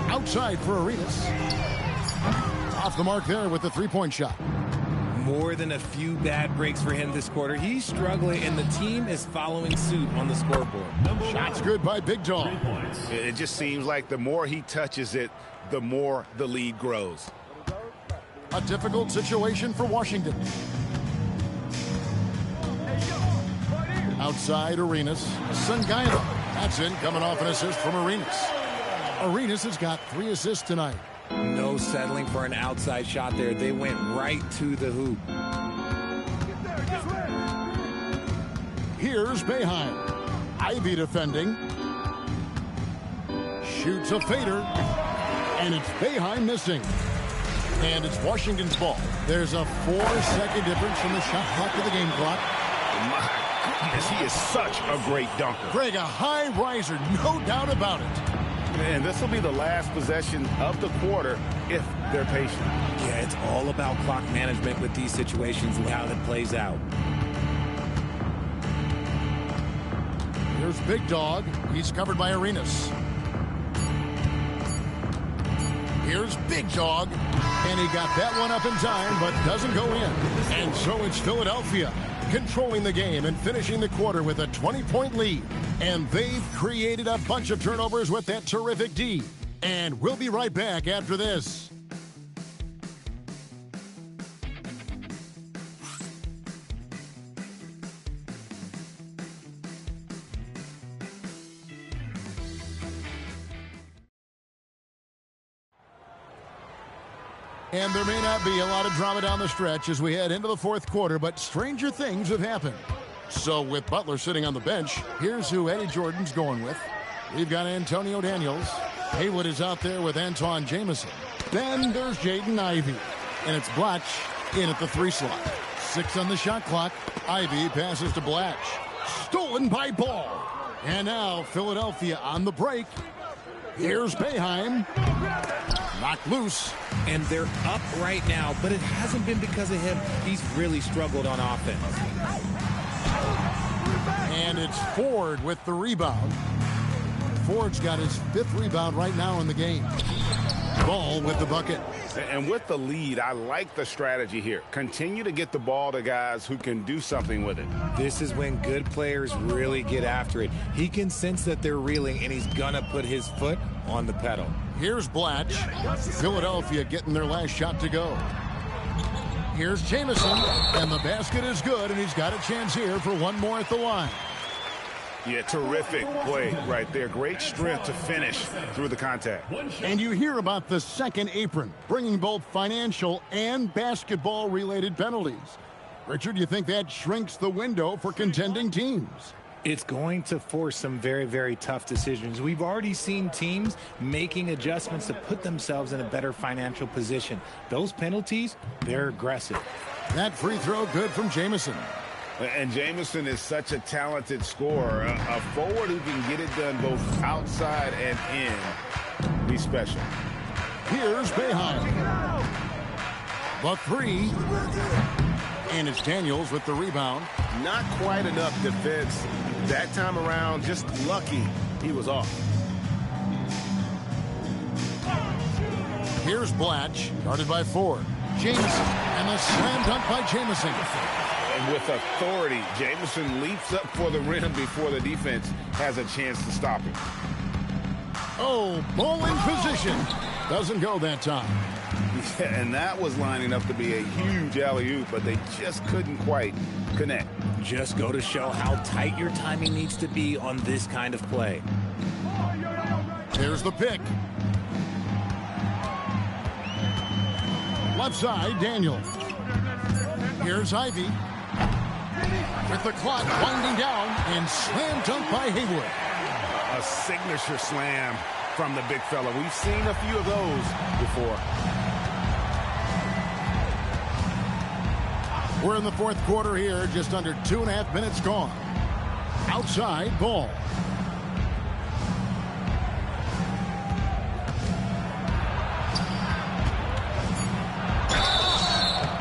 Outside for Arenas. Off the mark there with the three-point shot. More than a few bad breaks for him this quarter. He's struggling, and the team is following suit on the scoreboard. Shots good by Big Dog. It just seems like the more he touches it, the more the lead grows. A difficult situation for Washington. Outside Arenas. Sangaila. That's in, coming off an assist from Arenas. Arenas has got 3 assists tonight. No settling for an outside shot there. They went right to the hoop. Here's Boeheim. Ivy defending. Shoots a fader. And it's Boeheim missing. And it's Washington's ball. There's a 4-second difference from the shot clock to the game clock. My goodness, he is such a great dunker. Greg, a high riser, no doubt about it. And this will be the last possession of the quarter if they're patient. Yeah, it's all about clock management with these situations and how it plays out. Here's Big Dog. He's covered by Arenas. Here's Big Dog. And he got that one up in time, but doesn't go in. And so it's Philadelphia controlling the game and finishing the quarter with a 20-point lead. And they've created a bunch of turnovers with that terrific D. And we'll be right back after this. And there may not be a lot of drama down the stretch as we head into the fourth quarter, but stranger things have happened. So with Butler sitting on the bench, here's who Eddie Jordan's going with. We've got Antonio Daniels. Haywood is out there with Anton Jamison. Then there's Jaden Ivey. And it's Blatch in at the 3 slot. 6 on the shot clock. Ivey passes to Blatch. Stolen by Ball. And now Philadelphia on the break. Here's Boeheim. Knocked loose. And they're up right now, but it hasn't been because of him. He's really struggled on offense. And it's Ford with the rebound. Ford's got his 5th rebound right now in the game. Ball with the bucket. And with the lead, I like the strategy here. Continue to get the ball to guys who can do something with it. This is when good players really get after it. He can sense that they're reeling, and he's gonna put his foot on the pedal. Here's Blatch. Philadelphia getting their last shot to go. Here's Jamison, and the basket is good, and he's got a chance here for one more at the line. Yeah, terrific play right there. Great strength to finish through the contact. And you hear about the second apron, bringing both financial and basketball-related penalties. Richard, you think that shrinks the window for contending teams? It's going to force some very, very tough decisions. We've already seen teams making adjustments to put themselves in a better financial position. Those penalties, they're aggressive. That free throw good from Jamison. And Jamison is such a talented scorer. A forward who can get it done both outside and in. Be special. Here's Boeheim. The 3. And it's Daniels with the rebound. Not quite enough defense that time around. Just lucky he was off. Here's Blatch, guarded by Ford. Jamison, and the slam dunk by Jamison. And with authority, Jamison leaps up for the rim before the defense has a chance to stop him. Oh, ball in position. Doesn't go that time. Yeah, and that was lining up to be a huge alley-oop, but they just couldn't quite connect. Just go to show how tight your timing needs to be on this kind of play. Here's the pick. Left side, Daniel. Here's Ivy. With the clock winding down and slam dunk by Hayward. A signature slam from the big fella. We've seen a few of those before. We're in the fourth quarter here, just under 2.5 minutes gone. Outside, ball.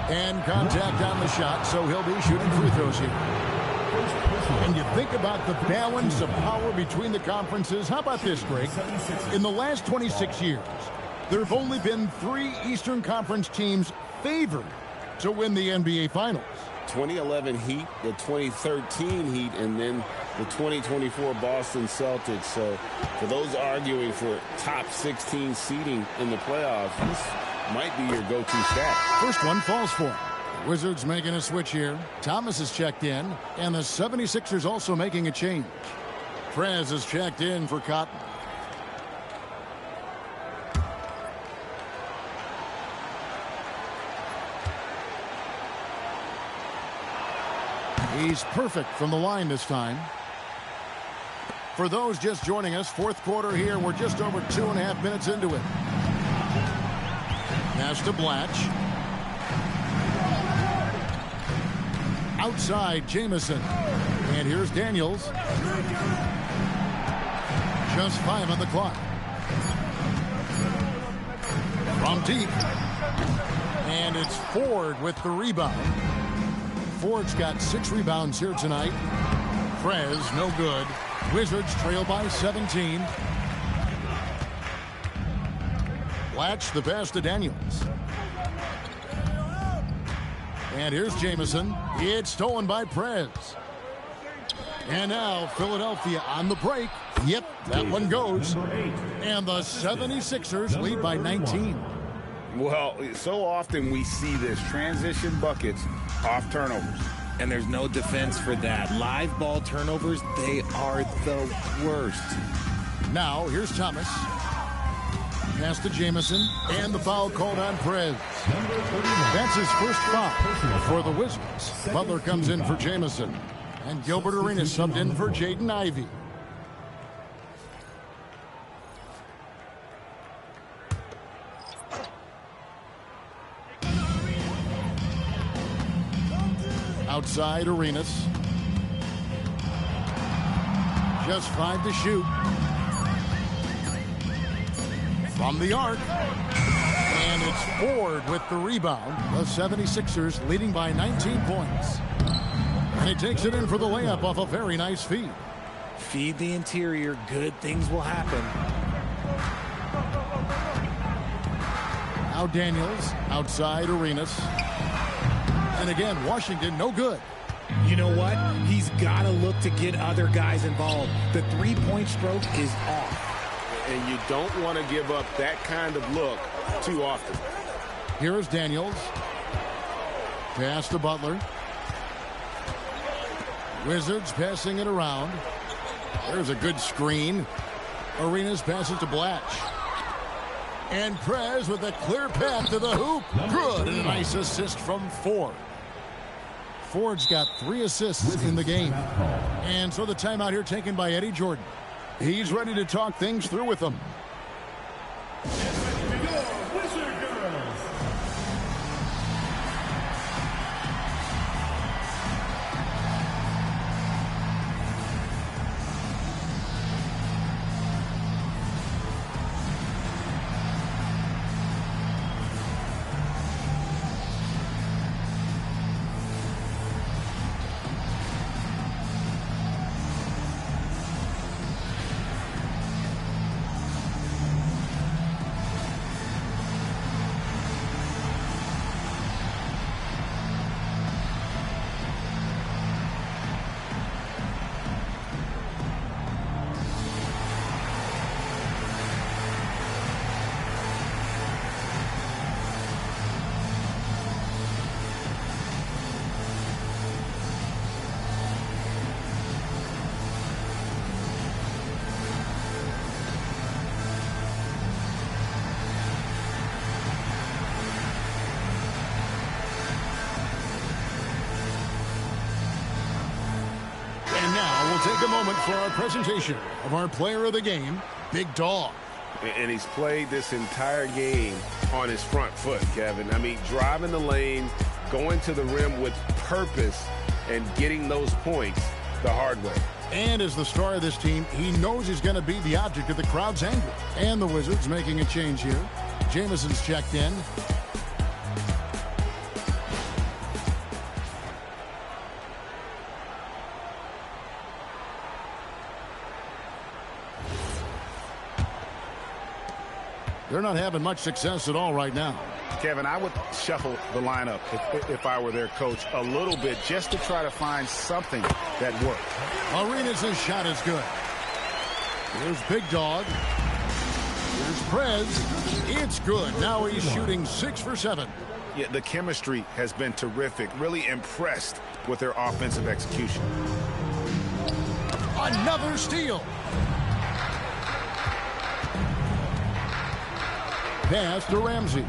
And contact on the shot, so he'll be shooting free throws here. And you think about the balance of power between the conferences. How about this, Greg? In the last 26 years, there have only been 3 Eastern Conference teams favored to win the NBA Finals. 2011 Heat, the 2013 Heat, and then the 2024 Boston Celtics. So for those arguing for top 16 seeding in the playoffs, this might be your go-to stat. First one falls for him. Wizards making a switch here. Thomas is checked in, and the 76ers also making a change. Prez is checked in for Cotton. He's perfect from the line this time. For those just joining us, fourth quarter here. We're just over 2.5 minutes into it. Pass to Blatch. Outside, Jamison. And here's Daniels. Just 5 on the clock. From deep. And it's Ford with the rebound. Ford's got 6 rebounds here tonight. Prez, no good. Wizards trail by 17. Blatch the pass to Daniels. And here's Jamison. It's stolen by Prez. And now Philadelphia on the break. Yep, that one goes. And the 76ers lead by 19. Well, so often we see this transition buckets off turnovers. And there's no defense for that. Live ball turnovers, they are the worst. Now, here's Thomas. Pass to Jamison, and the foul called on Prez. That's his first foul for the Wizards. Butler comes in for Jamison, and Gilbert Arenas subbed in for Jaden Ivey. Outside, Arenas. Just 5 to shoot. From the arc. And it's Ford with the rebound. The 76ers leading by 19 points. And he takes it in for the layup off a very nice feed. Feed the interior. Good things will happen. Now Daniels. Outside, Arenas. And again, Washington, no good. You know what? He's got to look to get other guys involved. The three-point stroke is off. And you don't want to give up that kind of look too often. Here is Daniels. Pass to Butler. Wizards passing it around. There's a good screen. Arenas passes to Blatch. And Prez with a clear path to the hoop. Good. And a nice assist from Ford. Ford's got 3 assists in the game. And so the timeout here taken by Eddie Jordan. He's ready to talk things through with them. take a moment for our presentation of our player of the game, Big Dog. And he's played this entire game on his front foot, Kevin. I mean, driving the lane, going to the rim with purpose, and getting those points the hard way. And as the star of this team, he knows he's going to be the object of the crowd's anger. And the Wizards making a change here. Jamison's checked in. They're not having much success at all right now. Kevin, I would shuffle the lineup if I were their coach a little bit just to try to find something that worked. Arenas' shot is good. Here's Big Dog. Here's Prez. It's good. Now he's shooting 6 for 7. Yeah, the chemistry has been terrific. Really impressed with their offensive execution. Another steal. Pass to Ramsey.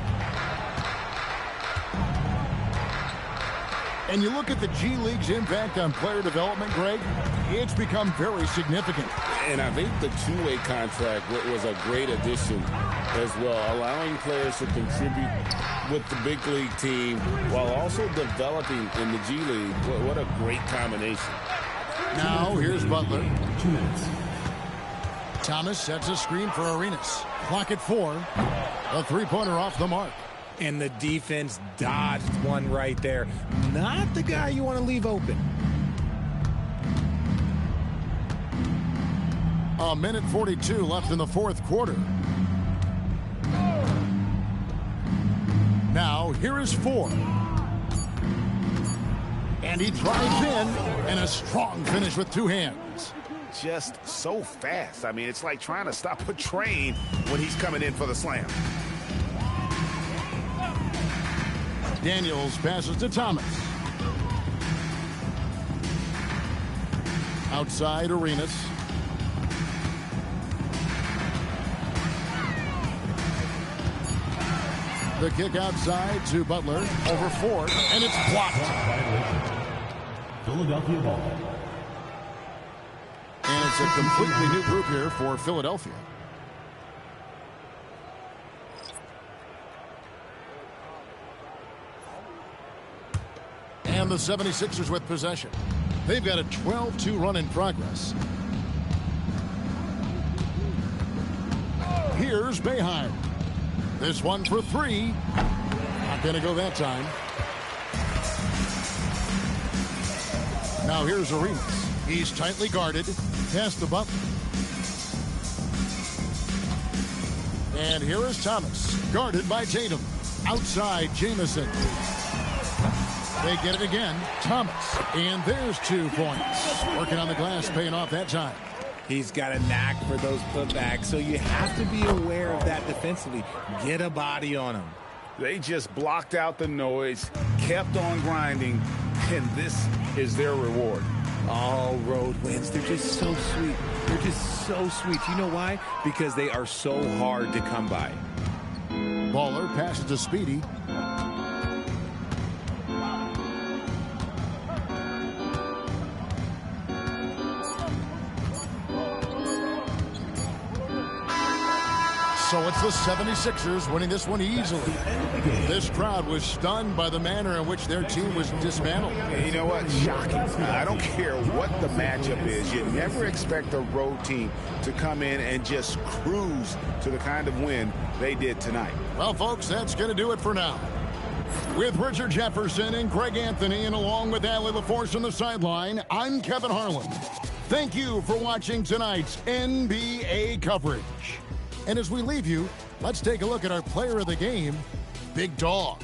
And you look at the G League's impact on player development, Greg, it's become very significant. And I think the two-way contract was a great addition as well, allowing players to contribute with the big league team while also developing in the G League. What a great combination. Now here's Butler. 2 minutes. Thomas sets a screen for Arenas. Clock at 4. A three-pointer off the mark. And the defense dodged one right there. Not the guy you want to leave open. A minute 42 left in the fourth quarter. Now, here is 4. And he drives in, and a strong finish with 2 hands. Just so fast. I mean, it's like trying to stop a train when he's coming in for the slam. Daniels passes to Thomas. Outside Arenas. The kick outside to Butler. Over 4, and it's blocked. Philadelphia ball. And it's a completely new group here for Philadelphia. And the 76ers with possession. They've got a 12-2 run in progress. Here's Boeheim. This one for 3. Not going to go that time. Now here's Arenas. He's tightly guarded. Pass to Butler. And here is Thomas. Guarded by Tatum. Outside Jamison. They get it again. Thomas. And there's 2 points. Working on the glass, paying off that time. He's got a knack for those putbacks, so you have to be aware of that defensively. Get a body on him. They just blocked out the noise, kept on grinding, and this is their reward. All road wins. They're just so sweet. They're just so sweet. You know why? Because they are so hard to come by. Baller passes to Speedy. So it's the 76ers winning this one easily. This crowd was stunned by the manner in which their team was dismantled. You know what? Shocking. I don't care what the matchup is. You never expect a road team to come in and just cruise to the kind of win they did tonight. Well, folks, that's going to do it for now. With Richard Jefferson and Greg Anthony, and along with Allie LaForce on the sideline, I'm Kevin Harlan. Thank you for watching tonight's NBA coverage. And as we leave you, let's take a look at our player of the game, Big Dog.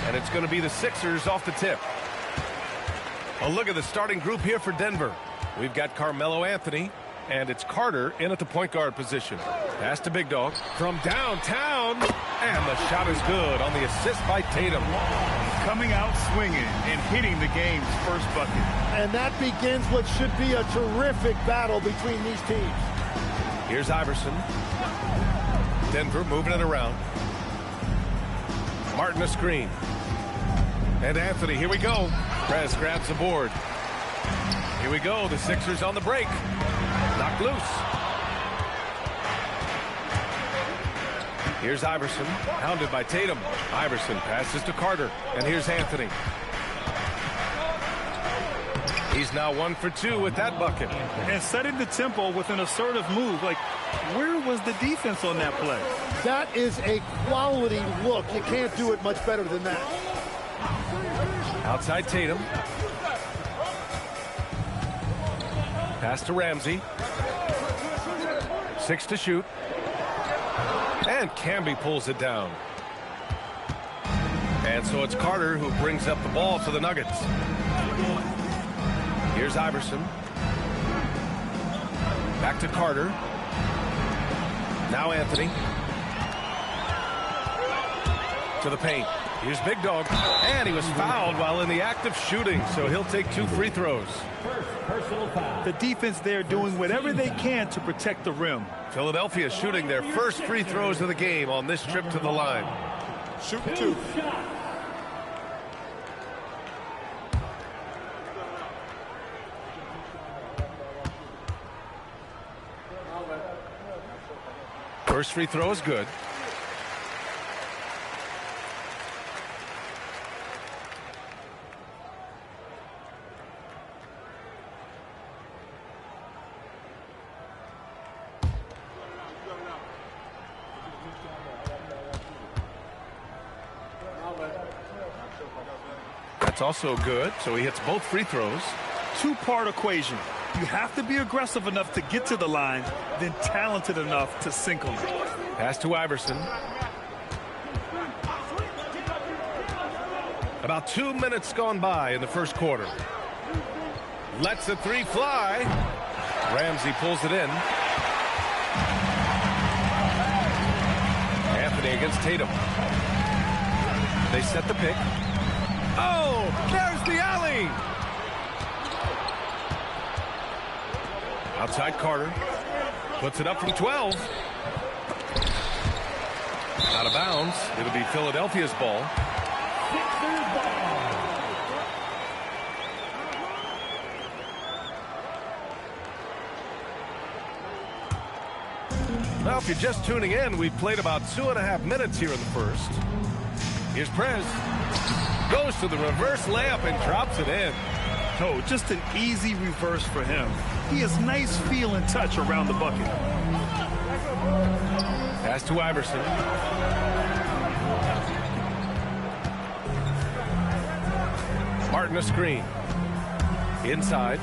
And it's going to be the Sixers off the tip. A look at the starting group here for Denver. We've got Carmelo Anthony, and it's Carter in at the point guard position. Pass to Big Dog from downtown, and the shot is good on the assist by Tatum. Coming out swinging and hitting the game's first bucket. And that begins what should be a terrific battle between these teams. Here's Iverson. Denver moving it around. Martin a screen. And Anthony, here we go. Prez grabs the board. Here we go, the Sixers on the break. Knocked loose. Here's Iverson, hounded by Tatum. Iverson passes to Carter, and here's Anthony. He's now 1 for 2 with that bucket. And setting the tempo with an assertive move. Like, where was the defense on that play? That is a quality look. You can't do it much better than that. Outside Tatum. Pass to Ramsey. 6 to shoot. And Camby pulls it down. And so it's Carter who brings up the ball for the Nuggets. Here's Iverson. Back to Carter. Now Anthony. To the paint. Here's Big Dog. And he was fouled while in the act of shooting, so he'll take 2 free throws. The defense there doing whatever they can to protect the rim. Philadelphia shooting their first free throws of the game on this trip to the line. Shoot 2. First free throw is good. That's also good, so he hits both free throws. Two-part equation. You have to be aggressive enough to get to the line, then talented enough to sink them. Pass to Iverson. About 2 minutes gone by in the first quarter. Lets the 3 fly. Ramsey pulls it in. Anthony against Tatum. They set the pick. Oh, there's the alley. Outside Carter. Puts it up from 12. Out of bounds. It'll be Philadelphia's ball. Now, if you're just tuning in, we've played about 2.5 minutes here in the first. Here's Prez. Goes to the reverse layup and drops it in. Oh, just an easy reverse for him. He has nice feel and touch around the bucket. Pass to Iverson. Martin a screen. Inside.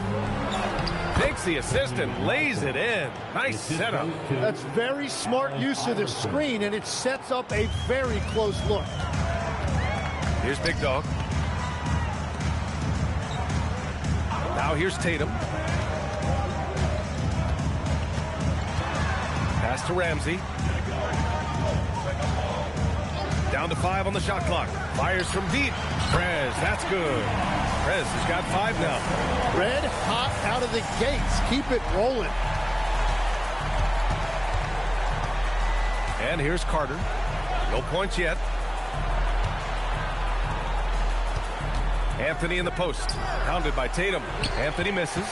Takes the assist and lays it in. Nice setup. That's very smart use of the screen, and it sets up a very close look. Here's Big Dog. Now here's Tatum. Pass to Ramsey. Down to 5 on the shot clock. Fires from deep. Prez, that's good. Prez has got 5 now. Red hot out of the gates. Keep it rolling. And here's Carter. No points yet. Anthony in the post. Hounded by Tatum. Anthony misses.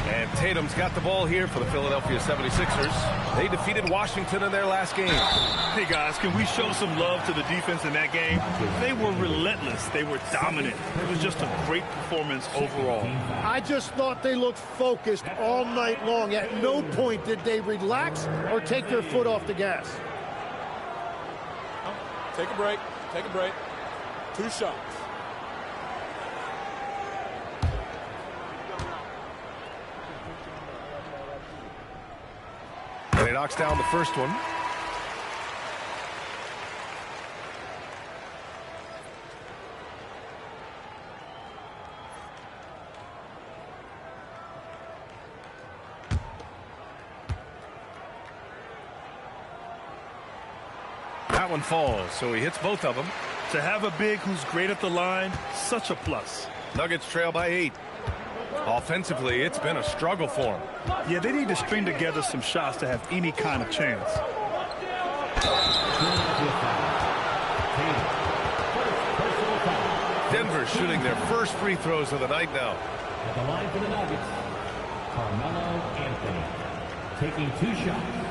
And Tatum's got the ball here for the Philadelphia 76ers. They defeated Washington in their last game. Hey, guys, can we show some love to the defense in that game? They were relentless. They were dominant. It was just a great performance overall. I just thought they looked focused all night long. At no point did they relax or take their foot off the gas. Take a break. Take a break. 2 shots. And he knocks down the first one. That one falls, so he hits both of them. To have a big who's great at the line, such a plus. Nuggets trail by 8. Offensively, it's been a struggle for him. Yeah, they need to string together some shots to have any kind of chance. Denver shooting their first free throws of the night now. At the line for the Nuggets, Carmelo Anthony, taking 2 shots.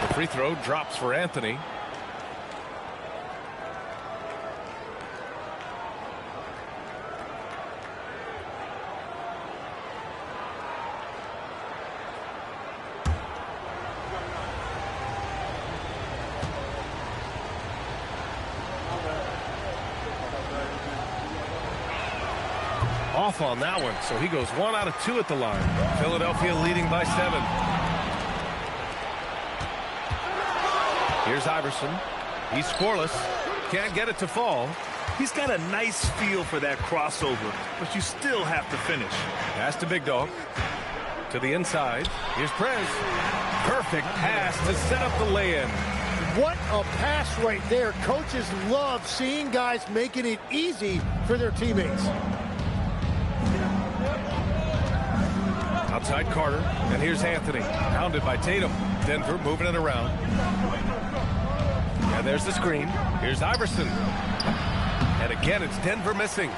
The free throw drops for Anthony. Off on that one, so he goes 1 out of 2 at the line. Philadelphia leading by 7. Here's Iverson. He's scoreless. Can't get it to fall. He's got a nice feel for that crossover, but you still have to finish. Pass to Big Dog. To the inside. Here's Prez. Perfect pass to set up the lay-in. What a pass right there. Coaches love seeing guys making it easy for their teammates. Outside Carter, and here's Anthony. Pounded by Tatum. Denver moving it around. And there's the screen. Here's Iverson. And again, it's Denver missing.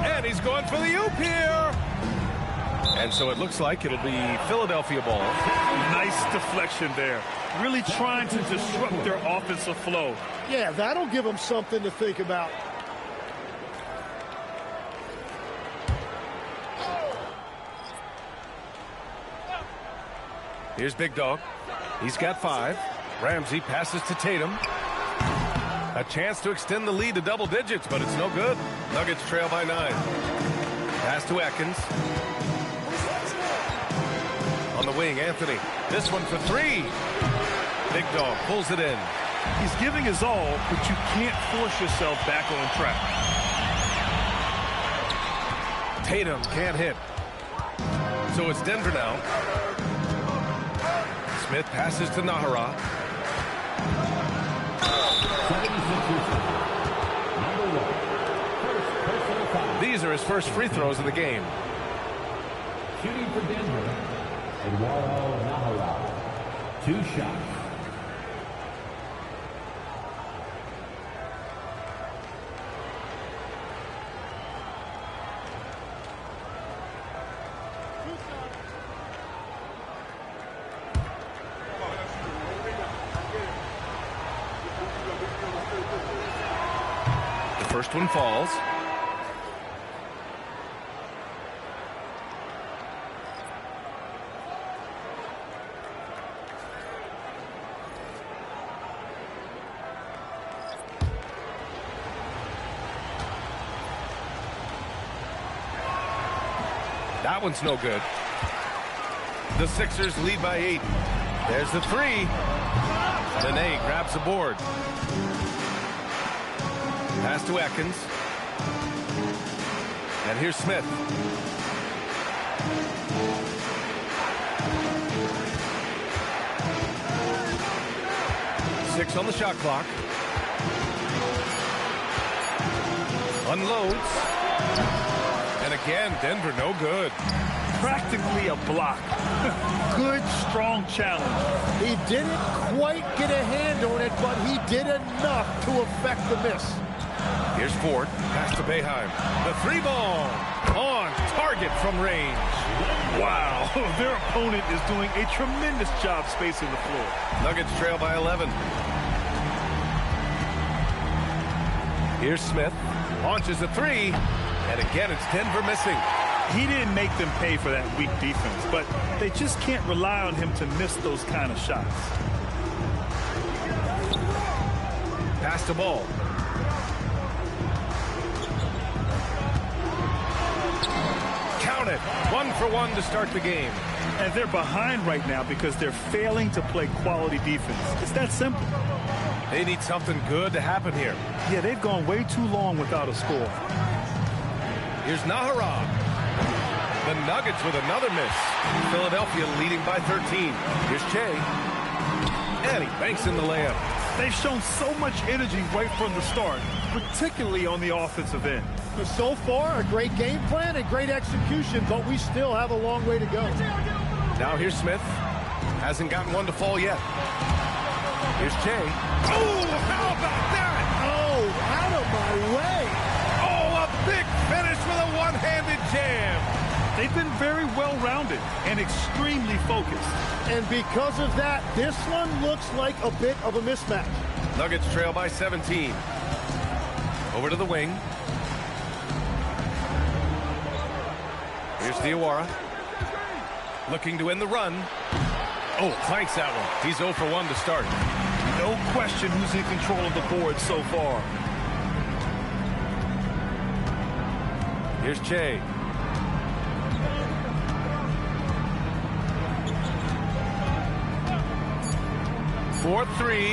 And he's going for the oop here. And so it looks like it'll be Philadelphia ball. Nice deflection there. Really trying to disrupt their offensive flow. Yeah, that'll give them something to think about. Here's Big Dog. He's got 5. Ramsey passes to Tatum. A chance to extend the lead to double digits, but it's no good. Nuggets trail by 9. Pass to Atkins. On the wing, Anthony. This one for 3. Big Dog pulls it in. He's giving his all, but you can't force yourself back on track. Tatum can't hit. So it's Denver now. Smith passes to Nahara. These are his first free throws of the game. Shooting for Denver, Eduardo Nahara. 2 shots. First one falls. That one's no good. The Sixers lead by 8. There's the 3. Nene grabs the board. Pass to Atkins. And here's Smith. Six on the shot clock. Unloads. And again, Denver no good. Practically a block. Good, strong challenge. He didn't quite get a hand on it, but he did enough to affect the miss. Here's Ford. Pass to Boeheim. The 3 ball. On target from range. Wow. Their opponent is doing a tremendous job spacing the floor. Nuggets trail by 11. Here's Smith. Launches a 3. And again, it's Denver missing. He didn't make them pay for that weak defense, but they just can't rely on him to miss those kind of shots. Pass the ball. Count it. 1 for 1 to start the game. And they're behind right now because they're failing to play quality defense. It's that simple. They need something good to happen here. Yeah, they've gone way too long without a score. Here's Nahara. The Nuggets with another miss. Philadelphia leading by 13. Here's Che. And he banks in the layup. They've shown so much energy right from the start, particularly on the offensive end. So far, a great game plan and great execution, but we still have a long way to go. Now here's Smith. Hasn't gotten one to fall yet. Here's Che. Oh, how about that? Oh, out of my way. Oh, a big finish with a one-handed jam. They've been very well-rounded and extremely focused. And because of that, this one looks like a bit of a mismatch. Nuggets trail by 17. Over to the wing. Here's Diawara. Looking to end the run. Oh, clanks that one. He's 0 for 1 to start. No question who's in control of the board so far. Here's Che. For 3.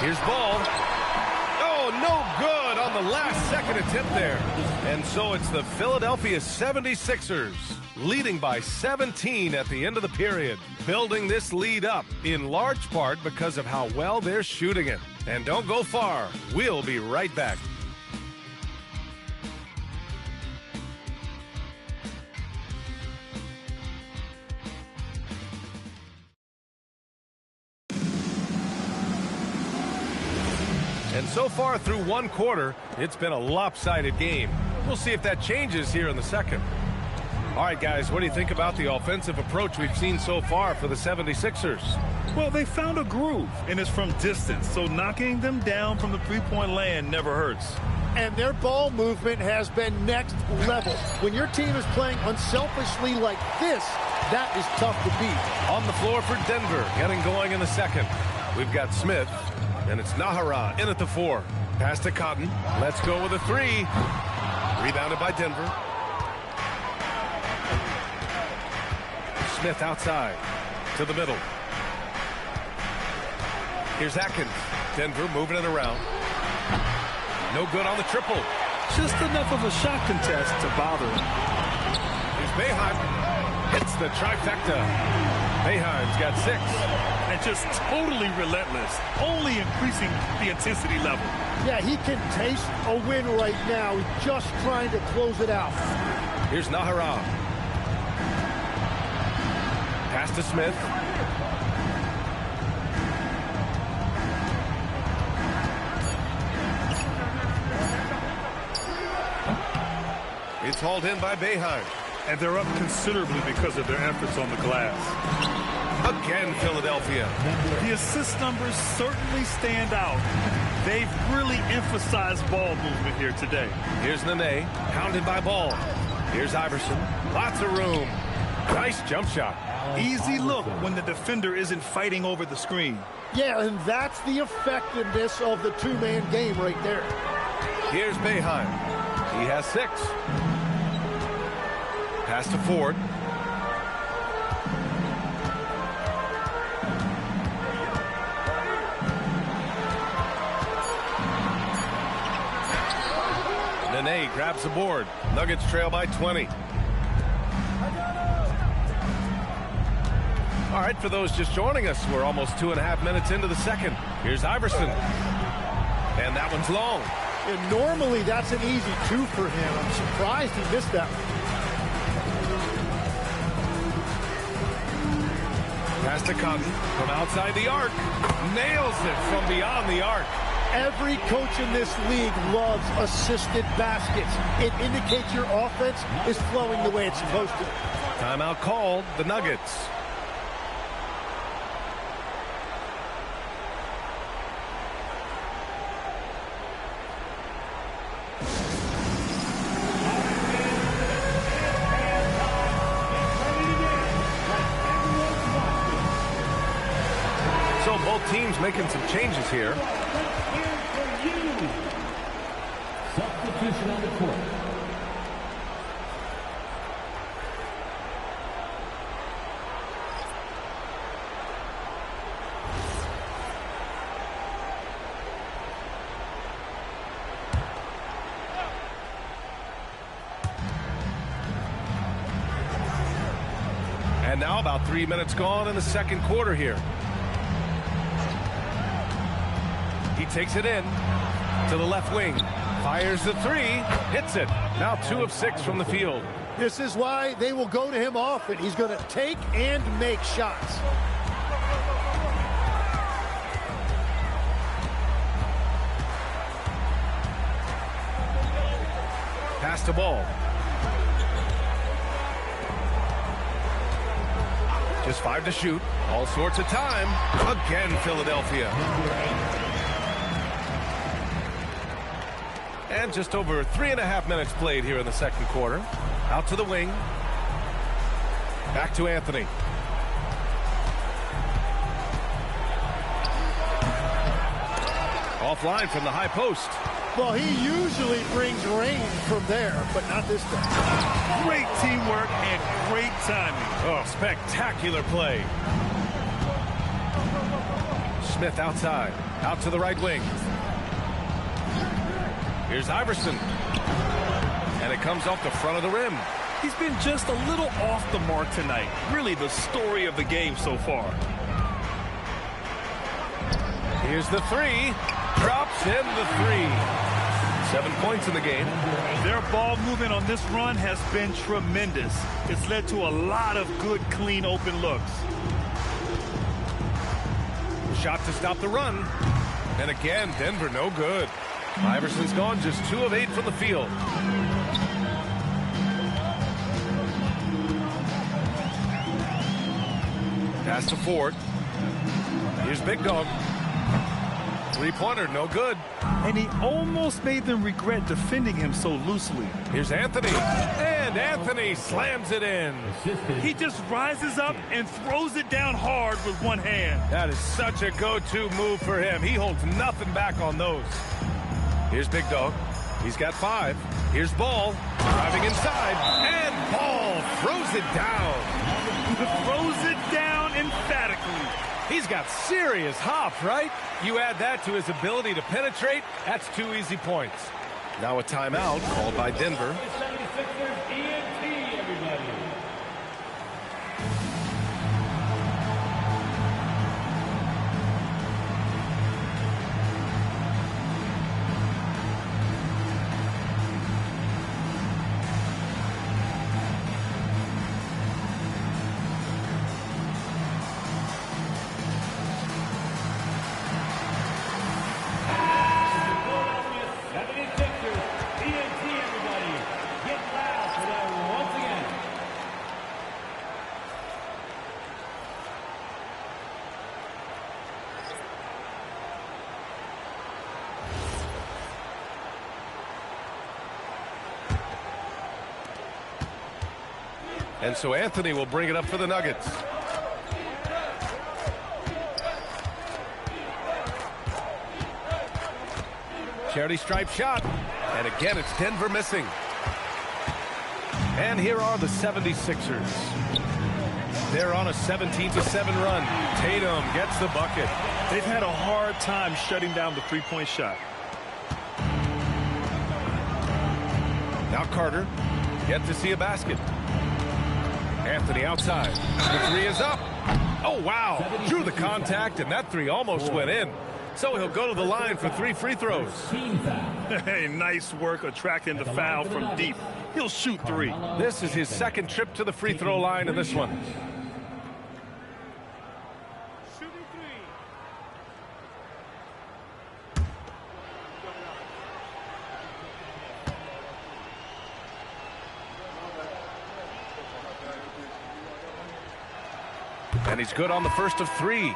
Here's Ball. Oh, no good on the last second attempt there. And so it's the Philadelphia 76ers leading by 17 at the end of the period, building this lead up in large part because of how well they're shooting it. And don't go far. We'll be right back. And so far through one quarter, it's been a lopsided game. We'll see if that changes here in the second. All right, guys, what do you think about the offensive approach we've seen so far for the 76ers? Well, they found a groove, and it's from distance, so knocking them down from the three-point land never hurts. And their ball movement has been next level. When your team is playing unselfishly like this, that is tough to beat. On the floor for Denver, getting going in the second. We've got Smith, and it's Nahara in at the 4. Pass to Cotton. Let's go with a 3. Rebounded by Denver. Smith outside to the middle. Here's Atkins. Denver moving it around. No good on the triple. Just enough of a shot contest to bother him. Here's Boeheim. Hits the trifecta. Boeheim's got 6. And just totally relentless, only increasing the intensity level. Yeah, he can taste a win right now. He's just trying to close it out. Here's Nahara. Pass to Smith. It's hauled in by Boeheim. And they're up considerably because of their efforts on the glass. Again, Philadelphia. The assist numbers certainly stand out. They've really emphasized ball movement here today. Here's Nene, pounded by Ball. Here's Iverson. Lots of room. Nice jump shot. Easy look when the defender isn't fighting over the screen. Yeah, and that's the effectiveness of the two-man game right there. Here's Boeheim. He has 6. Pass to Ford. Nene grabs the board. Nuggets trail by 20. All right, for those just joining us, we're almost 2.5 minutes into the second. Here's Iverson. And that one's long. And normally that's an easy 2 for him. I'm surprised he missed that one. Pass to Cotton from outside the arc. Nails it from beyond the arc. Every coach in this league loves assisted baskets. It indicates your offense is flowing the way it's supposed to. Timeout called, the Nuggets. So both teams making some changes here. Substitution on the court. now about 3 minutes gone in the second quarter here. He takes it in to the left wing. Fires the three. Hits it. Now 2 of 6 from the field. This is why they will go to him often. He's going to take and make shots. Pass the ball. Just 5 to shoot. All sorts of time. Again, Philadelphia. And just over 3.5 minutes played here in the second quarter. Out to the wing. Back to Anthony. Offline from the high post. Well, he usually brings rain from there, but not this time. Great teamwork and great timing. Oh, spectacular play. Smith outside. Out to the right wing. Here's Iverson. And it comes off the front of the rim. He's been just a little off the mark tonight. Really the story of the game so far. Here's the three. Drops in the three. 7 points in the game. Their ball movement on this run has been tremendous. It's led to a lot of good, clean, open looks. Shot to stop the run. And again, Denver no good. Iverson's gone just 2 of 8 from the field. Pass to Ford. Here's Big Dog. 3-pointer, no good. And he almost made them regret defending him so loosely. Here's Anthony. And Anthony slams it in. He just rises up and throws it down hard with one hand. That is such a go-to move for him. He holds nothing back on those. Here's Big Dog. He's got 5. Here's Ball. Driving inside. And Ball throws it down. Throws it down emphatically. He's got serious hops, right? You add that to his ability to penetrate, that's 2 easy points. Now a timeout called by Denver. And so Anthony will bring it up for the Nuggets. Charity stripe shot. And again, it's Denver missing. And here are the 76ers. They're on a 17-7 run. Tatum gets the bucket. They've had a hard time shutting down the three-point shot. Now Carter. Yet to see a basket. Anthony outside. The three is up. Oh, wow. Drew the contact, and that three almost went in. So he'll go to the line for 3 free throws. Hey, nice work attracting the foul from deep. He'll shoot 3. This is his second trip to the free throw line in this one. And he's good on the first of 3.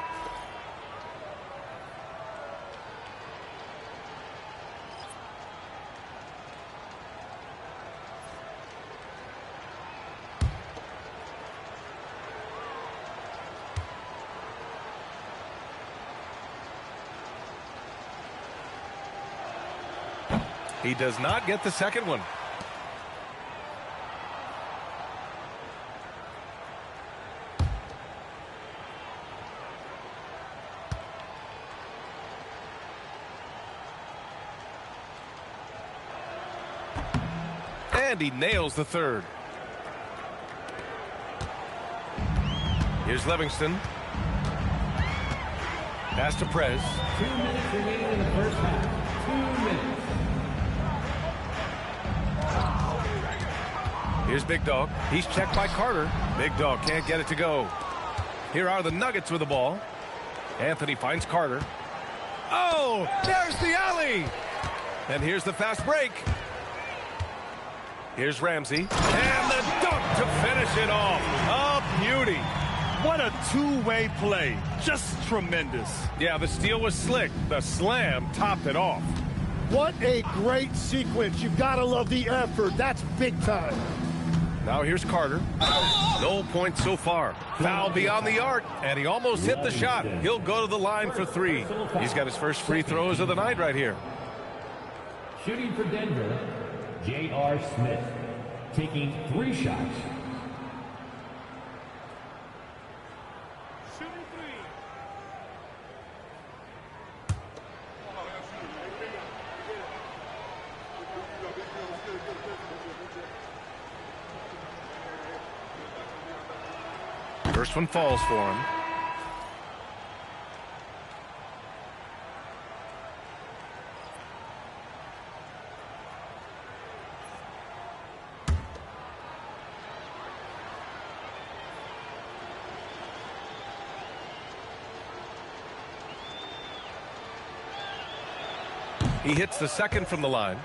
He does not get the second one. And he nails the third. Here's Livingston. Pass to Prez. 2 minutes remaining in the first half. 2 minutes. Here's Big Dog. He's checked by Carter. Big Dog can't get it to go. Here are the Nuggets with the ball. Anthony finds Carter. Oh, there's the alley. And here's the fast break. Here's Ramsey. And the dunk to finish it off. A beauty. What a two-way play. Just tremendous. Yeah, the steal was slick. The slam topped it off. What a great sequence. You've got to love the effort. That's big time. Now here's Carter. No points so far. Foul beyond the arc, and he almost hit the shot. He'll go to the line for 3. He's got his first free throws of the night right here. Shooting for Denver, J.R. Smith, taking 3 shots. First one falls for him. He hits the second from the line.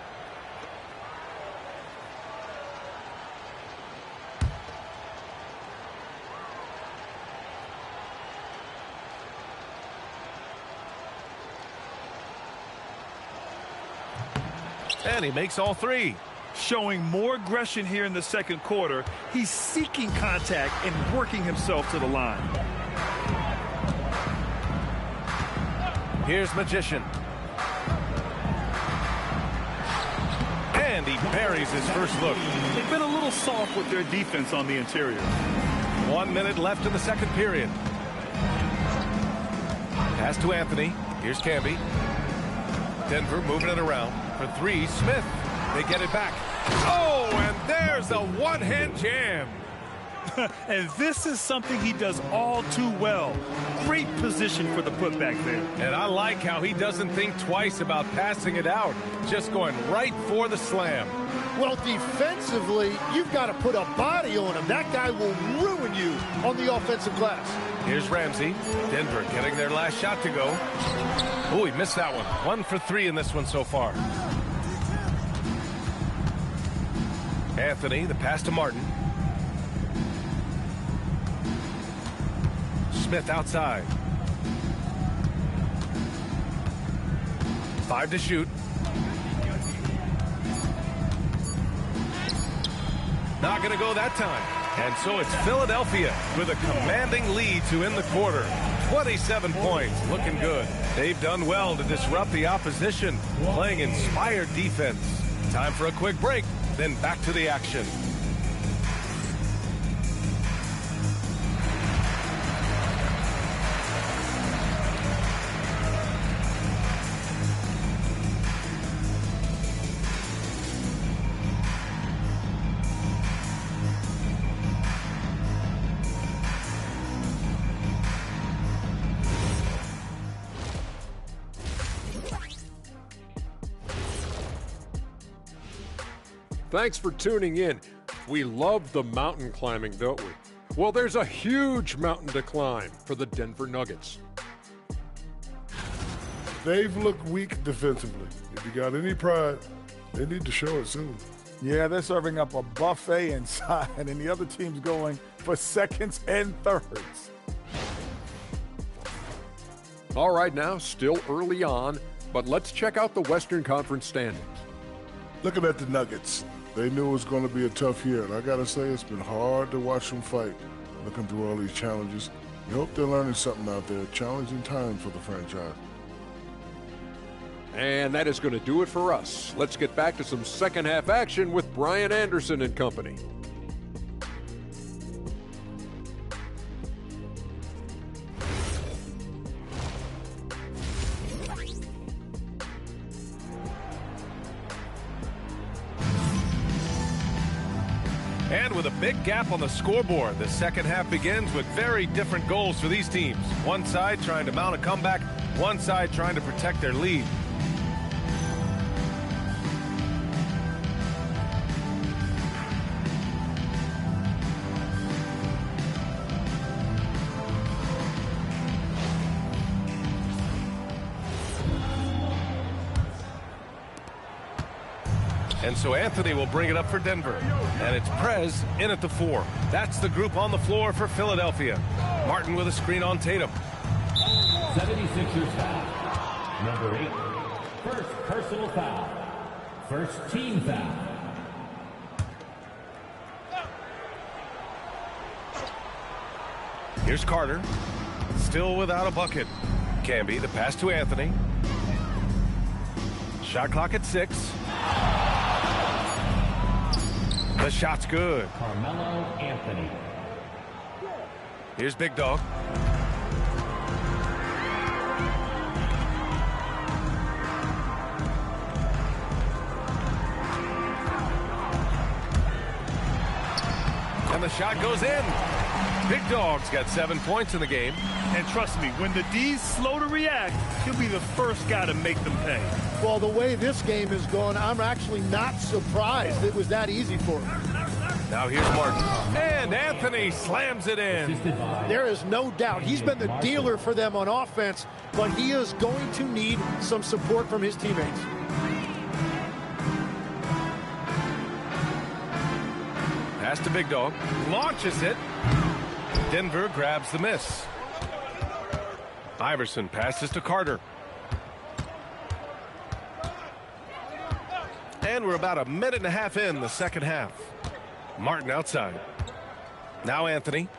And he makes all 3. Showing more aggression here in the second quarter. He's seeking contact and working himself to the line. Here's Magician. And he buries his first look. They've been a little soft with their defense on the interior. 1 minute left in the second period. Pass to Anthony. Here's Camby. Denver moving it around. For 3, Smith. They get it back. Oh, and there's a one-hand jam. And this is something he does all too well. Great position for the putback there. And I like how he doesn't think twice about passing it out. Just going right for the slam. Well, defensively, you've got to put a body on him. That guy will ruin you on the offensive glass. Here's Ramsey. Denver getting their last shot to go. Oh, he missed that one. 1 for 3 in this one so far. Anthony, the pass to Martin. Smith outside. 5 to shoot. Not going to go that time. And so it's Philadelphia with a commanding lead to end the quarter. 27 points, looking good. They've done well to disrupt the opposition, playing inspired defense. Time for a quick break, then back to the action. Thanks for tuning in. We love the mountain climbing, don't we? Well, there's a huge mountain to climb for the Denver Nuggets. They've looked weak defensively. If you got any pride, they need to show it soon. Yeah, they're serving up a buffet inside, and the other team's going for seconds and thirds. All right, now, still early on, but let's check out the Western Conference standings. Looking at the Nuggets, they knew it was going to be a tough year, and I got to say it's been hard to watch them fight, looking through all these challenges. You hope they're learning something out there. Challenging times for the franchise. And that is going to do it for us. Let's get back to some second half action with Brian Anderson and company. And with a big gap on the scoreboard, the second half begins with very different goals for these teams. One side trying to mount a comeback, one side trying to protect their lead. And so Anthony will bring it up for Denver. And it's Prez in at the 4. That's the group on the floor for Philadelphia. Martin with a screen on Tatum. 76ers foul. Number 8. First personal foul. First team foul. Here's Carter. Still without a bucket. Camby, the pass to Anthony. Shot clock at 6. The shot's good. Carmelo Anthony. Here's Big Dog. And the shot goes in. Big Dog's got 7 points in the game. And trust me, when the D's slow to react, he'll be the first guy to make them pay. Well, the way this game is going, I'm actually not surprised it was that easy for him. Now here's Martin. And Anthony slams it in. There is no doubt. He's been the dealer for them on offense, but he is going to need some support from his teammates. Pass to Big Dog. Launches it. Denver grabs the miss. Iverson passes to Carter. And we're about a minute and a half in the second half. Martin outside. Now Anthony.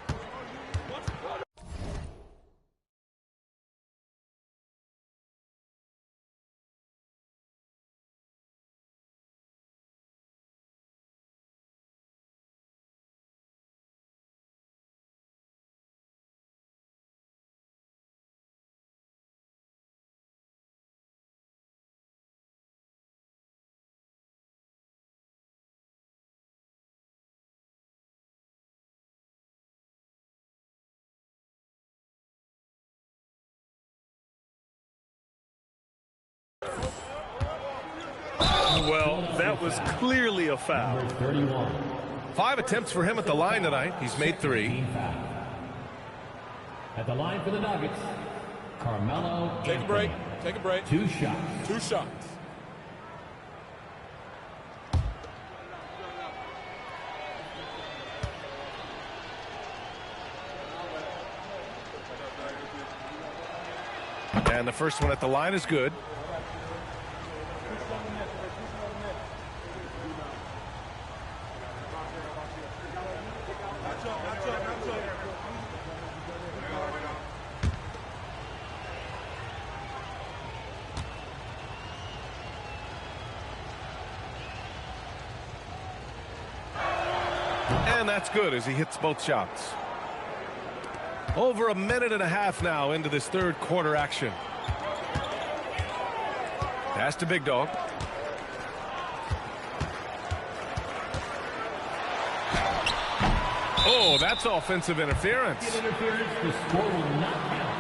Well, that was clearly a foul. 31. 5 attempts for him at the line tonight. He's made 3. At the line for the Nuggets, Carmelo Take a break. Take a break. 2 shots. 2 shots. And the first one at the line is good. And that's good as he hits both shots. Over a minute and a half now into this third quarter action. Pass to Big Dog. Oh, that's offensive interference. The score will not count.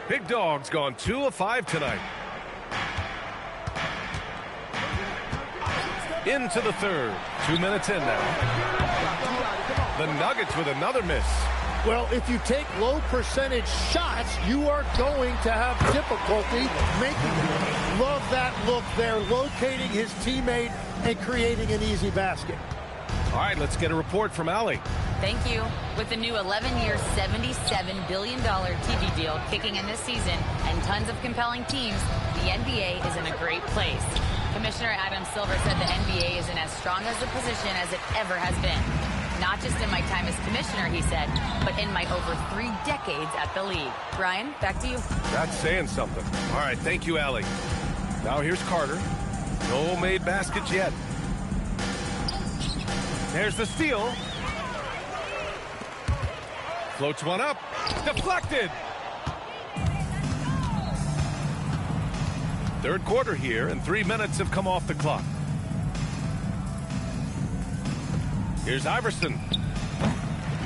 Big Dog's gone 2 of 5 tonight. Into the third. 2 minutes in now. The Nuggets with another miss. Well, if you take low percentage shots, you are going to have difficulty making them. Love that look there, locating his teammate and creating an easy basket. All right, let's get a report from Allie. Thank you. With the new 11-year, $77 billion TV deal kicking in this season and tons of compelling teams, the NBA is in a great place. Commissioner Adam Silver said the NBA is in as strong as a position as it ever has been. Not just in my time as commissioner, he said, but in my over 3 decades at the league. Brian, back to you. That's saying something. All right, thank you, Allie. Now here's Carter. No made baskets yet. There's the steal. Floats one up. Deflected. Third quarter here, and 3 minutes have come off the clock. Here's Iverson.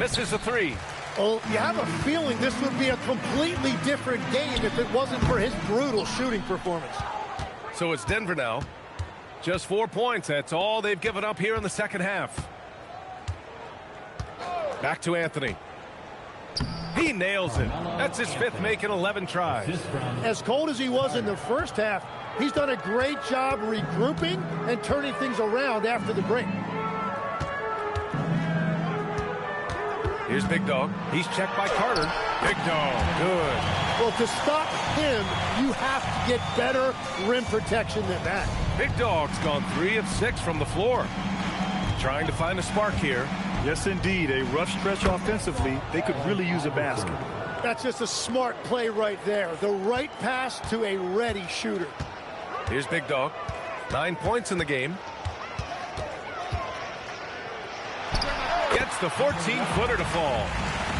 Misses a three. Well, you have a feeling this would be a completely different game if it wasn't for his brutal shooting performance. So it's Denver now. Just 4 points. That's all they've given up here in the second half. Back to Anthony. He nails it. That's his fifth make in 11 tries. As cold as he was in the first half, he's done a great job regrouping and turning things around after the break. Here's Big Dog. He's checked by Carter. Big Dog. Good. Well, to stop him, you have to get better rim protection than that. Big Dog's gone 3 of 6 from the floor. Trying to find a spark here. Yes, indeed. A rough stretch offensively. They could really use a basket. That's just a smart play right there. The right pass to a ready shooter. Here's Big Dog. 9 points in the game. Gets the 14-footer to fall.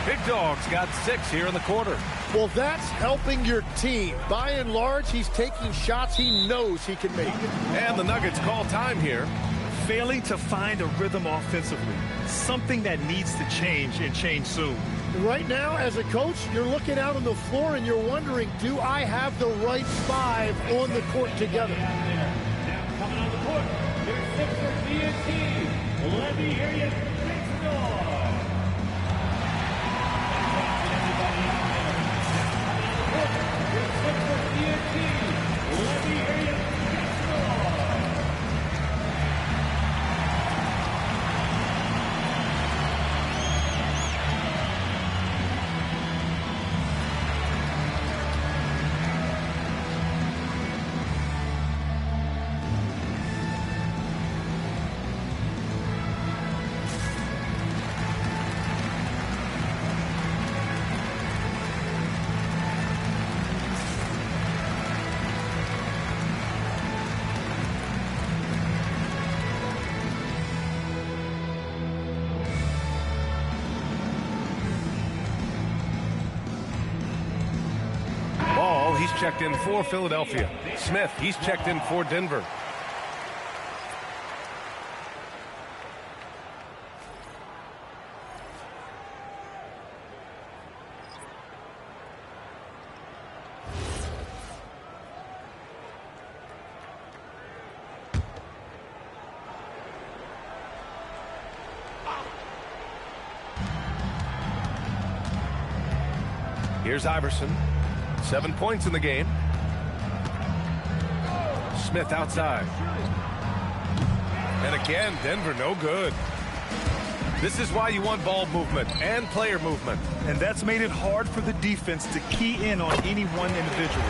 Big Dog's got 6 here in the quarter. Well, that's helping your team. By and large, he's taking shots he knows he can make. And the Nuggets call time here. Failing to find a rhythm offensively. Something that needs to change and change soon. Right now, as a coach, you're looking out on the floor and you're wondering, do I have the right 5 on the court together? Now coming on the court, there's Sixers DNT. Let me hear you. He's checked in for Philadelphia. Smith, he's checked in for Denver. Here's Iverson. 7 points in the game. Smith outside. And again, Denver no good. This is why you want ball movement and player movement. And that's made it hard for the defense to key in on any one individual.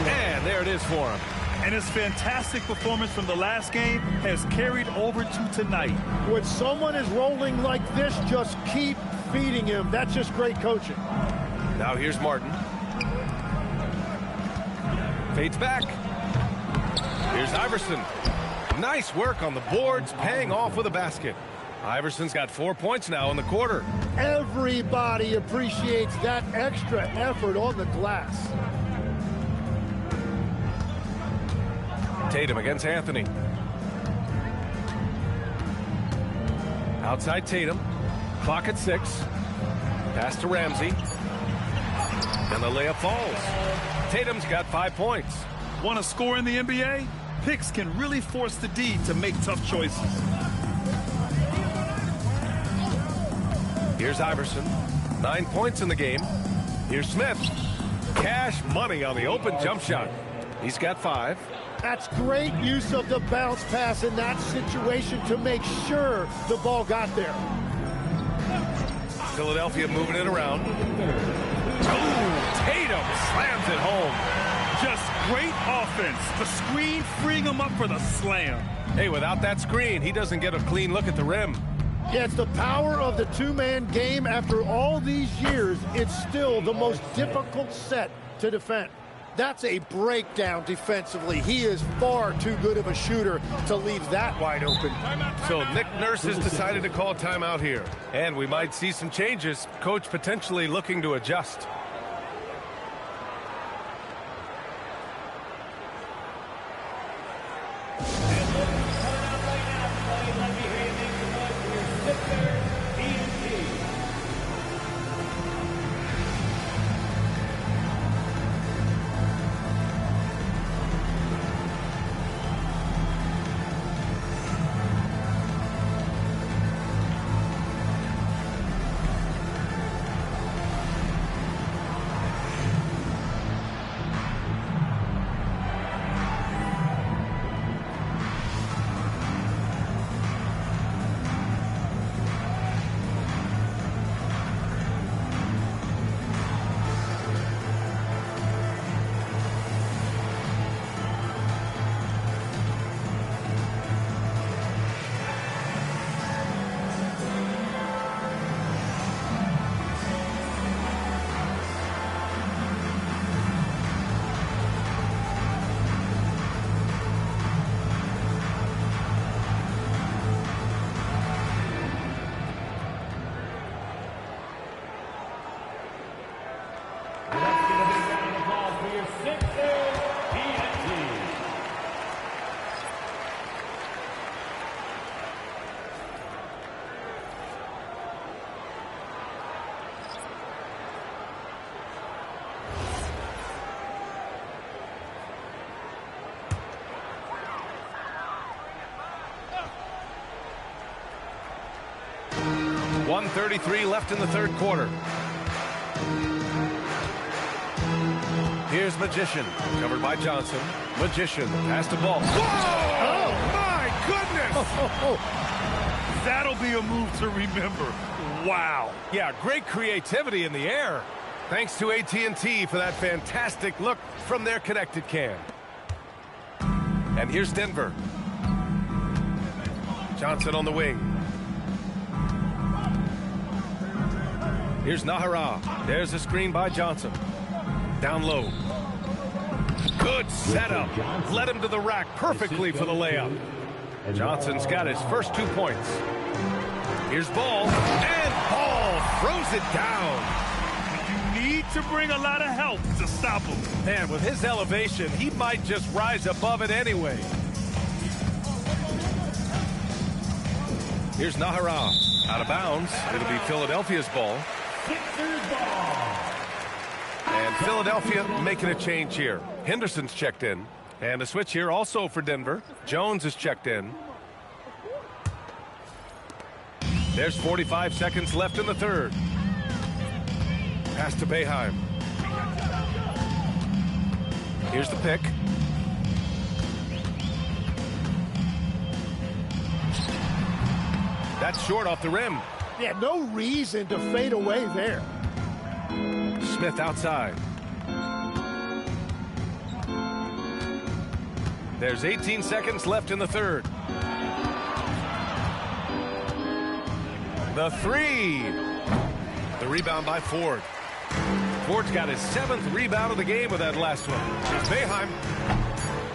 And there it is for him. And his fantastic performance from the last game has carried over to tonight. When someone is rolling like this, just keep feeding him. That's just great coaching. Now here's Martin. Fades back. Here's Iverson. Nice work on the boards, paying off with a basket. Iverson's got 4 points now in the quarter. Everybody appreciates that extra effort on the glass. Tatum against Anthony. Outside Tatum. Clock at 6. Pass to Ramsey. And the layup falls. Tatum's got 5 points. Want to score in the NBA? Picks can really force the D to make tough choices. Here's Iverson. 9 points in the game. Here's Smith. Cash money on the open jump shot. He's got 5. That's great use of the bounce pass in that situation to make sure the ball got there. Philadelphia moving it around. Oh, Tatum slams it home. Just great offense. The screen freeing him up for the slam. Hey, without that screen, he doesn't get a clean look at the rim. Yeah, it's the power of the two-man game. After all these years, it's still the most difficult set to defend. That's a breakdown defensively. He is far too good of a shooter to leave that wide open. So Nick Nurse has decided to call timeout here. And we might see some changes. Coach potentially looking to adjust. 1:33 left in the third quarter. Here's Magician, covered by Johnson. Magician, pass the ball. Whoa! Oh, my goodness! That'll be a move to remember. Wow. Yeah, great creativity in the air. Thanks to AT&T for that fantastic look from their connected cam. And here's Denver. Johnson on the wing. Here's Nahara. There's a screen by Johnson. Down low. Good setup. Led him to the rack perfectly for the layup. Johnson's got his first 2 points. Here's Ball. And Ball throws it down. You need to bring a lot of help to stop him. Man, with his elevation, he might just rise above it anyway. Here's Nahara. Out of bounds. It'll be Philadelphia's ball. And Philadelphia making a change here. Henderson's checked in. And a switch here also for Denver. Jones is checked in. There's 45 seconds left in the third. Pass to Boeheim. Here's the pick. That's short off the rim. Yeah, no reason to fade away there. Smith outside. There's 18 seconds left in the third. The three. The rebound by Ford. Ford's got his 7th rebound of the game with that last one. Here's Boeheim.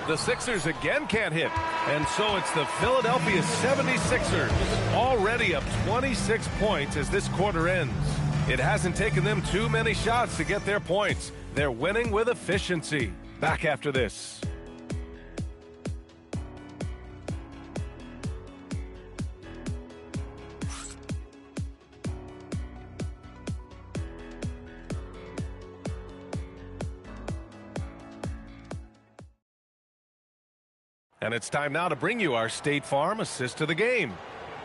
The Sixers again can't hit. And so it's the Philadelphia 76ers already up 26 points as this quarter ends. It hasn't taken them too many shots to get their points. They're winning with efficiency. Back after this. And it's time now to bring you our State Farm assist of the game.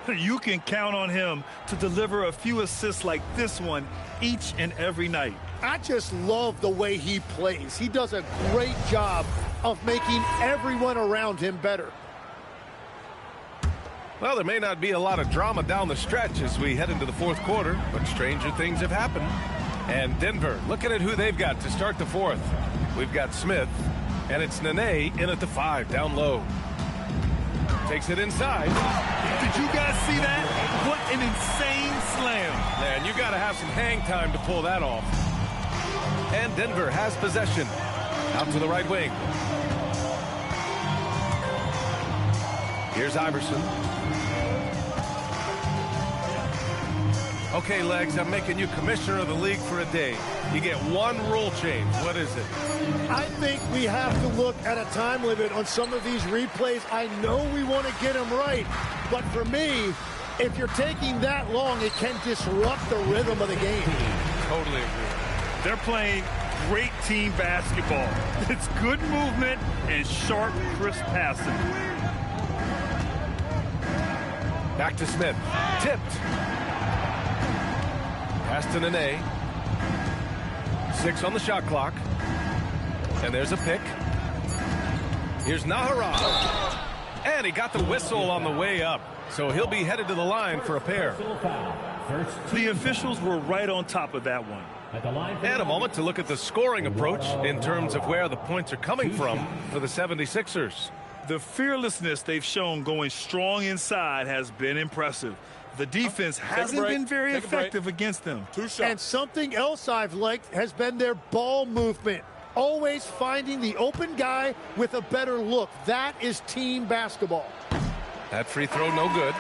You can count on him to deliver a few assists like this one each and every night. I just love the way he plays. He does a great job of making everyone around him better. Well, there may not be a lot of drama down the stretch as we head into the fourth quarter, but stranger things have happened. And Denver, looking at who they've got to start the fourth. We've got Smith, and it's Nene in at the 5, down low. Takes it inside. Did you guys see that? What an insane slam. Man, you got to have some hang time to pull that off. And Denver has possession. Out to the right wing. Here's Iverson. Okay, Legs, I'm making you commissioner of the league for a day. You get one rule change. What is it? I think we have to look at a time limit on some of these replays. I know we want to get them right, but for me, if you're taking that long, it can disrupt the rhythm of the game. Totally agree. They're playing great team basketball. It's good movement and sharp, crisp passing. Back to Smith. Tipped. Pass to Nene. 6 on the shot clock. And there's a pick. Here's Nahara. And he got the whistle on the way up. So he'll be headed to the line for a pair. The officials were right on top of that one. And a moment to look at the scoring approach in terms of where the points are coming from for the 76ers. The fearlessness they've shown going strong inside has been impressive. The defense hasn't been very effective against them. 2 shots. And something else I've liked has been their ball movement. Always finding the open guy with a better look. That is team basketball. That free throw no good.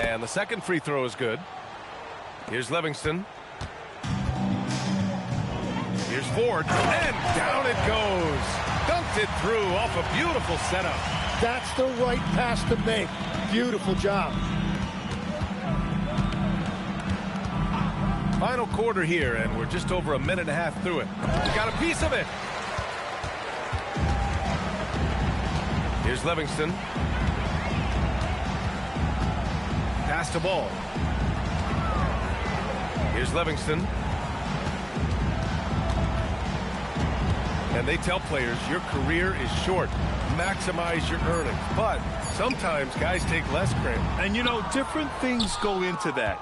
And the second free throw is good. Here's Livingston. Here's Ford. And down it goes. Dunked it through off a beautiful setup. That's the right pass to make. Beautiful job. Final quarter here, and we're just over a minute and a half through it. Got a piece of it. Here's Livingston. Pass the ball. Here's Livingston. And they tell players your career is short. Maximize your earnings. But sometimes guys take less credit. And you know, different things go into that.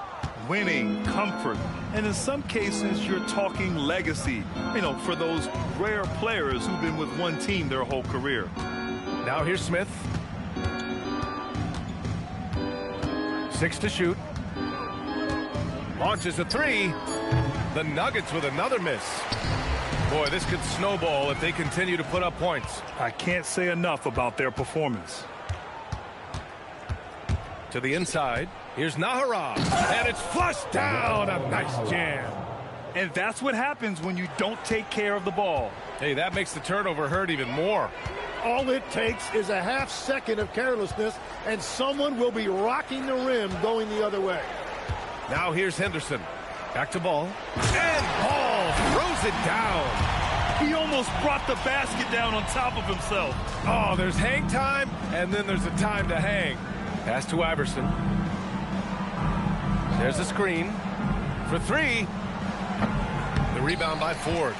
Winning, comfort, and in some cases you're talking legacy, you know, for those rare players who've been with one team their whole career. Now here's Smith. 6 to shoot. Launches a 3. The Nuggets with another miss. Boy, this could snowball if they continue to put up points. I can't say enough about their performance. To the inside. Here's Nahara. And it's flushed down. A nice jam. And that's what happens when you don't take care of the ball. Hey, that makes the turnover hurt even more. All it takes is a half second of carelessness, and someone will be rocking the rim going the other way. Now here's Henderson. Back to ball. And Ball throws it down. He almost brought the basket down on top of himself. Oh, there's hang time, and then there's a time to hang. Pass to Iverson. There's a screen for 3. The rebound by Ford.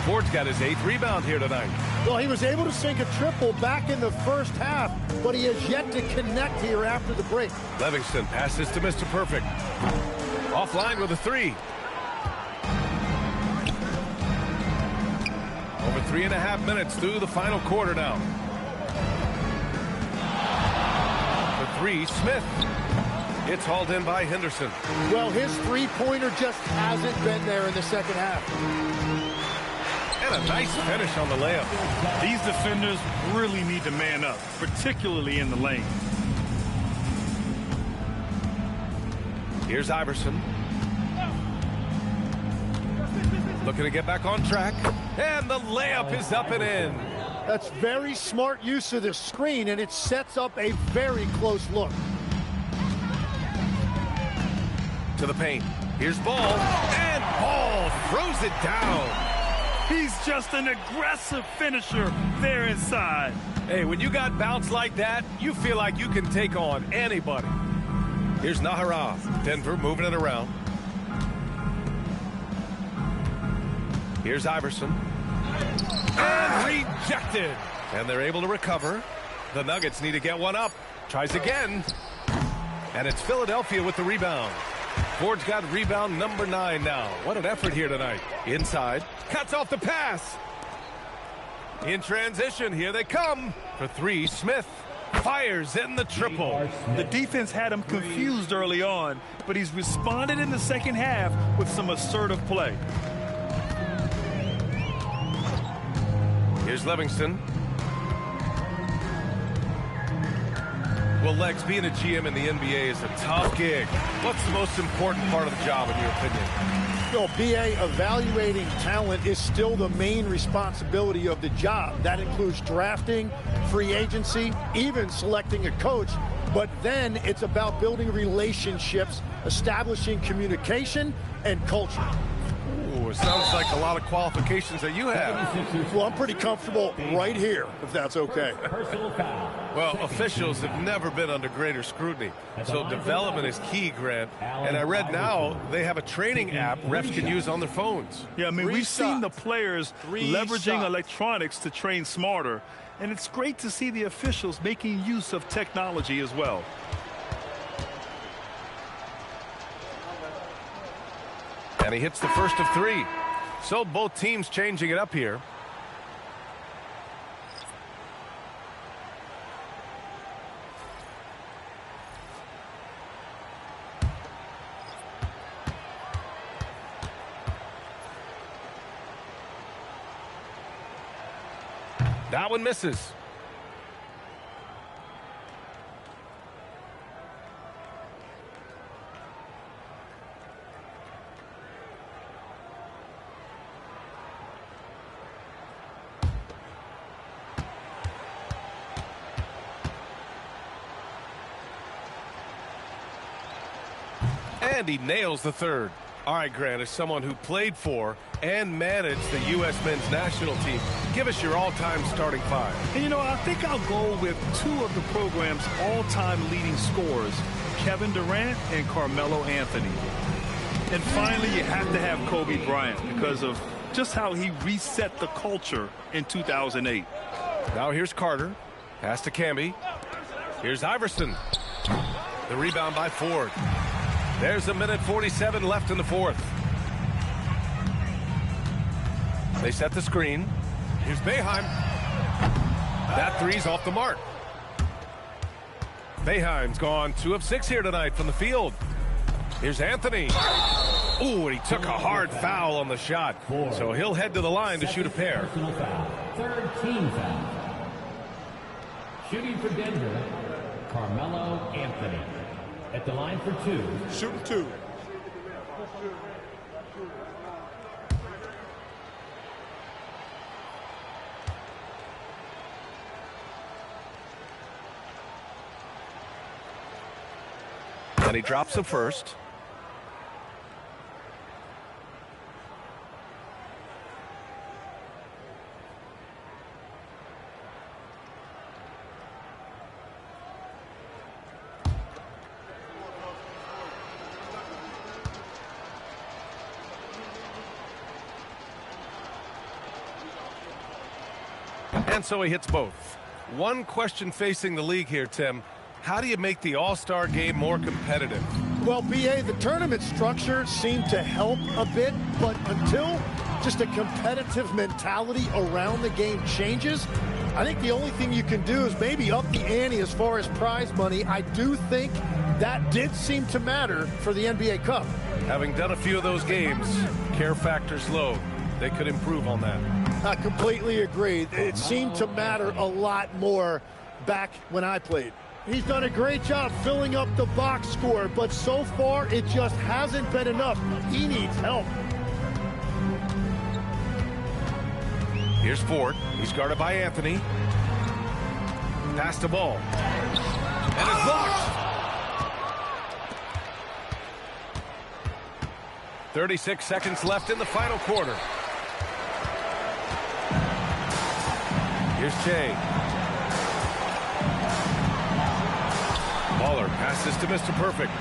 Ford's got his 8th rebound here tonight. Well, he was able to sink a triple back in the first half, but he has yet to connect here after the break. Livingston passes to Mr. Perfect. Offline with a 3. Over 3.5 minutes through the final quarter now. For 3, Smith. It's hauled in by Henderson. Well, his three-pointer just hasn't been there in the second half. And a nice finish on the layup. These defenders really need to man up, particularly in the lane. Here's Iverson. Looking to get back on track. And the layup is up and in. That's very smart use of the screen, and it sets up a very close look. To the paint. Here's Ball. And Ball throws it down. He's just an aggressive finisher there inside. Hey, when you got bounce like that, you feel like you can take on anybody. Here's Nahara. Denver moving it around. Here's Iverson. And rejected. And they're able to recover. The Nuggets need to get one up. Tries again. And it's Philadelphia with the rebound. Ford's got rebound number 9 now. What an effort here tonight. Inside. Cuts off the pass. In transition, here they come. For 3, Smith fires in the triple. The defense had him confused early on, but he's responded in the second half with some assertive play. Here's Livingston. Well, Lex, being a GM in the NBA is a tough gig. What's the most important part of the job, in your opinion? You know, BA, evaluating talent is still the main responsibility of the job. That includes drafting, free agency, even selecting a coach. But then it's about building relationships, establishing communication, and culture. Ooh, it sounds like a lot of qualifications that you have. Well, I'm pretty comfortable right here, if that's okay. Well, officials have never been under greater scrutiny, so development is key, Grant. And I read now they have a training app refs can use on their phones. Yeah, I mean, we've seen the players leveraging electronics to train smarter, and it's great to see the officials making use of technology as well. And he hits the first of 3. So both teams changing it up here. That one misses. And he nails the third. All right, Grant, as someone who played for and managed the U.S. men's national team, give us your all-time starting five. And, you know, I think I'll go with two of the program's all-time leading scorers, Kevin Durant and Carmelo Anthony. And finally, you have to have Kobe Bryant because of just how he reset the culture in 2008. Now here's Carter. Pass to Camby. Here's Iverson. The rebound by Ford. There's a minute 47 left in the fourth. They set the screen. Here's Boeheim. That three's off the mark. Boeheim's gone 2 of 6 here tonight from the field. Here's Anthony. Ooh, and he took a hard foul on the shot. So he'll head to the line to shoot a pair. Third team foul. Shooting for Denver, Carmelo Anthony. At the line for 2. Shooting 2. And he drops the first. And so he hits both. One question facing the league here, Tim. How do you make the All-Star game more competitive? Well, B.A., the tournament structure seemed to help a bit, but until just a competitive mentality around the game changes, I think the only thing you can do is maybe up the ante as far as prize money. I do think that did seem to matter for the NBA Cup. Having done a few of those games, care factor's low. They could improve on that. I completely agree. It seemed to matter a lot more back when I played. He's done a great job filling up the box score, but so far it just hasn't been enough. He needs help. Here's Ford. He's guarded by Anthony. Pass the ball. And it's blocked. 36 seconds left in the final quarter. Here's Jay. Baller passes to Mr. Perfect.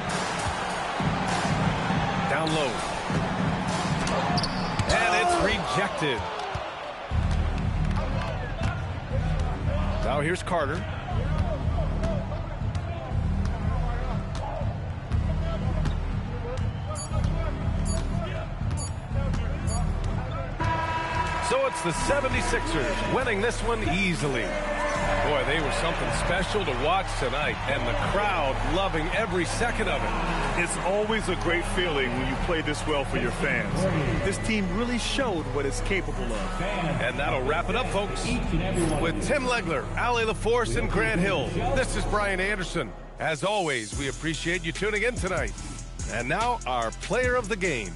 Down low. And it's rejected. Now here's Carter. So it's the 76ers winning this one easily. Boy, they were something special to watch tonight, and the crowd loving every second of it. It's always a great feeling when you play this well for your fans. This team really showed what it's capable of. And that'll wrap it up, folks. With Tim Legler, Allie LaForce, and Grant Hill, this is Brian Anderson. As always, we appreciate you tuning in tonight. And now, our player of the game.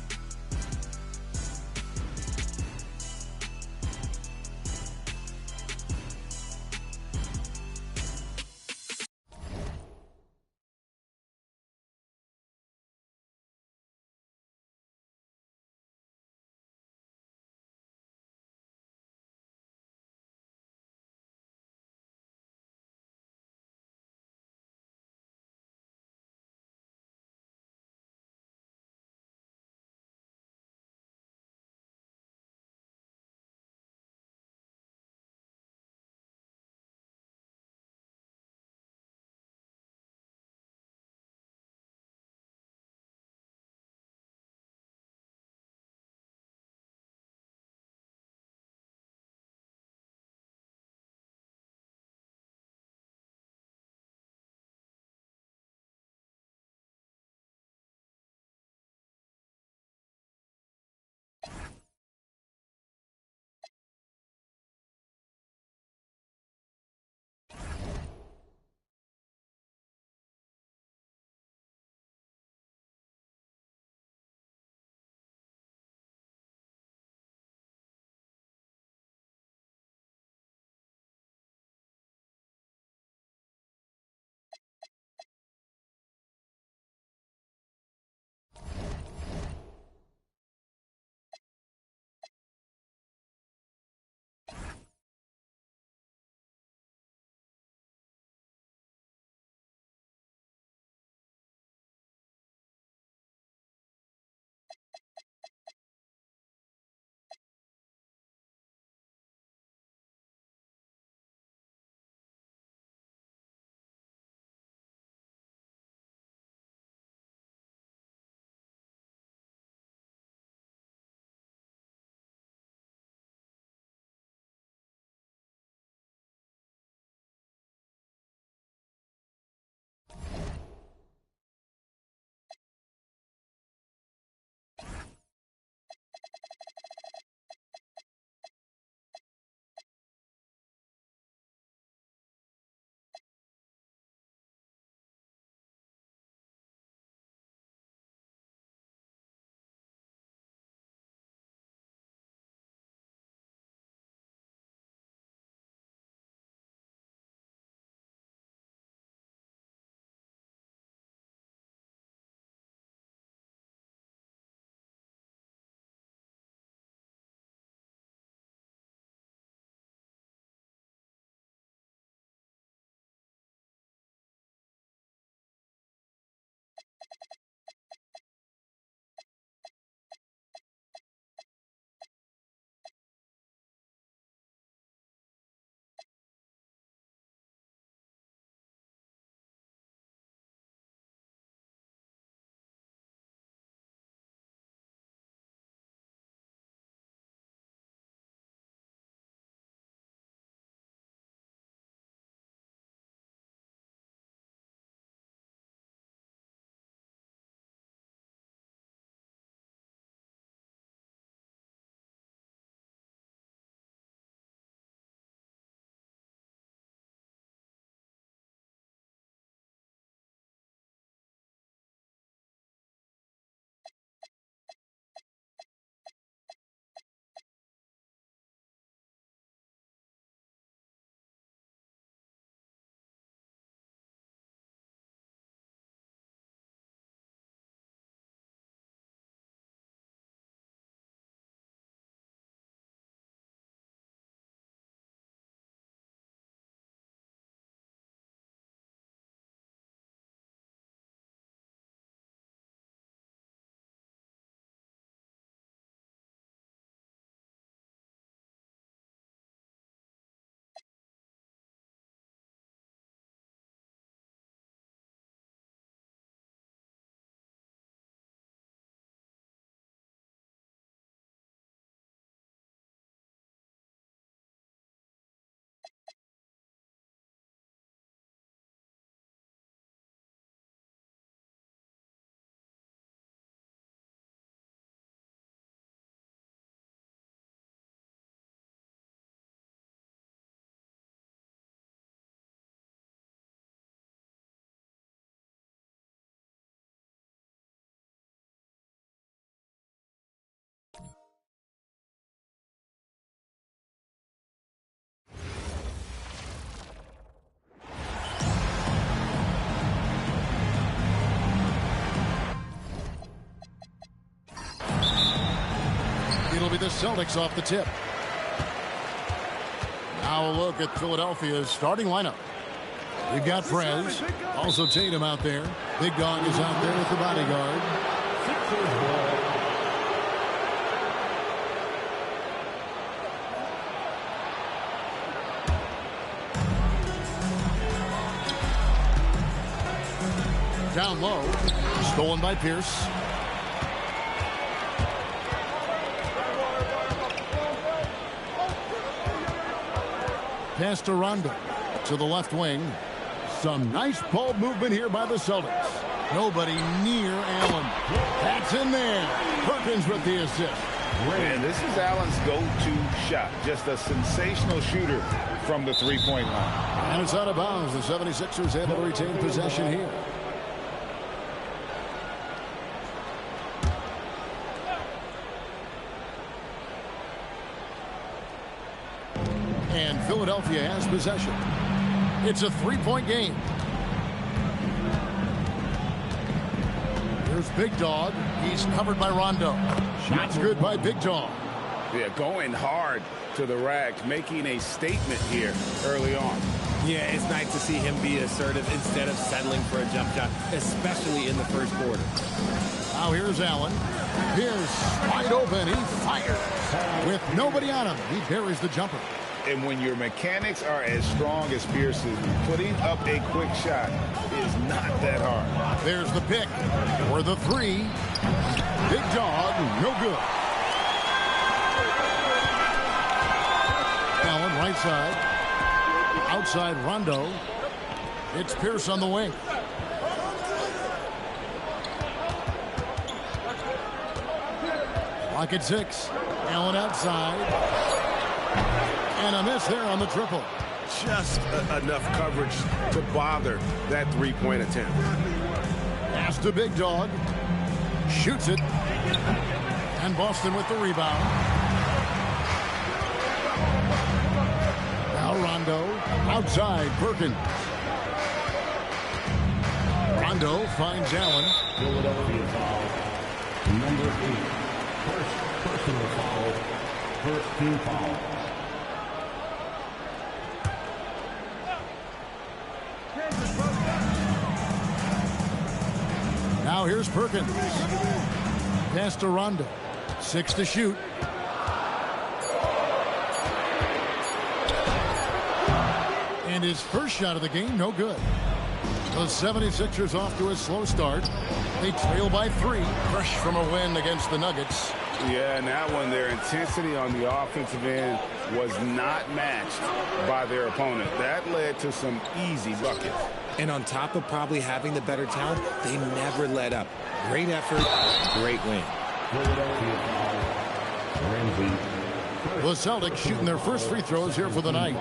be the Celtics off the tip. Now a look at Philadelphia's starting lineup. We've got Prez, also Tatum out there. Big Dog is out there with the bodyguard. Down low, stolen by Pierce. Pass to Rondo to the left wing. Some nice ball movement here by the Celtics. Nobody near Allen. That's in there. Perkins with the assist. And this is Allen's go-to shot. Just a sensational shooter from the three-point line. And it's out of bounds. The 76ers able to retain possession here. And Philadelphia has possession. It's a three-point game. Here's Big Dog. He's covered by Rondo. Shot's good by Big Dog. Yeah, going hard to the rack, making a statement here early on. Yeah, it's nice to see him be assertive instead of settling for a jump shot, especially in the first quarter. Now here's Allen. Pierce wide open. He fires. With nobody on him, he buries the jumper. And when your mechanics are as strong as Pierce's, putting up a quick shot is not that hard. There's the pick for the three. Big Dog, no good. Allen right side. Outside Rondo. It's Pierce on the wing. Clock at 6. Allen outside. And a miss there on the triple. Just enough coverage to bother that three-point attempt. Pass to Big Dog. Shoots it. And Boston with the rebound. Now Rondo. Outside Perkins. Rondo finds Allen. Philadelphia foul. Number 8. First personal foul. First team foul. Now here's Perkins. Pass to Rondo. 6 to shoot. And his first shot of the game, no good. The 76ers off to a slow start. They trail by 3. Fresh from a win against the Nuggets. Yeah, and that one, their intensity on the offensive end was not matched by their opponent. That led to some easy buckets. And on top of probably having the better talent, they never let up. Great effort, great win. The Celtics shooting their first free throws here for the night.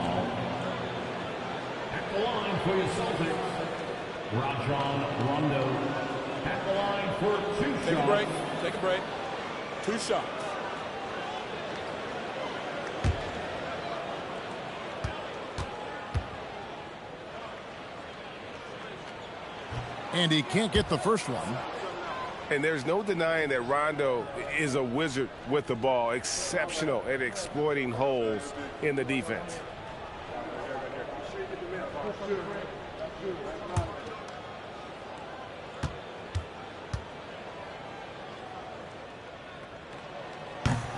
At the line for your Celtics, Rajon Rondo. At the line for 2 shots. Take a break. Take a break. 2 shots. And he can't get the first one. And there's no denying that Rondo is a wizard with the ball, exceptional at exploiting holes in the defense.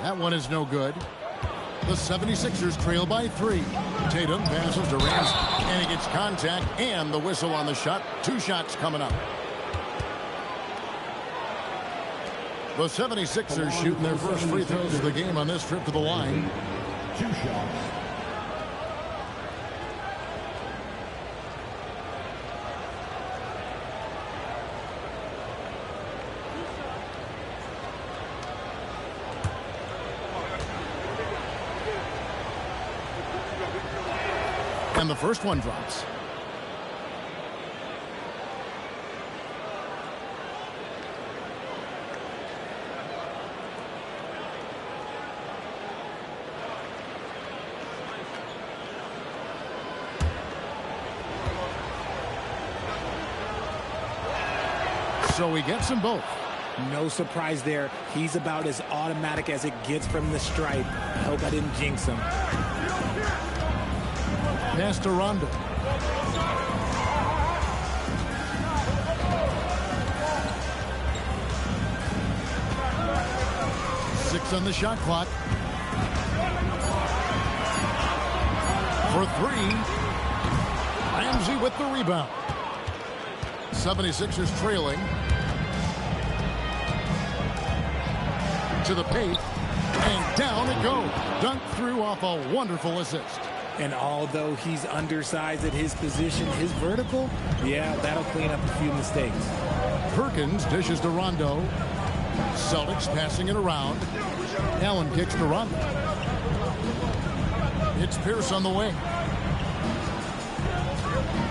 That one is no good. The 76ers trail by 3. Tatum passes to Rams, and he gets contact and the whistle on the shot. 2 shots coming up. The 76ers shooting their first free throws of the game on this trip to the line. 2 shots. And the first one drops. So he gets them both. No surprise there. He's about as automatic as it gets from the stripe. I hope I didn't jinx him. Pass to Rondo. Six on the shot clock. For three. Ramsey with the rebound. 76ers trailing. To the paint. And down it goes. Dunked through off a wonderful assist. And although he's undersized at his position, his vertical, yeah, that'll clean up a few mistakes. Perkins dishes to Rondo. Celtics passing it around. Allen kicks to Rondo. It's Pierce on the wing.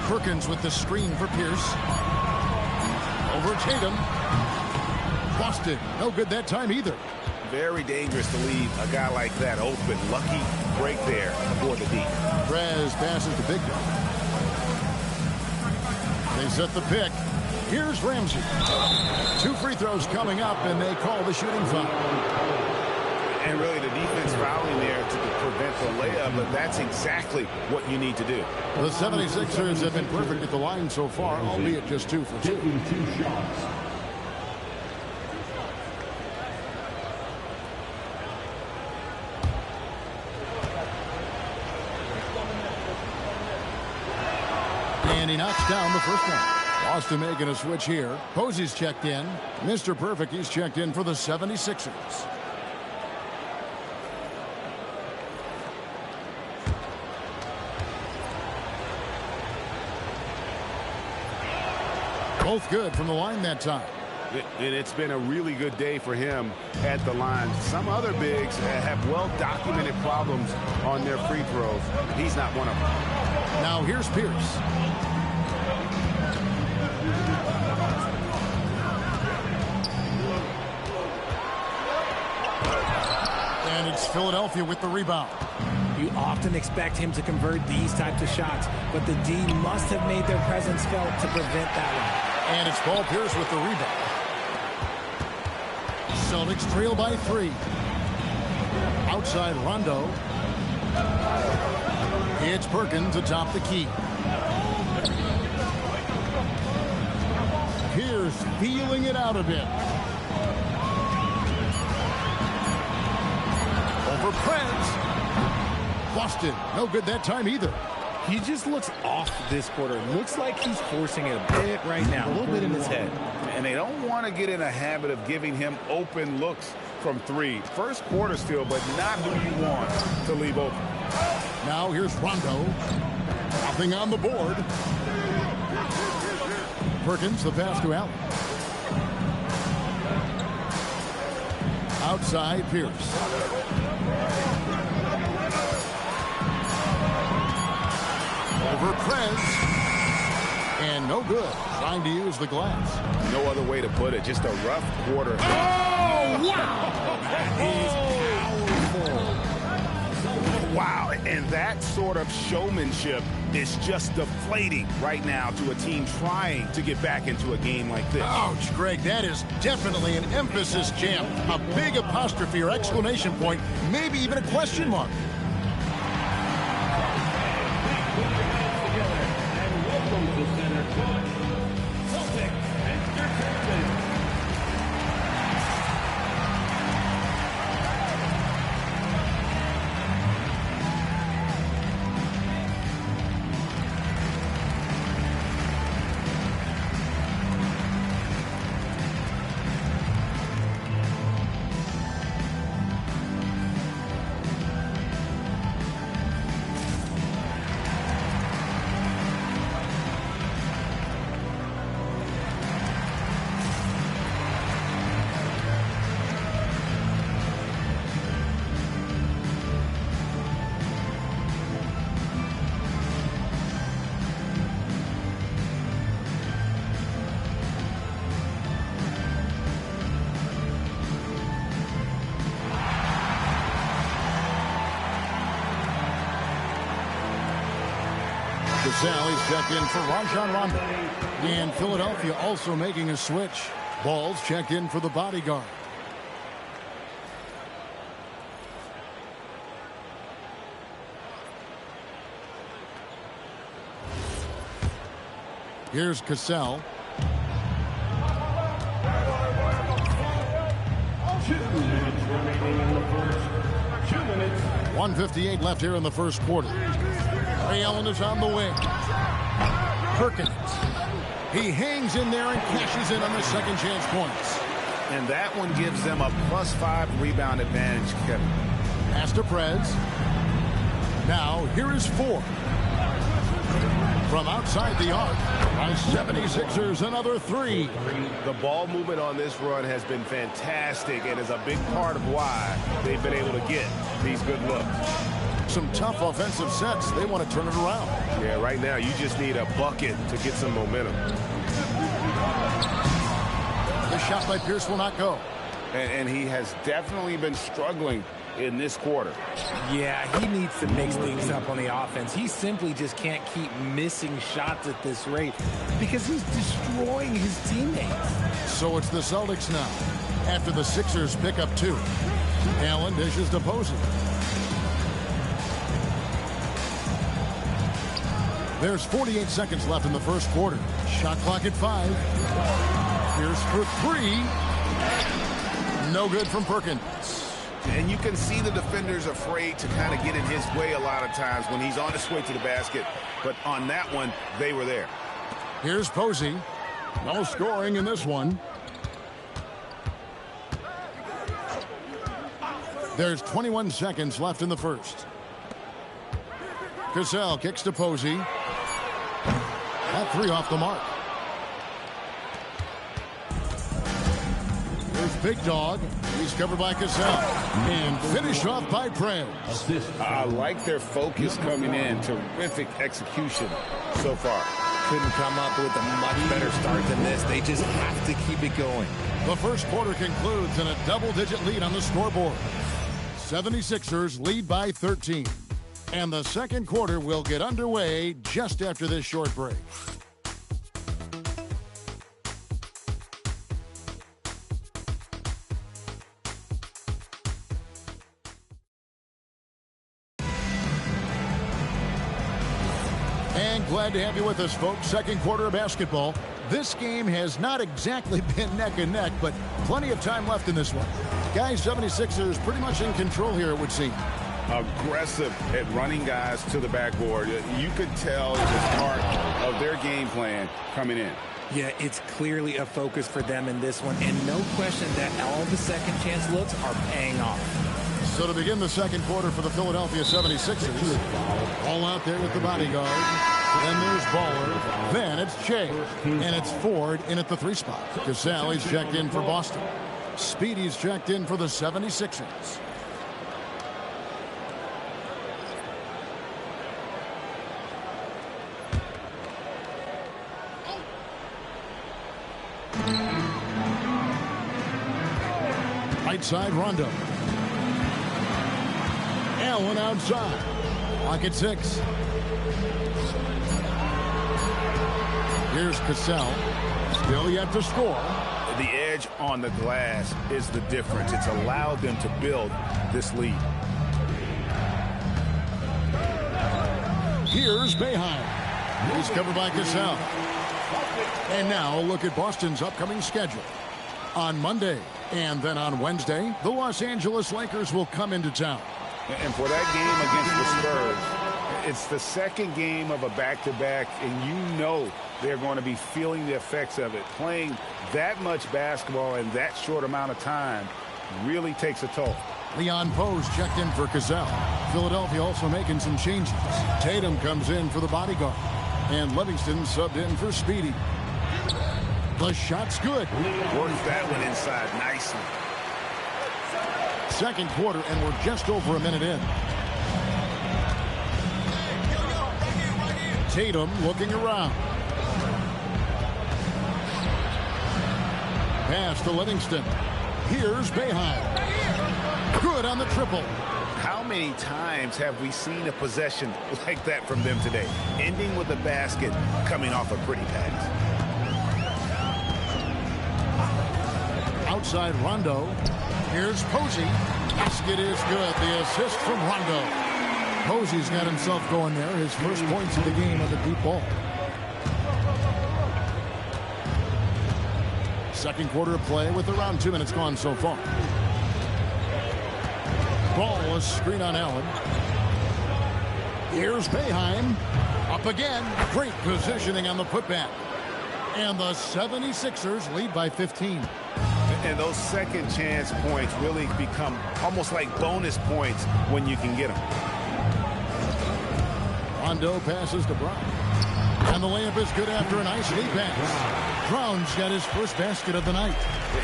Perkins with the screen for Pierce. Over Tatum. Boston, no good that time either. Very dangerous to leave a guy like that open. Lucky break there for the D. Rez passes to Big Guy. They set the pick. Here's Ramsey. 2 free throws coming up, and they call the shooting foul. And really the defense fouling there to prevent the layup, but that's exactly what you need to do. The 76ers have been perfect at the line so far, albeit just 2 for 2. Taking 2 shots. And he knocks down the first one. Boston making a switch here. Posey's checked in. Mr. Perfect, he's checked in for the 76ers. Both good from the line that time. And it's been a really good day for him at the line. Some other bigs have well-documented problems on their free throws. He's not one of them. Now here's Pierce. And it's Philadelphia with the rebound. You often expect him to convert these types of shots, but the D must have made their presence felt to prevent that one. And it's Paul Pierce with the rebound. Celtics trail by 3. Outside Rondo. It's Perkins atop the key. Pierce feeling it out a bit. Over Prince. Boston, no good that time either. He just looks off this quarter. Looks like he's forcing it a bit right now, a little bit in his head. And they don't want to get in a habit of giving him open looks from 3. First quarter still, but not who you want to leave open. Now here's Rondo. Nothing on the board. Perkins, the pass to Allen. Outside Pierce. Over Prez. And no good. Trying to use the glass. No other way to put it. Just a rough quarter. Oh, wow! That is powerful. Wow, and that sort of showmanship is just deflating right now to a team trying to get back into a game like this. Ouch, Greg, that is definitely an emphasis jam. A big apostrophe or exclamation point, maybe even a question mark. Sally's checked in for Rajon Rondo. And Philadelphia also making a switch. Ball's checked in for the bodyguard. Here's Cassell. 2 minutes remaining in the first. 2 minutes. 1:58 left here in the first quarter. Ray Allen is on the wing. Perkins. He hangs in there and cashes in on the second chance points. And that one gives them a +5 rebound advantage, Kevin. Pass to Prez. Now here is 4. From outside the arc, by 76ers, another 3. The ball movement on this run has been fantastic and is a big part of why they've been able to get these good looks. Some tough offensive sets. They want to turn it around. Yeah, right now you just need a bucket to get some momentum. The shot by Pierce will not go. And he has definitely been struggling in this quarter. Yeah, he needs to mix things up on the offense. He simply just can't keep missing shots at this rate because he's destroying his teammates. So it's the Celtics now after the Sixers pick up 2. Allen dishes to Posey. There's 48 seconds left in the first quarter. Shot clock at 5. Here's for 3. No good from Perkins. And you can see the defenders afraid to kind of get in his way a lot of times when he's on his way to the basket. But on that one, they were there. Here's Posey. No scoring in this one. There's 21 seconds left in the first. Cassell kicks to Posey. That 3 off the mark. Here's Big Dog. He's covered by Cassell. And finished off by Prez. I like their focus coming in. Terrific execution so far. Couldn't come up with a much better start than this. They just have to keep it going. The first quarter concludes in a double-digit lead on the scoreboard. 76ers lead by 13. And the second quarter will get underway just after this short break. And glad to have you with us, folks. Second quarter of basketball. This game has not exactly been neck and neck, but plenty of time left in this one. Guys, 76ers pretty much in control here, it would seem. Aggressive at running guys to the backboard. You could tell it was part of their game plan coming in. Yeah, it's clearly a focus for them in this one, and no question that all the second chance looks are paying off. So to begin the second quarter for the Philadelphia 76ers, all out there with the bodyguard. Then there's Baller. Then it's Che. And it's Ford in at the 3 spot. Cassell is checked in for Boston. Speedy's checked in for the 76ers. Right side, Rondo. Allen outside. Clock at 6. Here's Cassell. Still yet to score. The edge on the glass is the difference. It's allowed them to build this lead. Here's Boeheim. He's covered by Cassell. And now a look at Boston's upcoming schedule. On Monday and then on Wednesday, the Los Angeles Lakers will come into town. And for that game against the Spurs, it's the second game of a back-to-back, and you know they're going to be feeling the effects of it. Playing that much basketball in that short amount of time really takes a toll. Leon Pose checked in for Cassell. Philadelphia also making some changes. Tatum comes in for the bodyguard. And Livingston subbed in for Speedy. The shot's good. Worked that one inside nicely. Second quarter, and we're just over a minute in. Tatum looking around. Pass to Livingston. Here's Boeheim. Good on the triple. How many times have we seen a possession like that from them today? Ending with a basket, coming off a pretty pass. outside Rondo. Here's Posey. Basket is good. The assist from Rondo. Posey's got himself going there. His first points of the game on the deep ball. Second quarter of play with around 2 minutes gone so far. Ball, a screen on Allen. Here's Boeheim. Up again. Great positioning on the putback. And the 76ers lead by 15. And those second chance points really become almost like bonus points when you can get them. Rondo passes to Brown. And the layup is good after a nice lead pass. Brown's got his first basket of the night.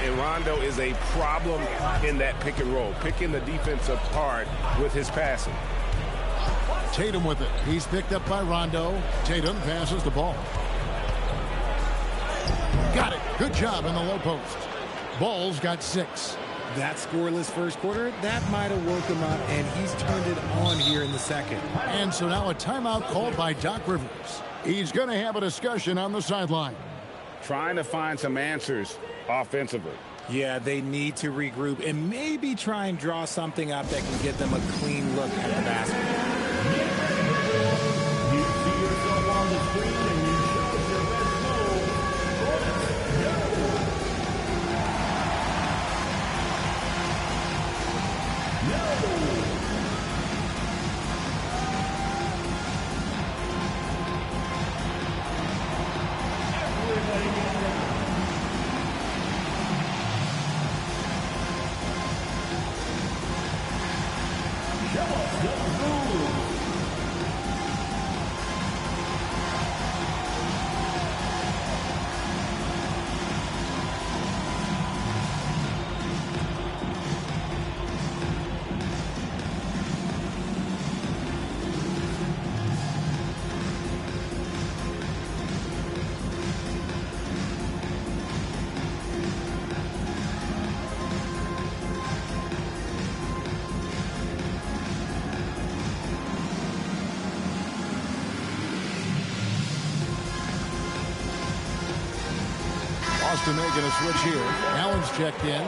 And Rondo is a problem in that pick and roll, picking the defense apart with his passing. Tatum with it. He's picked up by Rondo. Tatum passes the ball. Got it. Good job in the low post. Ball's got 6. That scoreless first quarter, that might have woke him up, and he's turned it on here in the second. And so now a timeout called by Doc Rivers. He's going to have a discussion on the sideline. Trying to find some answers offensively. Yeah, they need to regroup and maybe try and draw something up that can get them a clean look at the basket. You see yourself on the screen and you show your best move. Boston making a switch here. Allen's checked in.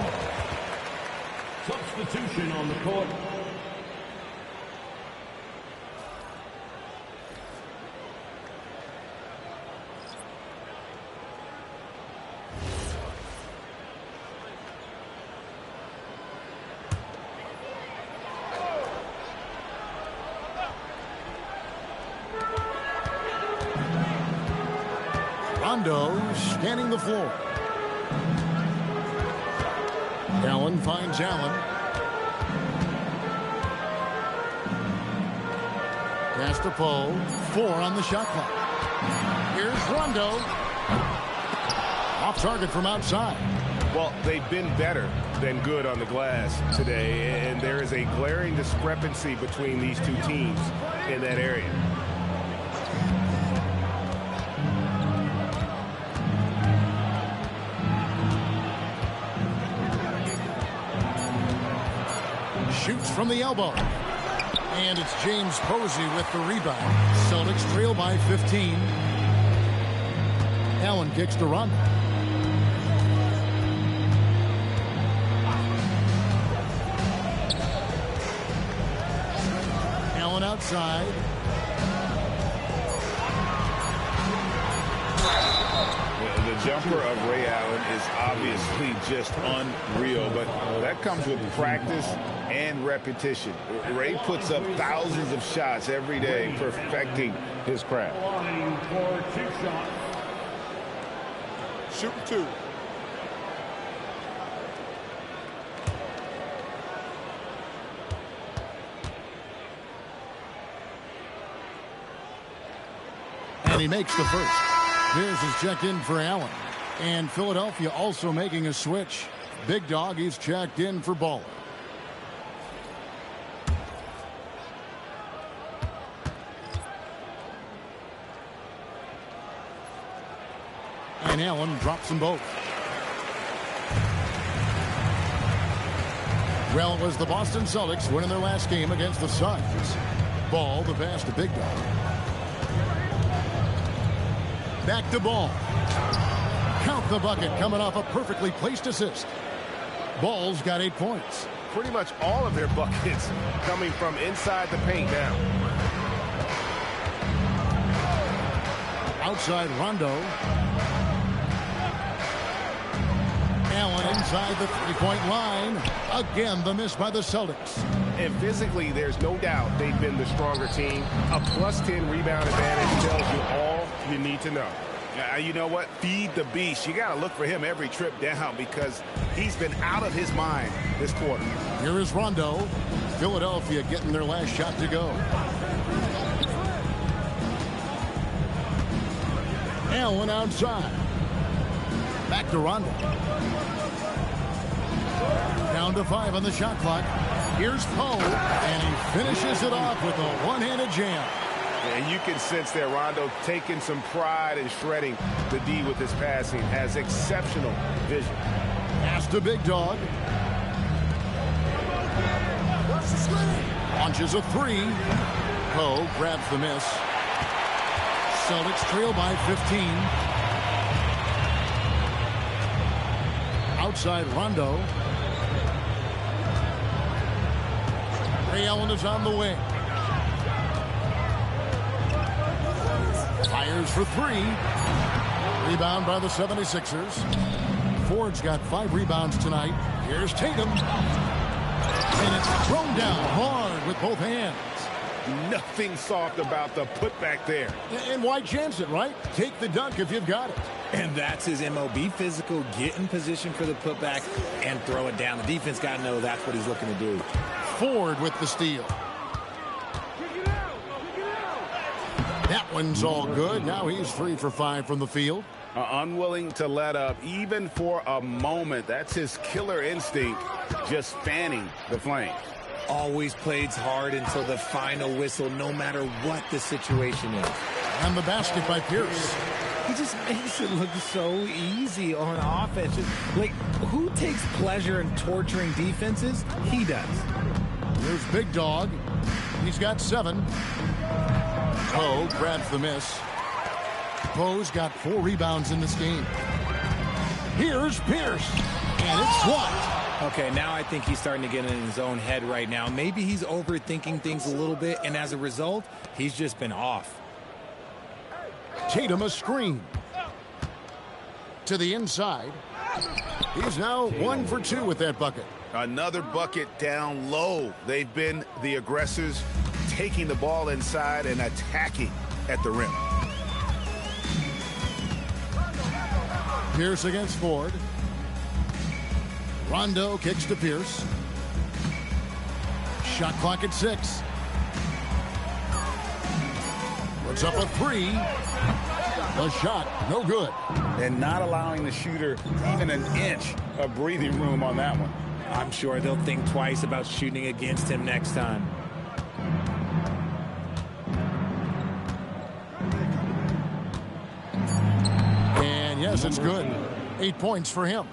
Substitution on the court. Rondo scanning the floor. Allen finds Allen. Pass to Poe. 4 on the shot clock. Here's Rondo. Off target from outside. Well, they've been better than good on the glass today, and there is a glaring discrepancy between these two teams in that area. Shoots from the elbow. And it's James Posey with the rebound. Celtics trail by 15. Allen kicks to Rondo. Allen outside. The jumper of Ray Allen is obviously just unreal, but that comes with practice and repetition. Ray puts up thousands of shots every day, perfecting his craft. For 2 shots. Shoot 2. And he makes the first. Here's his check in for Allen. And Philadelphia also making a switch. Big Dog, he's checked in for Baller. And Allen drops them both. Well, it was the Boston Celtics winning their last game against the Suns. Ball, the pass to Big Dog. Back to Ball. Count the bucket coming off a perfectly placed assist. Ball's got 8 points. Pretty much all of their buckets coming from inside the paint now. Outside Rondo. Allen inside the three-point line. Again, the miss by the Celtics. And physically, there's no doubt they've been the stronger team. A +10 rebound advantage tells you all you need to know. You know what? Feed the beast. You got to look for him every trip down because he's been out of his mind this quarter. Here is Rondo. Philadelphia getting their last shot to go. Allen outside. Back to Rondo. Down to 5 on the shot clock. Here's Poe, and he finishes it off with a one-handed jam. And you can sense that Rondo taking some pride in shredding the D with his passing. Has exceptional vision. Pass to Big Dog. Launches a 3. Poe grabs the miss. Celtics trail by 15. Outside Rondo. Ray Allen is on the wing. Fires for 3. Rebound by the 76ers. Ford's got 5 rebounds tonight. Here's Tatum. And it's thrown down hard with both hands. Nothing soft about the putback there. And why chance it, right? Take the dunk if you've got it. And that's his MO. Be physical, get in position for the putback, and throw it down. The defense got to know that's what he's looking to do. Ford with the steal. That one's all good. Now he's 3 for 5 from the field. Unwilling to let up even for a moment. That's his killer instinct, just fanning the flame. Always plays hard until the final whistle, no matter what the situation is. And the basket by Pierce. He just makes it look so easy on offense. Like, who takes pleasure in torturing defenses? He does. Here's Big Dog. He's got 7. Poe grabs the miss. Poe's got 4 rebounds in this game. Here's Pierce. And it's swapped. Okay, now I think he's starting to get in his own head right now. Maybe he's overthinking things a little bit, and as a result, he's just been off. Tatum a screen. To the inside. He's now 1 for 2 with that bucket. Another bucket down low. They've been the aggressors, taking the ball inside and attacking at the rim. Pierce against Ford. Rondo kicks to Pierce. Shot clock at 6. Puts up a 3. The shot, no good. And not allowing the shooter even an inch of breathing room on that one. I'm sure they'll think twice about shooting against him next time. And yes, it's good. 8 points for him.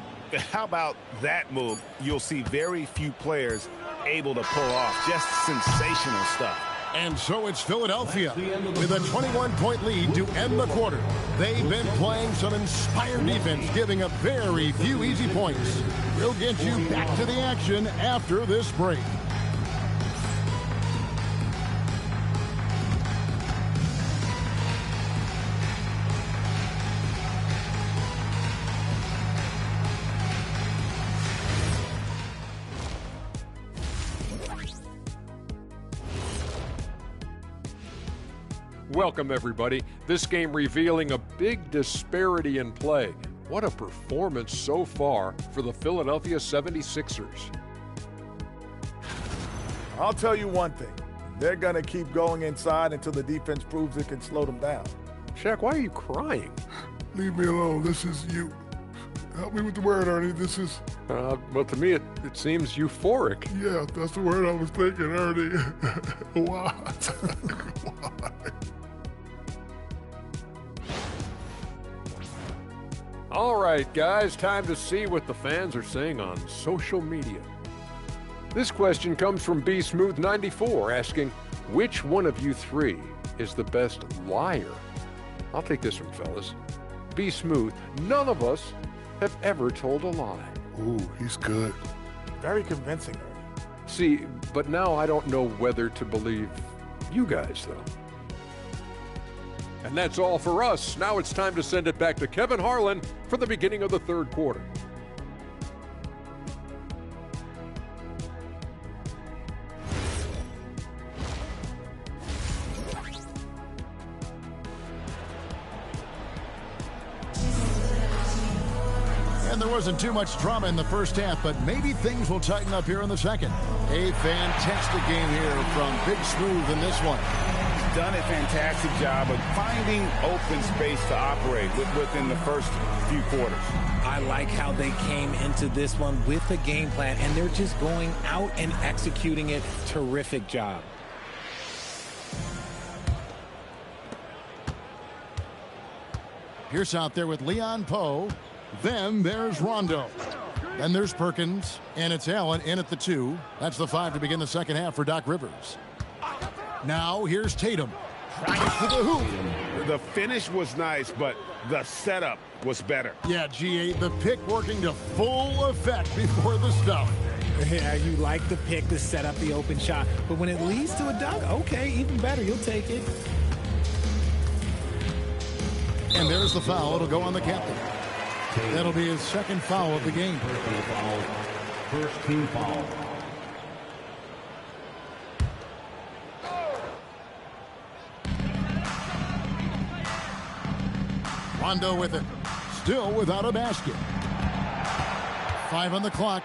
How about that move? You'll see very few players able to pull off. Just sensational stuff. And so it's Philadelphia with a 21-point lead to end the quarter. They've been playing some inspired defense, giving up very few easy points. We'll get you back to the action after this break. Welcome, everybody. This game revealing a big disparity in play. What a performance so far for the Philadelphia 76ers. I'll tell you one thing. They're going to keep going inside until the defense proves it can slow them down. Shaq, why are you crying? Leave me alone. This is you. Help me with the word, Ernie. This is... well, to me, it seems euphoric. Yeah, that's the word I was thinking, Ernie. Why? Why? All right, guys, time to see what the fans are saying on social media. This question comes from B Smooth 94 asking, which one of you 3 is the best liar? I'll take this one, fellas. B Smooth, none of us have ever told a lie. Ooh, he's good. Very convincing. See, but now I don't know whether to believe you guys, though. And that's all for us. Now it's time to send it back to Kevin Harlan for the beginning of the third quarter. And there wasn't too much drama in the first half, but maybe things will tighten up here in the second. A fantastic game here from Big Smooth in this one. He's done a fantastic job of finding open space to operate within the first few quarters. I like how they came into this one with a game plan, and they're just going out and executing it. Terrific job. Pierce out there with Leon Poe. Then there's Rondo. Then there's Perkins. And it's Allen in at the 2. That's the 5 to begin the second half for Doc Rivers. Now here's Tatum. Tries to the hoop. The finish was nice, but the setup was better. Yeah, G8, the pick working to full effect before the stuff. Yeah, you like the pick to set up the open shot. But when it leads to a dunk, okay, even better. You'll take it. And there's the foul. It'll go on the captain. That'll be his second foul of the game. First team foul. Rondo with it. Still without a basket. 5 on the clock.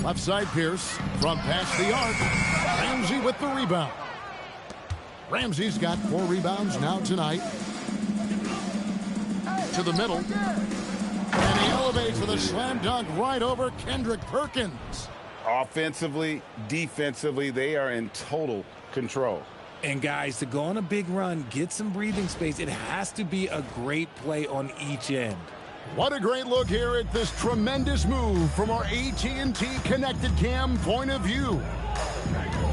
Left side Pierce from past the arc. Ramsey with the rebound. Ramsey's got 4 rebounds now tonight. To the middle. And he elevates with a slam dunk right over Kendrick Perkins. Offensively, defensively, they are in total control. And guys, to go on a big run, get some breathing space, it has to be a great play on each end. What a great look here at this tremendous move from our AT&T Connected Cam point of view.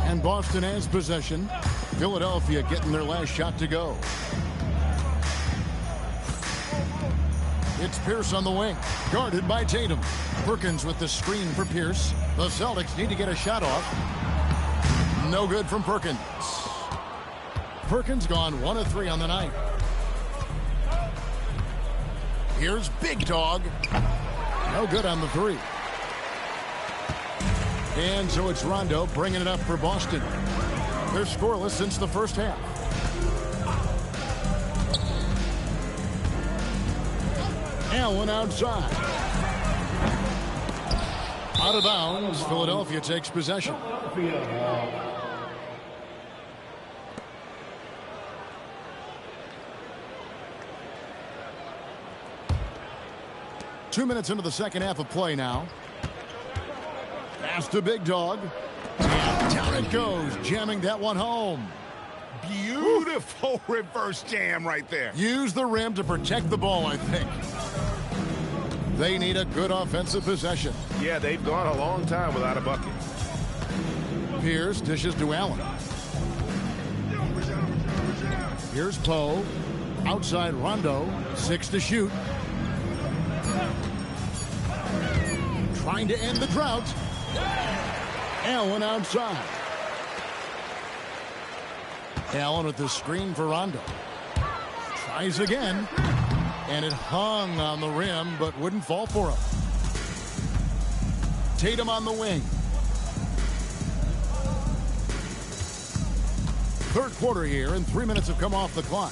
And Boston has possession. Philadelphia getting their last shot to go. It's Pierce on the wing, guarded by Tatum. Perkins with the screen for Pierce. The Celtics need to get a shot off. No good from Perkins. Perkins gone 1 of 3 on the night. Here's Big Dog. No good on the 3. And so it's Rondo bringing it up for Boston. They're scoreless since the first half. Allen outside. Out of bounds. Philadelphia takes possession. 2 minutes into the second half of play now. Pass to Big Dog. And down it goes, jamming that one home. Beautiful reverse jam right there. Use the rim to protect the ball, I think. They need a good offensive possession. Yeah, they've gone a long time without a bucket. Pierce dishes to Allen. Here's Poe. Outside Rondo. 6 to shoot. Trying to end the drought. Allen outside. Allen with the screen for Rondo. Tries again. And it hung on the rim, but wouldn't fall for him. Tatum on the wing. Third quarter here, and 3 minutes have come off the clock.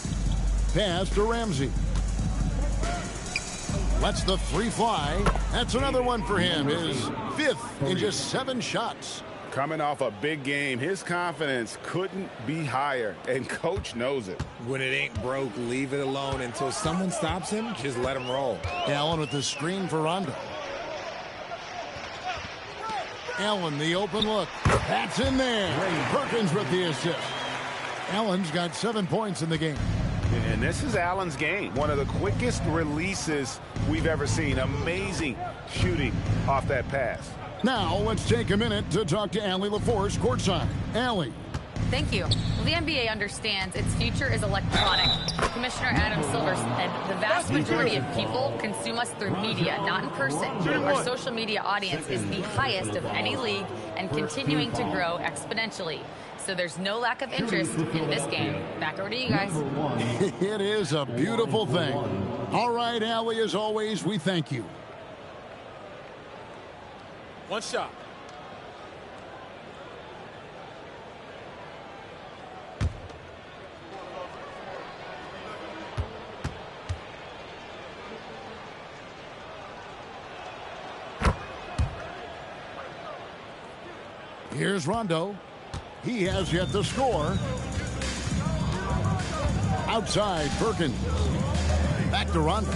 Pass to Ramsey. Lets the 3 fly. That's another one for him. His 5th in just 7 shots. Coming off a big game, his confidence couldn't be higher, and coach knows it. When it ain't broke, leave it alone. Until someone stops him, just let him roll. Allen with the screen for Rondo. Allen, the open look. That's in there. Perkins with the assist. Allen's got 7 points in the game. And this is Allen's game. One of the quickest releases we've ever seen. Amazing shooting off that pass. Now, let's take a minute to talk to Allie LaForce courtside. Allie. Thank you. Well, the NBA understands its future is electronic. Commissioner Adam Silver said the vast majority of people consume us through media, not in person. Our social media audience is the highest of any league and continuing to grow exponentially. So there's no lack of interest in this game. Back over to you guys. It is a beautiful thing. All right, Allie, as always, we thank you. One shot. Here's Rondo. He has yet to score. Outside, Perkins. Back to Rondo.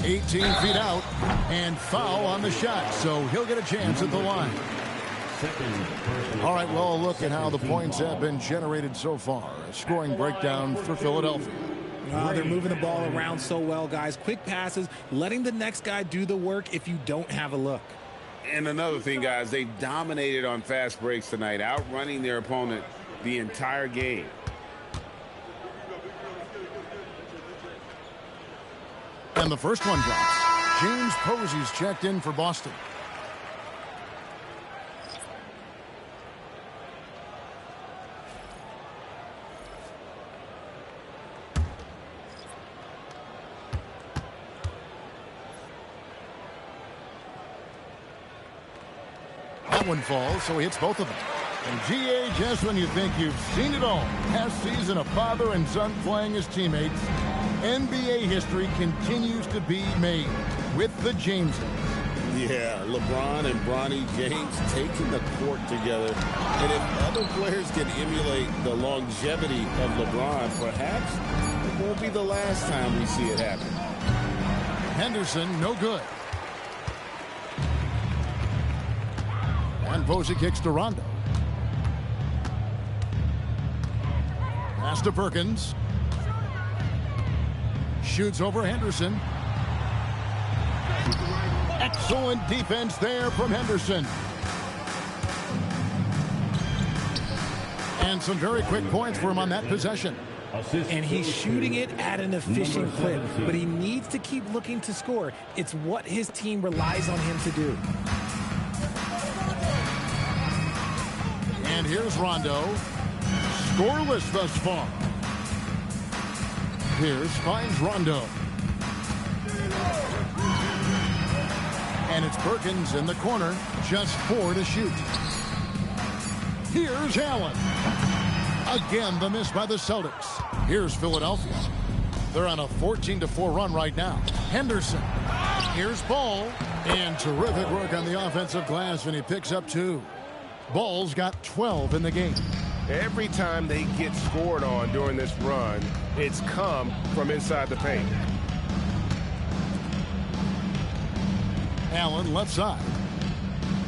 18 feet out, and foul on the shot, so he'll get a chance at the line. All right, well, a look at how the points have been generated so far. A scoring breakdown for Philadelphia. They're moving the ball around so well, guys. Quick passes, letting the next guy do the work if you don't have a look. And another thing, guys, they dominated on fast breaks tonight, outrunning their opponent the entire game. And the first one drops. James Posey's checked in for Boston. That one falls, so he hits both of them. And GA, just when you think you've seen it all, past season of father and son playing as teammates, NBA history continues to be made with the Jameses. Yeah, LeBron and Bronny James taking the court together. And if other players can emulate the longevity of LeBron, perhaps it won't be the last time we see it happen. Henderson, no good. And Posey kicks to Rondo. Pass to Perkins. Shoots over Henderson. Excellent defense there from Henderson. And some very quick points for him on that possession. And he's shooting it at an efficient clip, but he needs to keep looking to score. It's what his team relies on him to do. And here's Rondo. Scoreless thus far. Pierce finds Rondo. And it's Perkins in the corner. Just 4 to shoot. Here's Allen. Again, the miss by the Celtics. Here's Philadelphia. They're on a 14-4 run right now. Henderson. Here's Ball. And terrific work on the offensive glass, and he picks up 2. Ball's got 12 in the game. Every time they get scored on during this run, it's come from inside the paint. Allen left side.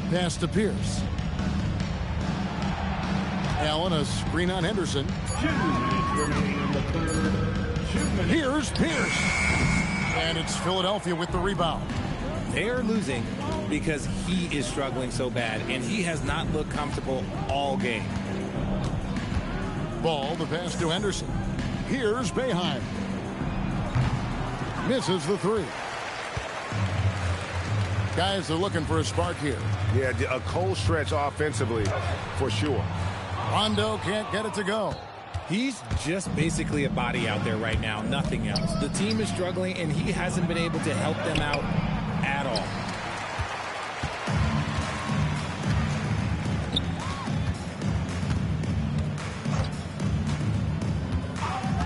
Pass to Pierce. Allen a screen on Henderson. Here's Pierce. And it's Philadelphia with the rebound. They're losing because he is struggling so bad, and he has not looked comfortable all game. Ball, the pass to Henderson. Here's Boeheim. Misses the 3. Guys are looking for a spark here. Yeah, a cold stretch offensively for sure. Rondo can't get it to go. He's just basically a body out there right now, nothing else. The team is struggling, and he hasn't been able to help them out at all.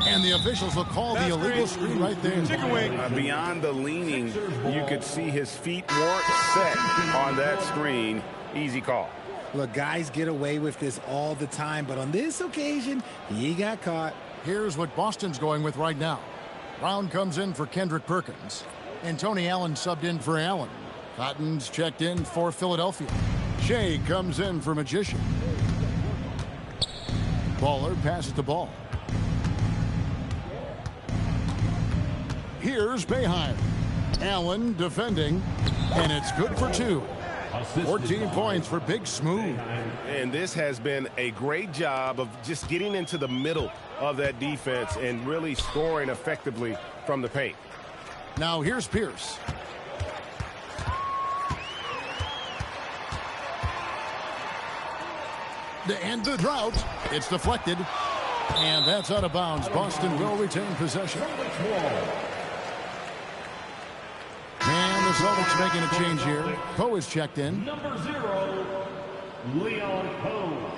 And the officials will call the illegal screen right there. Chicken wing. Beyond the leaning, you could see his feet weren't set on that screen. Easy call. Look, guys get away with this all the time, but on this occasion, he got caught. Here's what Boston's going with right now. Brown comes in for Kendrick Perkins. And Tony Allen subbed in for Allen. Cotton's checked in for Philadelphia. Shea comes in for Magician. Baller passes the ball. Here's Boeheim. Allen defending, and it's good for 2. 14 points for Big Smooth. And this has been a great job of just getting into the middle of that defense and really scoring effectively from the paint. Now here's Pierce. To end the drought, it's deflected. And that's out of bounds. Boston will retain possession. And the Celtics making a change here. Poe is checked in. Number 0, Leon Poe.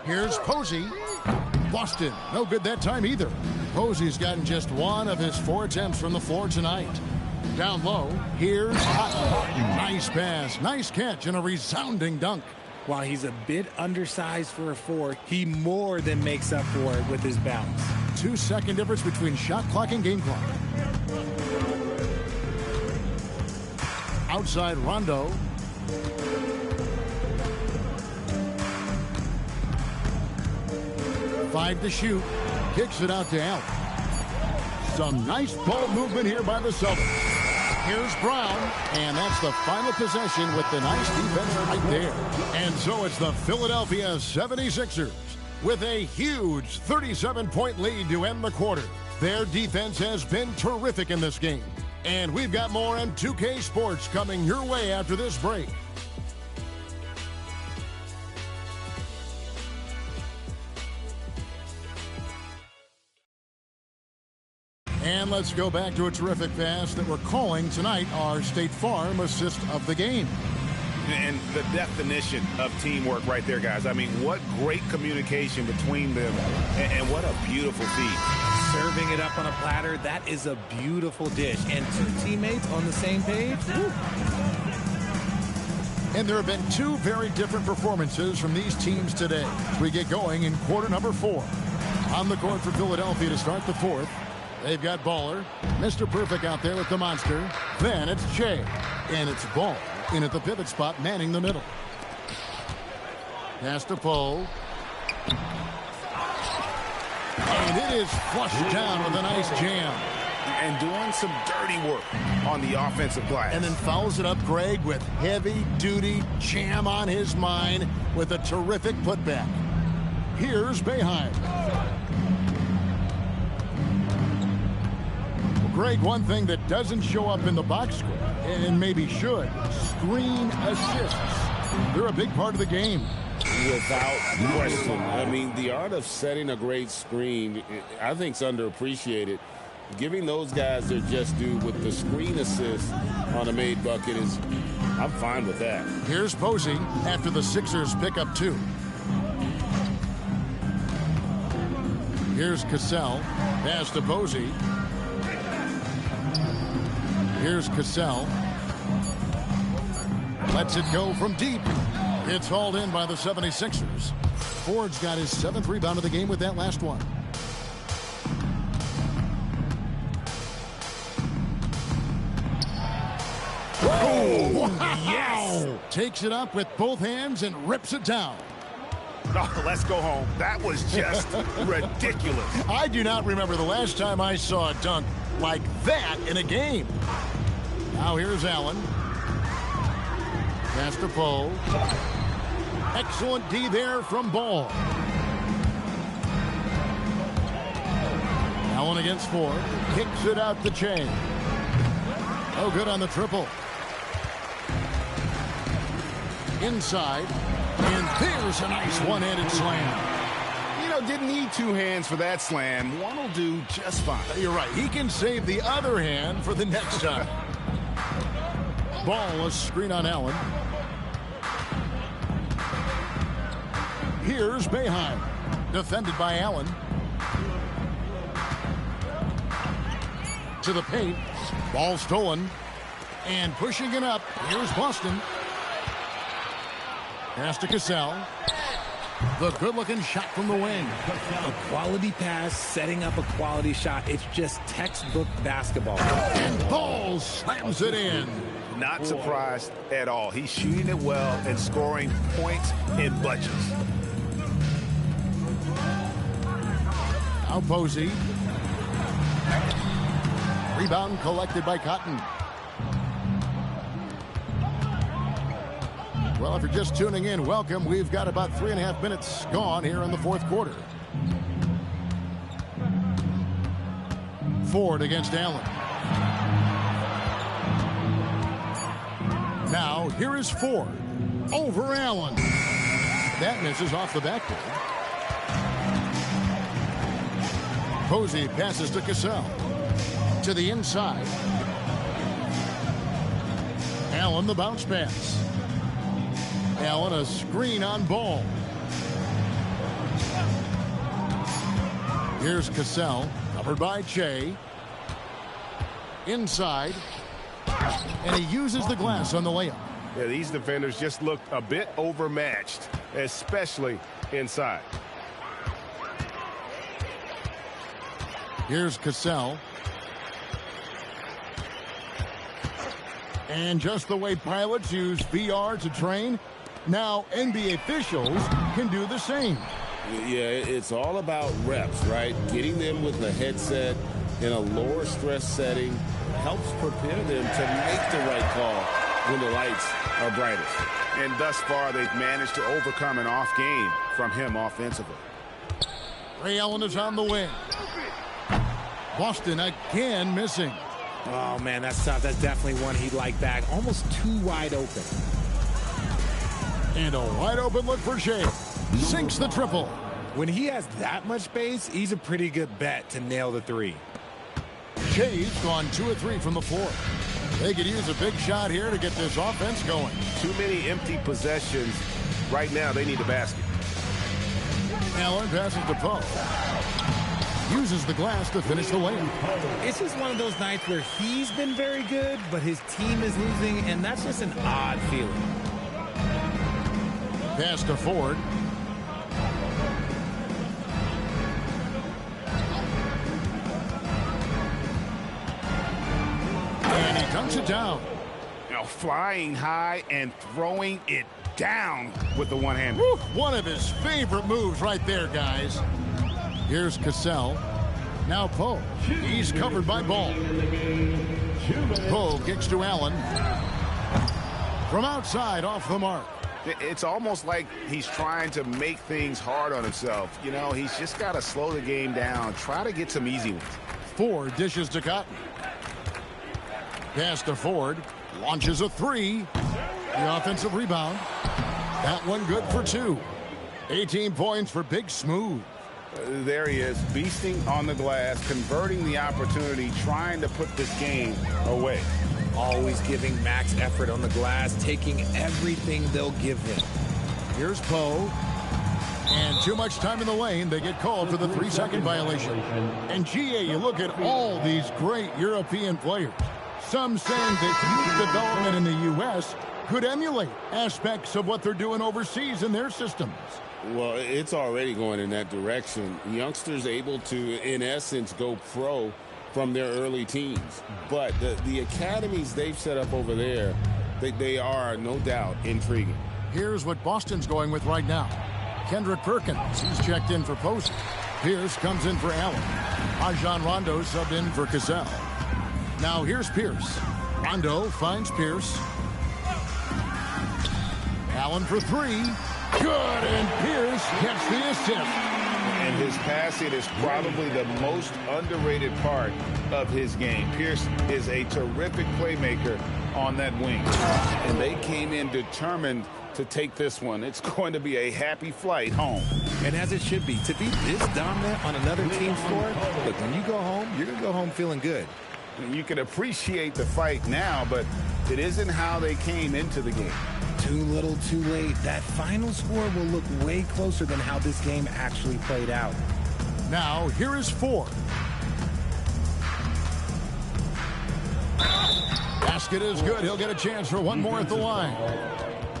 Here's Posey. Boston, no good that time either. Posey's gotten just one of his 4 attempts from the floor tonight. Down low, here's Hutton. Nice pass, nice catch, and a resounding dunk. While he's a bit undersized for a 4, he more than makes up for it with his bounce. 2-second difference between shot clock and game clock. Outside Rondo. Five to shoot. Kicks it out to Allen. Some nice ball movement here by the Celtics. Here's Brown, and that's the final possession with the nice defense right there. And so it's the Philadelphia 76ers with a huge 37-point lead to end the quarter. Their defense has been terrific in this game. And we've got more on 2K Sports coming your way after this break. And let's go back to a terrific pass that we're calling tonight our State Farm assist of the game. And the definition of teamwork right there, guys. I mean, what great communication between them, and what a beautiful feed. Serving it up on a platter, that is a beautiful dish. And 2 teammates on the same page. Woo. And there have been 2 very different performances from these teams today. We get going in quarter number 4. On the court for Philadelphia to start the 4th. They've got Baller, Mr. Perfect out there with the monster. Then it's Shea, and it's Ball in at the pivot spot, manning the middle. Pass to Poe. And it is flushed down with a nice jam. And doing some dirty work on the offensive glass. And then fouls it up Greg with heavy-duty jam on his mind with a terrific putback. Here's Boeheim. Greg, one thing that doesn't show up in the box score, and maybe should, screen assists. They're a big part of the game. Without question. I mean, the art of setting a great screen, I think, is underappreciated. Giving those guys their just due with the screen assist on a made bucket is, I'm fine with that. Here's Posey after the Sixers pick up 2. Here's Cassell. Pass to Posey. Here's Cassell. Lets it go from deep. It's hauled in by the 76ers. Ford's got his 7th rebound of the game with that last one. Oh, wow. Yes! Takes it up with both hands and rips it down. Oh, let's go home. That was just ridiculous. I do not remember the last time I saw a dunk like that in a game. Now here's Allen. Pass to Poe. Excellent D there from Ball. Allen against 4. Kicks it out the chain. Oh, good on the triple. Inside. And there's a nice one-handed slam. You know, didn't need 2 hands for that slam. One will do just fine. You're right. He can save the other hand for the next time. Ball, a screen on Allen. Here's Boeheim. Defended by Allen. To the paint. Ball stolen. And pushing it up. Here's Boston. Pass to Cassell. The good-looking shot from the wing. A quality pass, setting up a quality shot. It's just textbook basketball. And Ball slams it in. Not surprised at all. He's shooting it well and scoring points in bunches. Now Posey. Rebound collected by Cotton. Well, if you're just tuning in, welcome. We've got about 3.5 minutes gone here in the fourth quarter. Ford against Allen. Now, here is Ford over Allen. That misses off the backboard. Posey passes to Cassell. To the inside. Allen the bounce pass. Allen a screen on Ball. Here's Cassell, covered by Che. Inside. And he uses the glass on the layup. Yeah, these defenders just looked a bit overmatched, especially inside. Here's Cassell. And just the way pilots use VR to train, now NBA officials can do the same. Yeah, it's all about reps, right? Getting them with the headset in a lower stress setting helps prepare them to make the right call when the lights are brightest. And thus far, they've managed to overcome an off game from him offensively. Ray Allen is on the wing. Boston again missing. Oh, man, that's tough. That's definitely one he'd like back. Almost too wide open. And a wide open look for Shea. Sinks the triple. When he has that much space, he's a pretty good bet to nail the three. Shea's gone 2 of 3 from the floor. They could use a big shot here to get this offense going. Too many empty possessions. Right now, they need a basket. Allen passes to Poe. Uses the glass to finish the layup. It's just one of those nights where he's been very good, but his team is losing, and that's just an odd feeling. Pass to Ford. And he dunks it down. Now flying high and throwing it down with the one hand. One of his favorite moves right there, guys. Here's Cassell. Now Poe. He's covered by Ball. Poe kicks to Allen. From outside, off the mark. It's almost like he's trying to make things hard on himself. You know, he's just got to slow the game down. Try to get some easy ones. Ford dishes to Cotton. Pass to Ford. Launches a three. The offensive rebound. That one good for 2. 18 points for Big Smooth. There he is, beasting on the glass, converting the opportunity, trying to put this game away. Always giving max effort on the glass, taking everything they'll give him. Here's Poe. And too much time in the lane. They get called for the 3-second violation. And GA, you look at all these great European players. Some saying that youth development in the U.S. could emulate aspects of what they're doing overseas in their systems. Well, it's already going in that direction. Youngsters able to, in essence, go pro from their early teens. But the academies they've set up over there, they are, no doubt, intriguing. Here's what Boston's going with right now. Kendrick Perkins, he's checked in for Posey. Pierce comes in for Allen. Rajon Rondo subbed in for Cassell. Now here's Pierce. Rondo finds Pierce. Allen for 3. Good, and Pierce gets the assist. And his passing is probably the most underrated part of his game. Pierce is a terrific playmaker on that wing. And they came in determined to take this one. It's going to be a happy flight home. And as it should be, to be this dominant on another team's floor, look, when you go home, you're going to go home feeling good. You can appreciate the fight now, but it isn't how they came into the game. Too little, too late. That final score will look way closer than how this game actually played out. Now, here is Ford. Basket is good. He'll get a chance for one more at the line.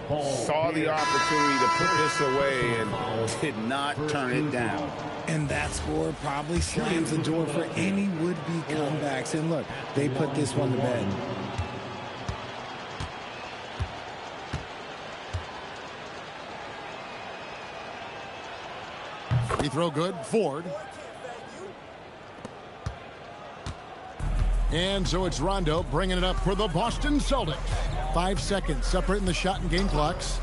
Saw the opportunity to put this away and did not turn it down. And that score probably slams the door for any would-be comebacks. And look, they put this one to bed. Free throw good. Ford. And so it's Rondo bringing it up for the Boston Celtics. 5 seconds separating the shot and game clocks.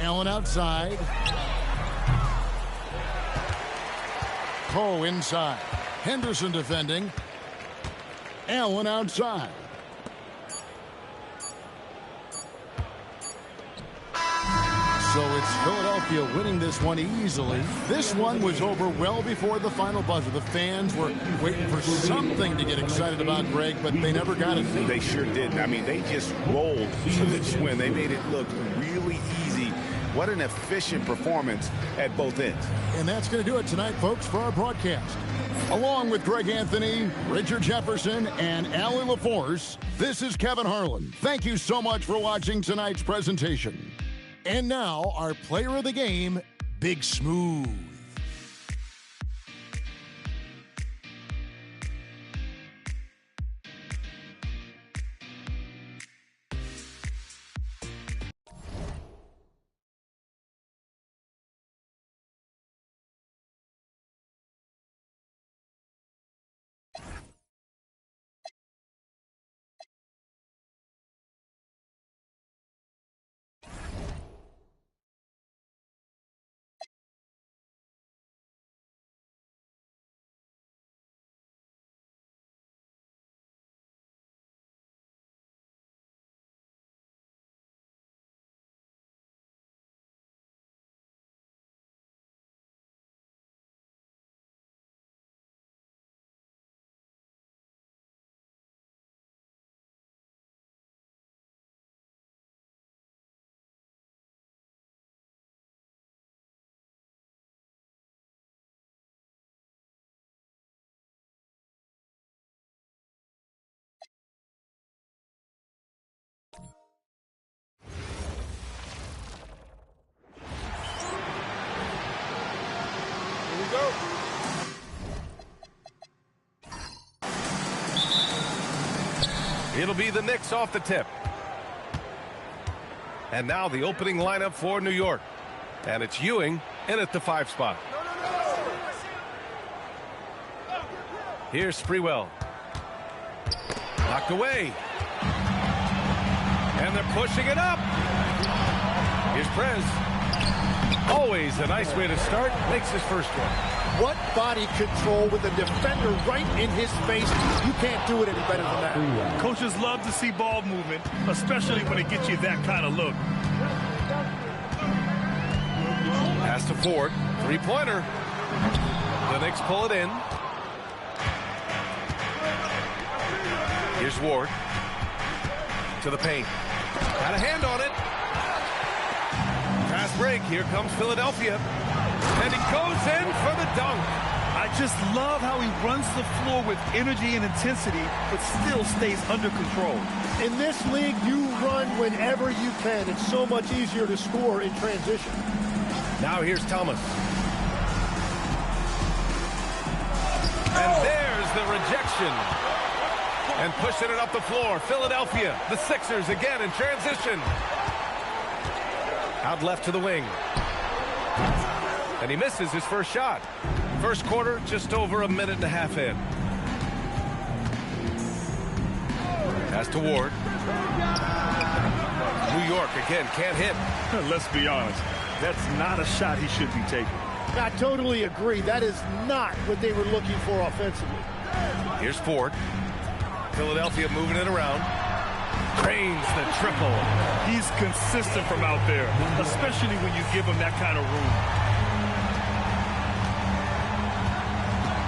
Allen outside. Poe inside. Henderson defending. Allen outside. So it's Philadelphia winning this one easily. This one was over well before the final buzzer. The fans were waiting for something to get excited about, Greg, but they never got it. They sure didn't. I mean, they just rolled for this win. They made it look really easy. What an efficient performance at both ends. And that's going to do it tonight, folks, for our broadcast. Along with Greg Anthony, Richard Jefferson, and Allie LaForce, this is Kevin Harlan. Thank you so much for watching tonight's presentation. And now, our player of the game, Big Smooth. It'll be the Knicks off the tip. And now the opening lineup for New York. And it's Ewing in at the 5 spot. Here's Sprewell. Knocked away. And they're pushing it up. Here's Prez. Always a nice way to start. Makes his first one. What body control with a defender right in his face. You can't do it any better than that. Coaches love to see ball movement, especially when it gets you that kind of look. Pass to Ford. 3-pointer. The Knicks pull it in. Here's Ward. To the paint. Got a hand on it. Fast break. Here comes Philadelphia. And he goes in for the dunk. I just love how he runs the floor with energy and intensity, but still stays under control. In this league, you run whenever you can. It's so much easier to score in transition. Now here's Thomas. And there's the rejection. And pushing it up the floor. Philadelphia, the Sixers again in transition. Out left to the wing. And he misses his first shot. First quarter, just over a minute and a half in. Pass to Ward. New York again can't hit. Let's be honest. That's not a shot he should be taking. I totally agree. That is not what they were looking for offensively. Here's Ford. Philadelphia moving it around. Drains the triple. He's consistent from out there, especially when you give him that kind of room.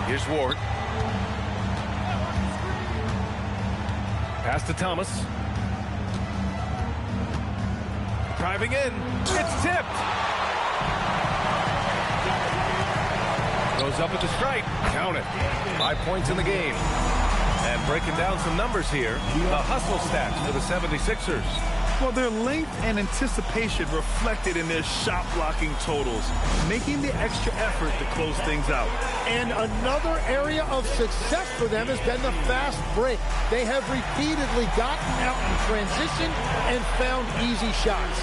Here's Ward. Pass to Thomas. Driving in. It's tipped. Goes up at the stripe. Count it. 5 points in the game. And breaking down some numbers here, the hustle stats for the 76ers. Well, their length and anticipation reflected in their shot blocking totals, making the extra effort to close things out. And another area of success for them has been the fast break. They have repeatedly gotten out in transition and found easy shots.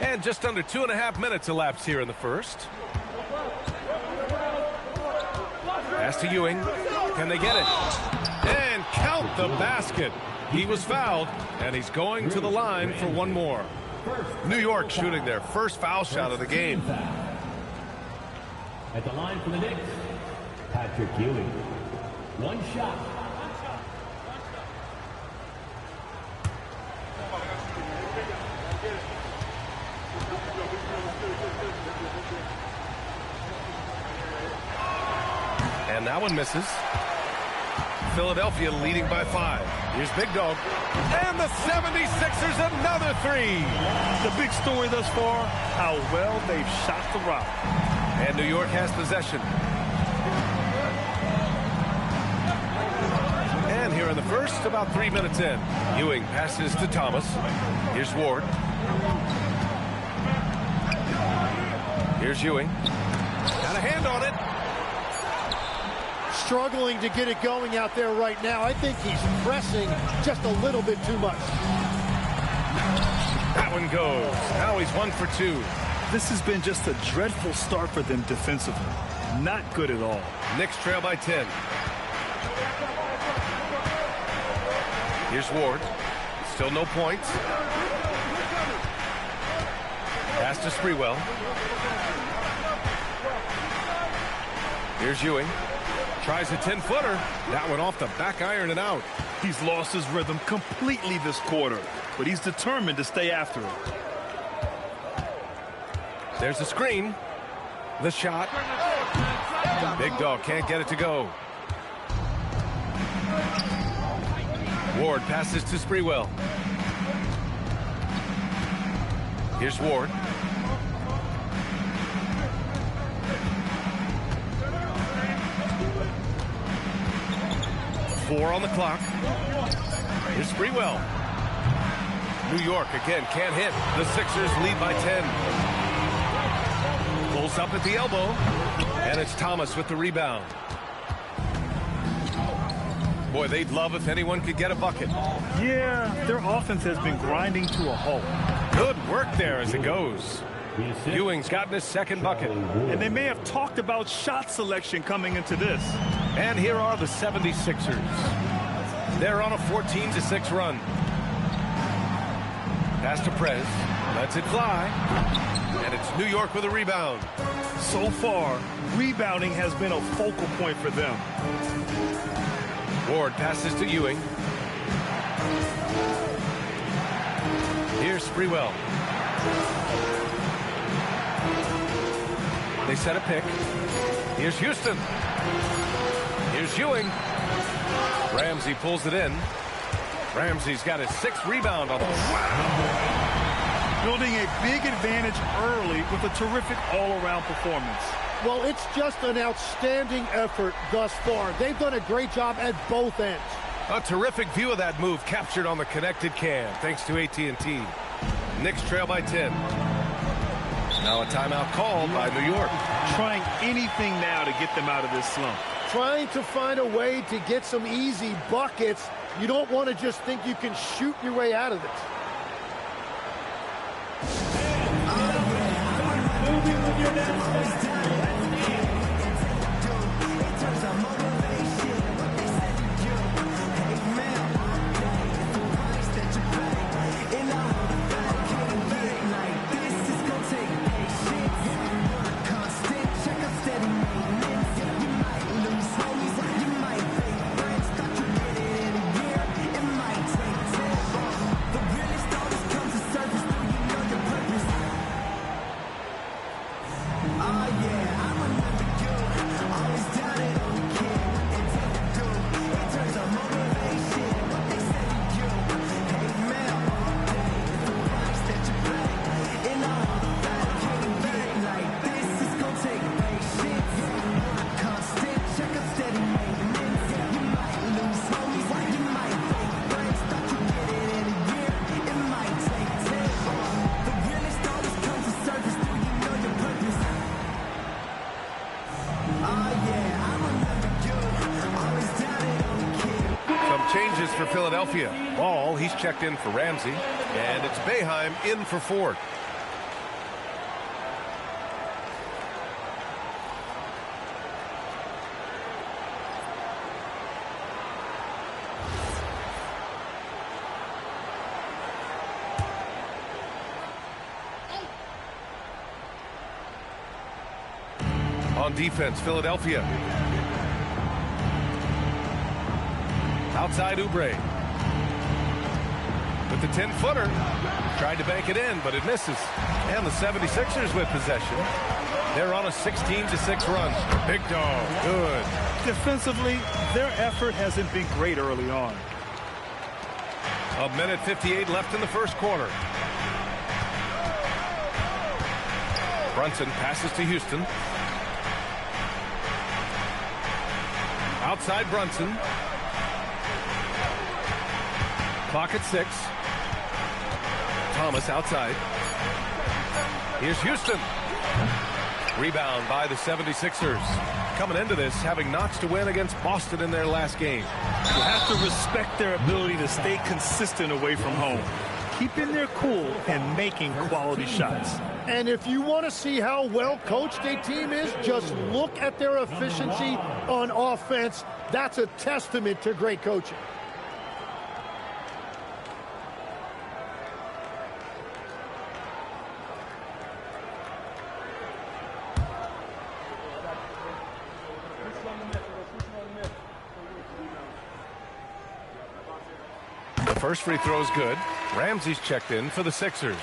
And just under 2.5 minutes elapsed here in the first. Pass to Ewing. Can they get it? And count the basket. He was fouled, and he's going to the line for one more. New York shooting their first foul shot of the game. At the line for the Knicks, Patrick Ewing. One shot. And that one misses. Philadelphia leading by 5. Here's Big Dog. And the 76ers another 3. The big story thus far, how well they've shot the rock. And New York has possession. And here in the first, about 3 minutes in. Ewing passes to Thomas. Here's Ward. Here's Ewing. Got a hand on it. Struggling to get it going out there right now. I think he's pressing just a little bit too much. That one goes. Now he's 1 for 2. This has been just a dreadful start for them defensively. Not good at all. Knicks trail by 10. Here's Ward. Still no points. Pass to Sprewell. Here's Ewing. Tries a 10-footer. That one off the back iron and out. He's lost his rhythm completely this quarter, but he's determined to stay after it. There's a screen. The shot. Big Dog can't get it to go. Ward passes to Sprewell. Here's Ward. Four on the clock. Here's Sprewell. New York again can't hit. The Sixers lead by 10. Pulls up at the elbow. And it's Thomas with the rebound. Boy, they'd love if anyone could get a bucket. Yeah, their offense has been grinding to a halt. Good work there as it goes. Ewing's gotten his second bucket. And they may have talked about shot selection coming into this. And here are the 76ers. They're on a 14-6 run. Pass to Prez. Lets it fly. And it's New York with a rebound. So far, rebounding has been a focal point for them. Ward passes to Ewing. Here's Sprewell. They set a pick. Here's Houston. Here's Ewing. Ramsey pulls it in. Ramsey's got his 6th rebound on the building a big advantage early with a terrific all-around performance. Well, it's just an outstanding effort thus far. They've done a great job at both ends. A terrific view of that move captured on the connected cam, thanks to AT&T. Knicks trail by 10. Now a timeout called by New York. Trying anything now to get them out of this slump. Trying to find a way to get some easy buckets. You don't want to just think you can shoot your way out of it. Moving with your next. Changes for Philadelphia. Ball, he's checked in for Ramsey. And it's Boeheim in for Ford. on defense, Philadelphia. Outside Oubre. With the 10-footer. Tried to bank it in, but it misses. And the 76ers with possession. They're on a 16-6 run. Big dog. Good. Defensively, their effort hasn't been great early on. A minute 58 left in the first quarter. Brunson passes to Houston. Outside Brunson. Clock at 6. Thomas outside. Here's Houston. Rebound by the 76ers. Coming into this, having notched a win against Boston in their last game. You have to respect their ability to stay consistent away from home. Keeping their cool and making quality shots. And if you want to see how well coached a team is, just look at their efficiency on offense. That's a testament to great coaching. First free throw is good. Ramsey's checked in for the Sixers.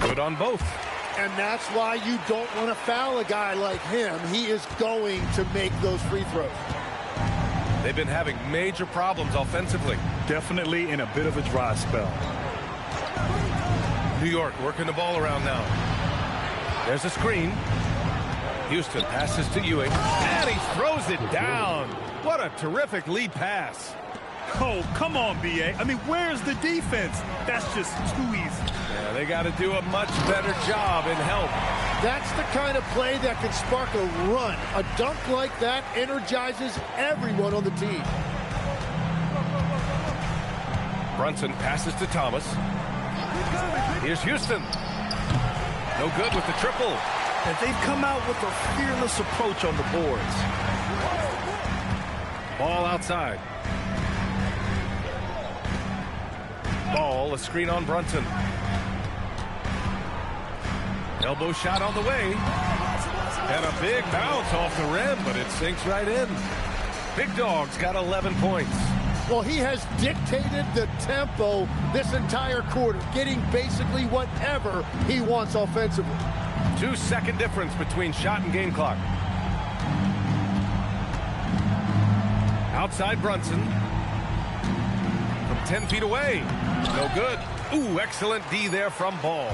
Good on both. And that's why you don't want to foul a guy like him. He is going to make those free throws. They've been having major problems offensively. Definitely in a bit of a dry spell. New York working the ball around now. There's a screen. Houston passes to Ewing. And he throws it down. What a terrific lead pass. Oh, come on, B.A. I mean, where's the defense? That's just too easy. Yeah, they got to do a much better job in help. That's the kind of play that can spark a run. A dunk like that energizes everyone on the team. Brunson passes to Thomas. Here's Houston. No good with the triple. And they've come out with a fearless approach on the boards. Ball outside. Ball, a screen on Brunson. Elbow shot on the way. And a big bounce off the rim, but it sinks right in. Big Dog's got 11 points. Well, he has dictated the tempo this entire quarter, getting basically whatever he wants offensively. 2-second difference between shot and game clock. Outside Brunson. From 10 feet away. No good. Ooh, excellent D there from Ball.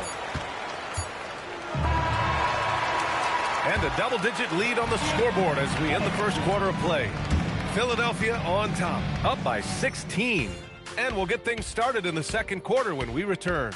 And a double-digit lead on the scoreboard as we end the first quarter of play. Philadelphia on top, up by 16. And we'll get things started in the second quarter when we return.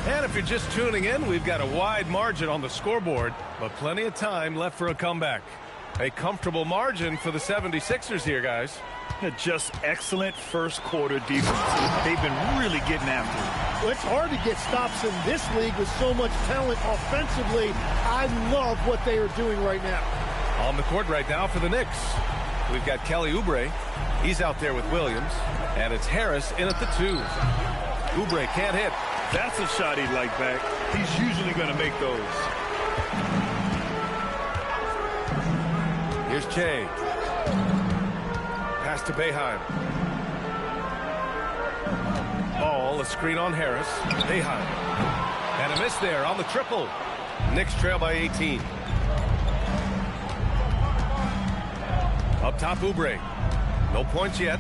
And if you're just tuning in, we've got a wide margin on the scoreboard, but plenty of time left for a comeback. A comfortable margin for the 76ers here, guys. Just excellent first quarter defense. They've been really getting after it. Well, it's hard to get stops in this league with so much talent offensively. I love what they are doing right now. On the court right now for the Knicks, we've got Kelly Oubre. He's out there with Williams, and it's Harris in at the 2. Oubre can't hit. That's a shot he'd like back. He's usually going to make those. Here's Che. Pass to Boeheim. Ball, a screen on Harris. Boeheim. And a miss there on the triple. Knicks trail by 18. Up top, Oubre. No points yet.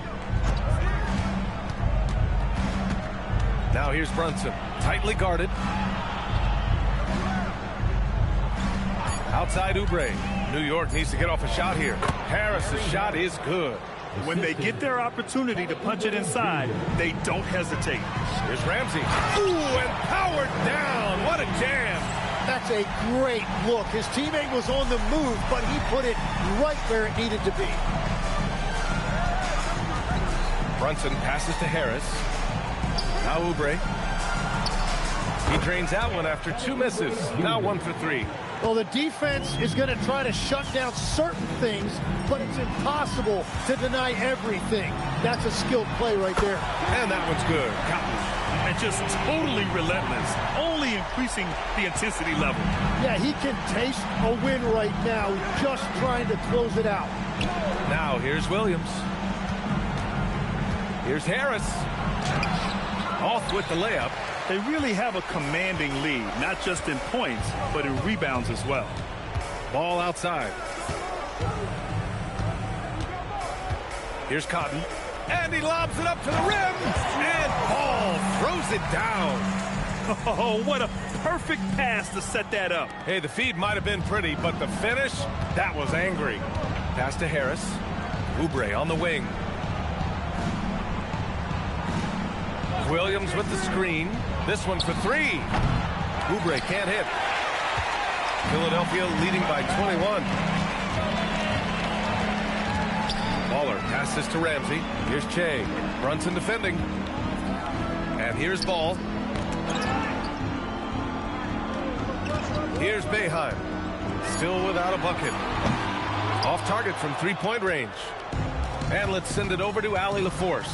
Now here's Brunson, tightly guarded. Outside Oubre. New York needs to get off a shot here. Harris's shot is good. When they get their opportunity to punch it inside, they don't hesitate. Here's Ramsey. Ooh, and powered down. What a jam. That's a great look. His teammate was on the move, but he put it right where it needed to be. Brunson passes to Harris. Now Oubre. He drains that one after 2 misses. Now 1 for 3. Well, the defense is going to try to shut down certain things, but it's impossible to deny everything. That's a skilled play right there. And that one's good. And just totally relentless, only increasing the intensity level. Yeah, he can taste a win right now, just trying to close it out. Now here's Williams. Here's Harris. Off with the layup. They really have a commanding lead, not just in points, but in rebounds as well. Ball outside. Here's Cotton. And he lobs it up to the rim. And Ball throws it down. Oh, what a perfect pass to set that up. Hey, the feed might have been pretty, but the finish, that was angry. Pass to Harris. Oubre on the wing. Williams with the screen. This one for 3. Oubre can't hit. Philadelphia leading by 21. Baller passes to Ramsey. Here's Che. Brunson defending. And here's Ball. Here's Boeheim. Still without a bucket. Off target from 3-point range. And let's send it over to Allie LaForce.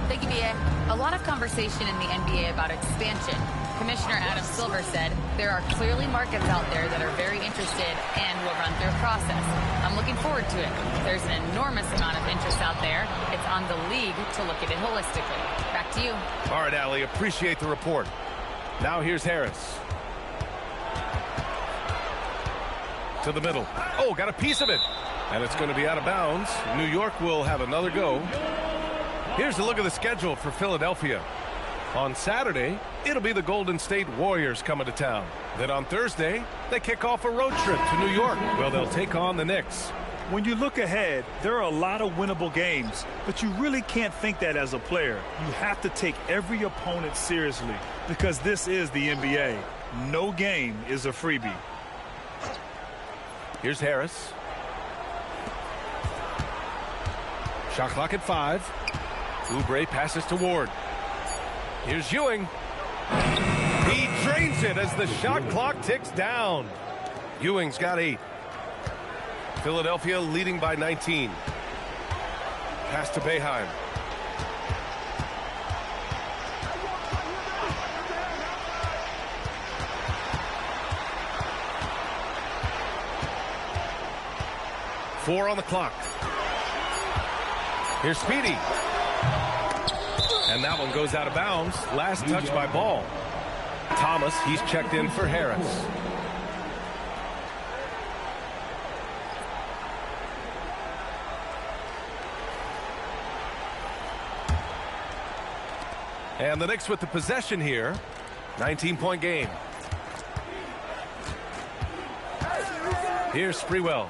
Thank you, B.A. A lot of conversation in the NBA about expansion. Commissioner Adam Silver said there are clearly markets out there that are very interested and will run through a process. I'm looking forward to it. There's an enormous amount of interest out there. It's on the league to look at it holistically. Back to you. All right, Allie, appreciate the report. Now here's Harris. To the middle. Oh, got a piece of it. And it's going to be out of bounds. New York will have another go. Here's a look at the schedule for Philadelphia. On Saturday, it'll be the Golden State Warriors coming to town. Then on Thursday, they kick off a road trip to New York. Well, they'll take on the Knicks. When you look ahead, there are a lot of winnable games, but you really can't think that as a player. You have to take every opponent seriously because this is the NBA. No game is a freebie. Here's Harris. Shot clock at 5. Oubre passes to Ward. Here's Ewing. He drains it as the shot clock ticks down. Ewing's got 8. Philadelphia leading by 19. Pass to Boeheim. Four on the clock. Here's Speedy. And that one goes out of bounds. Last touch by Ball. Thomas, he's checked in for Harris. And the Knicks with the possession here. 19-point game. Here's Sprewell.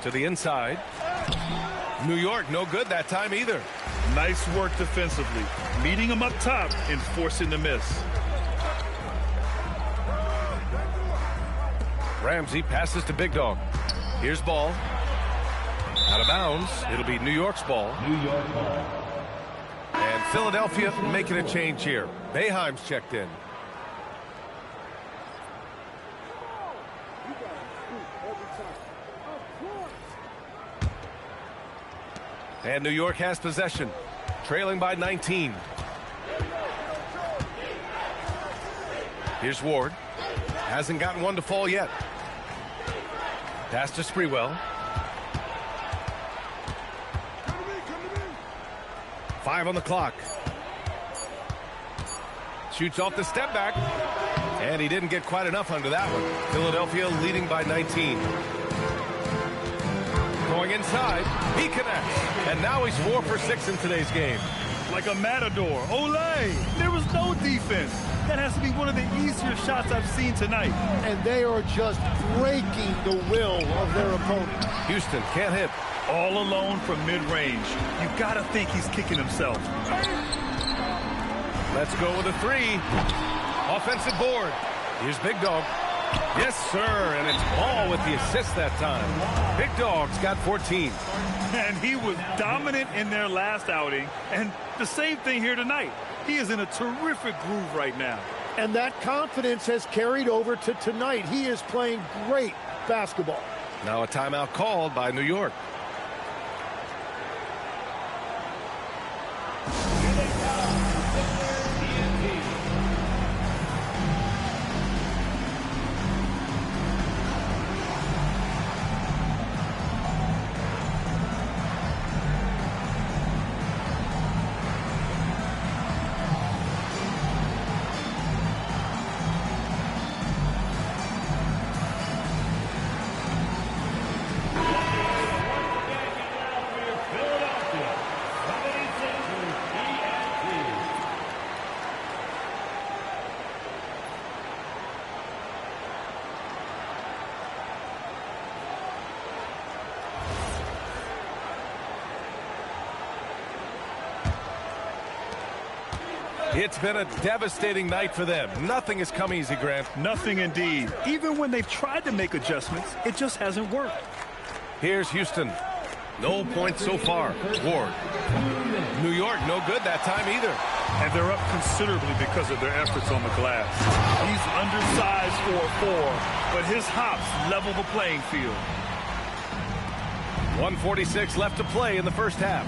To the inside. New York, no good that time either. Nice work defensively. Meeting them up top and forcing the miss. Ramsey passes to Big Dog. Here's Ball. Out of bounds. It'll be New York's ball. New York ball. And Philadelphia making a change here. Boeheim's checked in. And New York has possession, trailing by 19. Here's Ward. Hasn't gotten one to fall yet. Pass to Sprewell. 5 on the clock. Shoots off the step back. And he didn't get quite enough under that one. Philadelphia leading by 19. Going inside, he connects. And now he's 4 for 6 in today's game. Like a matador. Olay! There was no defense. That has to be one of the easier shots I've seen tonight. And they are just breaking the will of their opponent. Houston can't hit. All alone from mid-range. You gotta think he's kicking himself. Let's go with a 3. Offensive board. Here's Big Dog. Yes, sir, and it's Ball with the assist that time. Big Dog's got 14. And he was dominant in their last outing, and the same thing here tonight. He is in a terrific groove right now. And that confidence has carried over to tonight. He is playing great basketball. Now a timeout called by New York. It's been a devastating night for them. Nothing has come easy, Grant. Nothing indeed. Even when they've tried to make adjustments, it just hasn't worked. Here's Houston. No points so far. Ward. New York, no good that time either. And they're up considerably because of their efforts on the glass. He's undersized for a 4, but his hops level the playing field. 1:46 left to play in the first half.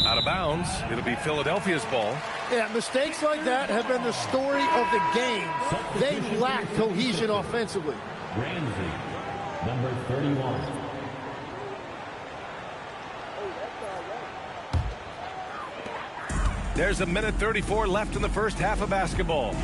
Out of bounds. It'll be Philadelphia's ball. Yeah, mistakes like that have been the story of the game. They lack cohesion offensively. Ramsey, number 31. There's a minute 34 left in the first half of basketball.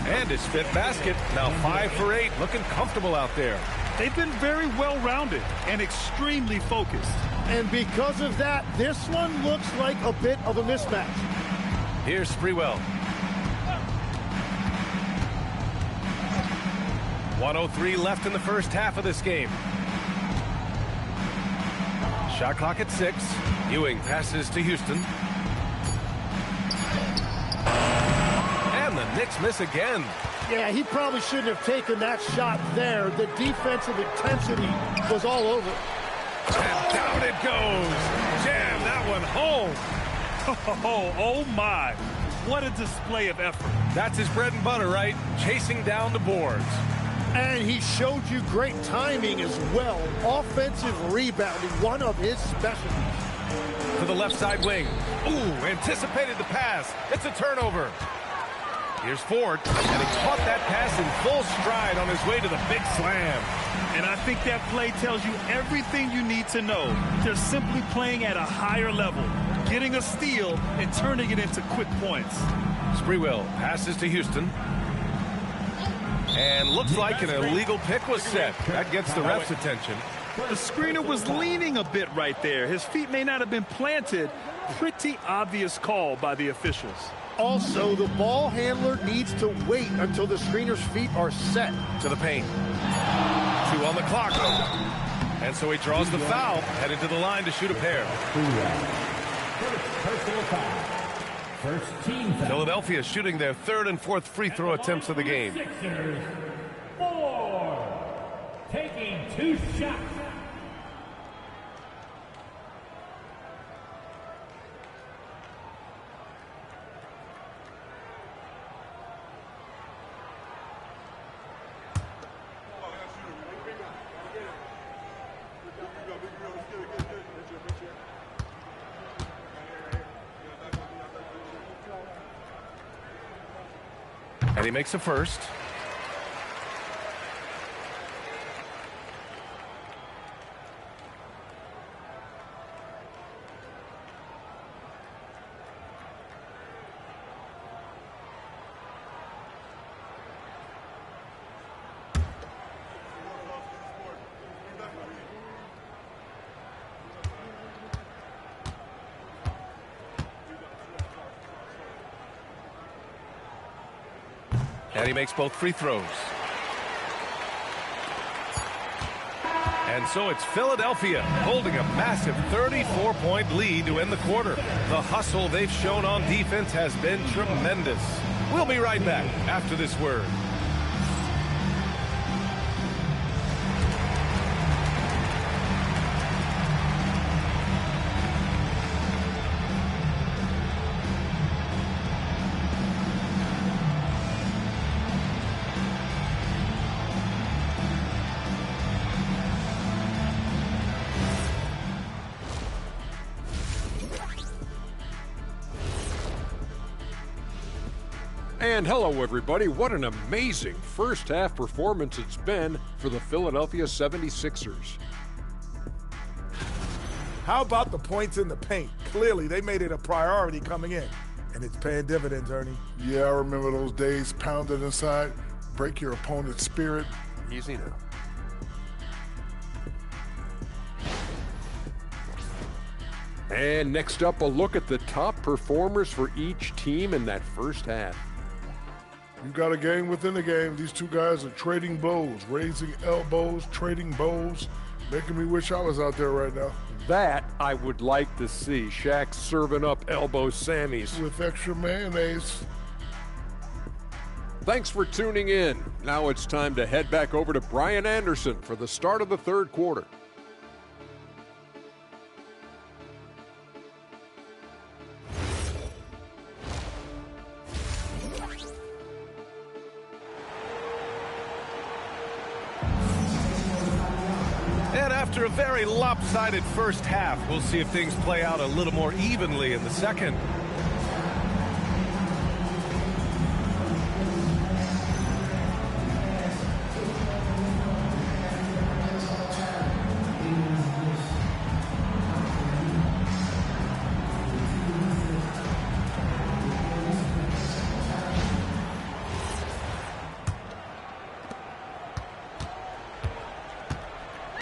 And his fifth basket, now 5 for 8, looking comfortable out there. They've been very well-rounded and extremely focused. And because of that, this one looks like a bit of a mismatch. Here's Sprewell. 1:03 left in the first half of this game. Shot clock at 6. Ewing passes to Houston. And the Knicks miss again. Yeah, he probably shouldn't have taken that shot there. The defensive intensity was all over. And down it goes. Jam that one home. Oh my. What a display of effort. That's his bread and butter, right? Chasing down the boards. And he showed you great timing as well. Offensive rebounding, one of his specialties. To the left side wing. Ooh, anticipated the pass. It's a turnover. Here's Ford, and he caught that pass in full stride on his way to the big slam. And I think that play tells you everything you need to know. They're simply playing at a higher level, getting a steal and turning it into quick points. Sprewell passes to Houston. And looks like an illegal pick was set. That gets the ref's attention. The screener was leaning a bit right there. His feet may not have been planted. Pretty obvious call by the officials. Also, the ball handler needs to wait until the screener's feet are set. To the paint. 2 on the clock. And so he draws the foul, headed to the line to shoot a pair. Personal foul. First team foul. Philadelphia shooting their 3rd and 4th free throw attempts of the game. Sixers, 4. Taking 2 shots. And he makes a first. And he makes both free throws. And so it's Philadelphia holding a massive 34-point lead to end the quarter. The hustle they've shown on defense has been tremendous. We'll be right back after this word. And hello, everybody. What an amazing first-half performance it's been for the Philadelphia 76ers. How about the points in the paint? Clearly, they made it a priority coming in, and it's paying dividends, Ernie. Yeah, I remember those days pounded inside. Break your opponent's spirit. Easy now. And next up, a look at the top performers for each team in that first half. You got a game within a game. These two guys are trading blows, raising elbows, trading bows, making me wish I was out there right now. That I would like to see. Shaq serving up elbow Sammys. With extra mayonnaise. Thanks for tuning in. Now it's time to head back over to Brian Anderson for the start of the third quarter. After a very lopsided first half, we'll see if things play out a little more evenly in the second.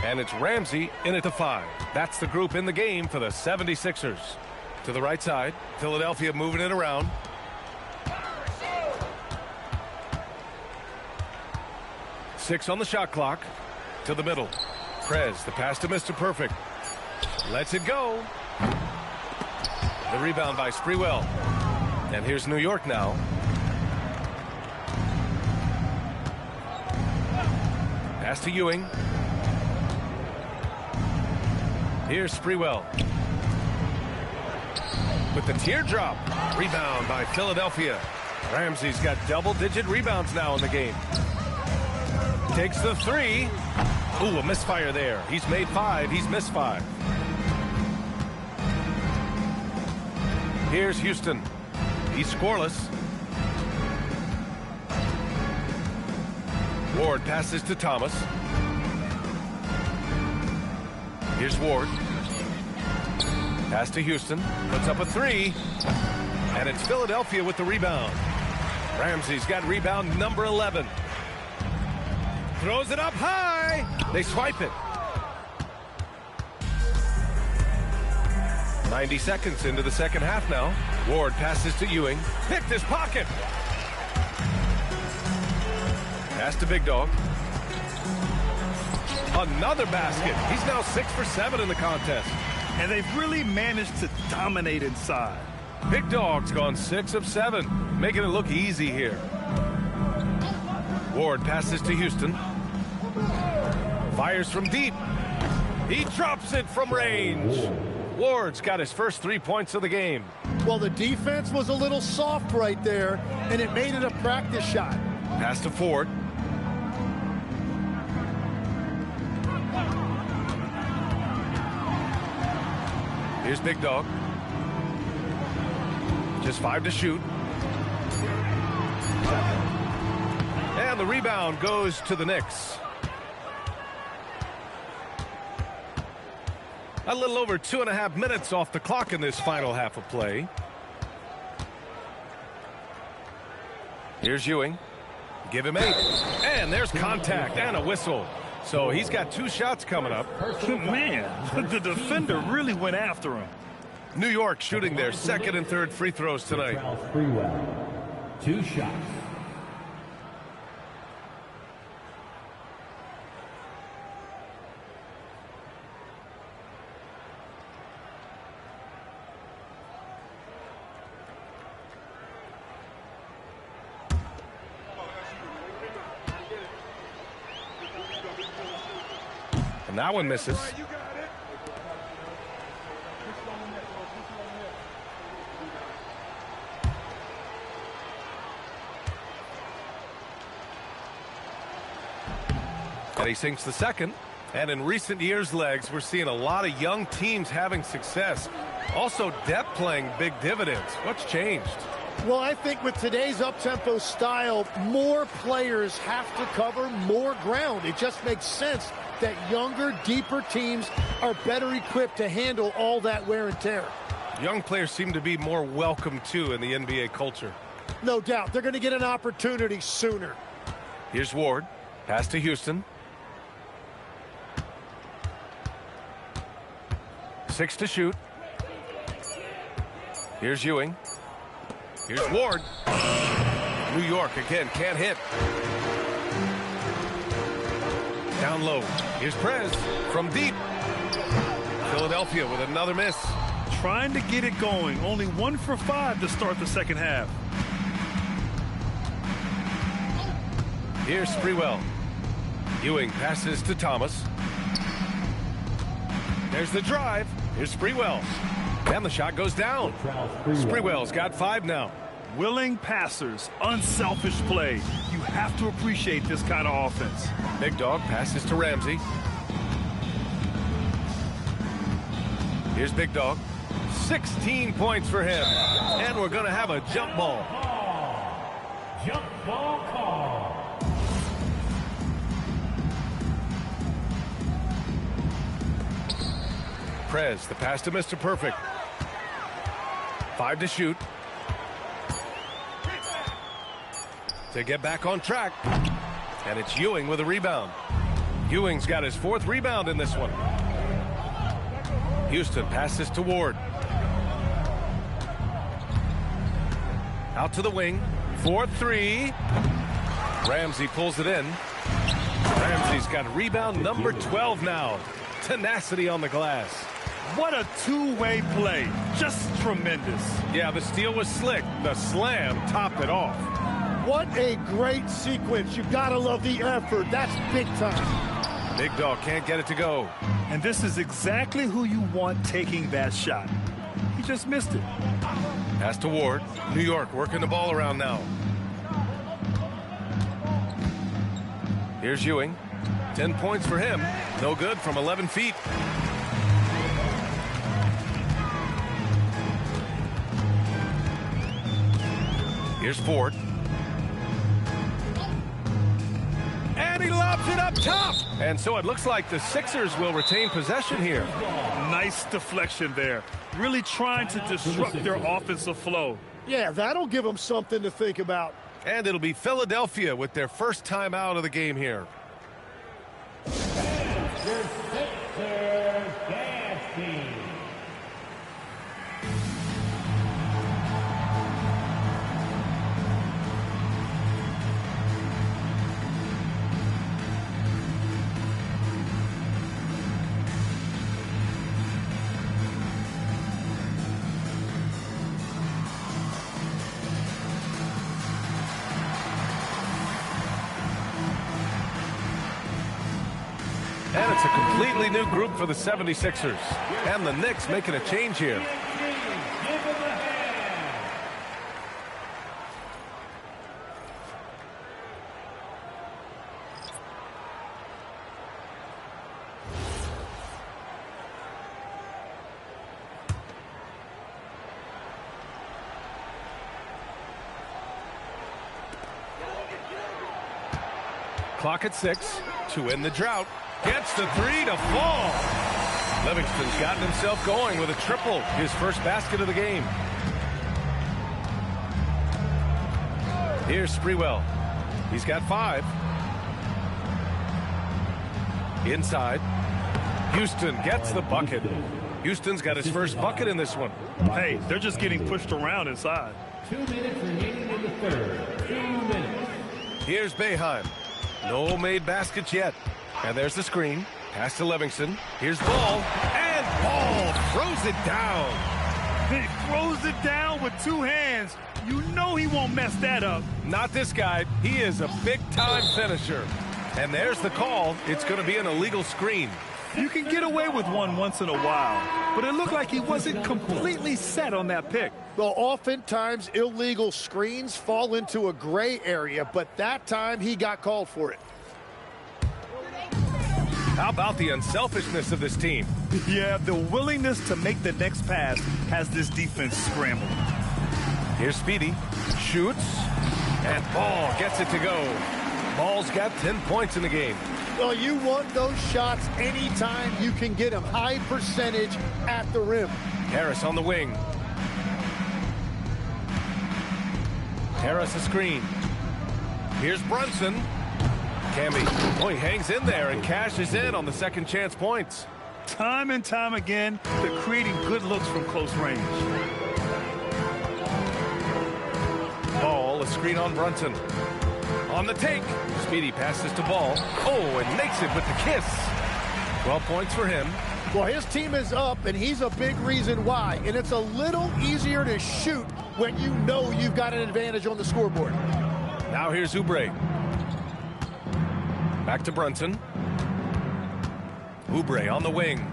And it's Ramsey in at the 5. That's the group in the game for the 76ers. To the right side, Philadelphia moving it around. Six on the shot clock. To the middle. Prez, the pass to Mr. Perfect. Lets it go. The rebound by Sprewell. And here's New York now. Pass to Ewing. Here's Sprewell. With the teardrop. Rebound by Philadelphia. Ramsey's got double-digit rebounds now in the game. Takes the 3. Ooh, a misfire there. He's made 5. He's missed 5. Here's Houston. He's scoreless. Ward passes to Thomas. Here's Ward. Pass to Houston. Puts up a 3. And it's Philadelphia with the rebound. Ramsey's got rebound number 11. Throws it up high. They swipe it. 90 seconds into the second half now. Ward passes to Ewing. Picked his pocket. Pass to Big Dog. Another basket. He's now 6 for 7 in the contest. And they've really managed to dominate inside. Big Dog's gone 6 of 7, making it look easy here. Ward passes to Houston. Fires from deep. He drops it from range. Ward's got his first 3 points of the game. Well, the defense was a little soft right there, and it made it a practice shot. Pass to Ford. Here's Big Dog. Just 5 to shoot. And the rebound goes to the Knicks. A little over 2.5 minutes off the clock in this final half of play. Here's Ewing. Give him 8. And there's contact and a whistle. So he's got 2 shots coming up. Man, the defender really went after him. New York shooting their second and third free throws tonight. 2 shots. And that one misses. And he sinks the second. And in recent years, Legs, we're seeing a lot of young teams having success. Also, depth playing big dividends. What's changed? Well, I think with today's up-tempo style, more players have to cover more ground. It just makes sense that younger, deeper teams are better equipped to handle all that wear and tear. Young players seem to be more welcome, too, in the NBA culture. No doubt. They're going to get an opportunity sooner. Here's Ward. Pass to Houston. 6 to shoot. Here's Ewing. Here's Ward. New York again can't hit. Down low. Here's Prez from deep. Philadelphia with another miss. Trying to get it going. Only 1 for 5 to start the second half. Here's Sprewell. Ewing passes to Thomas. There's the drive. Here's Sprewell. And the shot goes down. Sprewell's got 5 now. Willing passers, unselfish play. You have to appreciate this kind of offense. Big Dog passes to Ramsey. Here's Big Dog. 16 points for him. And we're going to have a jump ball. Jump ball call. Prez, the pass to Mr. Perfect. 5 to shoot. To get back on track. And it's Ewing with a rebound. Ewing's got his 4th rebound in this one. Houston passes to Ward. Out to the wing. 4-3. Ramsey pulls it in. Ramsey's got rebound number 12 now. Tenacity on the glass. What a two-way play. Just tremendous. Yeah, the steal was slick. The slam topped it off. What a great sequence. You gotta love the effort. That's big time. Big Dog can't get it to go. And this is exactly who you want taking that shot. He just missed it. Pass to Ward. New York working the ball around now. Here's Ewing. 10 points for him. No good from 11 feet. Here's Ford. And he lobs it up top. And so it looks like the Sixers will retain possession here. Nice deflection there. Really trying to disrupt their offensive flow. Yeah, that'll give them something to think about. And it'll be Philadelphia with their first time out of the game here. And it's a completely new group for the 76ers. And the Knicks making a change here. Clock at 6 to end the drought. Gets the 3 to fall. Livingston's gotten himself going with a triple, his first basket of the game. Here's Sprewell. He's got 5. Inside. Houston gets the bucket. Houston's got his first bucket in this one. Hey, they're just getting pushed around inside. 2 minutes remaining in the third. 2 minutes. Here's Boeheim. No made baskets yet. And there's the screen. Pass to Livingston. Here's Ball. And Ball throws it down. He throws it down with 2 hands. You know he won't mess that up. Not this guy. He is a big-time finisher. And there's the call. It's going to be an illegal screen. You can get away with one once in a while, but it looked like he wasn't completely set on that pick. Well, oftentimes illegal screens fall into a gray area, but that time he got called for it. How about the unselfishness of this team? Yeah, the willingness to make the next pass has this defense scrambled. Here's Speedy, shoots, and Ball gets it to go. Ball's got 10 points in the game. Well, you want those shots anytime you can get them. High percentage at the rim. Harris on the wing. Harris a screen. Here's Brunson. Camby, he hangs in there and cashes in on the second chance points. Time and time again, they're creating good looks from close range. Ball, a screen on Brunson. On the take, Speedy passes to Ball. Oh, and makes it with the kiss. 12 points for him. Well, his team is up, and he's a big reason why. And it's a little easier to shoot when you know you've got an advantage on the scoreboard. Now here's Oubre. Back to Brunson. Oubre on the wing.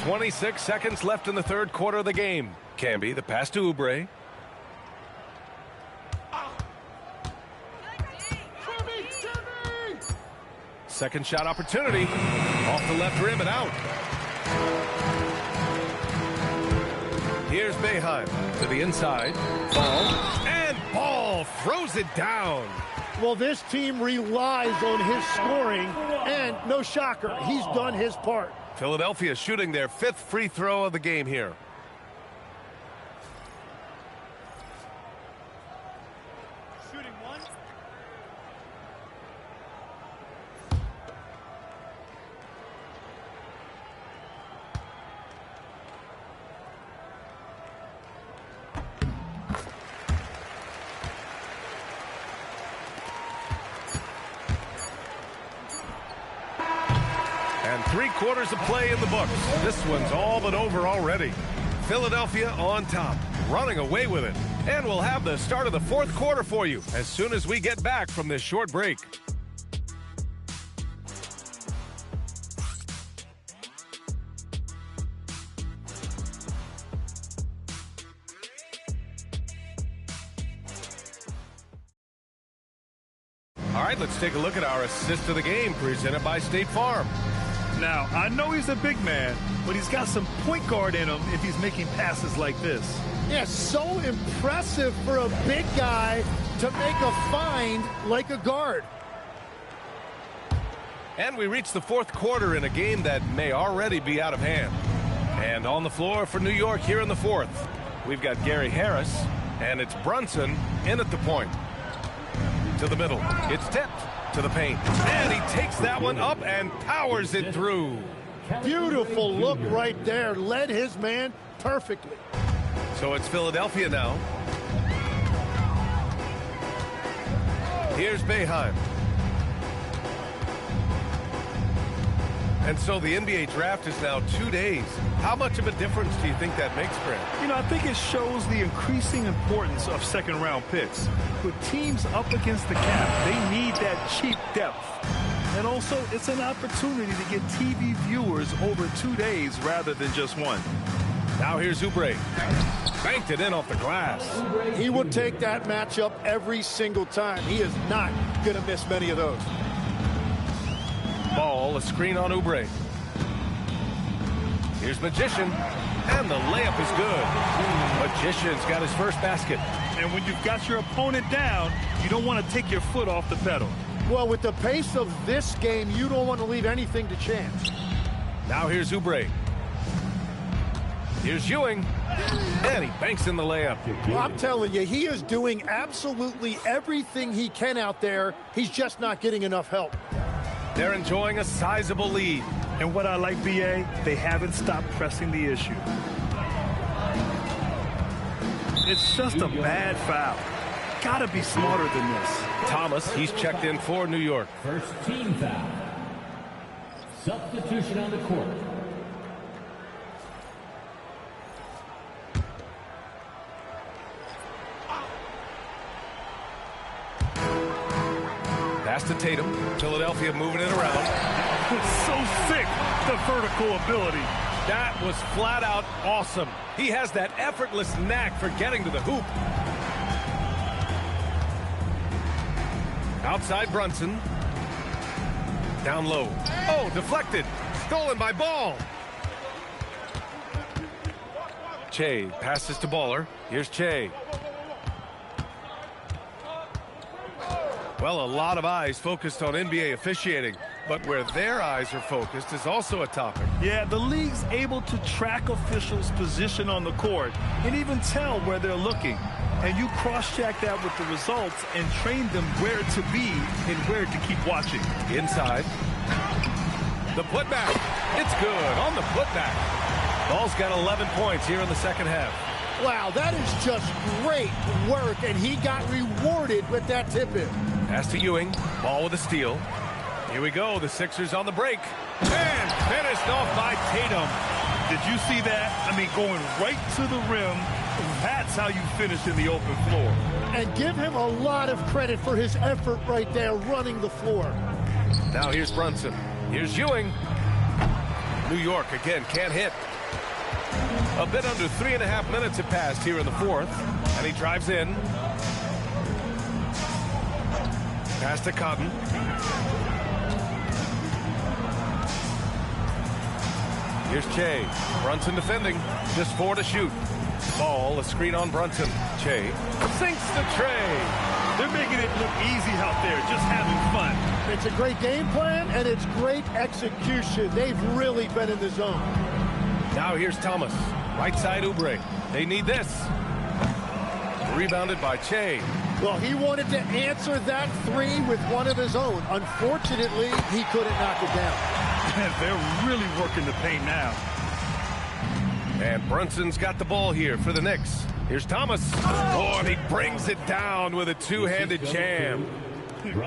.26 seconds left in the third quarter of the game. Camby, the pass to Oubre. Second shot opportunity. Off the left rim and out. Here's Boeheim to the inside. Ball. And Ball throws it down. Well, this team relies on his scoring, and no shocker, he's done his part. Philadelphia shooting their 5th free throw of the game here. Shooting one. And 3 quarters of play in the books. This one's all but over already. Philadelphia on top, running away with it. And we'll have the start of the fourth quarter for you as soon as we get back from this short break. All right, let's take a look at our assist of the game presented by State Farm. Now, I know he's a big man, but he's got some point guard in him if he's making passes like this. Yeah, so impressive for a big guy to make a find like a guard. And we reach the fourth quarter in a game that may already be out of hand. And on the floor for New York here in the fourth, we've got Gary Harris, and it's Brunson in at the point. To the middle. It's tipped to the paint. And he takes that one up and powers it through. Beautiful look right there. Led his man perfectly. So it's Philadelphia now. Here's Boeheim. And so the NBA draft is now 2 days. How much of a difference do you think that makes, Grant? You know, I think it shows the increasing importance of second-round picks. With teams up against the cap, they need that cheap depth. And also, it's an opportunity to get TV viewers over 2 days rather than just one. Now here's Oubre. Banked it in off the glass. He will take that matchup every single time. He is not going to miss many of those. Ball, a screen on Oubre. Here's Magician, and the layup is good. Magician's got his first basket. And when you've got your opponent down, you don't want to take your foot off the pedal. Well, with the pace of this game, you don't want to leave anything to chance. Now here's Oubre. Here's Ewing, and he banks in the layup. Well, I'm telling you, he is doing absolutely everything he can out there. He's just not getting enough help. They're enjoying a sizable lead. And what I like, BA, they haven't stopped pressing the issue. It's just a bad foul. Gotta be smarter than this. Thomas, he's checked in for New York. First team foul. Substitution on the court. Pass to Tatum. Philadelphia moving it around. So sick, the vertical ability. That was flat out awesome. He has that effortless knack for getting to the hoop. Outside Brunson. Down low. Oh, deflected. Stolen by Ball. Che passes to Baller. Here's Che. Well, a lot of eyes focused on NBA officiating, but where their eyes are focused is also a topic. Yeah, the league's able to track officials' position on the court and even tell where they're looking. And you cross-check that with the results and train them where to be and where to keep watching. Inside. The putback. It's good on the putback. Ball's got 11 points here in the second half. Wow, that is just great work, and he got rewarded with that tip-in. Pass to Ewing. Ball with a steal. Here we go. The Sixers on the break. And finished off by Tatum. Did you see that? I mean, going right to the rim. That's how you finish in the open floor. And give him a lot of credit for his effort right there running the floor. Now here's Brunson. Here's Ewing. New York again can't hit. A bit under 3.5 minutes have passed here in the fourth. And he drives in. Pass to Cotton. Here's Che. Brunson defending. Just 4 to shoot. Ball, a screen on Brunson. Che sinks the tray. They're making it look easy out there, just having fun. It's a great game plan, and it's great execution. They've really been in the zone. Now here's Thomas. Right side Oubre. They need this. Rebounded by Che. Well, he wanted to answer that three with one of his own. Unfortunately, he couldn't knock it down. They're really working the paint now. And Brunson's got the ball here for the Knicks. Here's Thomas. Oh, and he brings it down with a two-handed jam.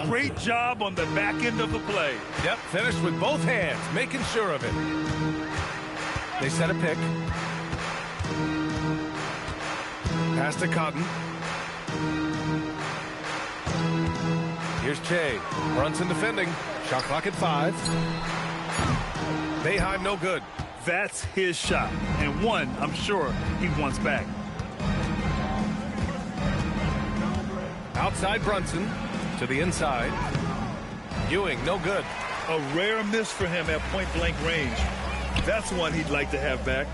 Great job on the back end of the play. Yep, finished with both hands, making sure of it. They set a pick. Pass to Cotton. Here's Che. Brunson defending. Shot clock at 5. Boeheim no good. That's his shot, and one I'm sure he wants back. Outside Brunson to the inside. Ewing no good. A rare miss for him at point-blank range. That's one he'd like to have back.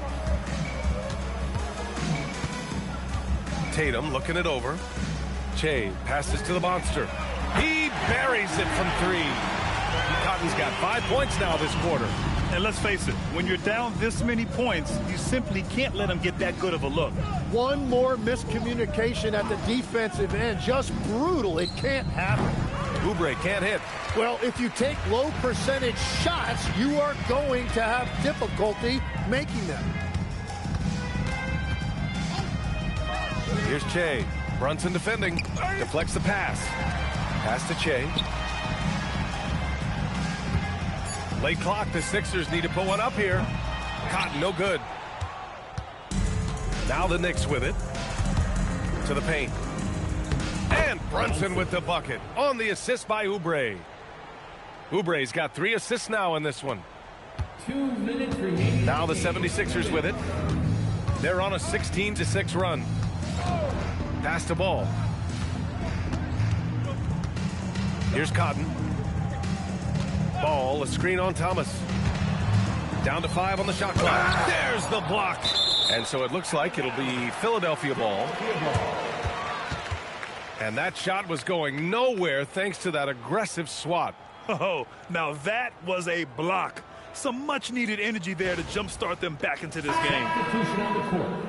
Tatum looking it over. Che passes to the monster. He buries it from 3. Cotton's got 5 points now this quarter. And let's face it, when you're down this many points, you simply can't let him get that good of a look. One more miscommunication at the defensive end. Just brutal. It can't happen. Oubre can't hit. Well, if you take low percentage shots, you are going to have difficulty making them. Here's Che. Brunson defending. Deflects the pass. Pass to Che. Late clock. The Sixers need to put one up here. Cotton no good. Now the Knicks with it. To the paint. And Brunson with the bucket on the assist by Oubre. Oubre's got 3 assists now in this one. 2 minutes remaining. Now the 76ers with it. They're on a 16-6 run. Pass to Ball. Here's Cotton. Ball, a screen on Thomas. Down to 5 on the shot clock. There's the block. And so it looks like it'll be Philadelphia ball. And that shot was going nowhere thanks to that aggressive swat. Oh, now that was a block. Some much-needed energy there to jumpstart them back into this game. Substitution on the court.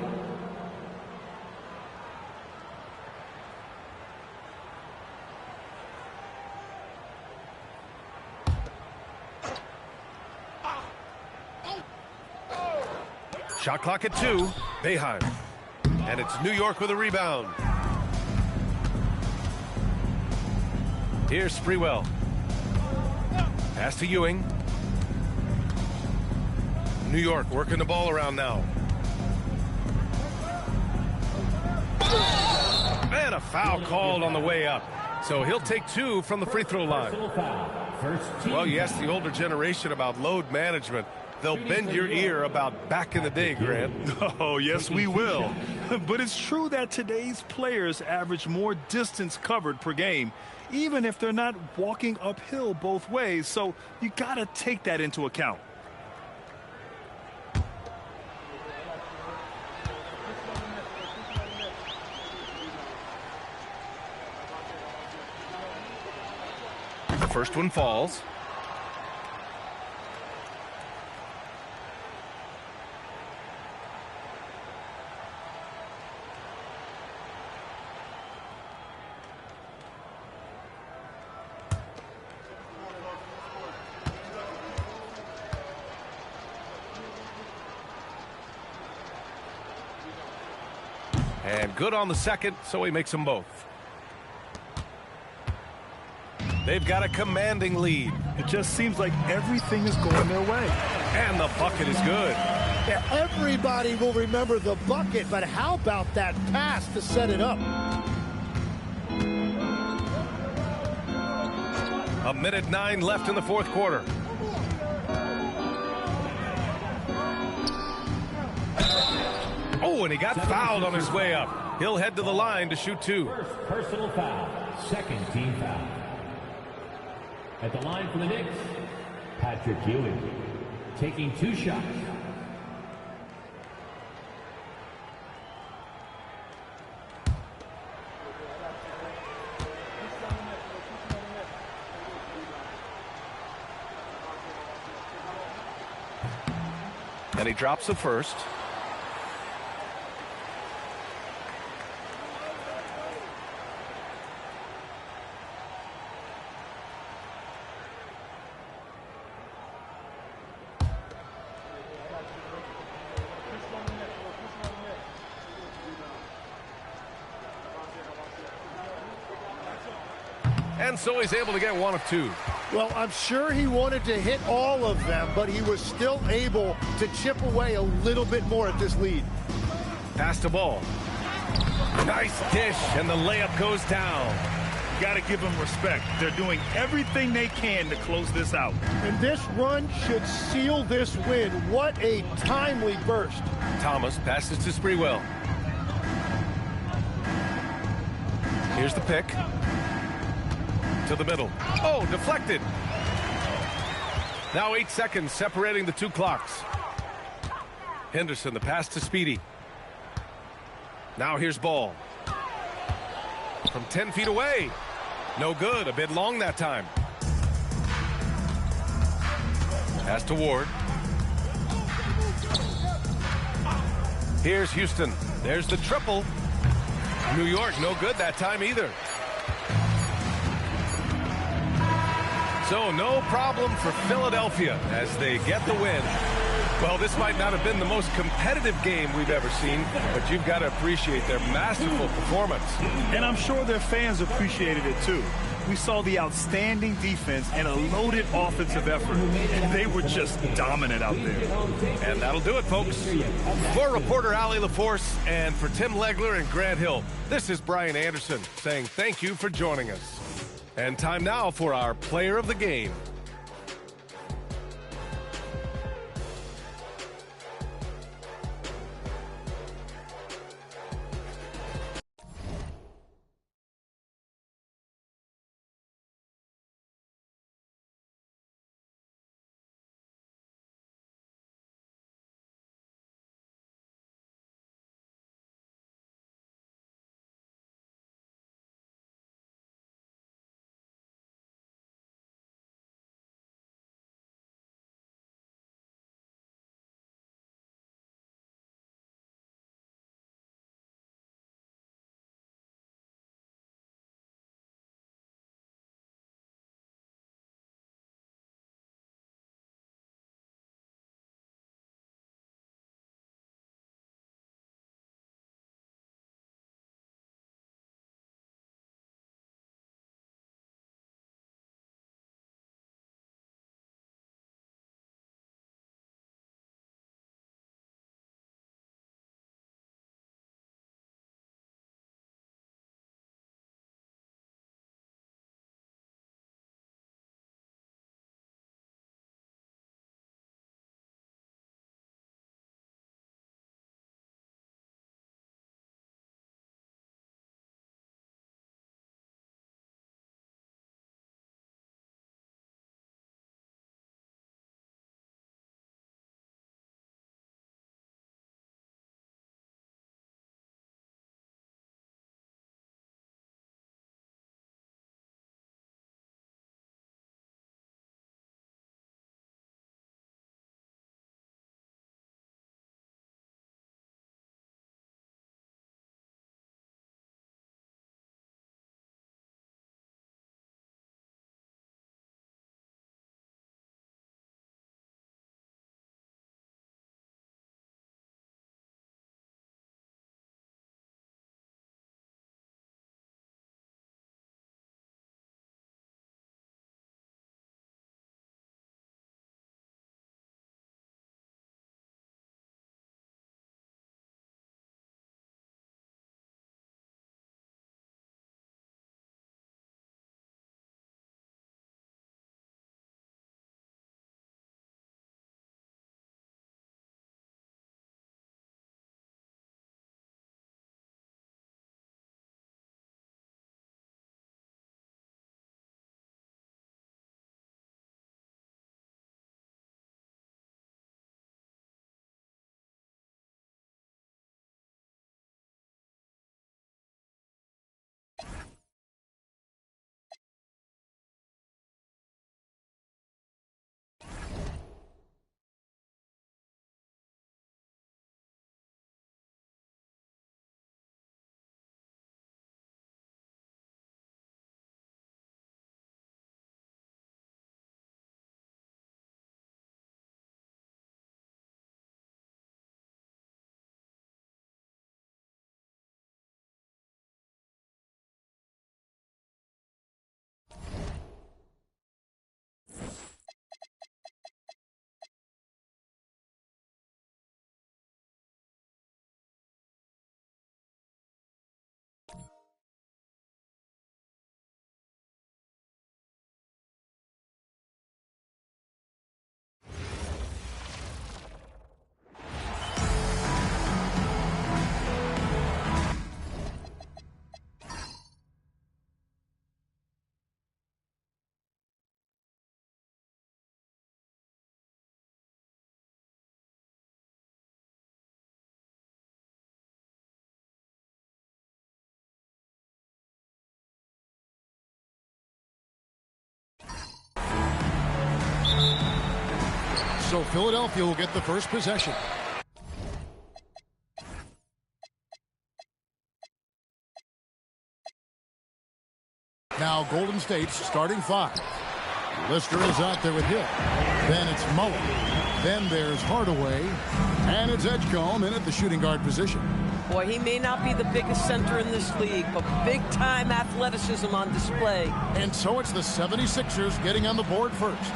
Shot clock at 2. Boeheim. And it's New York with a rebound. Here's Sprewell. Pass to Ewing. New York working the ball around now. And a foul called on the way up. So he'll take 2 from the free throw line. Well, you ask the older generation about load management. They'll bend your ear about back in the day, Grant. Oh, yes, we will. But it's true that today's players average more distance covered per game, even if they're not walking uphill both ways. So you got to take that into account. The first one falls. And good on the second, so he makes them both. They've got a commanding lead. It just seems like everything is going their way. And the bucket is good. Yeah, everybody will remember the bucket, but how about that pass to set it up? A minute 9 left in the fourth quarter. Oh, and he got fouled on his way up. He'll head to the line to shoot 2. First personal foul. Second team foul. At the line for the Knicks, Patrick Ewing, taking 2 shots. And he drops the first. And so he's able to get 1 of 2. Well, I'm sure he wanted to hit all of them, but he was still able to chip away a little bit more at this lead. Pass the ball. Nice dish, and the layup goes down. Got to give them respect. They're doing everything they can to close this out. And this run should seal this win. What a timely burst. Thomas passes to Sprewell. Here's the pick. To the middle. Oh, deflected. Now 8 seconds separating the 2 clocks. Henderson, the pass to Speedy. Now here's Ball. From 10 feet away. No good. A bit long that time. Pass to Ward. Here's Houston. There's the triple. New York, no good that time either. So no problem for Philadelphia as they get the win. Well, this might not have been the most competitive game we've ever seen, but you've got to appreciate their masterful performance. And I'm sure their fans appreciated it too. We saw the outstanding defense and a loaded offensive effort. And they were just dominant out there. And that'll do it, folks. For reporter Allie LaForce and for Tim Legler and Grant Hill, this is Brian Anderson saying thank you for joining us. And time now for our player of the game. So Philadelphia will get the first possession. Now Golden State's starting five. Lister is out there with Hill. Then it's Mullen. Then there's Hardaway. And it's Edgecombe in at the shooting guard position. Boy, he may not be the biggest center in this league, but big-time athleticism on display. And so it's the 76ers getting on the board first.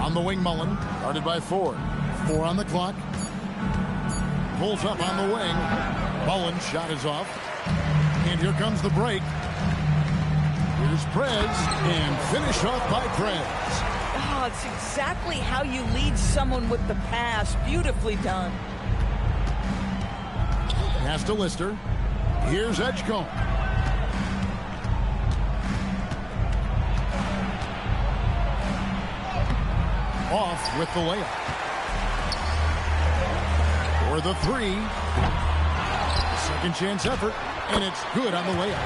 On the wing, Mullen, guarded by Ford. 4 on the clock. Pulls up on the wing. Mullen's shot is off. And here comes the break. Here's Prez, and finish off by Prez. Oh, it's exactly how you lead someone with the pass. Beautifully done. Pass to Lister. Here's Edgecombe. Off with the layup. For the three. The second chance effort, and it's good on the layup.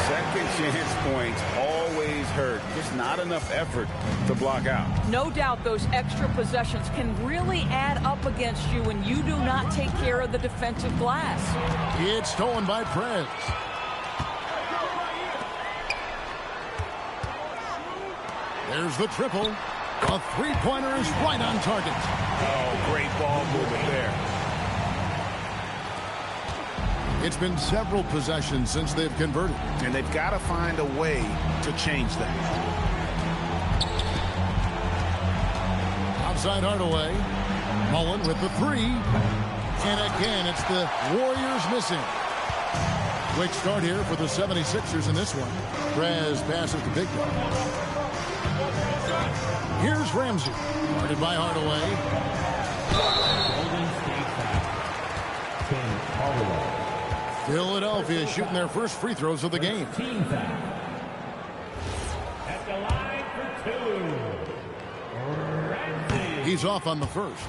Second chance points always hurt. Just not enough effort to block out. No doubt those extra possessions can really add up against you when you do not take care of the defensive glass. It's stolen by Prez. There's the triple. A three-pointer is right on target. Oh, great ball movement there. It's been several possessions since they've converted. And they've got to find a way to change that. Outside Hardaway. Mullen with the three. And again, it's the Warriors missing. Quick start here for the 76ers in this one. Prez passes to Big Dog. Here's Ramsey. Guarded by Hardaway. Philadelphia shooting their first free throws of the game. At the line for 2. He's off on the first.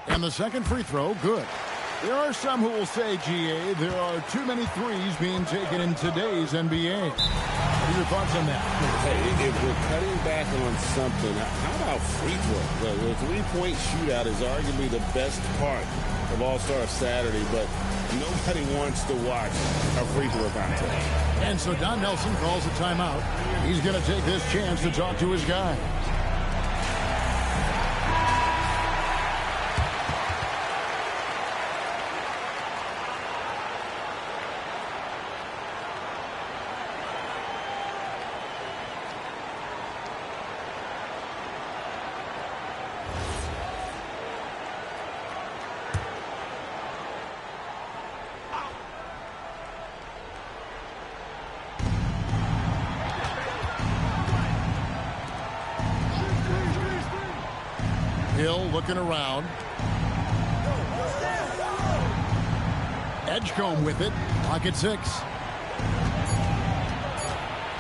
And the second free throw, good. There are some who will say, GA, there are too many threes being taken in today's NBA. What are your thoughts on that? Hey, if we're cutting back on something, how about free throw? The three-point shootout is arguably the best part of All-Star Saturday, but nobody wants to watch a free throw contest. And so Don Nelson calls a timeout. He's going to take this chance to talk to his guy. Hill looking around. Edgecombe with it. Pocket 6.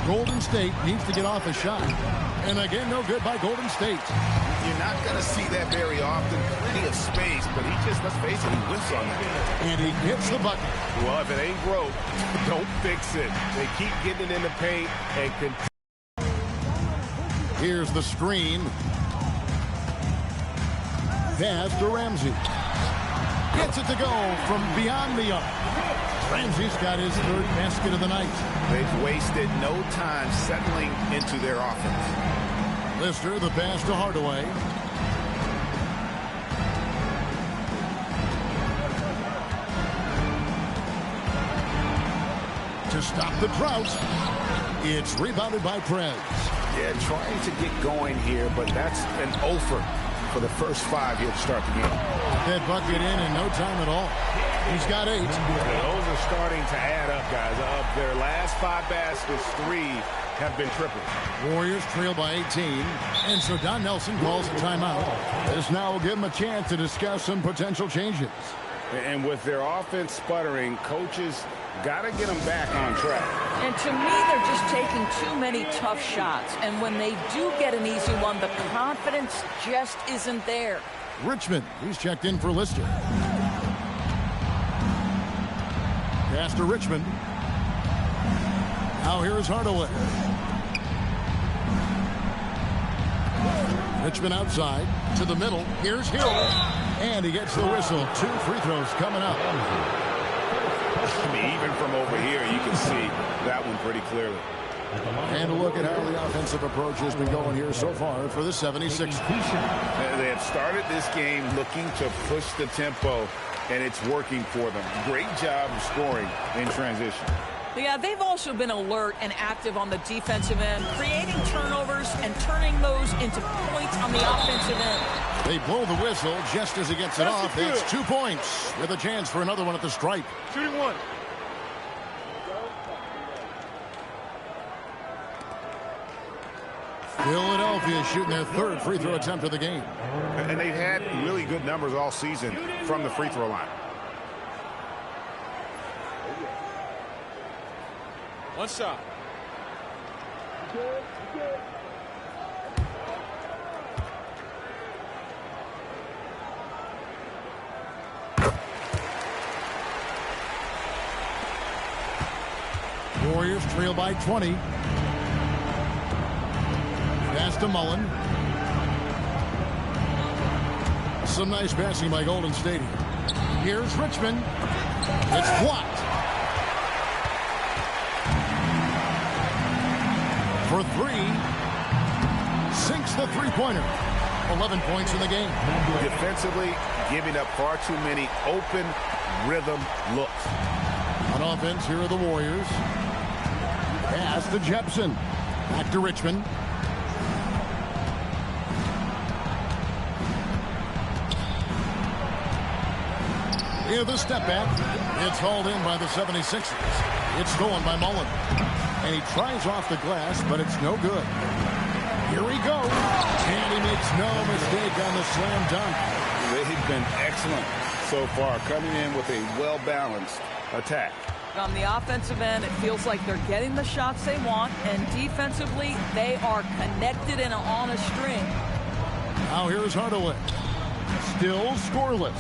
Golden State needs to get off a shot. And again, no good by Golden State. You're not going to see that very often. Plenty of space, but he just, let's face it, he whiffs on that. And he gets the bucket. Well, if it ain't broke, don't fix it. They keep getting it in the paint and Here's the screen. Pass to Ramsey. Gets it to go from beyond the arc. Ramsey's got his third basket of the night. They've wasted no time settling into their offense. Lister, the pass to Hardaway. To stop the drought, it's rebounded by Prez. Yeah, trying to get going here, but that's an offer for the first 5 here to start the game. That bucket in no time at all. He's got 8. Those are starting to add up, guys. Of their last 5 baskets, 3 have been triples. Warriors trail by 18. And so Don Nelson calls a timeout. This now will give him a chance to discuss some potential changes. And with their offense sputtering, coaches got to get them back on track. And to me, they're just taking too many tough shots. And when they do get an easy one, the confidence just isn't there. Richmond, he's checked in for Lister. Pass to Richmond. Now here's Hardaway. Richmond outside to the middle. Here's Hill. And he gets the whistle. 2 free throws coming up. I mean, even from over here, you can see that one pretty clearly. And a look at how the offensive approach has been going here so far for the 76ers. They have started this game looking to push the tempo, and it's working for them. Great job of scoring in transition. Yeah, they've also been alert and active on the defensive end, creating turnovers and turning those into points on the offensive end. They blow the whistle just as he gets it off. That's 2 points with a chance for another one at the stripe. Shooting one. Philadelphia shooting their 3rd free throw attempt of the game. And they've had really good numbers all season from the free throw line. One shot. Warriors trail by 20. Pass to Mullen. Some nice passing by Golden State here. Here's Richmond. It's blocked. For 3. Sinks the three-pointer. 11 points in the game. Defensively, giving up far too many open rhythm looks. On offense, here are the Warriors. Pass to Jepson. Back to Richmond. Here's the step back. It's hauled in by the 76ers. It's stolen by Mullen. And he tries off the glass, but it's no good. Here we go. And he makes no mistake on the slam dunk. They've been excellent so far, coming in with a well-balanced attack. On the offensive end, it feels like they're getting the shots they want, and defensively, they are connected and on a string. Now here's Hardaway. Still scoreless.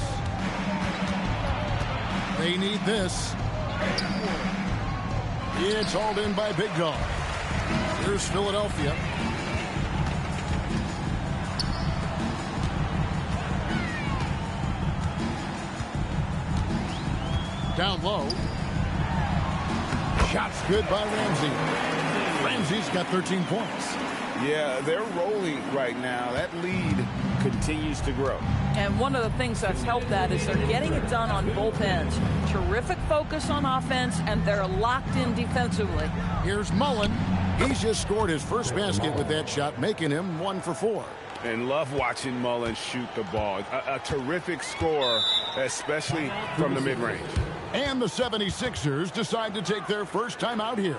They need this. It's hauled in by Big Dog. Here's Philadelphia. Down low. Shots good by Ramsey. Ramsey's got 13 points. Yeah, they're rolling right now. That lead continues to grow. And one of the things that's helped that is they're getting it done on both ends. Terrific focus on offense, and they're locked in defensively. Here's Mullen. He's just scored his first basket with that shot, making him 1 for 4. And love watching Mullen shoot the ball. A terrific scorer, especially from the mid-range. And the 76ers decide to take their first time out here.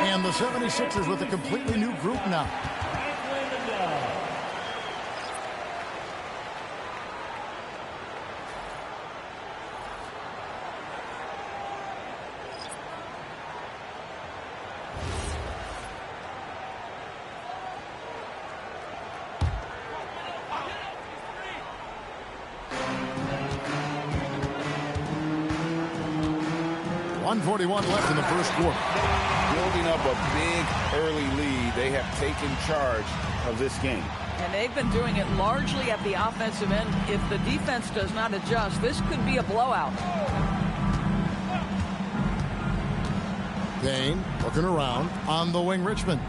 And the 76ers with a completely new group now. .141 left in the first quarter. Building up a big early lead. They have taken charge of this game. And they've been doing it largely at the offensive end. If the defense does not adjust, this could be a blowout. Dane looking around on the wing. Richmond.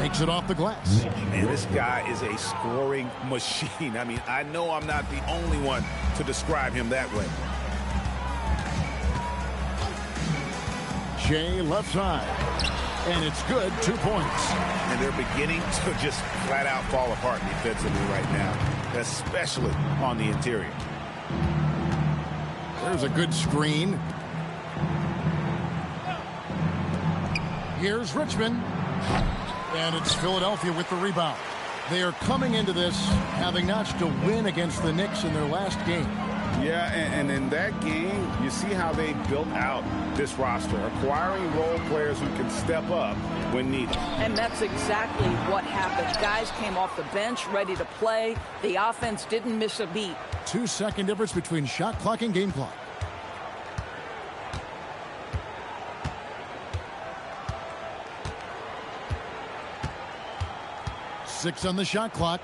Takes it off the glass. Man, this guy is a scoring machine. I mean, I know I'm not the only one to describe him that way. Shea left side. And it's good. 2 points. And they're beginning to just flat out fall apart defensively right now, especially on the interior. There's a good screen. Here's Richmond. And it's Philadelphia with the rebound. They are coming into this having notched a win against the Knicks in their last game. Yeah, and in that game, you see how they built out this roster, acquiring role players who can step up when needed. And that's exactly what happened. Guys came off the bench ready to play. The offense didn't miss a beat. 2-second difference between shot clock and game clock. Six on the shot clock.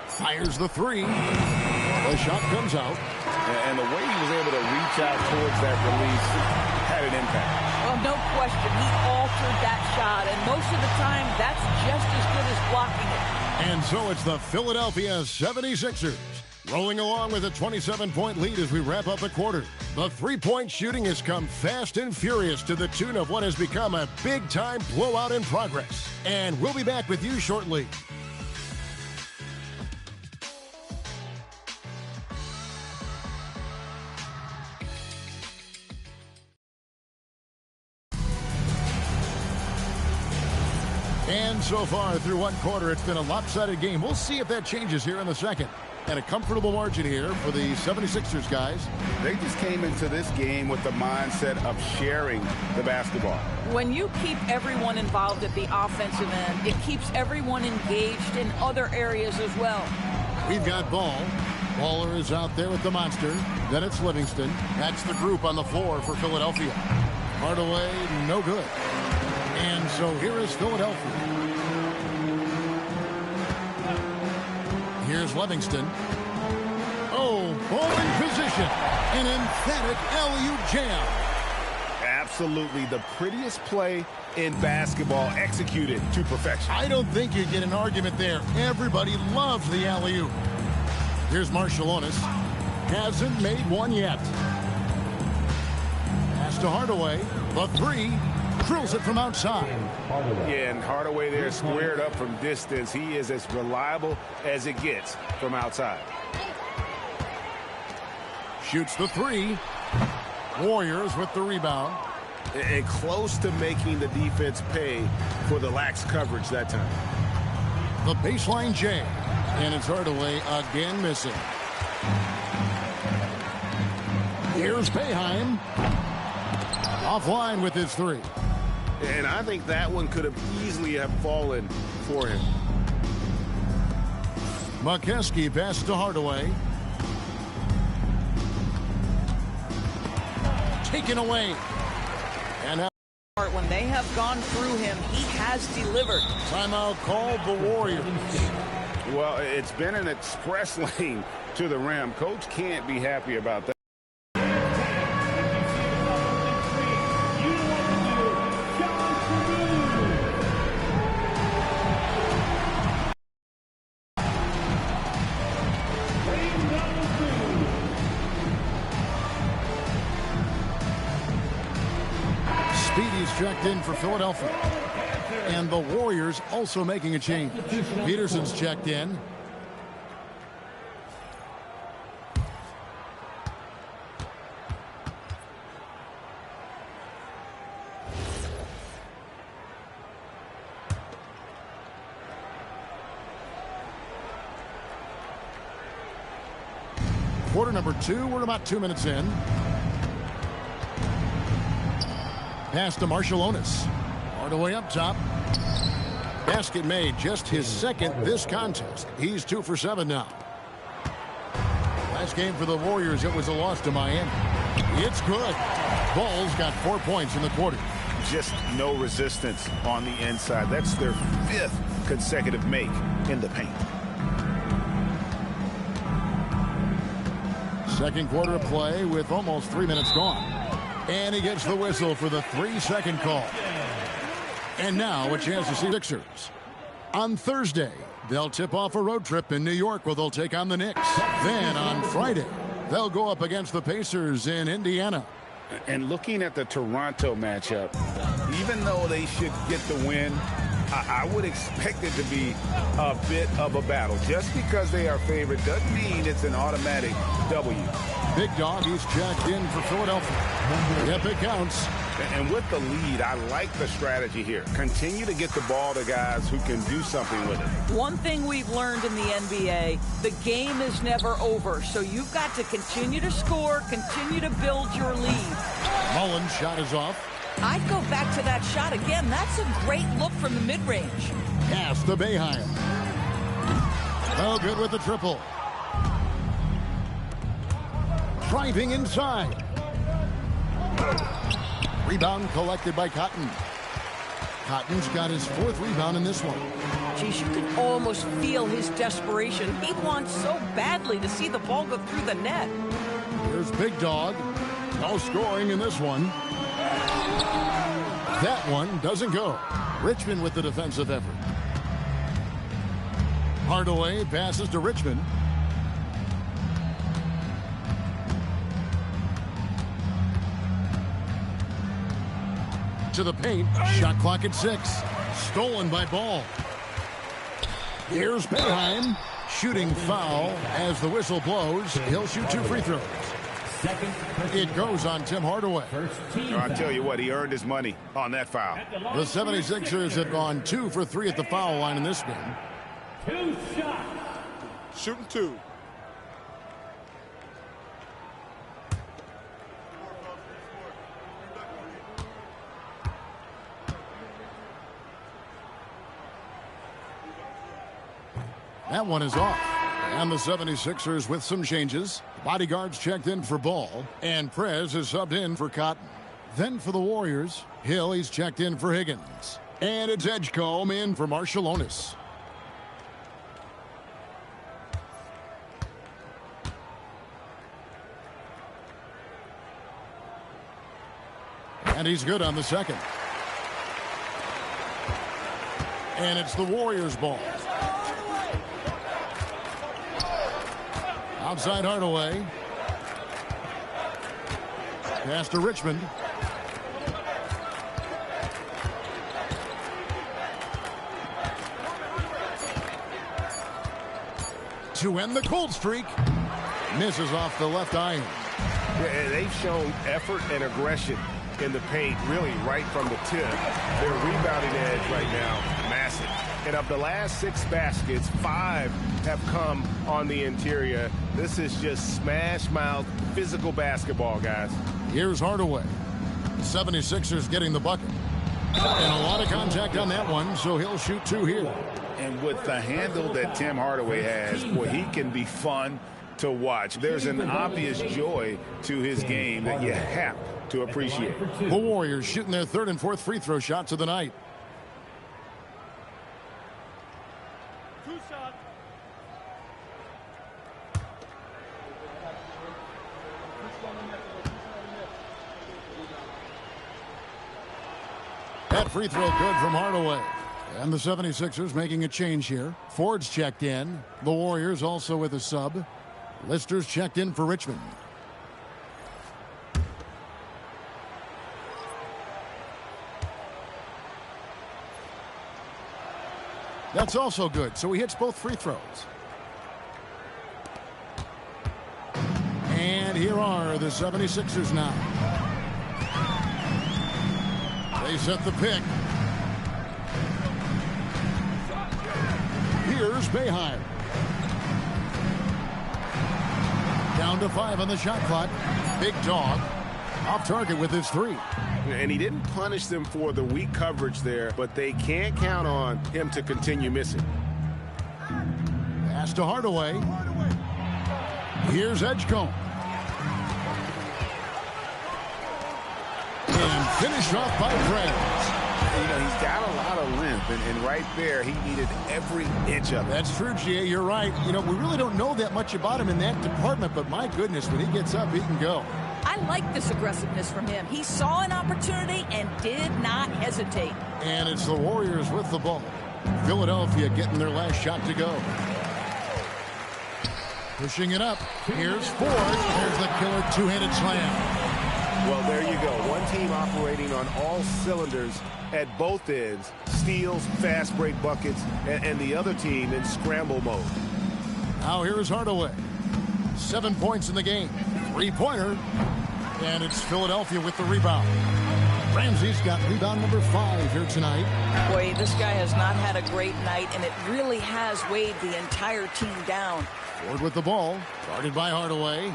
Fires the three. The shot comes out. And the way he was able to reach out towards that release had an impact. Well, no question. He altered that shot, and most of the time, that's just as good as blocking it. And so it's the Philadelphia 76ers rolling along with a 27-point lead as we wrap up the quarter. The three-point shooting has come fast and furious to the tune of what has become a big-time blowout in progress. And we'll be back with you shortly. And so far through one quarter, it's been a lopsided game. We'll see if that changes here in the second. And a comfortable margin here for the 76ers guys. They just came into this game with the mindset of sharing the basketball. When you keep everyone involved at the offensive end, it keeps everyone engaged in other areas as well. We've got Ball. Baller is out there with the monster. Then it's Livingston. That's the group on the floor for Philadelphia. Hardaway, no good. And so here is Philadelphia. Here's Livingston. Oh, ball in position. An emphatic alley-oop jam. Absolutely the prettiest play in basketball, executed to perfection. I don't think you get an argument there. Everybody loves the alley-oop. Here's Marciulionis. Hasn't made one yet. Pass to Hardaway. The three. Drills it from outside. Yeah, and Hardaway there squared up from distance. He is as reliable as it gets from outside. Shoots the three. Warriors with the rebound. And close to making the defense pay for the lax coverage that time. The baseline jam. And it's Hardaway again missing. Here's Boeheim. Offline with his three. And I think that one could have easily have fallen for him. McKeskey passes to Hardaway. Taken away. And now when they have gone through him, he has delivered. Timeout called the Warriors. Well, it's been an express lane to the rim. Coach can't be happy about that. Checked in for Philadelphia. And the Warriors also making a change. Peterson's checked in. Quarter number 2. We're about 2 minutes in. Pass to Marciulionis. Hardaway up top. Basket made, just his second this contest. He's 2 for 7 now. Last game for the Warriors, it was a loss to Miami. It's good. Ball's got 4 points in the quarter. Just no resistance on the inside. That's their 5th consecutive make in the paint. Second quarter of play with almost 3 minutes gone. And he gets the whistle for the 3-second call. And now a chance to see Sixers. On Thursday, they'll tip off a road trip in New York where they'll take on the Knicks. Then on Friday, they'll go up against the Pacers in Indiana. And looking at the Toronto matchup, even though they should get the win, I would expect it to be a bit of a battle. Just because they are favored doesn't mean it's an automatic W. Big Dog, he's checked in for Philadelphia. Yep, it counts. And with the lead, I like the strategy here. Continue to get the ball to guys who can do something with it. One thing we've learned in the NBA, the game is never over. So you've got to continue to score, continue to build your lead. Mullen's shot is off. I'd go back to that shot again. That's a great look from the mid-range. Pass to Boeheim. No good with the triple. Driving inside. Rebound collected by Cotton. Cotton's got his 4th rebound in this one. Geez, you can almost feel his desperation. He wants so badly to see the ball go through the net. Here's Big Dog. No scoring in this one. That one doesn't go. Richmond with the defensive effort. Hardaway passes to Richmond. To the paint. Shot clock at 6. Stolen by Ball. Here's Boeheim. Shooting foul as the whistle blows. He'll shoot 2 free throws. It goes on Tim Hardaway. I tell you what, he earned his money on that foul. The 76ers have gone 2 for 3 at the foul line in this game. 2 shots. Shooting 2. That one is off. And the 76ers with some changes. Bodyguards checked in for Ball. And Prez is subbed in for Cotton. Then for the Warriors, Hill, he's checked in for Higgins. And it's Edgecombe in for Marshallonis. And he's good on the second. And it's the Warriors' ball. Outside Hardaway. Pass to Richmond. To end the cold streak. Misses off the left iron. Yeah, they've shown effort and aggression in the paint, really right from the tip. Their rebounding edge right now, massive. And of the last 6 baskets, 5 have come on the interior. This is just smash-mouth physical basketball, guys. Here's Hardaway. 76ers getting the bucket. And a lot of contact on that one, so he'll shoot 2 here. And with the handle that Tim Hardaway has, boy, he can be fun to watch. There's an obvious joy to his game that you have to appreciate. The Warriors shooting their 3rd and 4th free throw shots of the night. That free throw good from Hardaway. And the 76ers making a change here. Ford's checked in. The Warriors also with a sub. Lister's checked in for Richmond. That's also good, so he hits both free throws. And here are the 76ers now. They set the pick. Here's Boeheim. Down to 5 on the shot clock. Big Dog off target with his 3. And he didn't punish them for the weak coverage there, but they can't count on him to continue missing. Pass to Hardaway. Here's Edgecombe. And finished off by Prez. You know, he's got a lot of length, and right there, he needed every inch of it. That's true, G.A. You're right. You know, we really don't know that much about him in that department, but my goodness, when he gets up, he can go. I like this aggressiveness from him. He saw an opportunity and did not hesitate. And it's the Warriors with the ball. Philadelphia getting their last shot to go. Pushing it up. Here's Ford. There's the killer 2-handed slam. Well, there you go. One team operating on all cylinders at both ends. Steals, fast break buckets, and the other team in scramble mode. Now here's Hardaway. 7 points in the game. 3-pointer. And it's Philadelphia with the rebound. Ramsey's got rebound number 5 here tonight. Boy, this guy has not had a great night, and it really has weighed the entire team down. Ford with the ball, guarded by Hardaway.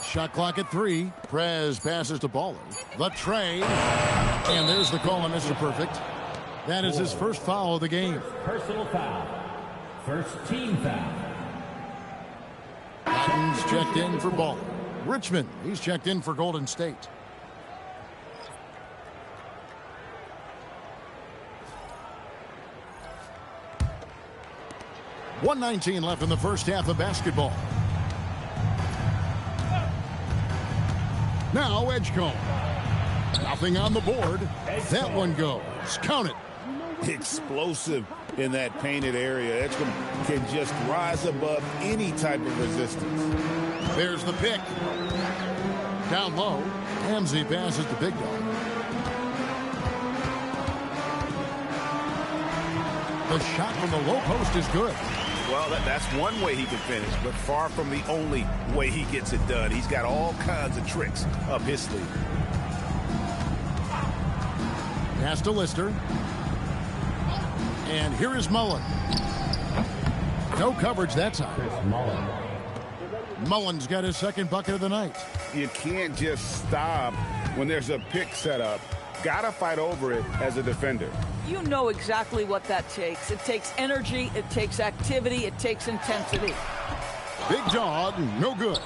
Shot clock at 3. Prez passes to Baller. The trade. And there's the call on Mr. Perfect. That is his first foul of the game. Personal foul. First team foul. Cotton's checked in for Baller. Richmond, he's checked in for Golden State. .119 left in the first half of basketball. Now Edgecombe. Nothing on the board. That one goes. Count it. Explosive in that painted area. Edgecombe can just rise above any type of resistance. There's the pick. Down low. Ramsey passes to Big Dog. The shot from the low post is good. Well, that's one way he can finish, but far from the only way he gets it done. He's got all kinds of tricks up his sleeve. Pass to Lister. And here is Mullen. No coverage that time. Mullen's got his second bucket of the night. You can't just stop when there's a pick set up. Gotta fight over it as a defender. You know exactly what that takes. It takes energy, it takes activity, it takes intensity. Big Dog, no good.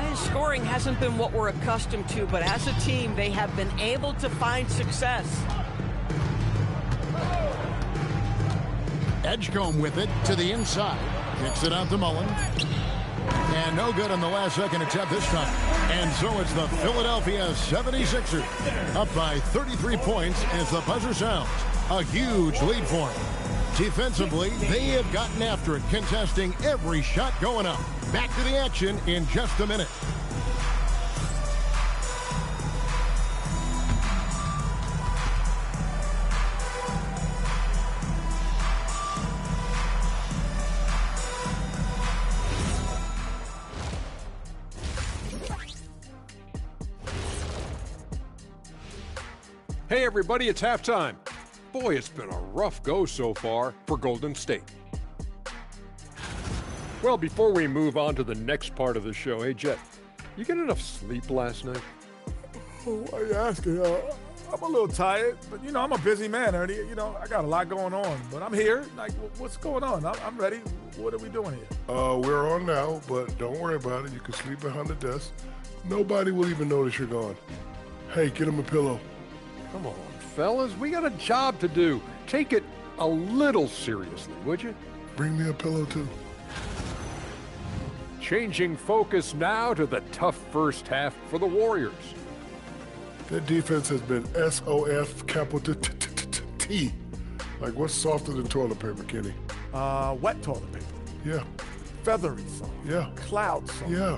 His scoring hasn't been what we're accustomed to, but as a team, they have been able to find success. Edgecombe with it to the inside. Kicks it out to Mullen. And no good on the last second attempt this time. And so it's the Philadelphia 76ers up by 33 points as the buzzer sounds. A huge lead for them. Defensively, they have gotten after it, contesting every shot going up. Back to the action in just a minute. Hey everybody, it's halftime. Boy, it's been a rough go so far for Golden State. Well, before we move on to the next part of the show, hey Jet, you get enough sleep last night? Why are you asking? I'm a little tired, but you know, I'm a busy man, Ernie. You know, I got a lot going on, but I'm here. Like, what's going on? I'm ready. What are we doing here? We're on now, but don't worry about it. You can sleep behind the desk. Nobody will even notice you're gone. Hey, get him a pillow. Come on, fellas, we got a job to do. Take it a little seriously, would you? Bring me a pillow, too. Changing focus now to the tough first half for the Warriors. Their defense has been SOF capital T. Like, what's softer than toilet paper, Kenny? Wet toilet paper. Yeah. Feathery soft. Yeah. Cloud soft. Yeah.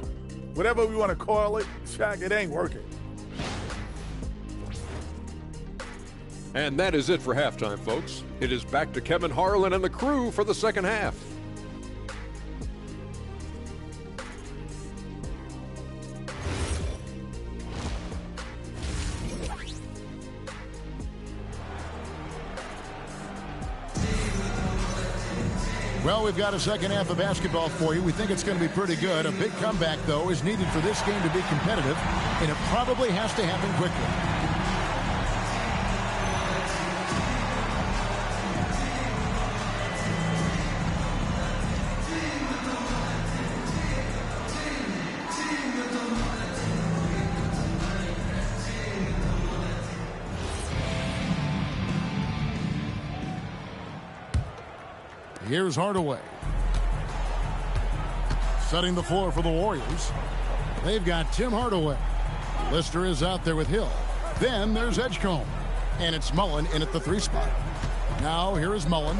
Whatever we want to call it, Shaq, it ain't working. And that is it for halftime, folks. It is back to Kevin Harlan and the crew for the second half. Well, we've got a second half of basketball for you. We think it's going to be pretty good. A big comeback, though, is needed for this game to be competitive, and it probably has to happen quickly. Here's Hardaway. Setting the floor for the Warriors. They've got Tim Hardaway. Lister is out there with Hill. Then there's Edgecombe. And it's Mullen in at the 3 spot. Now here is Mullen.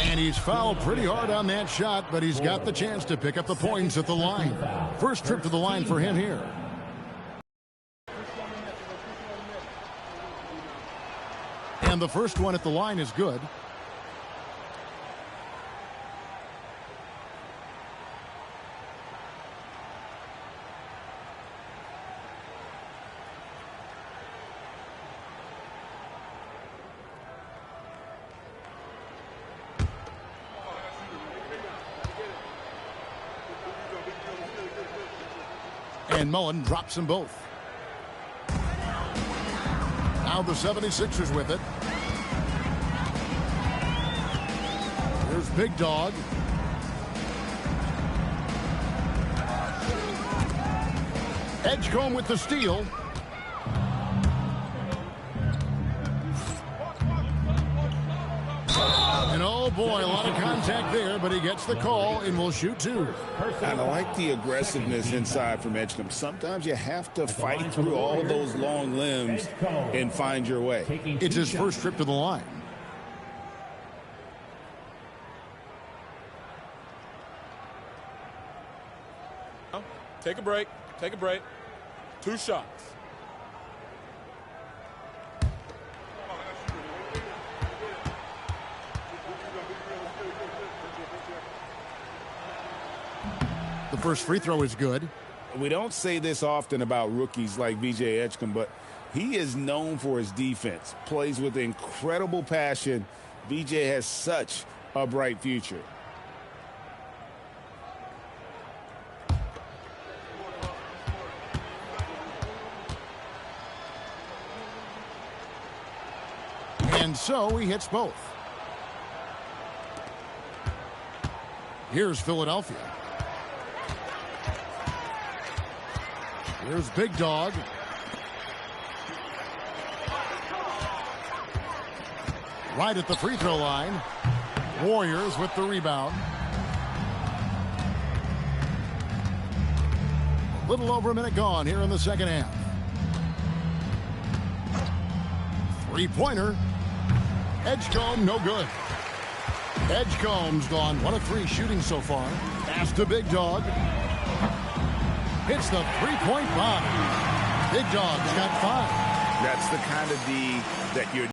And he's fouled pretty hard on that shot, but he's got the chance to pick up the points at the line. First trip to the line for him here. And the first one at the line is good. And Mullen drops them both. Now the 76ers with it. Here's Big Dog. Edgecombe with the steal. And oh boy, a lot of contact there, but he gets the call and will shoot two. And I like the aggressiveness inside from Edgecombe. Sometimes you have to fight through all those long limbs and find your way. It's his first trip to the line. Take a break. Take a break. 2 shots. The first free throw is good. We don't say this often about rookies like VJ Edgecombe, but he is known for his defense. Plays with incredible passion. VJ has such a bright future. And so he hits both. Here's Philadelphia. Here's Big Dog. Right at the free throw line. Warriors with the rebound. A little over a minute gone here in the second half. Three-pointer. Edgecombe, no good. Edgecombe's gone 1 of 3 shooting so far. Pass to Big Dog. Hits the three-point bomb. Big Dog's got 5. That's the kind of D that you're